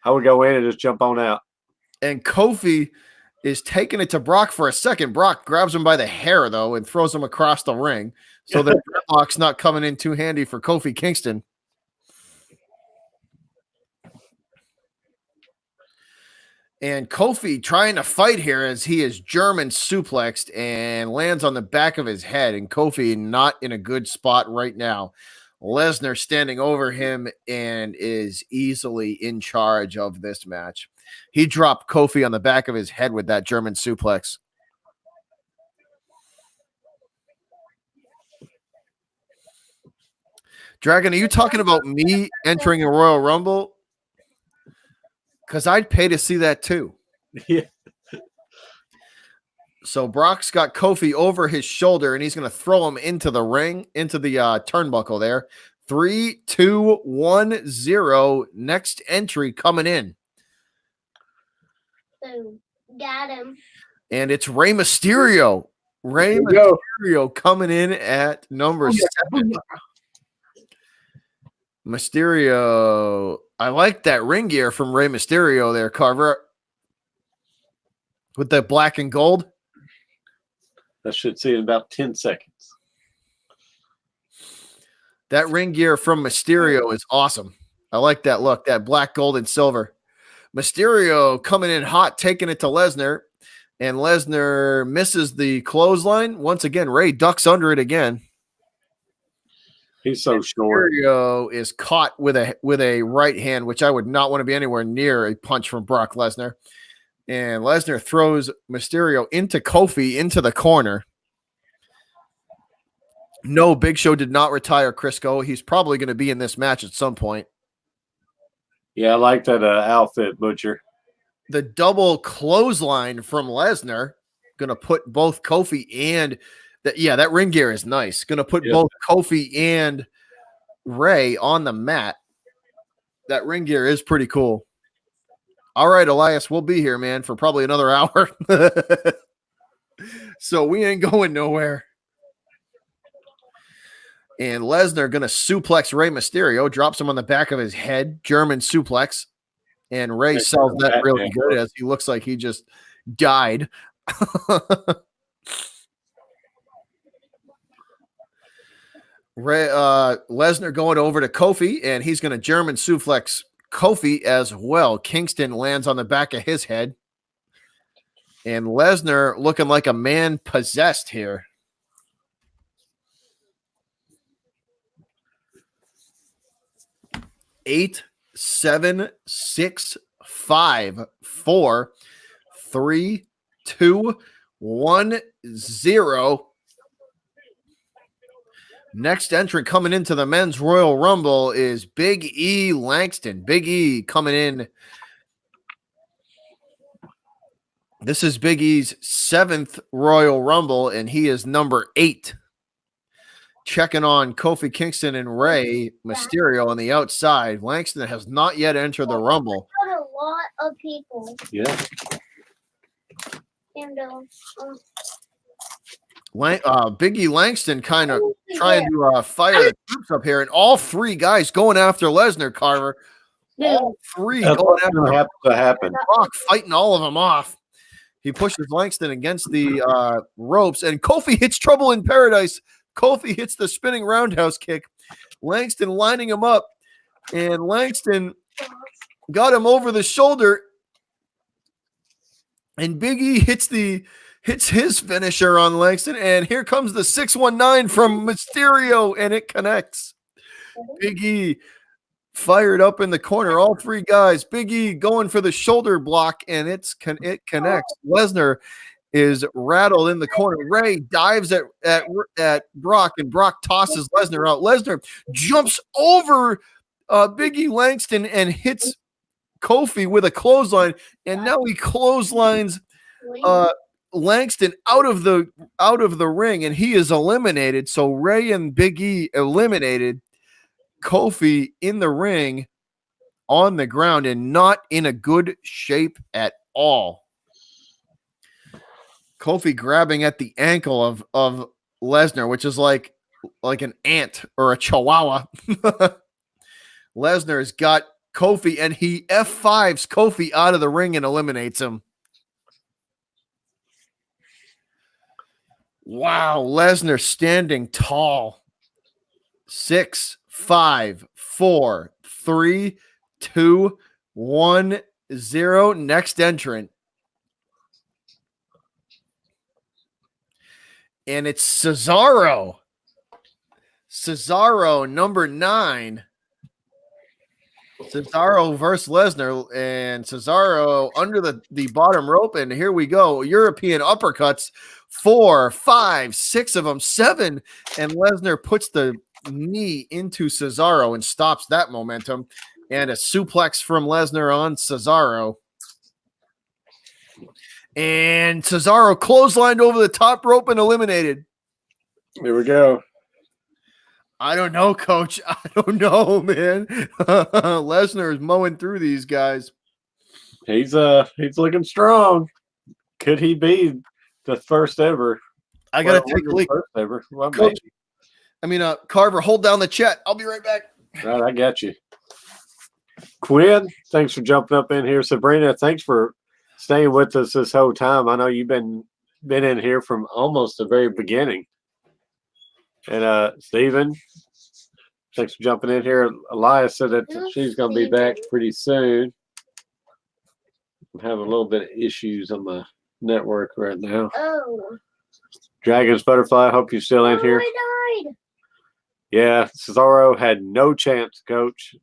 I would go in and just jump on out. And Kofi is taking it to Brock for a second. Brock grabs him by the hair, though, and throws him across the ring. So the dreadlock's not coming in too handy for Kofi Kingston. And Kofi trying to fight here as he is German suplexed and lands on the back of his head. And Kofi not in a good spot right now. Lesnar standing over him and is easily in charge of this match. He dropped Kofi on the back of his head with that German suplex. Dragon, are you talking about me entering a Royal Rumble? Because I'd pay to see that too. Yeah. So Brock's got Kofi over his shoulder, and he's going to throw him into the ring, into the turnbuckle there. 3, 2, 1, 0. Next entry coming in. So, got him. And it's Rey Mysterio. Rey Mysterio coming in at number 7. Mysterio. I like that ring gear from Rey Mysterio there, Carver. With the black and gold. I should see in about 10 seconds. That ring gear from Mysterio is awesome. I like that look, that black, gold, and silver. Mysterio coming in hot, taking it to Lesnar. And Lesnar misses the clothesline. Once again, Rey ducks under it again. He's so short. Mysterio is caught with a right hand, which I would not want to be anywhere near a punch from Brock Lesnar. And Lesnar throws Mysterio into Kofi into the corner. No, Big Show did not retire Crisco. He's probably going to be in this match at some point. Yeah, I like that outfit, Butcher. The double clothesline from Lesnar going to put both Kofi and that ring gear is nice. Going to put both Kofi and Rey on the mat. That ring gear is pretty cool. All right, Elias, we'll be here, man, for probably another hour. So we ain't going nowhere. And Lesnar going to suplex Rey Mysterio, drops him on the back of his head, German suplex. And Rey sells that really good as he looks like he just died. Lesnar going over to Kofi, and he's going to German suplex Kofi as well. Kingston lands on the back of his head. And Lesnar looking like a man possessed here. 8, 7, 6, 5, 4, 3, 2, 1, 0. Next entrant coming into the men's Royal Rumble is Big E Langston. Big E coming in. This is Big E's 7th Royal Rumble, and he is number 8. Checking on Kofi Kingston and Rey Mysterio on the outside. Langston has not yet entered the Rumble. A lot of people. Yeah. And Big E Langston kind of trying to fire the troops up here, and all 3 guys going after Lesnar, Carver. All 3 That's going what's after going to have to happen. Brock, fighting all of them off. He pushes Langston against the ropes, and Kofi hits Trouble in Paradise. Kofi hits the spinning roundhouse kick. Langston lining him up, and Langston got him over the shoulder, and Big E hits his finisher on Langston, and here comes the 619 from Mysterio, and it connects. Big E fired up in the corner, all 3 guys. Big E going for the shoulder block, and it connects. Lesnar is rattled in the corner. Rey dives at Brock, and Brock tosses Lesnar out. Lesnar jumps over Big E Langston and hits Kofi with a clothesline, and now he clotheslines Langston out of the ring, and he is eliminated. So Rey and Big E eliminated. Kofi in the ring on the ground and not in a good shape at all. Kofi grabbing at the ankle of Lesnar, which is like an ant or a chihuahua. Lesnar's got Kofi, and he F5s Kofi out of the ring and eliminates him. Wow, Lesnar standing tall. 6, 5, 4, 3, 2, 1, 0. Next entrant. And it's Cesaro. Cesaro, number 9. Cesaro versus Lesnar. And Cesaro under the bottom rope. And here we go. European uppercuts. 4, 5, 6 of them. 7. And Lesnar puts the knee into Cesaro and stops that momentum. And a suplex from Lesnar on Cesaro. And Cesaro clotheslined over the top rope and eliminated. Here we go. I don't know, Coach. I don't know, man. Lesnar is mowing through these guys. He's looking strong. Could he be the first ever? I gotta take a leak. First ever. Well, Coach, Carver, hold down the chat. I'll be right back. All right, I got you. Quinn, thanks for jumping up in here. Sabrina, thanks for staying with us this whole time. I know you've been in here from almost the very beginning. And Steven, thanks for jumping in here. Elias said that she's going to be back pretty soon. I'm having a little bit of issues on my network right now. oh, Dragon's Butterfly, hope you're still in here. I died. Yeah, Cesaro had no chance, Coach.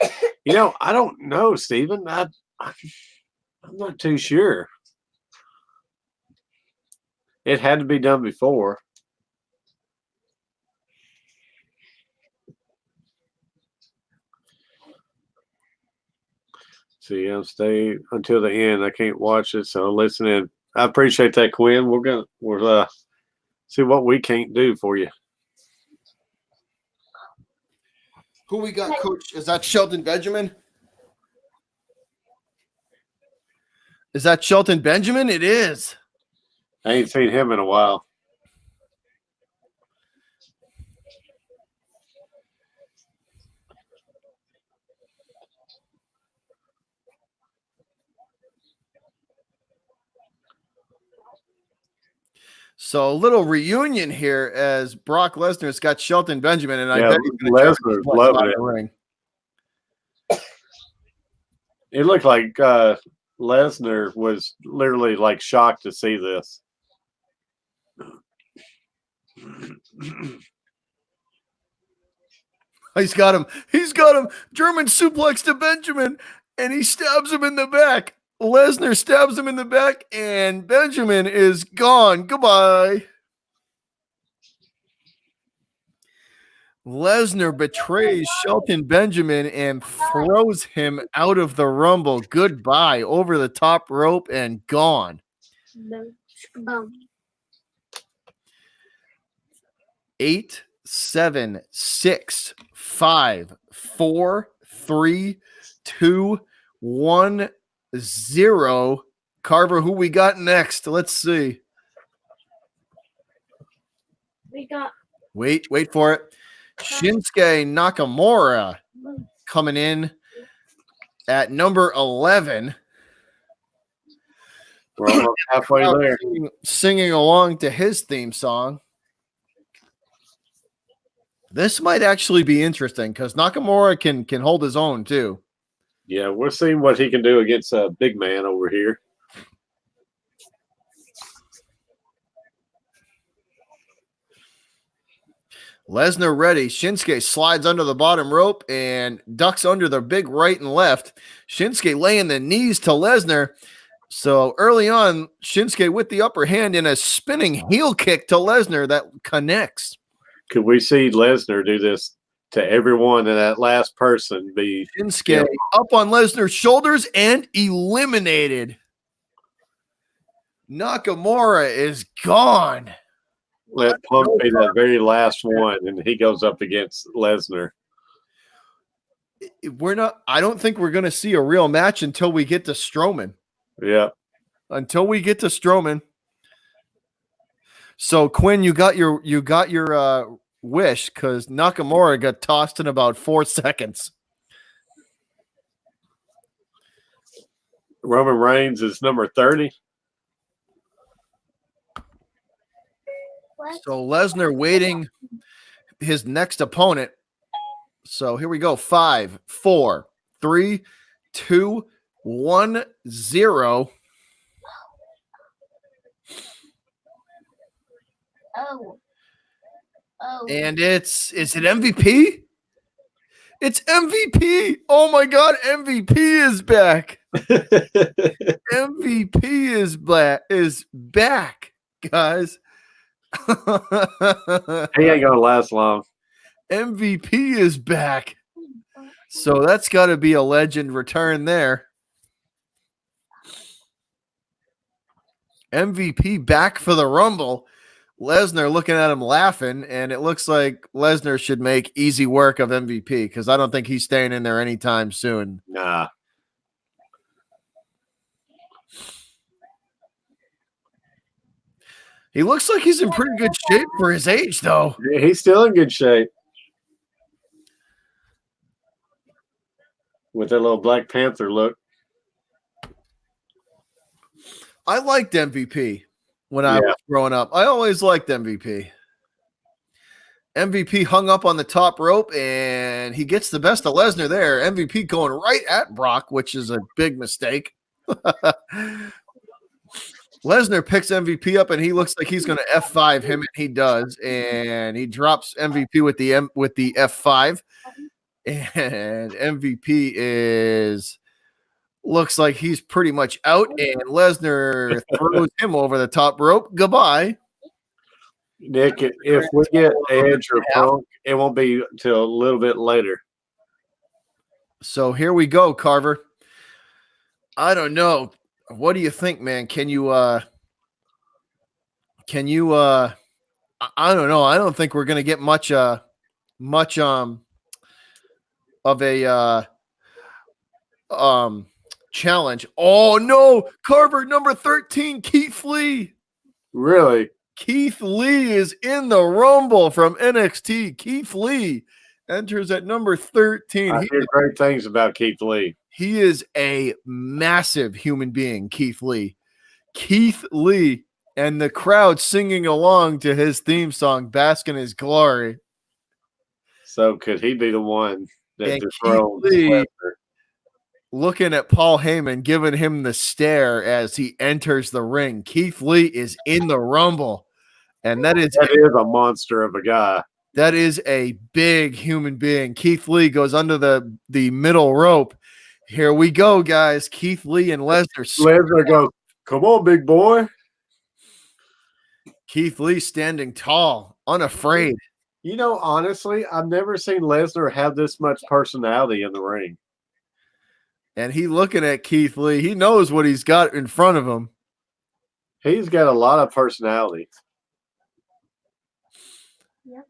I don't know, Steven. I'm not too sure. It had to be done before. See, I'll stay until the end. I can't watch it, so listen in. I appreciate that, Quinn. We'll see what we can't do for you. Who we got, Coach? Is that Shelton Benjamin? Is that Shelton Benjamin? It is. I ain't seen him in a while. So a little reunion here as Brock Lesnar's got Shelton Benjamin, and I Yeah, bet he's going to Lesnar's loving it. ring. It looked like Lesnar was literally like shocked to see this. He's got him. He's got him. German suplex to Benjamin, and he stabs him in the back. Lesnar stabs him in the back, and Benjamin is gone. Goodbye. Lesnar betrays Shelton Benjamin and throws him out of the Rumble. Goodbye. Over the top rope and gone. 8, 7, 6, 5, 4, 3, 2, 1, 0. Carver, who we got next? Let's see. We got. Wait for it. Shinsuke Nakamura coming in at number 11. We're almost halfway there. Singing along to his theme song. This might actually be interesting because Nakamura can hold his own too. Yeah, we're seeing what he can do against a big man over here. Lesnar ready. Shinsuke slides under the bottom rope and ducks under the big right and left. Shinsuke laying the knees to Lesnar. So early on, Shinsuke with the upper hand in a spinning heel kick to Lesnar that connects. Could we see Lesnar do this to everyone and that last person be Shinsuke up on Lesnar's shoulders and eliminated. Nakamura is gone. let Punk be that very last one and he goes up against Lesnar? I don't think we're going to see a real match until we get to Strowman. Yeah. Until we get to Strowman. So Quinn, you got your wish because Nakamura got tossed in about 4 seconds. Roman Reigns is number 30. So Lesnar waiting his next opponent. So here we go. 5, 4, 3, 2, 1, 0. Oh. And is it MVP? It's MVP. Oh my God, MVP is back. MVP is back, guys. He ain't gonna last long. MVP is back. So that's got to be a legend return there. MVP back for the Rumble. Lesnar looking at him laughing, and it looks like Lesnar should make easy work of MVP because I don't think he's staying in there anytime soon. Nah. He looks like he's in pretty good shape for his age, though. He's still in good shape. With that little Black Panther look. I liked MVP when I was growing up. I always liked MVP. MVP hung up on the top rope, and he gets the best of Lesnar there. MVP going right at Brock, which is a big mistake. Lesnar picks MVP up, and he looks like he's going to F5 him, and he does. And he drops MVP with the F5. And MVP looks like he's pretty much out, and Lesnar throws him over the top rope. Goodbye. Nick, if we get Edge or Punk, it won't be until a little bit later. So here we go, Carver. I don't know. What do you think, man? Can you I don't know. I don't think we're going to get much of a challenge. Oh no, Carver number 13, Keith Lee. Really? Keith Lee is in the Rumble from NXT. Keith Lee enters at number 13. I hear great things about Keith Lee. He is a massive human being, Keith Lee. Keith Lee and the crowd singing along to his theme song, Bask in His Glory. So could he be the one that And dethrones Keith Lee Lesnar? looking at Paul Heyman, giving him the stare as he enters the ring. Keith Lee is in the Rumble, and that is a monster of a guy. That is a big human being. Keith Lee goes under the middle rope. Here we go, guys. Keith Lee and Lesnar. Lesnar goes, "Come on, big boy." Keith Lee standing tall, unafraid. You know, honestly, I've never seen Lesnar have this much personality in the ring. And he looking at Keith Lee. He knows what he's got in front of him. He's got a lot of personality. Yep.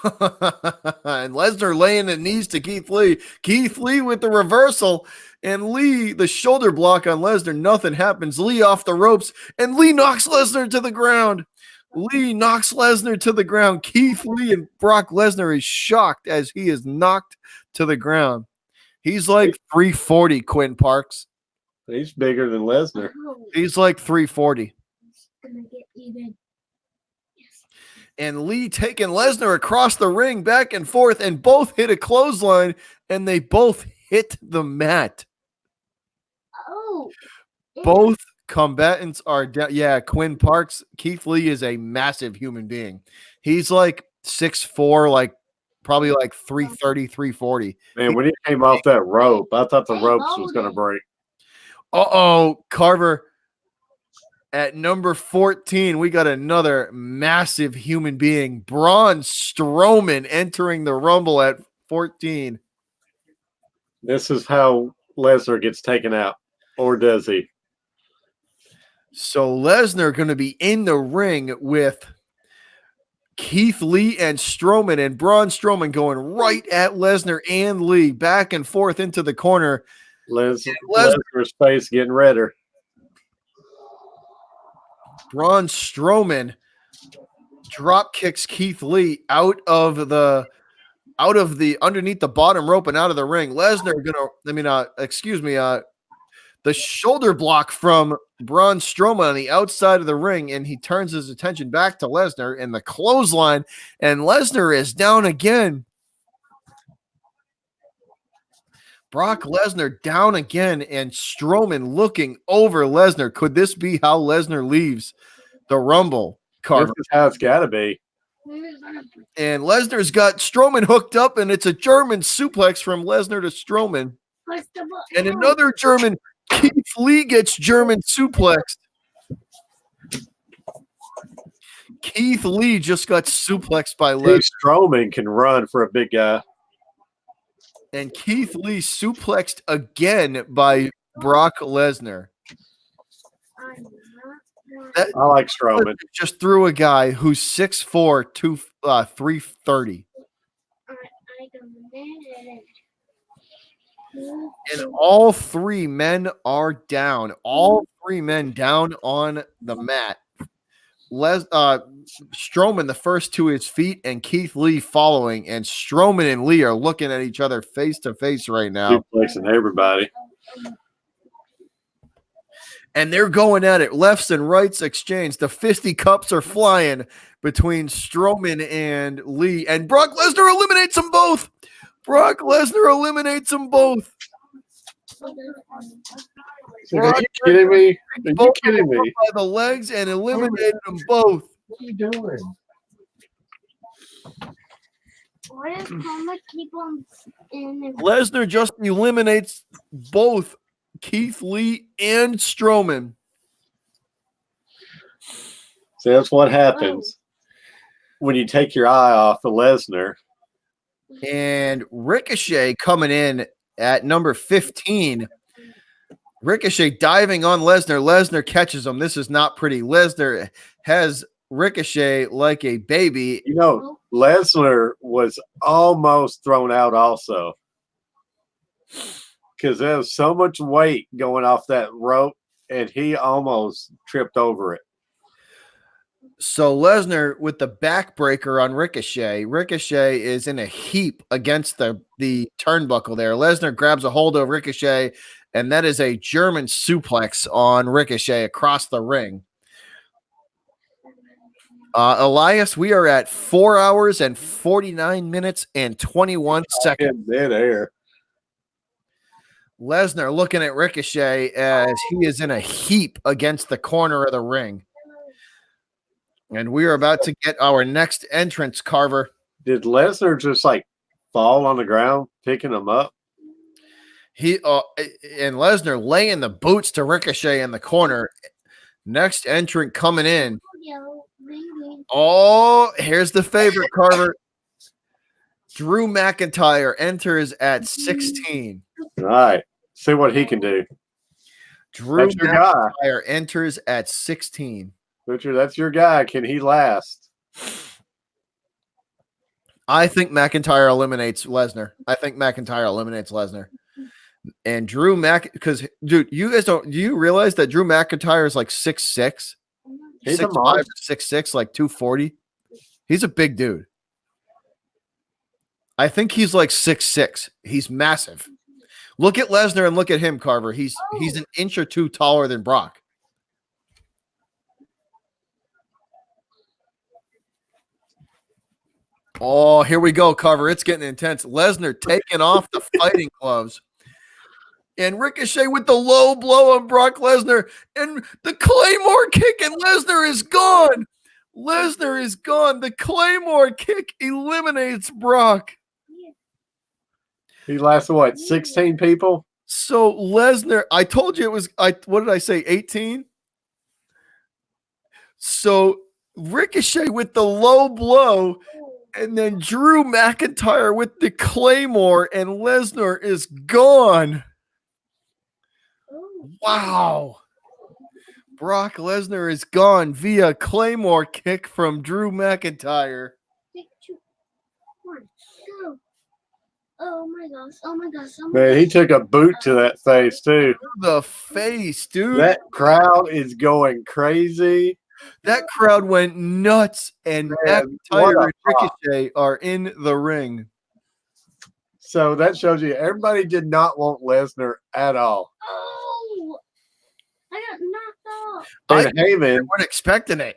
And Lesnar laying the knees to Keith Lee. Keith Lee with the reversal. And Lee, the shoulder block on Lesnar. Nothing happens. Lee off the ropes. And Lee knocks Lesnar to the ground. Lee knocks Lesnar to the ground. Keith Lee and Brock Lesnar is shocked as he is knocked to the ground. He's like 340, Quinn Parks. He's bigger than Lesnar. He's like 340. It's gonna get even. Yes. And Lee taking Lesnar across the ring back and forth, and both hit a clothesline, and they both hit the mat. Oh. Both combatants are down. Yeah, Quinn Parks. Keith Lee is a massive human being. He's like 6'4", like probably like 330, 340. Man, when he came off that rope, I thought the ropes was going to break. Uh-oh, Carver. At number 14, we got another massive human being, Braun Strowman, entering the Rumble at 14. This is how Lesnar gets taken out, or does he? So Lesnar going to be in the ring with Keith Lee and Strowman, and Braun Strowman going right at Lesnar and Lee, back and forth into the corner. Lesnar's face getting redder. Braun Strowman drop kicks Keith Lee out of the underneath the bottom rope and out of the ring. Lesnar the shoulder block from Braun Strowman on the outside of the ring, and he turns his attention back to Lesnar and the clothesline, and Lesnar is down again. Brock Lesnar down again, and Strowman looking over Lesnar. Could this be how Lesnar leaves the Rumble, Carver? This is how it's got to be. And Lesnar's got Strowman hooked up, and it's a German suplex from Lesnar to Strowman. And another German. Keith Lee gets German suplexed. Keith Lee just got suplexed by Lesnar. Strowman can run for a big guy. And Keith Lee suplexed again by Brock Lesnar. I like Strowman. Just threw a guy who's 6'4", 330. And all three men are down. All three men down on the mat. Strowman the first to his feet, and Keith Lee following, and Strowman and Lee are looking at each other face to face right now. Suplexing everybody. And they're going at it. Lefts and rights exchange. The fisty cups are flying between Strowman and Lee, and Brock Lesnar eliminates them both. Brock Lesnar eliminates them both. Are you kidding me? Are you kidding me? By the legs and eliminated them both. What are you doing? Why does Mama keep on in? Lesnar just eliminates both Keith Lee and Strowman. See, that's what happens when you take your eye off of Lesnar. And Ricochet coming in at number 15. Ricochet diving on Lesnar. Lesnar catches him. This is not pretty. Lesnar has Ricochet like a baby. You know, Lesnar was almost thrown out also because there was so much weight going off that rope, and he almost tripped over it. So Lesnar with the backbreaker on Ricochet. Ricochet is in a heap against the turnbuckle there. Lesnar grabs a hold of Ricochet and that is a German suplex on Ricochet across the ring. Elias, we are at 4 hours and 49 minutes and 21 seconds. Midair. Lesnar looking at Ricochet as he is in a heap against the corner of the ring. And we are about to get our next entrance, Carver. Did Lesnar just like fall on the ground, picking him up? He and Lesnar laying the boots to Ricochet in the corner. Next entrant coming in. Oh, here's the favorite, Carver. Drew McIntyre enters at 16. All right. See what he can do. Drew That's your guy. McIntyre enters at 16. Butcher, that's your guy. Can he last? I think McIntyre eliminates Lesnar. And Drew because dude, you guys do you realize that Drew McIntyre is like 6'6"? He's a 6'5", monster. 6'6", like 240. He's a big dude. I think he's like 6'6". He's massive. Look at Lesnar and look at him, Carver. He's an inch or two taller than Brock. Oh, here we go, Carver. It's getting intense. Lesnar taking off the fighting gloves. And Ricochet with the low blow on Brock Lesnar. And the Claymore kick, and Lesnar is gone. Lesnar is gone. The Claymore kick eliminates Brock. He lasted what, 16 people? So Lesnar, I told you it was, what did I say, 18? So Ricochet with the low blow, and then Drew McIntyre with the Claymore, and Lesnar is gone. Wow. Brock Lesnar is gone via Claymore kick from Drew McIntyre. 3, 2, 1, go. Oh my gosh. Oh my gosh. Oh my Man, he gosh. took a boot to that face, too. The face, dude. That crowd is going crazy. That crowd went nuts, and Man, McIntyre what and a pop. Ricochet are in the ring. So that shows you everybody did not want Lesnar at all. Oh, I got knocked off. And Heyman, weren't expecting it.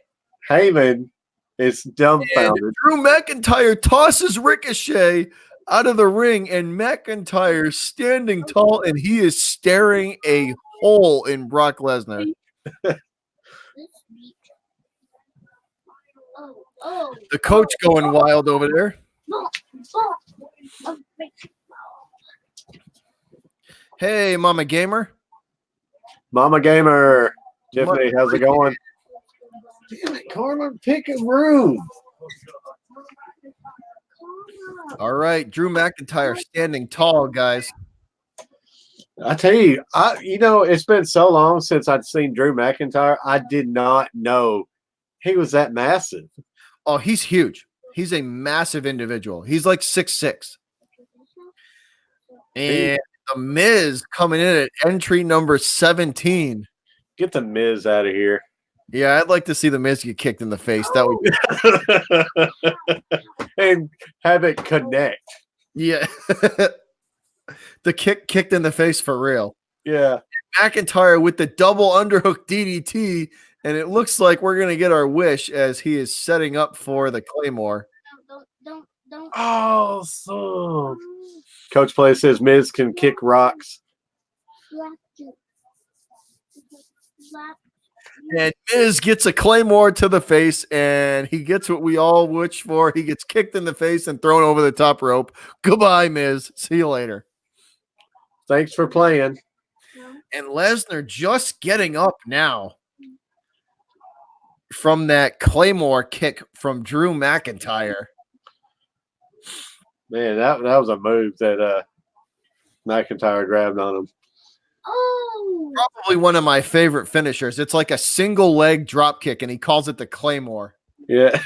Heyman is And dumbfounded. Drew McIntyre tosses Ricochet out of the ring, and McIntyre standing tall, and he is staring a hole in Brock Lesnar. Let's beat. Oh. The coach going wild over there. Ball. Oh, wait. Hey, Mama Gamer. Mama Gamer. Tiffany, how's it going? Damn it, Carmen, pick a room. All right, Drew McIntyre standing tall, guys. I tell you, it's been so long since I'd seen Drew McIntyre. I did not know he was that massive. Oh, he's huge. He's a massive individual. He's like 6'6". And The Miz coming in at entry number 17. Get the Miz out of here. Yeah, I'd like to see The Miz get kicked in the face. That would be And have it connect. yeah. The kicked in the face for real. Yeah. McIntyre with the double underhook DDT, and it looks like we're gonna get our wish as he is setting up for the Claymore. Don't. Awesome. Coach Play says Miz can kick rocks. Slap. And Miz gets a Claymore to the face, and he gets what we all wish for. He gets kicked in the face and thrown over the top rope. Goodbye, Miz. See you later. Thanks for playing. And Lesnar just getting up now from that Claymore kick from Drew McIntyre. Man, that was a move that McIntyre grabbed on him. Oh. Probably one of my favorite finishers. It's like a single leg drop kick, and he calls it the Claymore. Yeah.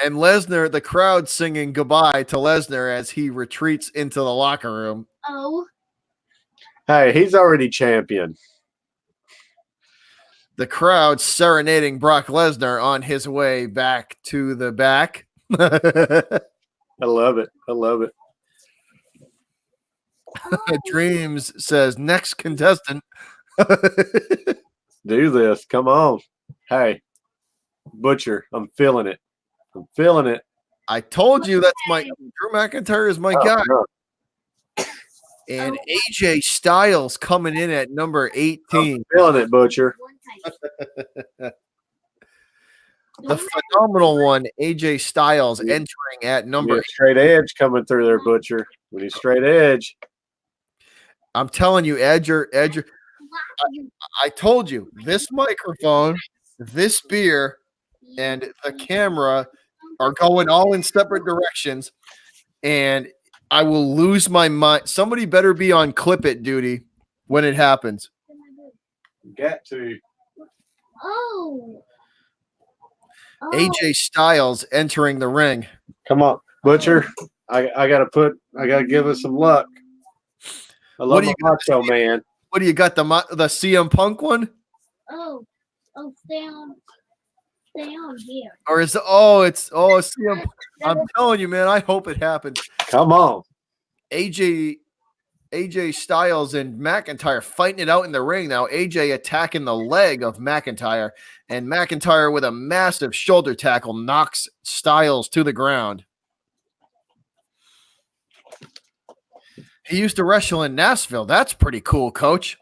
And Lesnar, the crowd singing goodbye to Lesnar as he retreats into the locker room. Oh. Hey, he's already champion. The crowd serenading Brock Lesnar on his way back to the back. I love it. Dreams says next contestant. Do this. Come on. Hey, Butcher, I'm feeling it. I'm feeling it. I told you that's my Drew McIntyre is my guy. No. And AJ Styles coming in at number 18. I'm feeling it, Butcher. The phenomenal one, AJ Styles, entering at number 8. Straight edge coming through there, Butcher. When he's straight edge. I'm telling you, Edger. I told you, this microphone, this beer, and the camera are going all in separate directions, and I will lose my mind. Somebody better be on clip it duty when it happens. Got to. AJ Styles entering the ring. Come on, Butcher. I gotta give us some luck. I love my Macho Man. What do you got? The CM Punk one? Stay on here. Or is it's CM Punk. I'm telling you, man, I hope it happens. Come on. AJ Styles and McIntyre fighting it out in the ring now. AJ attacking the leg of McIntyre, and McIntyre with a massive shoulder tackle knocks Styles to the ground. He used to wrestle in Nashville. That's pretty cool, Coach.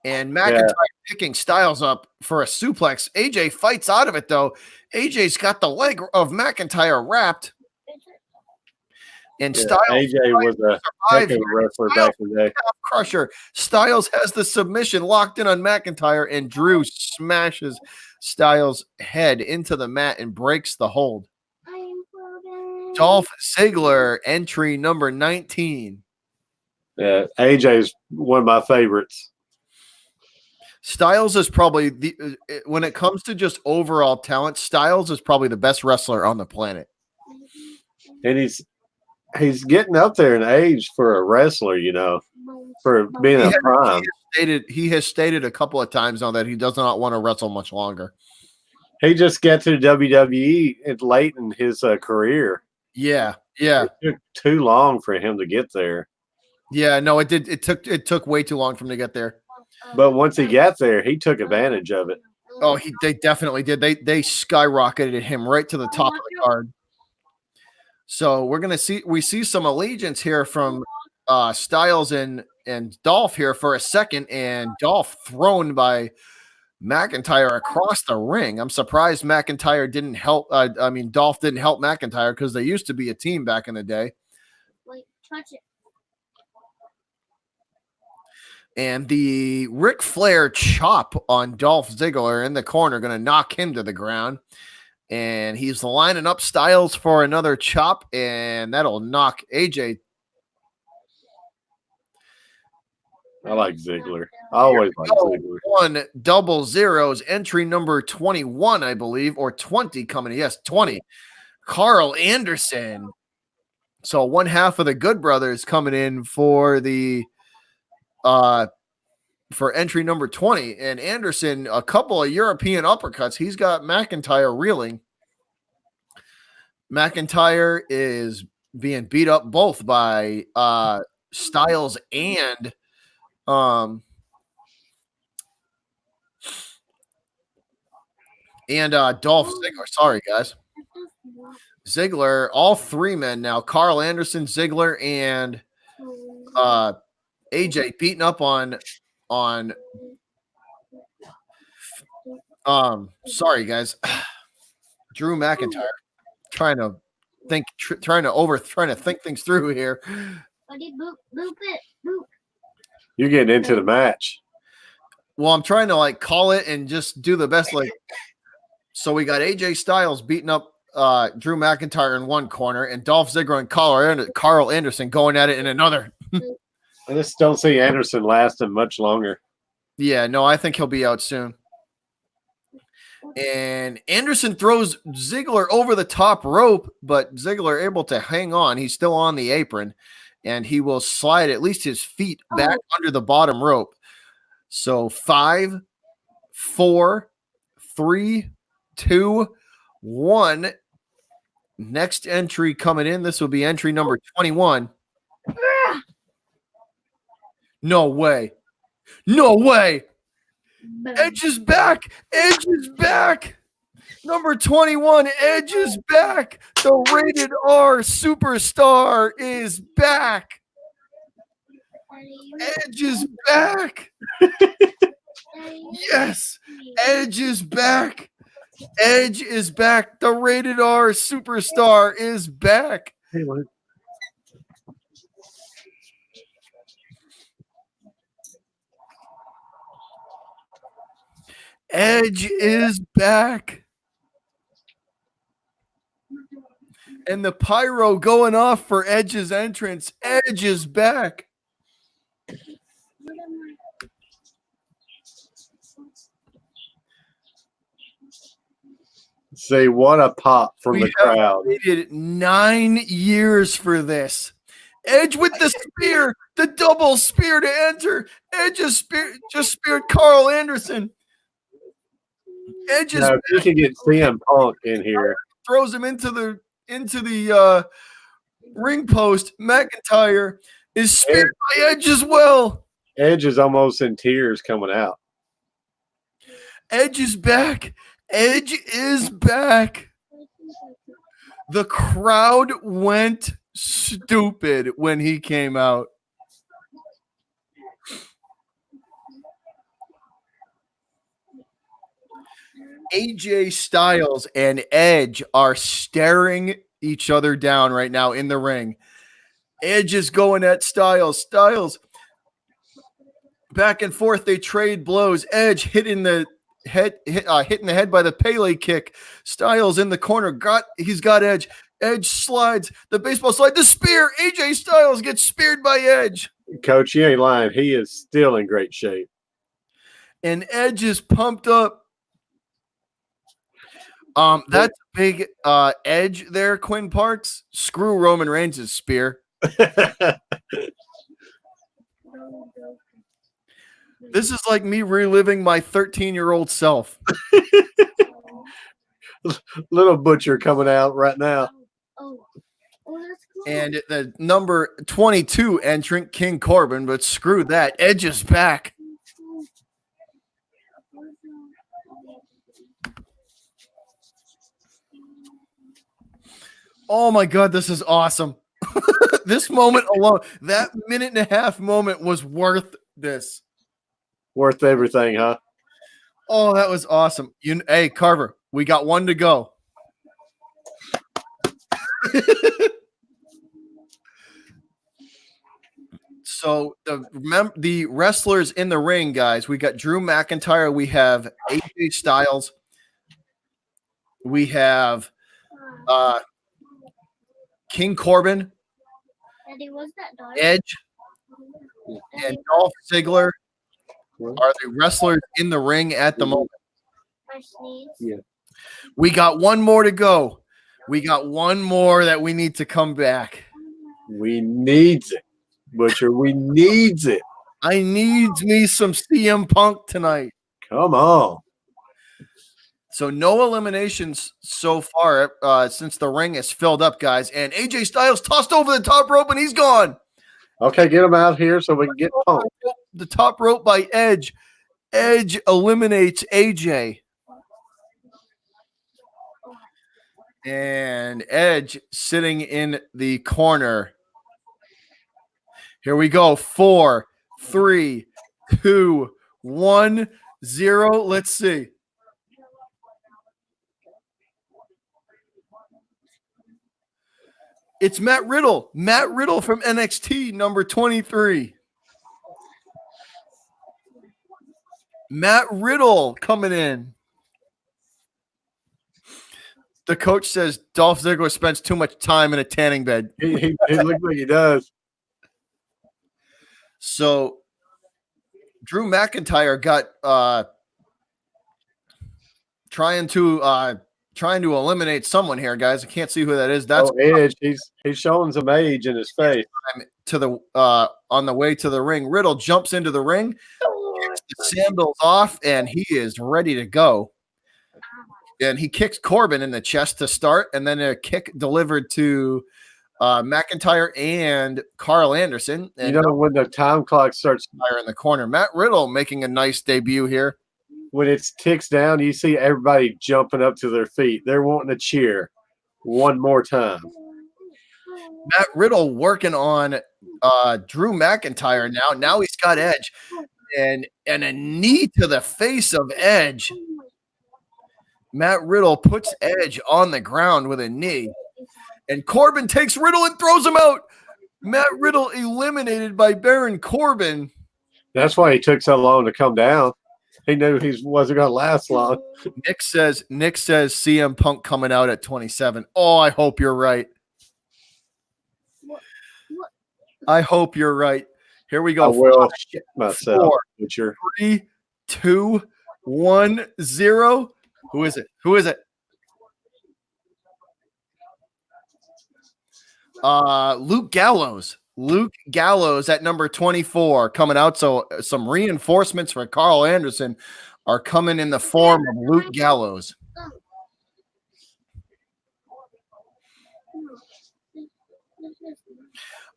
And McIntyre picking Styles up for a suplex. AJ fights out of it, though. AJ's got the leg of McIntyre wrapped. And Styles AJ was a heck of a wrestler back in the day. Crusher. Styles has the submission locked in on McIntyre, and Drew smashes Styles' head into the mat and breaks the hold. Dolph Ziggler, entry number 19. Yeah, AJ's one of my favorites. Styles is probably when it comes to just overall talent, Styles is probably the best wrestler on the planet. And he's getting up there in age for a wrestler, for being a prime. He has stated a couple of times now that he does not want to wrestle much longer. He just got to the WWE late in his career. Yeah. It took too long for him to get there. Yeah, no, it did. It took way too long for him to get there. But once he got there, he took advantage of it. Oh, they definitely did. They skyrocketed him right to the top of the card. So we see some allegiance here from Styles and Dolph here for a second, and Dolph thrown by McIntyre across the ring. I'm surprised McIntyre didn't help. Dolph didn't help McIntyre because they used to be a team back in the day. Wait, touch it. And the Ric Flair chop on Dolph Ziggler in the corner, going to knock him to the ground. And he's lining up Styles for another chop, and that'll knock AJ. I like Ziggler. I always like Ziggler. 100 entry number 21, I believe, or 20 coming. Yes, 20. Carl Anderson. So one half of the Good Brothers coming in for the for entry number 20. And Anderson, a couple of European uppercuts. He's got McIntyre reeling. McIntyre is being beat up both by Styles and Dolph Ziggler. Sorry, guys. Ziggler, all three men now. Carl Anderson, Ziggler, and AJ beating up on sorry guys. Drew McIntyre trying to think things through here. Buddy, boop it. Boop. You're getting into the match. Well, I'm trying to call it and just do the best. So we got AJ Styles beating up Drew McIntyre in one corner, and Dolph Ziggler and Carl Anderson going at it in another. I just don't see Anderson lasting much longer. Yeah, no, I think he'll be out soon. And Anderson throws Ziggler over the top rope, but Ziggler able to hang on. He's still on the apron, and he will slide at least his feet back under the bottom rope. So 5, 4, 3, 2, 1. Next entry coming in. This will be entry number 21. No way. No way. Boom. Edge is back. Edge is back. Number 21, Edge is back. The rated R superstar is back. Edge is back. Yes. Edge is back. Edge is back. The rated R superstar is back. Hey, what? Edge is back. And the pyro going off for Edge's entrance. Edge is back. See, what a pop from the crowd. We waited 9 years for this. Edge with the spear, the double spear to enter. Edge just speared Carl Anderson. Edge Now, if you can get CM Punk in here, throws him into the ring post. McIntyre is speared by Edge as well. Edge is almost in tears coming out. Edge is back. Edge is back. The crowd went stupid when he came out. AJ Styles and Edge are staring each other down right now in the ring. Edge is going at Styles. Styles back and forth. They trade blows. Edge hitting the head by the Pele kick. Styles in the corner. He's got Edge. Edge slides the baseball slide. The spear. AJ Styles gets speared by Edge. Coach, you ain't lying. He is still in great shape. And Edge is pumped up. That's a big Edge there, Quinn Parks. Screw Roman Reigns' spear. This is like me reliving my 13-year-old self. Little Butcher coming out right now. Oh, that's cool. And the number 22 entrant, King Corbin, but screw that. Edge is back. Oh my God, this is awesome. This moment alone, that minute and a half moment was worth this. Worth everything, huh? Oh, that was awesome. Hey, Carver, we got one to go. So the wrestlers in the ring, guys, we got Drew McIntyre, we have AJ Styles, we have King Corbin, Daddy, was that dark? Edge, and Dolph Ziggler are the wrestlers in the ring at the moment. I sneeze. Yeah. We got one more to go. We got one more that we need to come back. We needs it, Butcher. We needs it. I needs me some CM Punk tonight. Come on. So no eliminations so far since the ring is filled up, guys. And AJ Styles tossed over the top rope and he's gone. Okay, get him out here so we can get Punk. The top rope by Edge. Edge eliminates AJ. And Edge sitting in the corner. Here we go. 4, 3, 2, 1, 0. Let's see. It's Matt Riddle. Matt Riddle from NXT, number 23. Matt Riddle coming in. The coach says Dolph Ziggler spends too much time in a tanning bed. He looks like he does. So Drew McIntyre got trying to eliminate someone here, guys. I can't see who that is. That's Edge. He's showing some age in his face. To the on the way to the ring. Riddle jumps into the ring, kicks the sandals off, and he is ready to go. And he kicks Corbin in the chest to start, and then a kick delivered to McIntyre and Carl Anderson. And You know, when the time clock starts, in the corner, Matt Riddle making a nice debut here. when it ticks down, you see everybody jumping up to their feet. They're wanting to cheer one more time. Matt Riddle working on Drew McIntyre now. Now he's got Edge. And a knee to the face of Edge. Matt Riddle puts Edge on the ground with a knee. And Corbin takes Riddle and throws him out. Matt Riddle eliminated by Baron Corbin. That's why he took so long to come down. He knew he wasn't going to last long. Nick says CM Punk coming out at 27. Oh, I hope you're right. I hope you're right. Here we go. I will shit myself. 4, Butcher. 3, 2, 1, 0. Who is it? Who is it? Luke Gallows. Luke Gallows at number 24 coming out. So some reinforcements for Carl Anderson are coming in the form of Luke Gallows.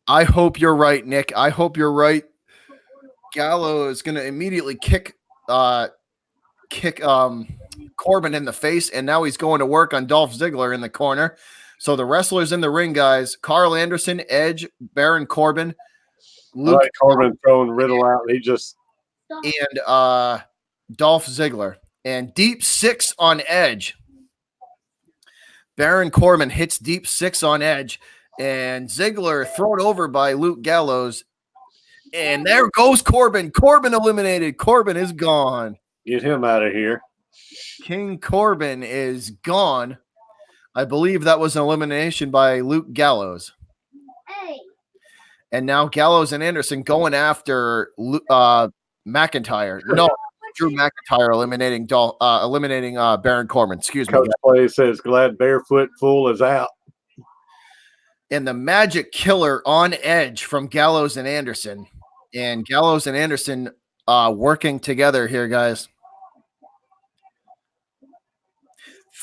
I hope you're right, Nick. I hope you're right. Gallows is going to immediately kick Corbin in the face, and now he's going to work on Dolph Ziggler in the corner. So the wrestlers in the ring, guys: Carl Anderson, Edge, Baron Corbin, Luke Corbin throwing Riddle out. He just and Dolph Ziggler, and deep 6 on Edge. Baron Corbin hits deep 6 on Edge, and Ziggler thrown over by Luke Gallows. And there goes Corbin. Corbin eliminated. Corbin is gone. Get him out of here. King Corbin is gone. I believe that was an elimination by Luke Gallows. Hey. And now Gallows and Anderson going after McIntyre. No, Drew McIntyre eliminating Baron Corbin. Excuse me. Coach Play says glad Barefoot Fool is out. And the Magic Killer on Edge from Gallows and Anderson. And Gallows and Anderson working together here, guys.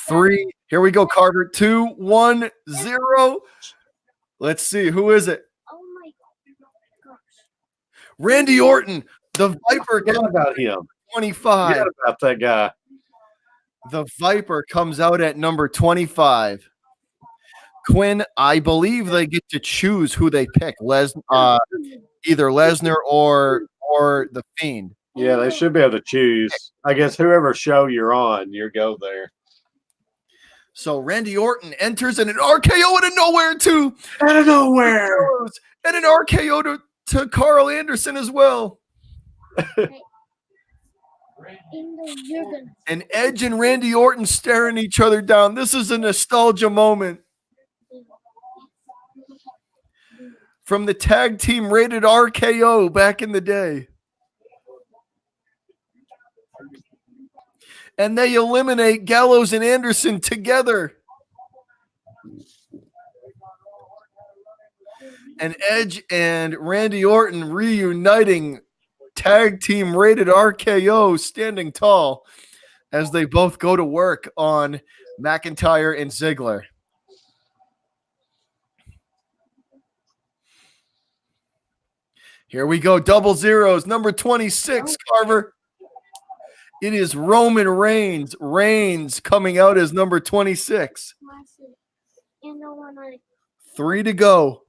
3. Here we go, Carter. 2, 1, 0. Let's see. Who is it? Oh my gosh. Randy Orton, the Viper. Forget about him. 25. Forget about that guy. The Viper comes out at number 25. Quinn, I believe they get to choose who they pick. Either Lesnar or the Fiend. Yeah, they should be able to choose. I guess whoever show you're on, you go there. So Randy Orton enters in an RKO out of nowhere too. Out of nowhere. And an RKO to Carl Anderson as well. And Edge and Randy Orton staring each other down. This is a nostalgia moment. From the tag team rated RKO back in the day. And they eliminate Gallows and Anderson together. And Edge and Randy Orton reuniting, tag team rated RKO, standing tall as they both go to work on McIntyre and Ziggler. Here we go, double zeros, number 26, Carver. It is Roman Reigns. Reigns coming out as number 26. 3 to go.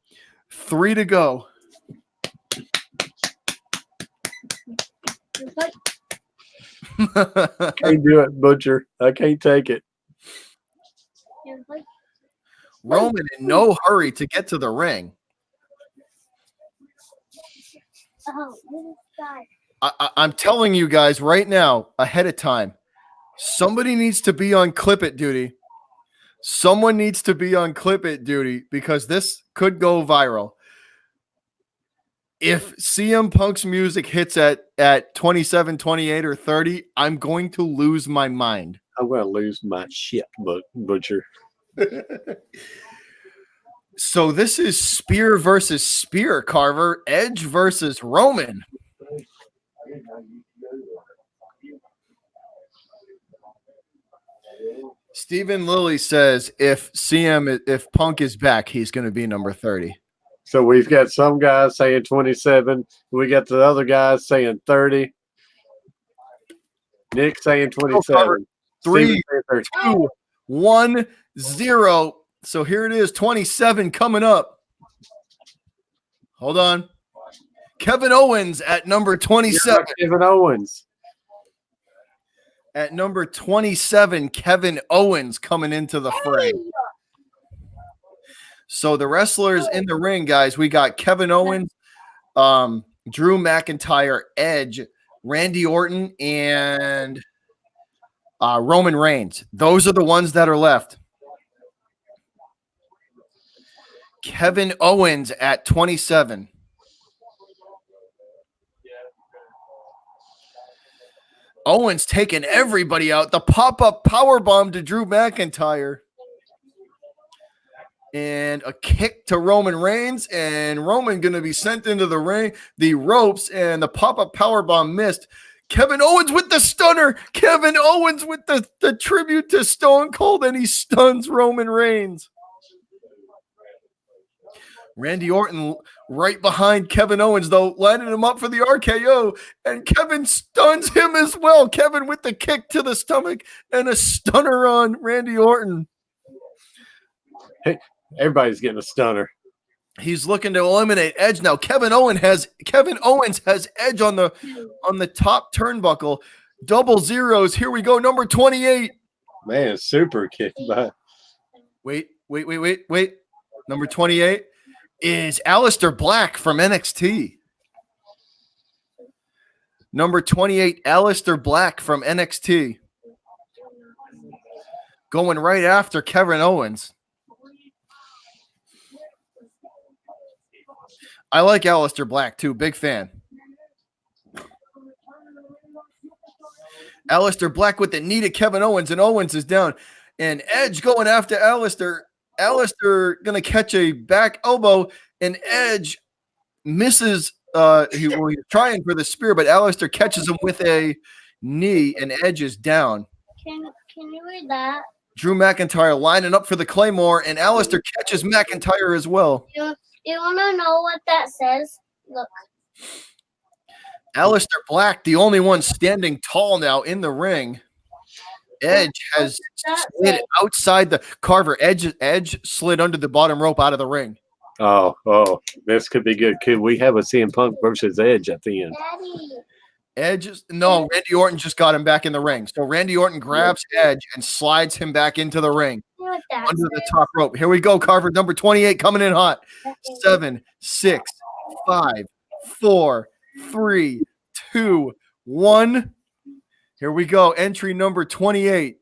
3 to go. Can't do it, Butcher. I can't take it. Roman in no hurry to get to the ring. I'm telling you guys right now, ahead of time, somebody needs to be on Clip It duty. Someone needs to be on Clip It duty because this could go viral. If CM Punk's music hits at 27, 28, or 30, I'm going to lose my mind. I'm going to lose my shit, Butcher. So this is Spear versus Spear, Carver. Edge versus Roman. Stephen Lilly says if Punk is back, he's going to be number 30. So we've got some guys saying 27. We got the other guys saying 30. Nick saying 27. 3, Steven saying 2, 1, 0. So here it is, 27 coming up. Hold on. Kevin Owens at number 27. Kevin Owens. At number 27, Kevin Owens coming into the fray. So the wrestlers in the ring, guys, we got Kevin Owens, Drew McIntyre, Edge, Randy Orton, and Roman Reigns. Those are the ones that are left. Kevin Owens at 27. Owens taking everybody out. The pop-up powerbomb to Drew McIntyre. And a kick to Roman Reigns. And Roman going to be sent into the ring, the ropes, and the pop-up powerbomb missed. Kevin Owens with the stunner. Kevin Owens with the tribute to Stone Cold, and he stuns Roman Reigns. Randy Orton right behind Kevin Owens, though, lining him up for the RKO, and Kevin stuns him as well. Kevin with the kick to the stomach and a stunner on Randy Orton. Hey, everybody's getting a stunner. He's looking to eliminate Edge now. Kevin Owens has Edge on the top turnbuckle. Double zeros. Here we go. Number 28. Man, super kick. Wait. Number 28 is Aleister Black from NXT. Number 28, Aleister Black from NXT. Going right after Kevin Owens. I like Aleister Black too. Big fan. Aleister Black with the knee to Kevin Owens, and Owens is down. And Edge going after Aleister. Aleister going to catch a back elbow, and Edge misses. He's trying for the spear, but Aleister catches him with a knee, and Edge is down. Can you read that? Drew McIntyre lining up for the Claymore, and Aleister catches McIntyre as well. You want to know what that says? Look. Aleister Black, the only one standing tall now in the ring. Edge has slid outside the Carver. Edge slid under the bottom rope out of the ring. Oh, this could be good. Could we have a CM Punk versus Edge at the end? Daddy. Randy Orton just got him back in the ring. So Randy Orton grabs Edge and slides him back into the ring under the top rope. Here we go, Carver. Number 28 coming in hot. 7, 6, 5, 4, 3, 2, 1. Here we go. Entry number 28.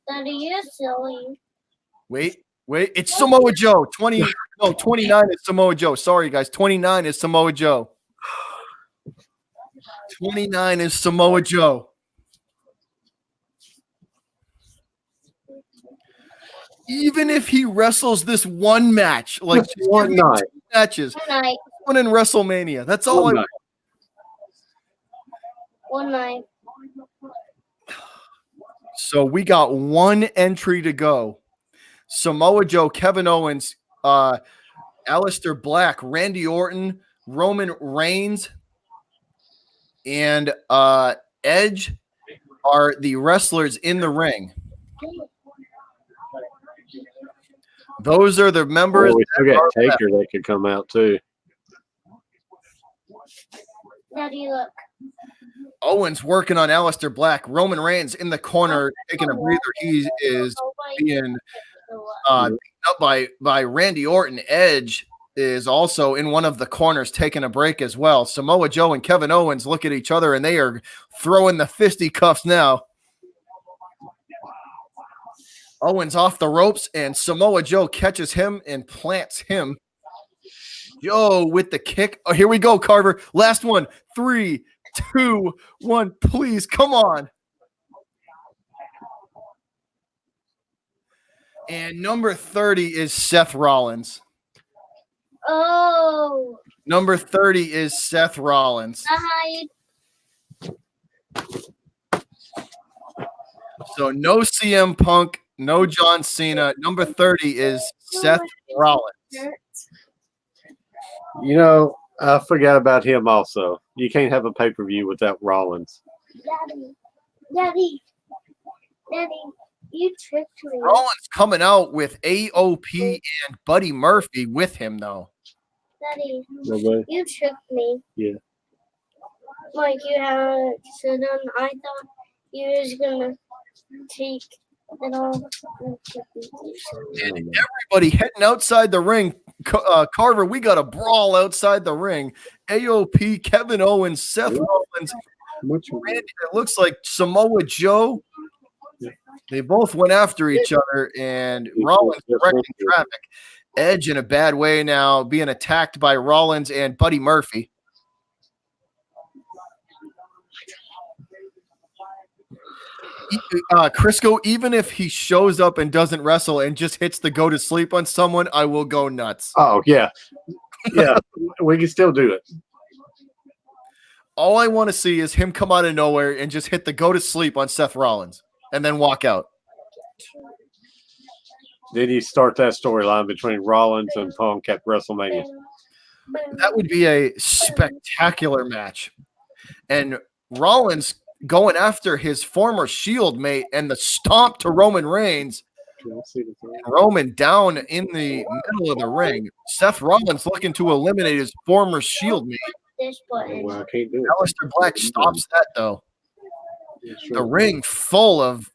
Daddy, you're silly. Wait. It's Samoa Joe. 29 is Samoa Joe. Sorry, guys. 29 is Samoa Joe. 29 is Samoa Joe. Even if he wrestles this one match, like just one night, matches, one in WrestleMania. That's all I want. One night. So we got one entry to go. Samoa Joe, Kevin Owens, Aleister Black, Randy Orton, Roman Reigns, and Edge are the wrestlers in the ring. Those are the members. We still got Taker that could come out too. Daddy, look. Owens working on Aleister Black. Roman Reigns in the corner taking a breather. He is being beaten up by Randy Orton. Edge is also in one of the corners taking a break as well. Samoa Joe and Kevin Owens look at each other, and they are throwing the fisticuffs now. Owens off the ropes, and Samoa Joe catches him and plants him. Joe with the kick. Oh, here we go, Carver. Last one. 3, 2, 1. Please, come on. And number 30 is Seth Rollins. Oh. Number 30 is Seth Rollins. Hi. So no CM Punk, no John Cena. Number 30 is Seth Rollins. You know, I forgot about him also. You can't have a pay-per-view without Rollins. Daddy, you tricked me. Rollins coming out with AOP and Buddy Murphy with him, though. Daddy, Nobody? you tricked me. Yeah. Like you had it sit on. I thought you was gonna take it all. And everybody heading outside the ring. Carver, we got a brawl outside the ring. AOP, Kevin Owens, Seth Rollins. Randy, it looks like Samoa Joe. They both went after each other, and Rollins wrecking traffic. Edge in a bad way now, being attacked by Rollins and Buddy Murphy. Crisco, even if he shows up and doesn't wrestle and just hits the go to sleep on someone, I will go nuts. Oh, yeah. Yeah, we can still do it. All I want to see is him come out of nowhere and just hit the go to sleep on Seth Rollins and then walk out. Then you start that storyline between Rollins and Punk at WrestleMania. That would be a spectacular match. And Rollins going after his former Shield mate and the stomp to Roman Reigns. Roman down in the middle of the ring. Seth Rollins looking to eliminate his former Shield mate. Well, I can't do it. Aleister Black stops that though. The ring full of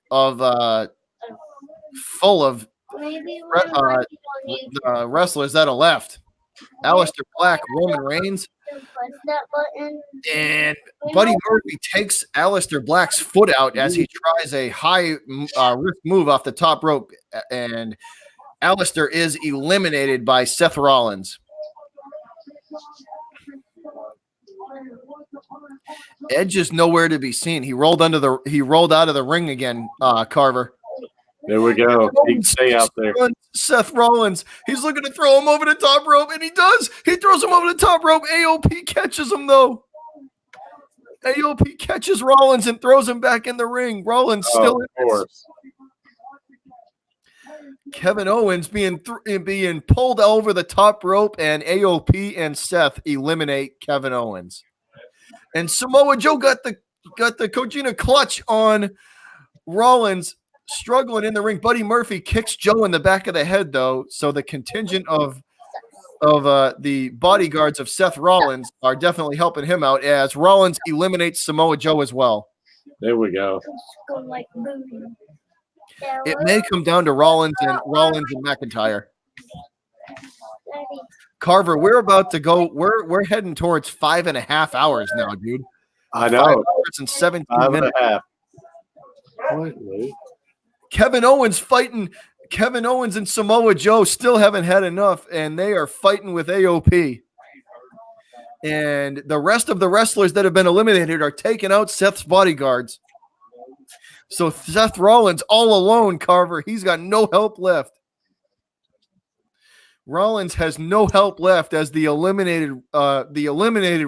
wrestlers that are left. Aleister Black, Roman Reigns, and Buddy Murphy takes Aleister Black's foot out as he tries a high risk move off the top rope, and Aleister is eliminated by Seth Rollins. Edge is nowhere to be seen. He rolled out of the ring again, Carver. There we go. He can stay out there. Seth Rollins. He's looking to throw him over the top rope, and he does. He throws him over the top rope. AOP catches him, though. AOP catches Rollins and throws him back in the ring. Rollins still in this. Kevin Owens being pulled over the top rope, and AOP and Seth eliminate Kevin Owens. And Samoa Joe got the Kojina clutch on Rollins, struggling in the ring. Buddy Murphy kicks Joe in the back of the head, though, so the contingent of the bodyguards of Seth Rollins are definitely helping him out as Rollins eliminates Samoa Joe as well. There we go. It may come down to Rollins and McIntyre. Carver, we're about to go. We're heading towards 5.5 hours now, dude. I know. 5 hours and 17 minutes. 5.5. What, Lou? Kevin Owens and Samoa Joe still haven't had enough, and they are fighting with AOP. And the rest of the wrestlers that have been eliminated are taking out Seth's bodyguards. So Seth Rollins all alone, Carver. He's got no help left. Rollins has no help left as the eliminated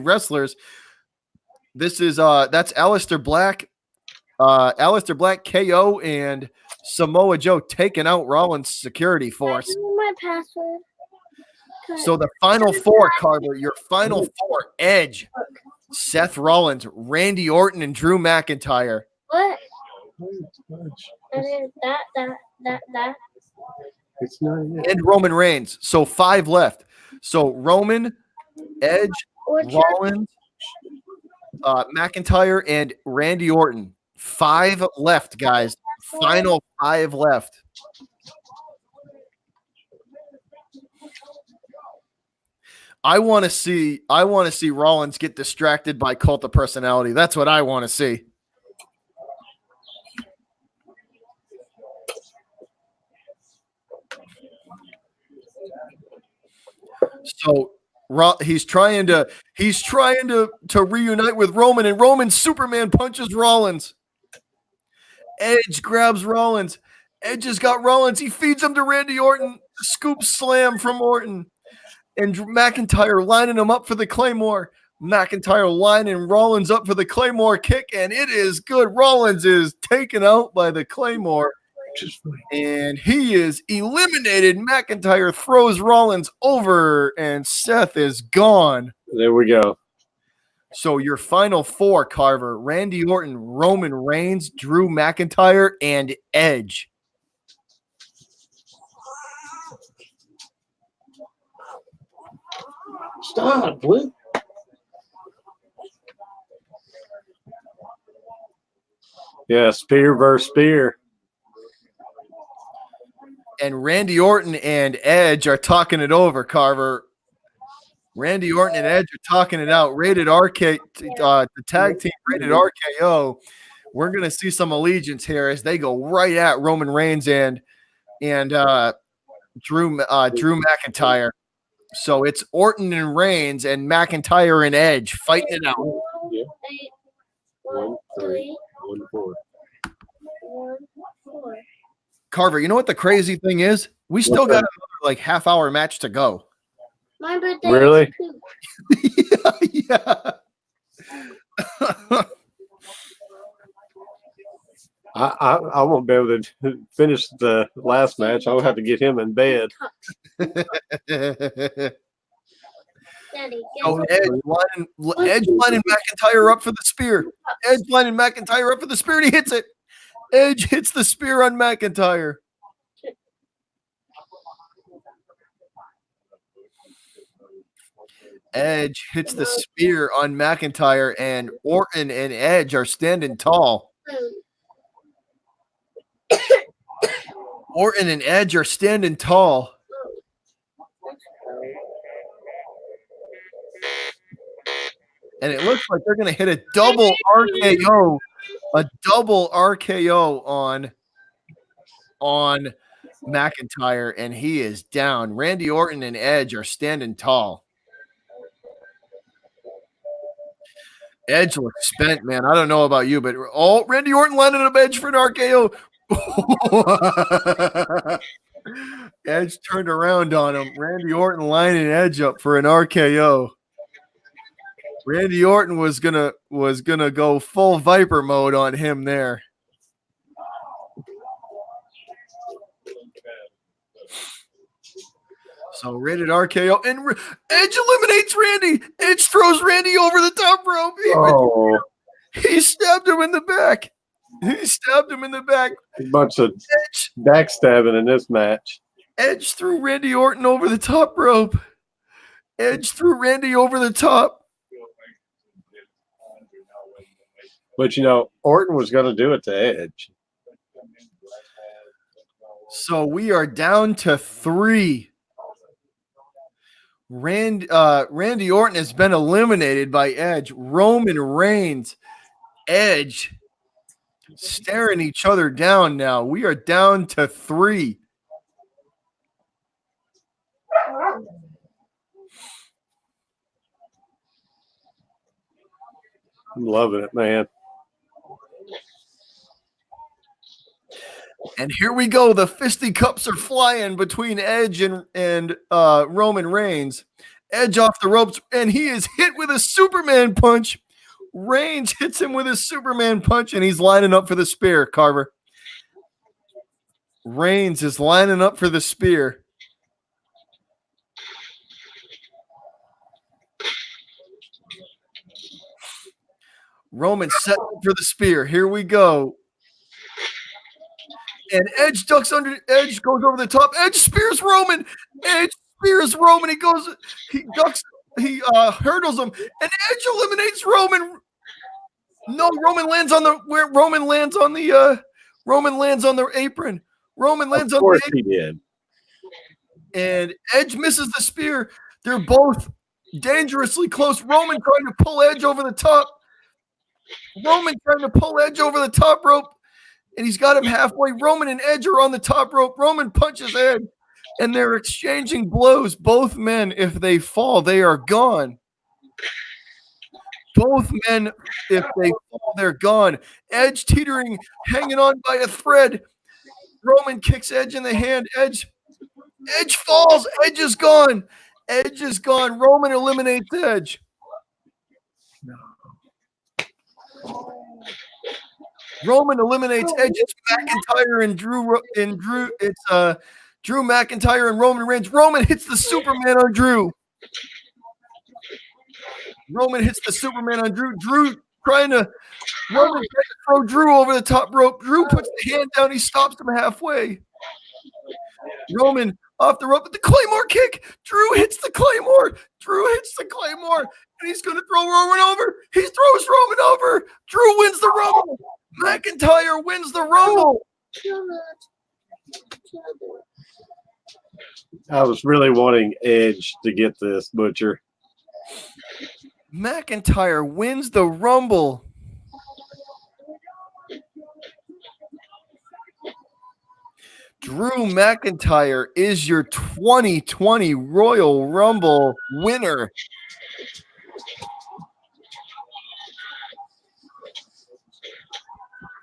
wrestlers. This is that's Aleister Black, KO, and Samoa Joe taking out Rollins' security force. My password. So the final four, Carver, your final four: Edge, Seth Rollins, Randy Orton, and Drew McIntyre. What? That. It's not it. And Roman Reigns. So 5 left. So Roman, Edge, Rollins, McIntyre, and Randy Orton. 5 left, guys. Final 5 left. I want to see Rollins get distracted by Cult of Personality. That's what I want to see. So he's trying to reunite with Roman, and Roman Superman punches Rollins. Edge grabs Rollins. Edge has got Rollins. He feeds him to Randy Orton. Scoop slam from Orton. And McIntyre lining him up for the Claymore. McIntyre lining Rollins up for the Claymore kick, and it is good. Rollins is taken out by the Claymore, and he is eliminated. McIntyre throws Rollins over, and Seth is gone. There we go. So your final four, Carver: Randy Orton, Roman Reigns, Drew McIntyre, and Edge. Stop, Luke. Yeah, spear versus spear. And Randy Orton and Edge are talking it over, Carver. Randy Orton and Edge are talking it out. Rated RK, the tag team rated RKO. We're going to see some allegiance here as they go right at Roman Reigns and Drew McIntyre. So it's Orton and Reigns and McIntyre and Edge fighting it out. Yeah. 1, 3, 1, 4. 1, 4. Carver, you know what the crazy thing is? We still got another half-hour match to go. My birthday. Really? Yeah. I won't be able to finish the last match. I'll have to get him in bed. Daddy, So Edge lining McIntyre up for the spear. Edge lining McIntyre up for the spear, and he hits it. Edge hits the spear on McIntyre. Edge hits the spear on McIntyre, and Orton and Edge are standing tall. Orton and Edge are standing tall. And it looks like they're going to hit a double RKO. A double RKO on McIntyre, and he is down. Randy Orton and Edge are standing tall. Edge looks spent, man. I don't know about you, but Randy Orton lining up Edge for an RKO. Edge turned around on him. Randy Orton lining Edge up for an RKO. Randy Orton was gonna go full Viper mode on him there. So rated RKO, and Edge eliminates Randy. Edge throws Randy over the top rope. He stabbed him in the back. A bunch of backstabbing in this match. Edge threw Randy Orton over the top rope. Edge threw Randy over the top. But, Orton was going to do it to Edge. So we are down to 3. Randy Orton has been eliminated by Edge. Roman Reigns, Edge, staring each other down now. We are down to 3. I'm loving it, man. And here we go. The fisticuffs are flying between Edge and Roman Reigns. Edge off the ropes, and he is hit with a Superman punch. Reigns hits him with a Superman punch, and he's lining up for the spear, Carver. Reigns is lining up for the spear. Roman set up for the spear. Here we go. And Edge ducks under. Edge goes over the top. Edge spears Roman. Edge spears Roman. He ducks. He hurdles him. And Edge eliminates Roman. No, Roman lands on the apron. Roman lands on the apron. Of course he did. And Edge misses the spear. They're both dangerously close. Roman trying to pull Edge over the top. Rope. And he's got him halfway. Roman and Edge are on the top rope. Roman punches Edge, and they're exchanging blows. Both men, if they fall, they are gone. Both men, if they fall, they're gone. Edge teetering, hanging on by a thread. Roman kicks Edge in the hand. Edge falls. Edge is gone. Roman eliminates Edge. Roman eliminates Edge. It's McIntyre and Drew. It's Drew McIntyre and Roman Reigns. Roman hits the Superman on Drew. Roman hits the Superman on Drew. Roman trying to throw Drew over the top rope. Drew puts the hand down. He stops him halfway. Roman off the rope with the Claymore kick. Drew hits the Claymore. And he's going to throw Roman over. He throws Roman over. Drew wins the Rumble. McIntyre wins the Rumble. I was really wanting Edge to get this, Butcher. McIntyre wins the Rumble. Drew McIntyre is your 2020 Royal Rumble winner.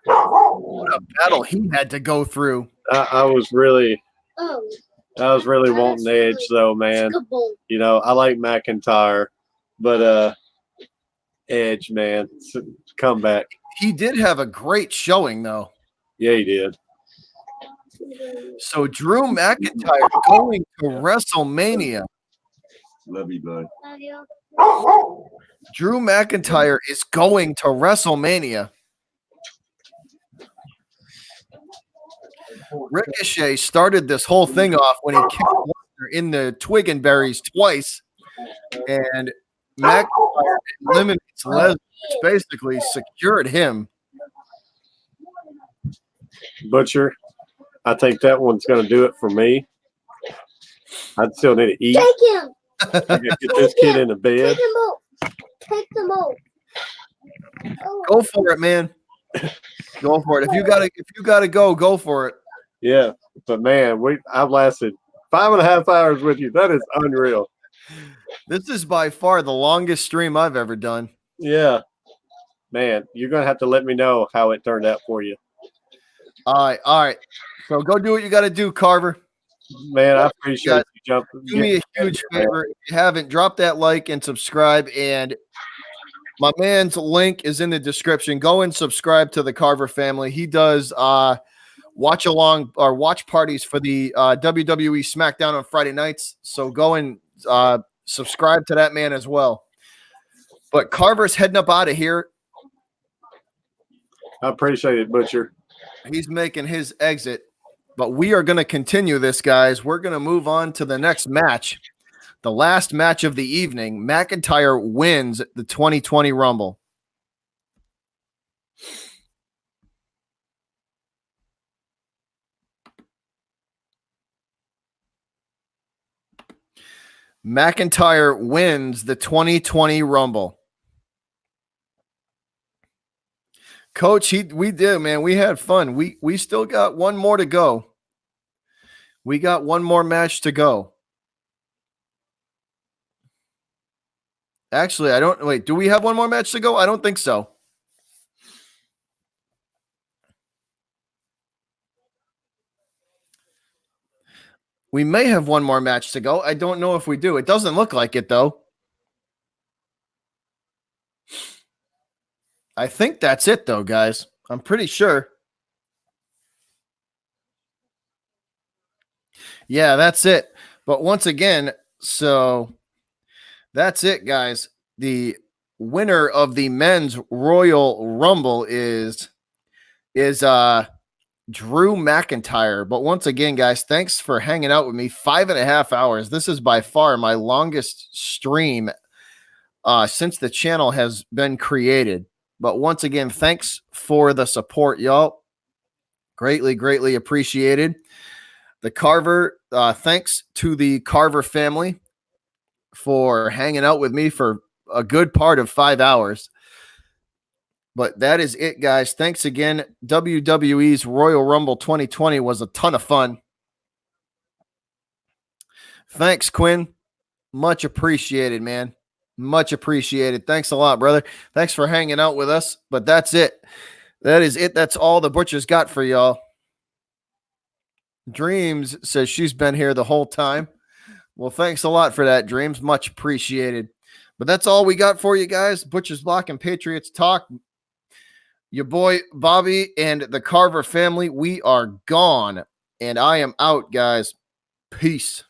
What a battle he had to go through. I was really wanting Edge, though, man. You know, I like McIntyre, but Edge, man, comeback. He did have a great showing, though. Yeah, he did. So Drew McIntyre going to WrestleMania. Love you, bud. Love you. Drew McIntyre is going to WrestleMania. Ricochet started this whole thing off when he kicked Lesnar in the twig and berries twice, and McIntyre eliminates Lesnar, which basically secured him. Butcher, I think that one's going to do it for me. I still need to eat. Take him. I got to get this kid into bed. Take him out. Take them out. Oh. Go for it, man. Go for it. If you gotta go for it. Yeah, but man, I've lasted 5.5 hours with you. That is unreal. This is by far the longest stream I've ever done. Yeah, man, you're gonna have to let me know how it turned out for you. All right. So go do what you got to do, Carver. Man, I appreciate you jumping. Do me a huge favor. If you haven't, drop that like and subscribe. And my man's link is in the description. Go and subscribe to the Carver family. He does watch along or watch parties for the WWE SmackDown on Friday nights. So go and subscribe to that man as well. But Carver's heading up out of here. I appreciate it, Butcher. He's making his exit. But we are going to continue this, guys. We're going to move on to the next match. The last match of the evening. McIntyre wins the 2020 Rumble. McIntyre wins the 2020 Rumble. Coach, we did, man. We had fun. We still got one more to go. We got one more match to go. Actually, do we have one more match to go? I don't think so. We may have one more match to go. I don't know if we do. It doesn't look like it, though. I think that's it, though, guys. I'm pretty sure. Yeah, that's it. But once again, so that's it, guys. The winner of the men's Royal Rumble is Drew McIntyre. But once again, guys, thanks for hanging out with me. 5.5 hours. This is by far my longest stream since the channel has been created. But once again, thanks for the support, y'all. Greatly, greatly appreciated. The Carver, thanks to the Carver family for hanging out with me for a good part of 5 hours. But that is it, guys. Thanks again. WWE's Royal Rumble 2020 was a ton of fun. Thanks, Quinn. Much appreciated, man. Much appreciated. Thanks a lot, brother. Thanks for hanging out with us. But that's it. That is it. That's all the Butcher's got for y'all. Dreams says she's been here the whole time. Well, thanks a lot for that, Dreams. Much appreciated. But that's all we got for you guys. Butcher's Block and Patriots Talk. Your boy Bobby and the Carver family, we are gone. And I am out, guys. Peace.